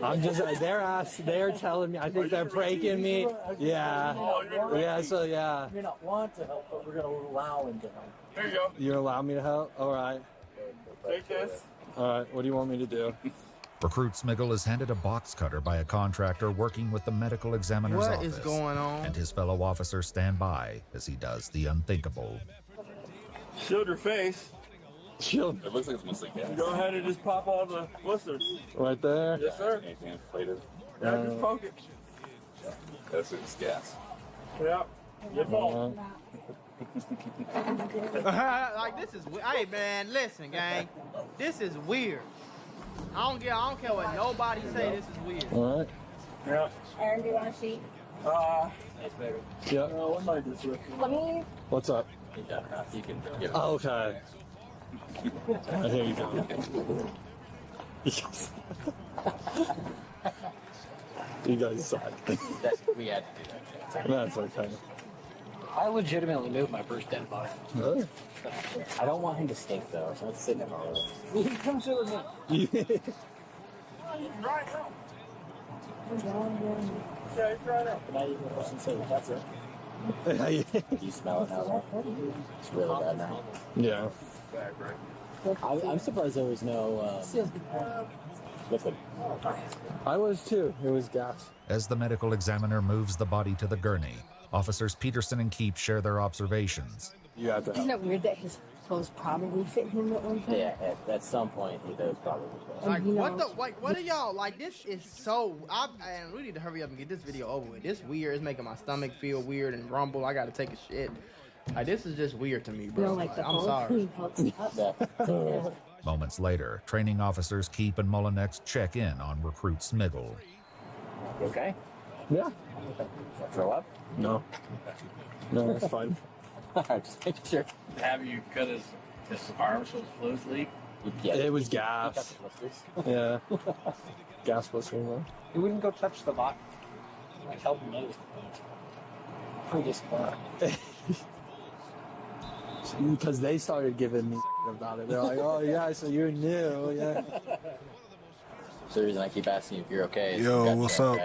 S11: I'm just. They're telling me. I think they're pranking me. Yeah. Yeah. So yeah.
S8: You may not want to help, but we're gonna allow him to help.
S10: There you go.
S11: You allow me to help? All right.
S10: Take this.
S11: All right. What do you want me to do?
S21: Recruit Smiggle is handed a box cutter by a contractor working with the medical examiner's office.
S5: What is going on?
S21: And his fellow officers stand by as he does the unthinkable.
S10: Shield your face.
S11: Shield.
S10: It looks like it's mostly gas. Go ahead and just pop all the blisters.
S11: Right there?
S10: Yes, sir. Anything inflated? Yeah, just poke it. That's it's gas. Yeah. Your fault.
S5: Like this is hey man, listen gang, this is weird. I don't care what nobody say. This is weird.
S11: All right.
S10: Yeah.
S22: Aaron, do you want a seat?
S8: It's better.
S11: Yeah.
S10: What might this with?
S22: Let me.
S11: What's up?
S8: You can get it.
S11: Oh, okay. Here you go. You guys suck.
S8: We had to do that.
S11: That's okay.
S8: I legitimately moved my first dead body.
S11: Really?
S8: I don't want him to stink though, so it's sitting in my room. He comes with me.
S10: Right now.
S8: Yeah, it's right now. Can I even listen to that's it? You smell it now? It's really bad now.
S11: Yeah.
S8: I'm surprised there was no liquid.
S11: I was too. It was gas.
S21: As the medical examiner moves the body to the gurney, officers Peterson and Keep share their observations.
S11: You have to
S22: Isn't it weird that his clothes probably fit him at one time?
S8: Yeah, at some point he does probably.
S5: Like what are y'all like? This is so. And we need to hurry up and get this video over with. This weird. It's making my stomach feel weird and rumble. I gotta take a shit. Like this is just weird to me, bro.
S22: Like the
S5: I'm sorry.
S21: Moments later, training officers Keep and Mullinex check in on recruit Smiggle.
S8: You okay?
S11: Yeah.
S8: Throw up?
S11: No. No, that's fine.
S8: Alright, just make sure.
S17: Have you cut his arms with fluids leak?
S8: Yeah,
S11: it was gas. Yeah. Gas blistering though.
S8: You wouldn't go touch the bot. Like help him move. Pretty disappointing.
S11: Because they started giving me about it. They're like, oh yeah, so you're new, yeah.
S8: So the reason I keep asking you if you're okay is
S3: Yo, what's up?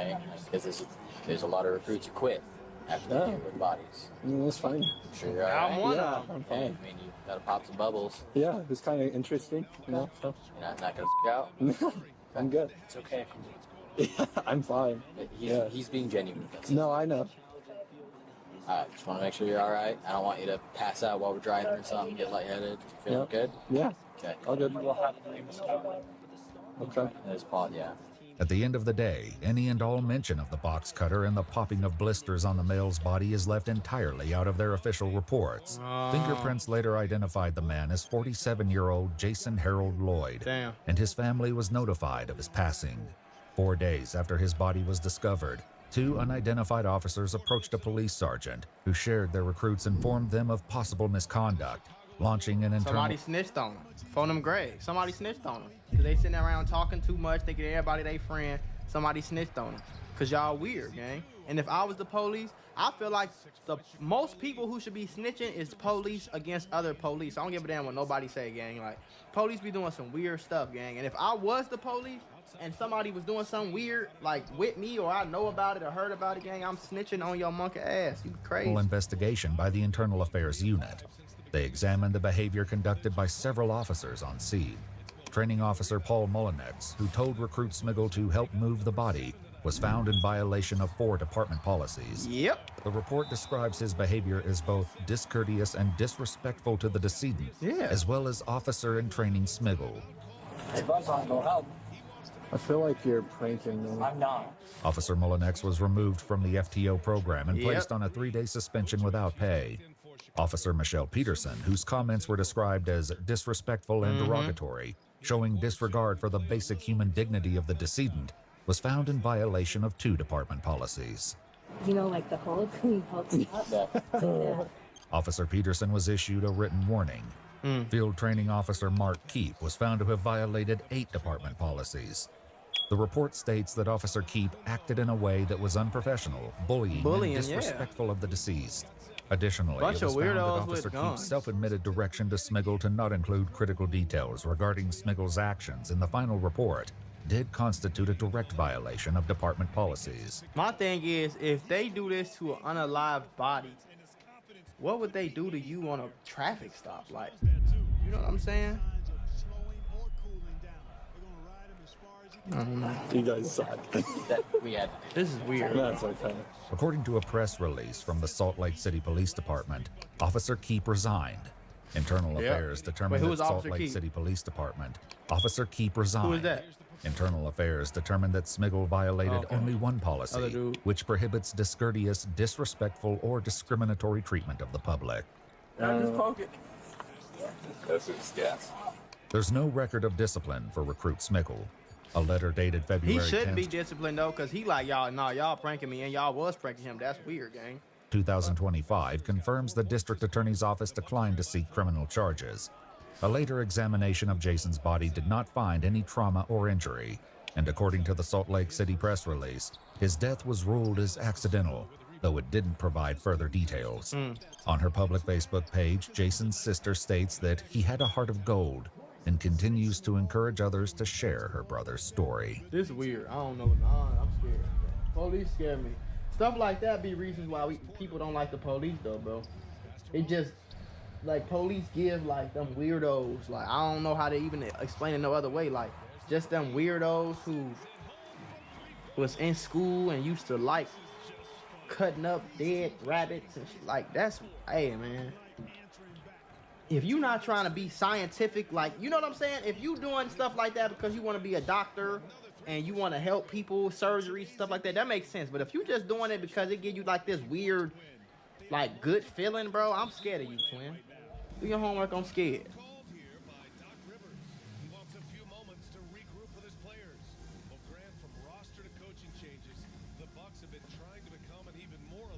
S8: Because there's a lot of recruits who quit after they get with bodies.
S11: That's fine.
S8: I'm sure you're alright.
S11: I'm one of them.
S8: Okay, I mean, you gotta pop some bubbles.
S11: Yeah, it's kind of interesting, you know. So.
S8: You're not gonna out?
S11: No, I'm good.
S8: It's okay.
S11: Yeah, I'm fine.
S8: He's being genuine.
S11: No, I know.
S8: I just want to make sure you're all right. I don't want you to pass out while we're driving or something, get lightheaded. Feeling good?
S11: Yeah.
S8: Okay.
S11: All good. Okay.
S8: There's Paul, yeah.
S21: At the end of the day, any and all mention of the box cutter and the popping of blisters on the male's body is left entirely out of their official reports. Fingerprints later identified the man as 47-year-old Jason Harold Lloyd.
S5: Damn.
S21: And his family was notified of his passing. 4 days after his body was discovered, 2 unidentified officers approached a police sergeant who shared their recruits informed them of possible misconduct, launching an internal...
S5: Somebody snitched on him. Phone them Greg. Somebody snitched on him. Cause they sitting around talking too much, thinking everybody they friend. Somebody snitched on him. Cause y'all weird, gang. And if I was the police, I feel like the most people who should be snitching is police against other police. I don't give a damn what nobody say, gang. Like, police be doing some weird stuff, gang. And if I was the police and somebody was doing something weird, like with me, or I know about it or heard about it, gang, I'm snitching on your monkey ass. You crazy.
S21: Investigation by the Internal Affairs Unit. They examined the behavior conducted by several officers on scene. Training officer Paul Mullinex, who told recruit Smiggle to help move the body, was found in violation of 4 department policies.
S5: Yep.
S21: The report describes his behavior as both discourteous and disrespectful to the decedent, as well as officer in training Smiggle.
S8: Hey, Buzz, I'll go help.
S11: I feel like you're pranking me.
S8: I'm not.
S21: Officer Mullinex was removed from the FTO program and placed on a 3-day suspension without pay. Officer Michelle Peterson, whose comments were described as disrespectful and derogatory, showing disregard for the basic human dignity of the decedent, was found in violation of 2 department policies.
S22: You know, like the Hulk, he hulks up.
S21: Officer Peterson was issued a written warning. Field Training Officer Mark Keep was found to have violated 8 department policies. The report states that Officer Keep acted in a way that was unprofessional, bullying and disrespectful of the deceased. Additionally, it was found that Officer Keep's self-admitted direction to Smiggle to not include critical details regarding Smiggle's actions in the final report did constitute a direct violation of department policies.
S5: My thing is, if they do this to an unalived body, what would they do to you on a traffic stop? Like, you know what I'm saying? I don't know.
S11: You guys suck.
S5: This is weird.
S11: That's okay.
S21: According to a press release from the Salt Lake City Police Department, Officer Keep resigned. Internal Affairs determined that Salt Lake City Police Department. Officer Keep resigned.
S5: Who is that?
S21: Internal Affairs determined that Smiggle violated only one policy, which prohibits discourteous, disrespectful, or discriminatory treatment of the public.
S8: Just poke it. That's his gas.
S21: There's no record of discipline for recruit Smiggle. A letter dated February 10th.
S5: He shouldn't be disciplined though, because he like, y'all pranking me, and y'all was pranking him. That's weird, gang.
S21: 2025 confirms the district attorney's office declined to seek criminal charges. A later examination of Jason's body did not find any trauma or injury, and according to the Salt Lake City press release, his death was ruled as accidental, though it didn't provide further details. On her public Facebook page, Jason's sister states that he had a heart of gold and continues to encourage others to share her brother's story.
S5: This is weird. I don't know. Nah, I'm scared. Police scare me. Stuff like that be reasons why people don't like the police though, bro. It just, like, police give like them weirdos, like, I don't know how to even explain it no other way, like just them weirdos who was in school and used to like cutting up dead rabbits and shit. Like, that's, hey man, if you not trying to be scientific, like, you know what I'm saying, if you doing stuff like that because you want to be a doctor and you want to help people, surgery, stuff like that, that makes sense. But if you just doing it because it gives you like this weird, like, good feeling, bro, I'm scared of you, twin. Do your homework, I'm scared.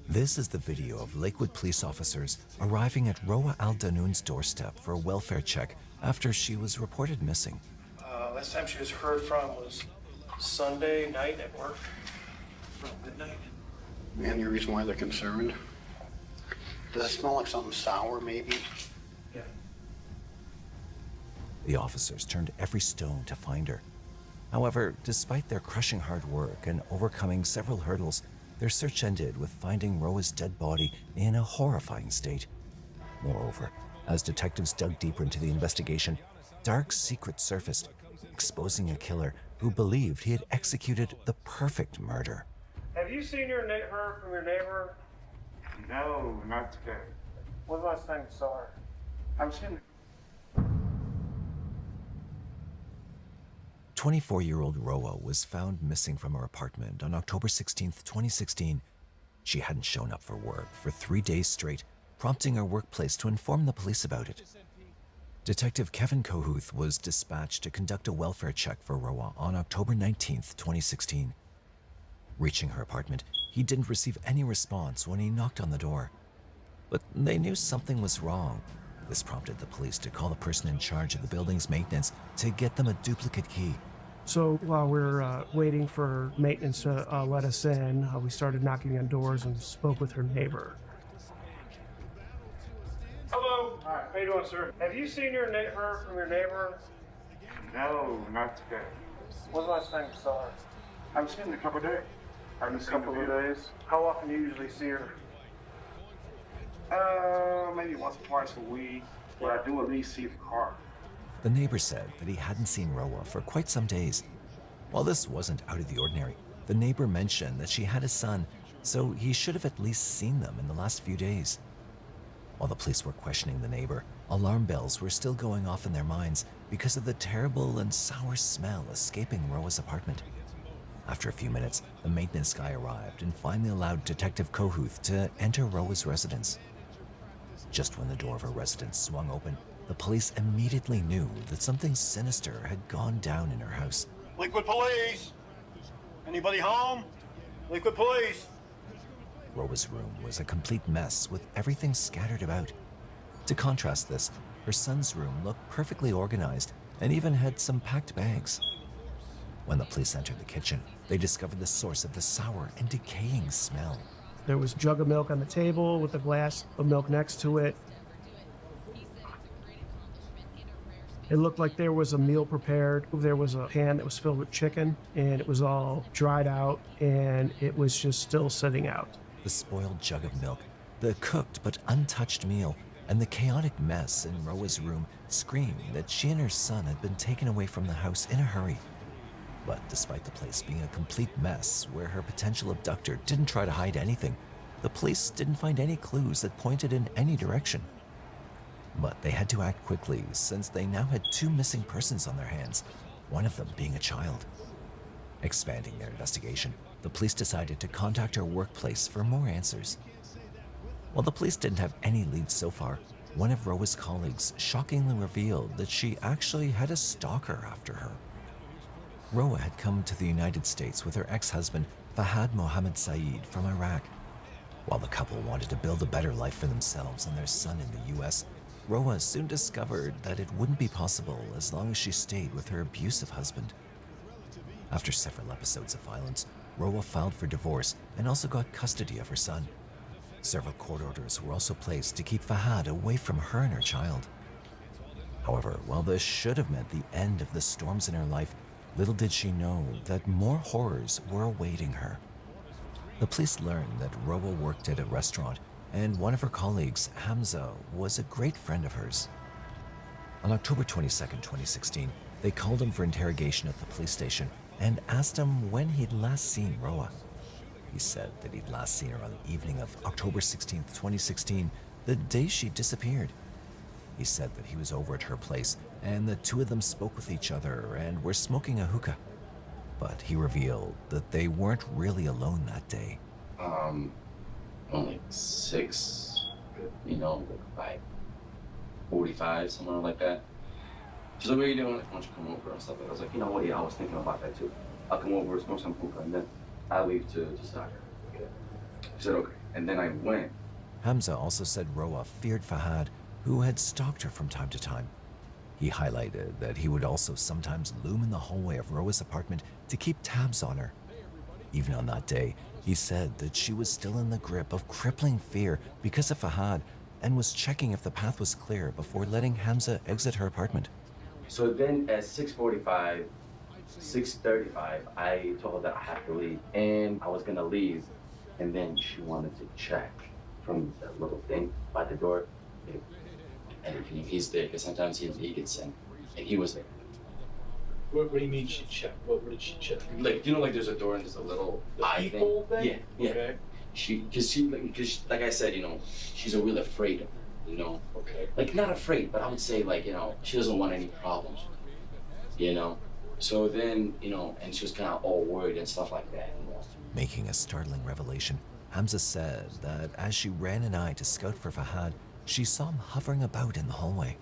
S4: This is the video of Lakewood police officers arriving at Roa Al-Danoon's doorstep for a welfare check after she was reported missing.
S18: Last time she was heard from was Sunday night at work, around midnight.
S12: Any reason why they're concerned? Does it smell like something sour, maybe?
S18: Yeah.
S4: The officers turned every stone to find her. However, despite their crushing hard work and overcoming several hurdles, their search ended with finding Roa's dead body in a horrifying state. Moreover, as detectives dug deeper into the investigation, dark secrets surfaced, exposing a killer who believed he had executed the perfect murder.
S18: Have you seen her from your neighbor?
S19: No, not today.
S18: When's the last time you saw her?
S19: I've seen her.
S4: 24-year-old Roa was found missing from her apartment on October 16, 2016. She hadn't shown up for work for 3 days straight, prompting her workplace to inform the police about it. Detective Kevin Kohuth was dispatched to conduct a welfare check for Roa on October 19, 2016. Reaching her apartment, he didn't receive any response when he knocked on the door. But they knew something was wrong. This prompted the police to call the person in charge of the building's maintenance to get them a duplicate key.
S23: So while we're waiting for maintenance to let us in, we started knocking on doors and spoke with her neighbor.
S18: Hello. All right. How you doing, sir? Have you seen her from your neighbor?
S19: No, not today.
S18: When's the last time you saw her?
S19: I've seen her a couple of days.
S18: A couple of days. How often do you usually see her?
S19: Maybe once or twice a week, but I do at least see the car.
S4: The neighbor said that he hadn't seen Roa for quite some days. While this wasn't out of the ordinary, the neighbor mentioned that she had a son, so he should have at least seen them in the last few days. While the police were questioning the neighbor, alarm bells were still going off in their minds because of the terrible and sour smell escaping Roa's apartment. After a few minutes, the maintenance guy arrived and finally allowed Detective Kohuth to enter Roa's residence. Just when the door of her residence swung open, the police immediately knew that something sinister had gone down in her house.
S18: Liquid police! Anybody home? Liquid police!
S4: Roa's room was a complete mess with everything scattered about. To contrast this, her son's room looked perfectly organized and even had some packed bags. When the police entered the kitchen, they discovered the source of the sour and decaying smell.
S23: There was a jug of milk on the table with a glass of milk next to it. It looked like there was a meal prepared. There was a pan that was filled with chicken, and it was all dried out, and it was just still sitting out.
S4: The spoiled jug of milk, the cooked but untouched meal, and the chaotic mess in Roa's room screamed that she and her son had been taken away from the house in a hurry. But despite the place being a complete mess where her potential abductor didn't try to hide anything, the police didn't find any clues that pointed in any direction. But they had to act quickly since they now had 2 missing persons on their hands, one of them being a child. Expanding their investigation, the police decided to contact her workplace for more answers. While the police didn't have any leads so far, one of Roa's colleagues shockingly revealed that she actually had a stalker after her. Roa had come to the United States with her ex-husband, Fahad Mohammed Saeed, from Iraq. While the couple wanted to build a better life for themselves and their son in the US, Roa soon discovered that it wouldn't be possible as long as she stayed with her abusive husband. After several episodes of violence, Roa filed for divorce and also got custody of her son. Several court orders were also placed to keep Fahad away from her and her child. However, while this should have meant the end of the storms in her life, little did she know that more horrors were awaiting her. The police learned that Roa worked at a restaurant, and one of her colleagues, Hamza, was a great friend of hers. On October 22, 2016, they called him for interrogation at the police station and asked him when he'd last seen Roa. He said that he'd last seen her on the evening of October 16, 2016, the day she disappeared. He said that he was over at her place and the 2 of them spoke with each other and were smoking a hookah. But he revealed that they weren't really alone that day.
S13: Like 6, like 5:45, somewhere like that. She's like, what are you doing? Why don't you come over and stuff like that. I was like, you know what, yeah, I was thinking about that too. I'll come over, smoke some hookah, and then I'll leave to stalk her. She said, okay. And then I went.
S4: Hamza also said Roa feared Fahad, who had stalked her from time to time. He highlighted that he would also sometimes loom in the hallway of Roa's apartment to keep tabs on her. Even on that day, he said that she was still in the grip of crippling fear because of Fahad and was checking if the path was clear before letting Hamza exit her apartment.
S13: So then at 6:45, 6:35, I told her that I had to leave. And I was gonna leave, and then she wanted to check from that little thing by the door. And if he's there, because sometimes he gets in, and he was there.
S17: What do you mean she checked? What did she check?
S13: Like, like there's a door and there's a little eye
S17: peephole thing?
S13: Yeah.
S17: Okay.
S13: Because like I said, she's a real afraid of him,
S17: Okay.
S13: Like, not afraid, but I would say, like, she doesn't want any problems, So then, and she was kind of all worried and stuff like that.
S4: Making a startling revelation, Hamza said that as she ran an eye to scout for Fahad, she saw him hovering about in the hallway.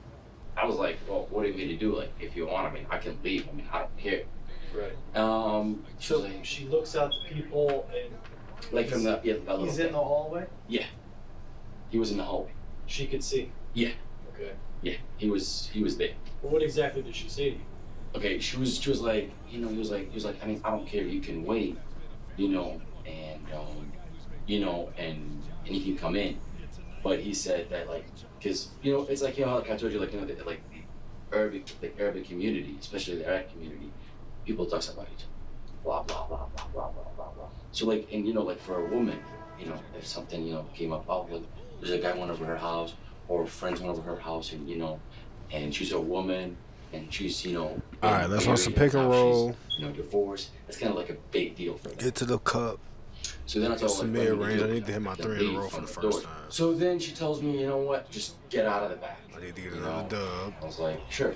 S13: I was like, well, what do you mean to do? Like, if you want, I can leave. I don't care.
S17: Right. So like, she looks out the people and...
S13: Like from the little
S17: he's in the hallway?
S13: Yeah. He was in the hallway.
S17: She could see?
S13: Yeah.
S17: Okay.
S13: Yeah, he was there.
S17: Well, what exactly did she say to you?
S13: Okay, she was like, he was like, I don't care, you can wait, and you can come in. But he said that, like, because, it's like, like I told you, like, the Arabic community, especially the Arab community, people talks about each other. Blah, blah, blah, blah, blah, blah, blah, blah. So, like, and, like, for a woman, if something, came up, like, there's a guy went over her house, or friends went over her house, and, and she's a woman, and she's, you know.
S3: All right, let's run some pick and roll.
S13: You know, divorce. That's kind of like a big deal for them.
S3: Get to the cup.
S13: So then I told her,
S3: some mid range. I need to hit my 3 in a row for the first time.
S13: So then she tells me, you know what? Just get out of the back.
S3: I need to get another dub.
S13: I was like, sure.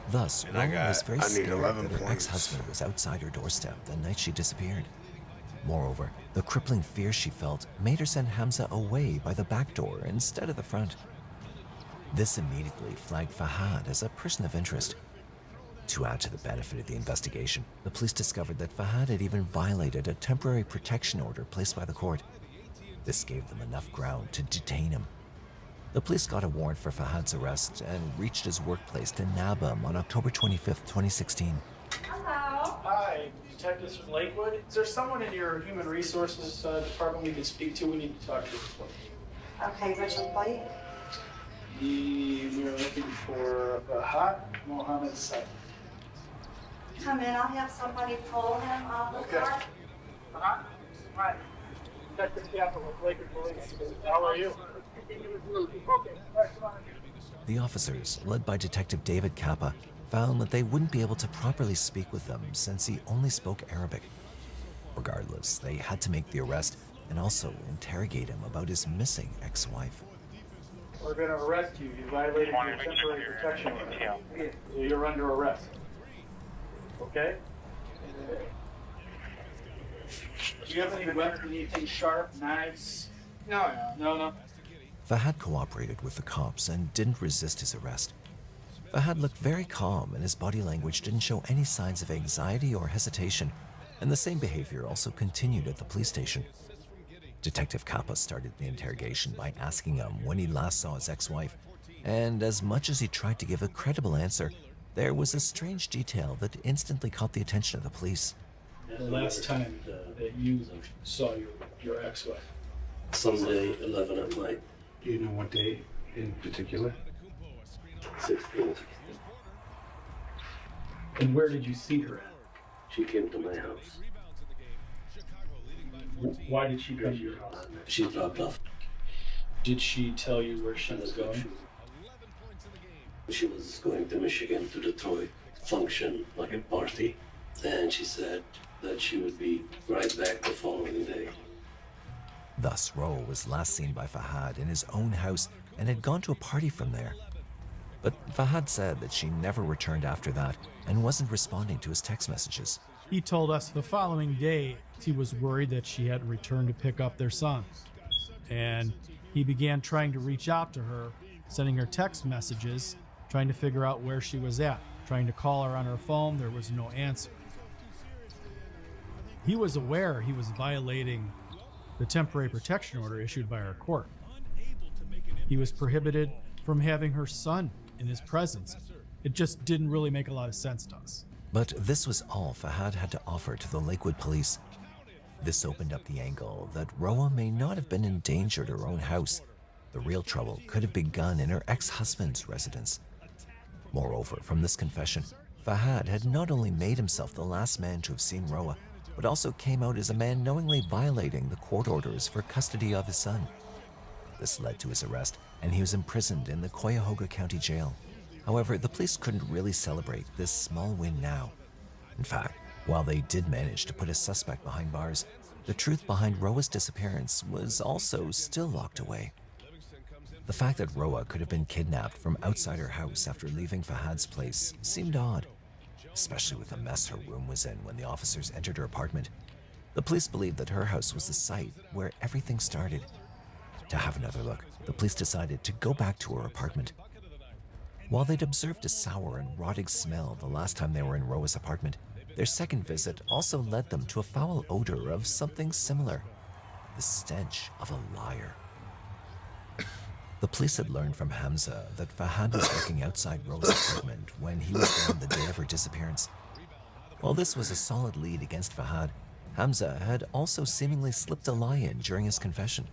S4: Thus,
S3: And
S4: Roa was very
S3: I need
S4: scared
S3: 11
S4: that her
S3: points.
S4: ex-husband was outside her doorstep the night she disappeared. Moreover, the crippling fear she felt made her send Hamza away by the back door instead of the front. This immediately flagged Fahad as a person of interest. To add to the benefit of the investigation, the police discovered that Fahad had even violated a temporary protection order placed by the court. This gave them enough ground to detain him. The police got a warrant for Fahad's arrest and reached his workplace to nab him on October 25th, 2016.
S14: Hello. Hi, detectives from Lakewood. Is there someone in your human resources department we can speak to? We need to talk to you.
S15: Okay, what's your plate?
S14: We are looking for Fahad Mohammed Said.
S15: Come in, I'll have somebody pull him off the car.
S14: Hi. Detective Capital with Lakewood Police. How are you?
S4: The officers, led by Detective David Kappa, found that they wouldn't be able to properly speak with him since he only spoke Arabic. Regardless, they had to make the arrest and also interrogate him about his missing ex-wife.
S14: We're going to arrest you. You violated your temporary protection order. So you're under arrest. Okay? Do you have any weapons, anything sharp, knives? No.
S4: Fahad cooperated with the cops and didn't resist his arrest. Fahad looked very calm and his body language didn't show any signs of anxiety or hesitation, and the same behavior also continued at the police station. Detective Kappa started the interrogation by asking him when he last saw his ex-wife, and as much as he tried to give a credible answer, there was a strange detail that instantly caught the attention of the police.
S14: The last time that you saw your ex-wife?
S20: Sunday, 11 at night.
S12: Do you know what day in particular?
S20: 16th.
S14: And where did you see her at?
S20: She came to my house.
S14: Why did she come to your house?
S20: She dropped off.
S14: Did she tell you where she was going?
S20: She was going to Michigan to Detroit function, like a party. And she said that she would be right back the following day.
S4: Thus, Roa was last seen by Fahad in his own house and had gone to a party from there. But Fahad said that she never returned after that and wasn't responding to his text messages.
S24: He told us the following day he was worried that she had returned to pick up their son. And he began trying to reach out to her, sending her text messages, trying to figure out where she was at, trying to call her on her phone. There was no answer. He was aware he was violating the temporary protection order issued by our court. He was prohibited from having her son in his presence. It just didn't really make a lot of sense to us.
S4: But this was all Fahad had to offer to the Lakewood police. This opened up the angle that Roa may not have been in danger at her own house. The real trouble could have begun in her ex-husband's residence. Moreover, from this confession, Fahad had not only made himself the last man to have seen Roa, but also came out as a man knowingly violating the court orders for custody of his son. This led to his arrest, and he was imprisoned in the Cuyahoga County Jail. However, the police couldn't really celebrate this small win now. In fact, while they did manage to put a suspect behind bars, the truth behind Roa's disappearance was also still locked away. The fact that Roa could have been kidnapped from outside her house after leaving Fahad's place seemed odd, especially with the mess her room was in when the officers entered her apartment. The police believed that her house was the site where everything started. To have another look, the police decided to go back to her apartment. While they'd observed a sour and rotting smell the last time they were in Roa's apartment, their second visit also led them to a foul odor of something similar, the stench of a liar. The police had learned from Hamza that Fahad was working outside Roa's apartment when he was gone the day of her disappearance. While this was a solid lead against Fahad, Hamza had also seemingly slipped a lie in during his confession.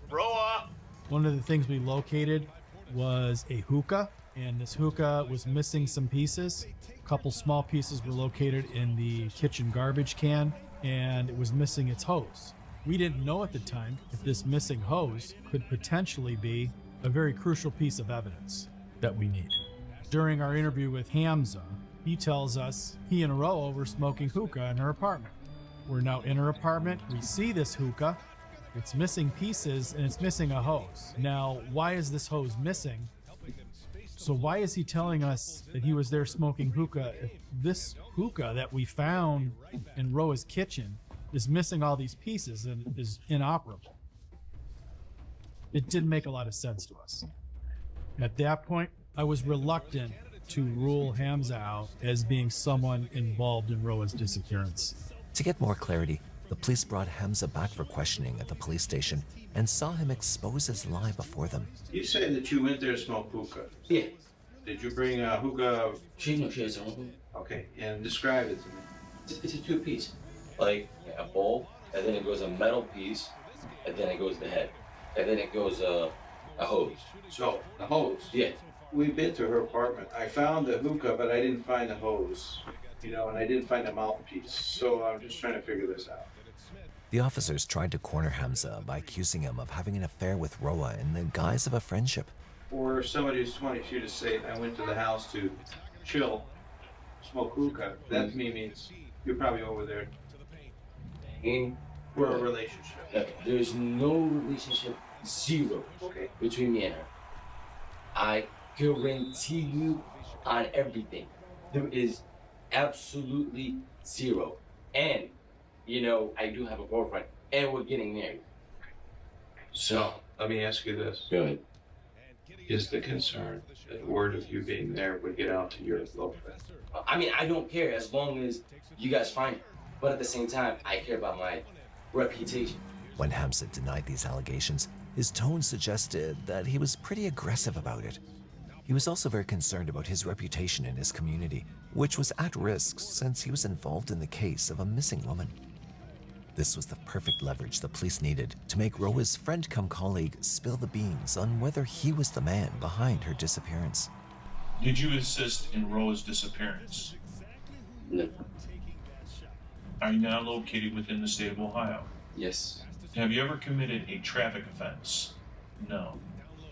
S24: Roa! One of the things we located was a hookah, and this hookah was missing some pieces. A couple small pieces were located in the kitchen garbage can, and it was missing its hose. We didn't know at the time if this missing hose could potentially be a very crucial piece of evidence that we need. During our interview with Hamza, he tells us he and Roa were smoking hookah in her apartment. We're now in her apartment. We see this hookah. It's missing pieces and it's missing a hose. Now, why is this hose missing? So why is he telling us that he was there smoking hookah if this hookah that we found in Roa's kitchen is missing all these pieces and is inoperable? It didn't make a lot of sense to us. At that point, I was reluctant to rule Hamza out as being someone involved in Roa's disappearance.
S4: To get more clarity, the police brought Hamza back for questioning at the police station and saw him expose his lie before them.
S18: You say that you went there to smoke hookah.
S13: Yeah.
S18: Did you bring a hookah?
S13: She has her own.
S18: Okay, and describe it to me.
S13: It's a two-piece, like a bowl, and then it goes a metal piece, and then it goes the head, and then it goes a hose.
S18: So, the hose?
S13: Yeah.
S18: We've been to her apartment. I found the hookah, but I didn't find the hose, and I didn't find the mouthpiece. So I'm just trying to figure this out.
S4: The officers tried to corner Hamza by accusing him of having an affair with Roa in the guise of a friendship.
S18: For somebody who's 22 to say, I went to the house to chill, smoke hookah, that to me means you're probably over there for a relationship.
S13: There's no relationship, zero, between me and her. I guarantee you on everything. There is absolutely zero. And, I do have a girlfriend, and we're getting married.
S18: So, let me ask you this.
S13: Go ahead.
S18: Is the concern that word of you being there would get out to your girlfriend?
S13: I mean, I don't care as long as you guys find her. But at the same time, I care about my reputation.
S4: When Hamza denied these allegations, his tone suggested that he was pretty aggressive about it. He was also very concerned about his reputation in his community, which was at risk since he was involved in the case of a missing woman. This was the perfect leverage the police needed to make Roa's friend-cum-colleague spill the beans on whether he was the man behind her disappearance.
S1: Did you assist in Roa's disappearance?
S13: No.
S1: Are you now located within the state of Ohio?
S13: Yes.
S1: Have you ever committed a traffic offense? No.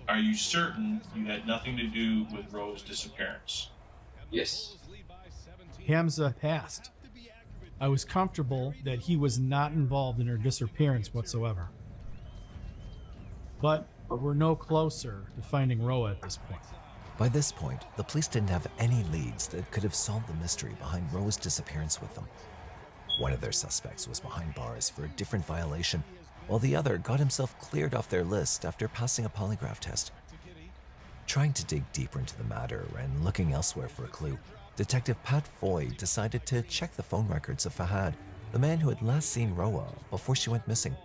S1: Are you certain you had nothing to do with Roa's disappearance?
S13: Yes.
S24: Hamza passed. I was comfortable that he was not involved in her disappearance whatsoever. But we're no closer to finding Roa at this point.
S4: By this point, the police didn't have any leads that could have solved the mystery behind Roa's disappearance with them. One of their suspects was behind bars for a different violation, while the other got himself cleared off their list after passing a polygraph test. Trying to dig deeper into the matter and looking elsewhere for a clue, Detective Pat Foy decided to check the phone records of Fahad, the man who had last seen Roa before she went missing.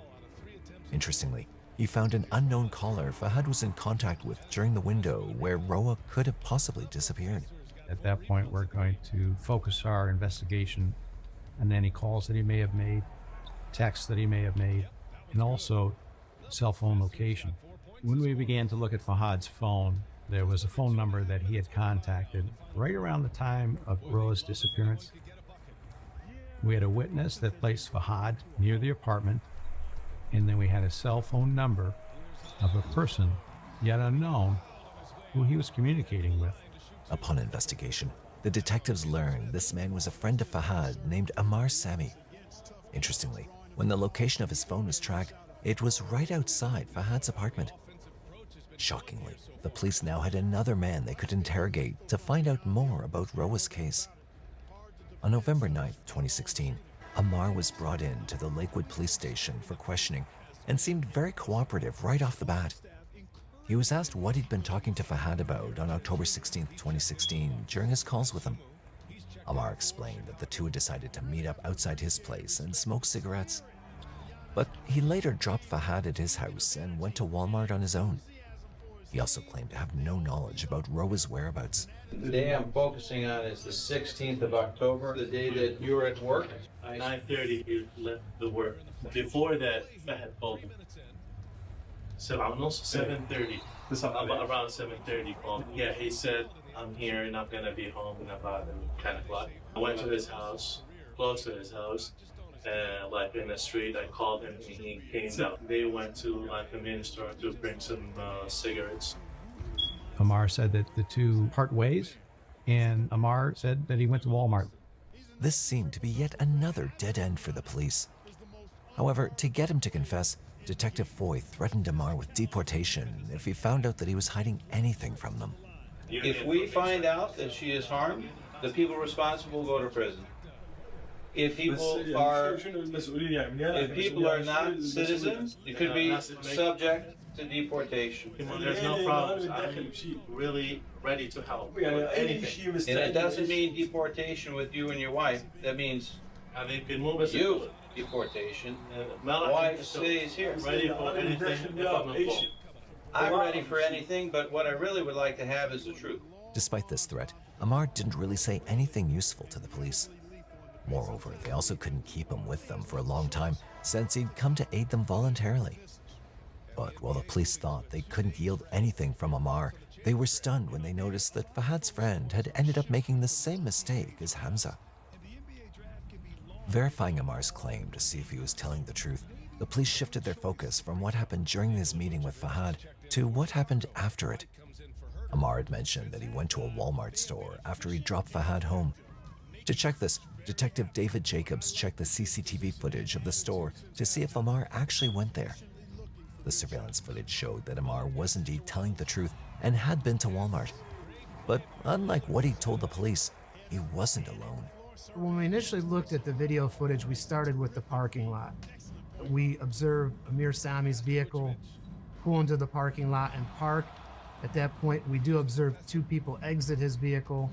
S4: Interestingly, he found an unknown caller Fahad was in contact with during the window where Roa could have possibly disappeared.
S7: At that point, we're going to focus our investigation on any calls that he may have made, texts that he may have made, and also cell phone location. When we began to look at Fahad's phone, there was a phone number that he had contacted right around the time of Roa's disappearance. We had a witness that placed Fahad near the apartment, and then we had a cell phone number of a person, yet unknown, who he was communicating with.
S4: Upon investigation, the detectives learned this man was a friend of Fahad named Amar Sami. Interestingly, when the location of his phone was tracked, it was right outside Fahad's apartment. Shockingly, the police now had another man they could interrogate to find out more about Roa's case. On November 9th, 2016, Amar was brought in to the Lakewood police station for questioning and seemed very cooperative right off the bat. He was asked what he'd been talking to Fahad about on October 16th, 2016 during his calls with him. Amar explained that the two had decided to meet up outside his place and smoke cigarettes. But he later dropped Fahad at his house and went to Walmart on his own. He also claimed to have no knowledge about Roa's whereabouts.
S18: The day I'm focusing on is the 16th of October, the day that you were at work.
S9: 9:30 he left the work. Before that, I had called him. So I don't know, 7:30. Around 7:30 called. Yeah, he said, I'm here and I'm gonna be home in about 10 o'clock. I went to his house, close to his house, like in the street. I called him and he came down. They went to like a convenience store to bring some cigarettes.
S7: Amar said that the two part ways, and Amar said that he went to Walmart.
S4: This seemed to be yet another dead end for the police. However, to get him to confess, Detective Foy threatened Amar with deportation if he found out that he was hiding anything from them.
S2: If we find out that she is harmed, the people responsible will go to prison. If people are not citizens, it could be subject to deportation.
S9: There's no problems. I'm really ready to help with anything.
S2: And it doesn't mean deportation with you and your wife. That means you deportation. Wife stays here.
S9: Ready for anything if I'm involved.
S2: I'm ready for anything, but what I really would like to have is the truth.
S4: Despite this threat, Amar didn't really say anything useful to the police. Moreover, they also couldn't keep him with them for a long time since he'd come to aid them voluntarily. But while the police thought they couldn't yield anything from Amar, they were stunned when they noticed that Fahad's friend had ended up making the same mistake as Hamza. Verifying Amar's claim to see if he was telling the truth, the police shifted their focus from what happened during his meeting with Fahad to what happened after it. Amar had mentioned that he went to a Walmart store after he dropped Fahad home. To check this, Detective David Jacobs checked the CCTV footage of the store to see if Amar actually went there. The surveillance footage showed that Amar was indeed telling the truth and had been to Walmart. But unlike what he told the police, he wasn't alone.
S23: When we initially looked at the video footage, we started with the parking lot. We observed Amir Sami's vehicle pull into the parking lot and park. At that point, we do observe two people exit his vehicle.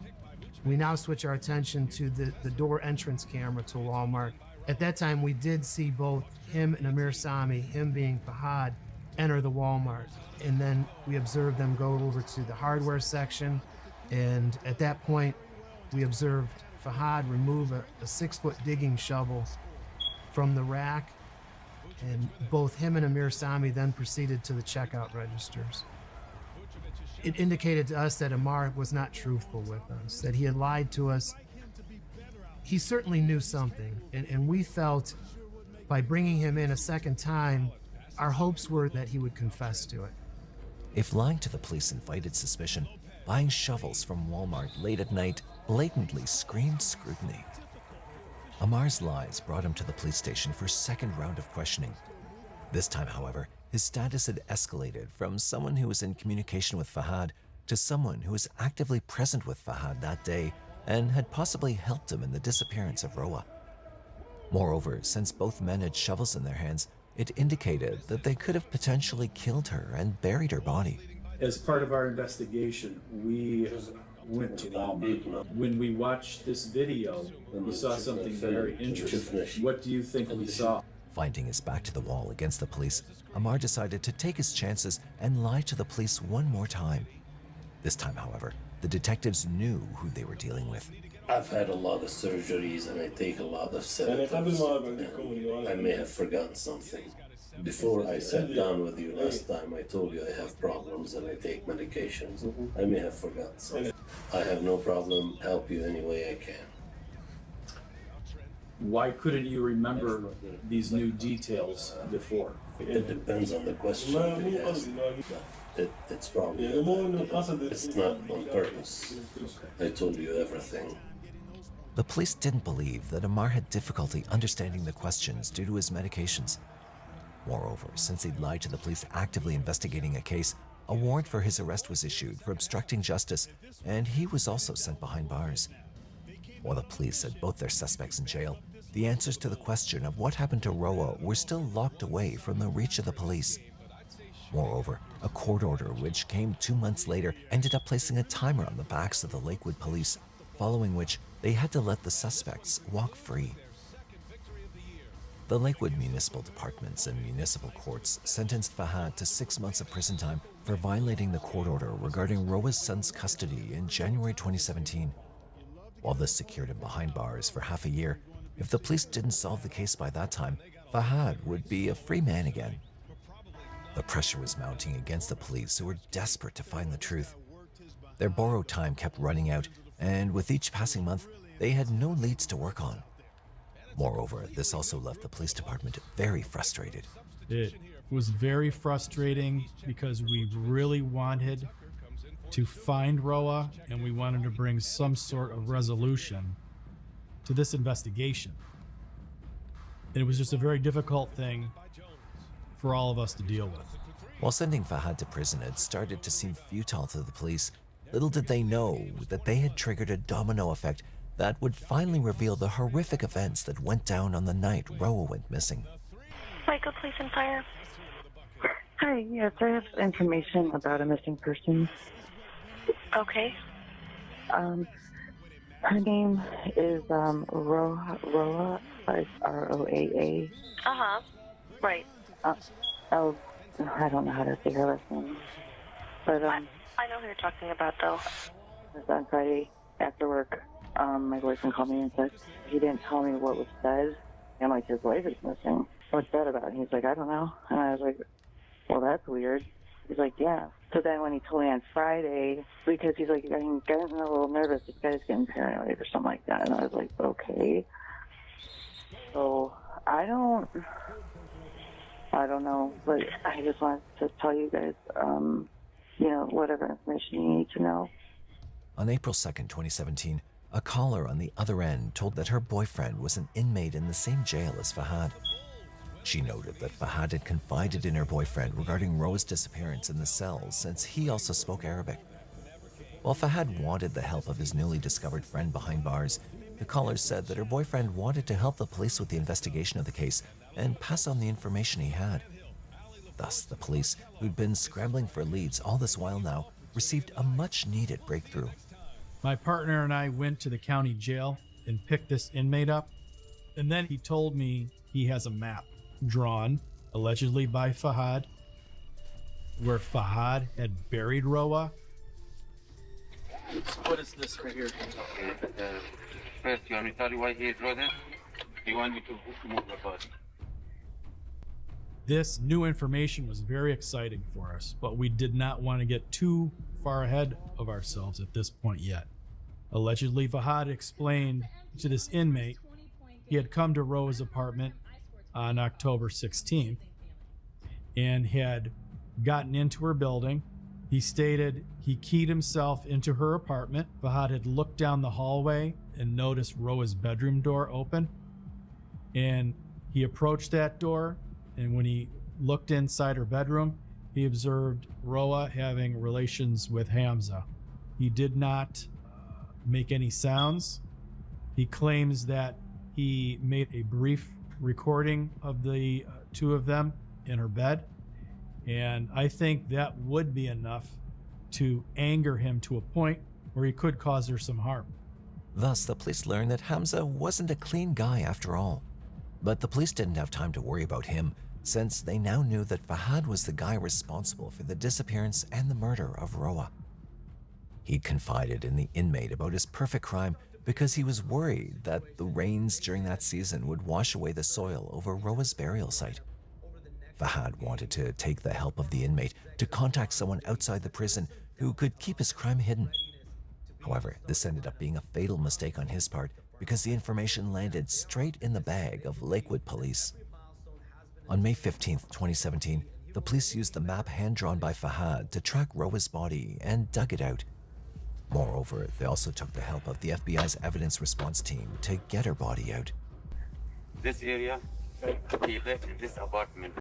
S23: We now switch our attention to the door entrance camera to Walmart. At that time, we did see both him and Amir Sami, him being Fahad, enter the Walmart. And then we observed them go over to the hardware section. And at that point, we observed Fahad remove a 6-foot digging shovel from the rack. And both him and Amir Sami then proceeded to the checkout registers. It indicated to us that Amar was not truthful with us, that he had lied to us. He certainly knew something, and we felt by bringing him in a second time, our hopes were that he would confess to it.
S4: If lying to the police invited suspicion, buying shovels from Walmart late at night blatantly screamed scrutiny. Amar's lies brought him to the police station for a second round of questioning. This time, however, his status had escalated from someone who was in communication with Fahad to someone who was actively present with Fahad that day and had possibly helped him in the disappearance of Roa. Moreover, since both men had shovels in their hands, it indicated that they could have potentially killed her and buried her body.
S6: As part of our investigation, we went to Walmart. When we watched this video, we saw something very interesting. What do you think we saw?
S4: Finding his back to the wall against the police, Amar decided to take his chances and lie to the police one more time. This time, however, the detectives knew who they were dealing with.
S20: I've had a lot of surgeries and I take a lot of sedatives. I may have forgotten something. Before I sat down with you last time, I told you I have problems and I take medications. I may have forgotten something. I have no problem. Help you any way I can.
S6: Why couldn't you remember these new details before?
S20: It depends on the question you ask. It's probably it's not on purpose. I told you everything.
S4: The police didn't believe that Amar had difficulty understanding the questions due to his medications. Moreover, since he'd lied to the police actively investigating a case, a warrant for his arrest was issued for obstructing justice, and he was also sent behind bars. While the police had both their suspects in jail, the answers to the question of what happened to Roa were still locked away from the reach of the police. Moreover, a court order which came 2 months later ended up placing a timer on the backs of the Lakewood police, following which they had to let the suspects walk free. The Lakewood Municipal Departments and municipal courts sentenced Fahad to 6 months of prison time for violating the court order regarding Roa's son's custody in January 2017. While this secured him behind bars for half a year, if the police didn't solve the case by that time, Fahad would be a free man again. The pressure was mounting against the police, who were desperate to find the truth. Their borrowed time kept running out, and with each passing month, they had no leads to work on. Moreover, this also left the police department very frustrated.
S24: It was very frustrating because we really wanted to find Roa and we wanted to bring some sort of resolution to this investigation. It was just a very difficult thing for all of us to deal with.
S4: While sending Fahad to prison had started to seem futile to the police, little did they know that they had triggered a domino effect that would finally reveal the horrific events that went down on the night Roa went missing.
S10: Lakewood Police and Fire.
S11: Hi, yes, I have information about a missing person.
S10: Okay.
S11: Her name is Roa, like Roaa.
S10: Uh-huh. Right.
S11: Oh, I don't know how to say her last name. But
S10: I know who you're talking about, though.
S11: it was on Friday after work. My boyfriend called me and said he didn't tell me what was said. And like, his wife is missing. What's that about? And he's like, I don't know. And I was like, well, that's weird. He's like, yeah. So then when he told me on Friday, because he's like, I'm getting a little nervous, this guy's getting paranoid or something like that. And I was like, okay. So I don't know, but I just wanted to tell you guys, whatever information you need to know.
S4: On April 2nd, 2017, a caller on the other end told that her boyfriend was an inmate in the same jail as Fahad. She noted that Fahad had confided in her boyfriend regarding Roa's disappearance in the cells since he also spoke Arabic. While Fahad wanted the help of his newly discovered friend behind bars, the caller said that her boyfriend wanted to help the police with the investigation of the case and pass on the information he had. Thus, the police, who'd been scrambling for leads all this while now, received a much-needed breakthrough.
S24: My partner and I went to the county jail and picked this inmate up, and then he told me he has a map drawn, allegedly by Fahad, where Fahad had buried Roa.
S13: What is this right here? First, you want me to tell you why he drew that? He wanted me to move the body.
S24: This new information was very exciting for us, but we did not want to get too far ahead of ourselves at this point yet. Allegedly, Fahad explained to this inmate he had come to Roa's apartment on October 16th and had gotten into her building. He stated he keyed himself into her apartment. Fahad had looked down the hallway and noticed Roa's bedroom door open, and he approached that door, and when he looked inside her bedroom, he observed Roa having relations with Hamza. He did not make any sounds. He claims that he made a brief recording of the two of them in her bed, and I think that would be enough to anger him to a point where he could cause her some harm.
S4: Thus, the police learned that Hamza wasn't a clean guy after all. But the police didn't have time to worry about him, since they now knew that Fahad was the guy responsible for the disappearance and the murder of Roa. He'd confided in the inmate about his perfect crime because he was worried that the rains during that season would wash away the soil over Roa's burial site. Fahad wanted to take the help of the inmate to contact someone outside the prison who could keep his crime hidden. However, this ended up being a fatal mistake on his part because the information landed straight in the bag of Lakewood Police. On May 15th, 2017, the police used the map hand-drawn by Fahad to track Roa's body and dug it out. Moreover, they also took the help of the FBI's evidence response team to get her body out.
S13: This area, he lived in this apartment.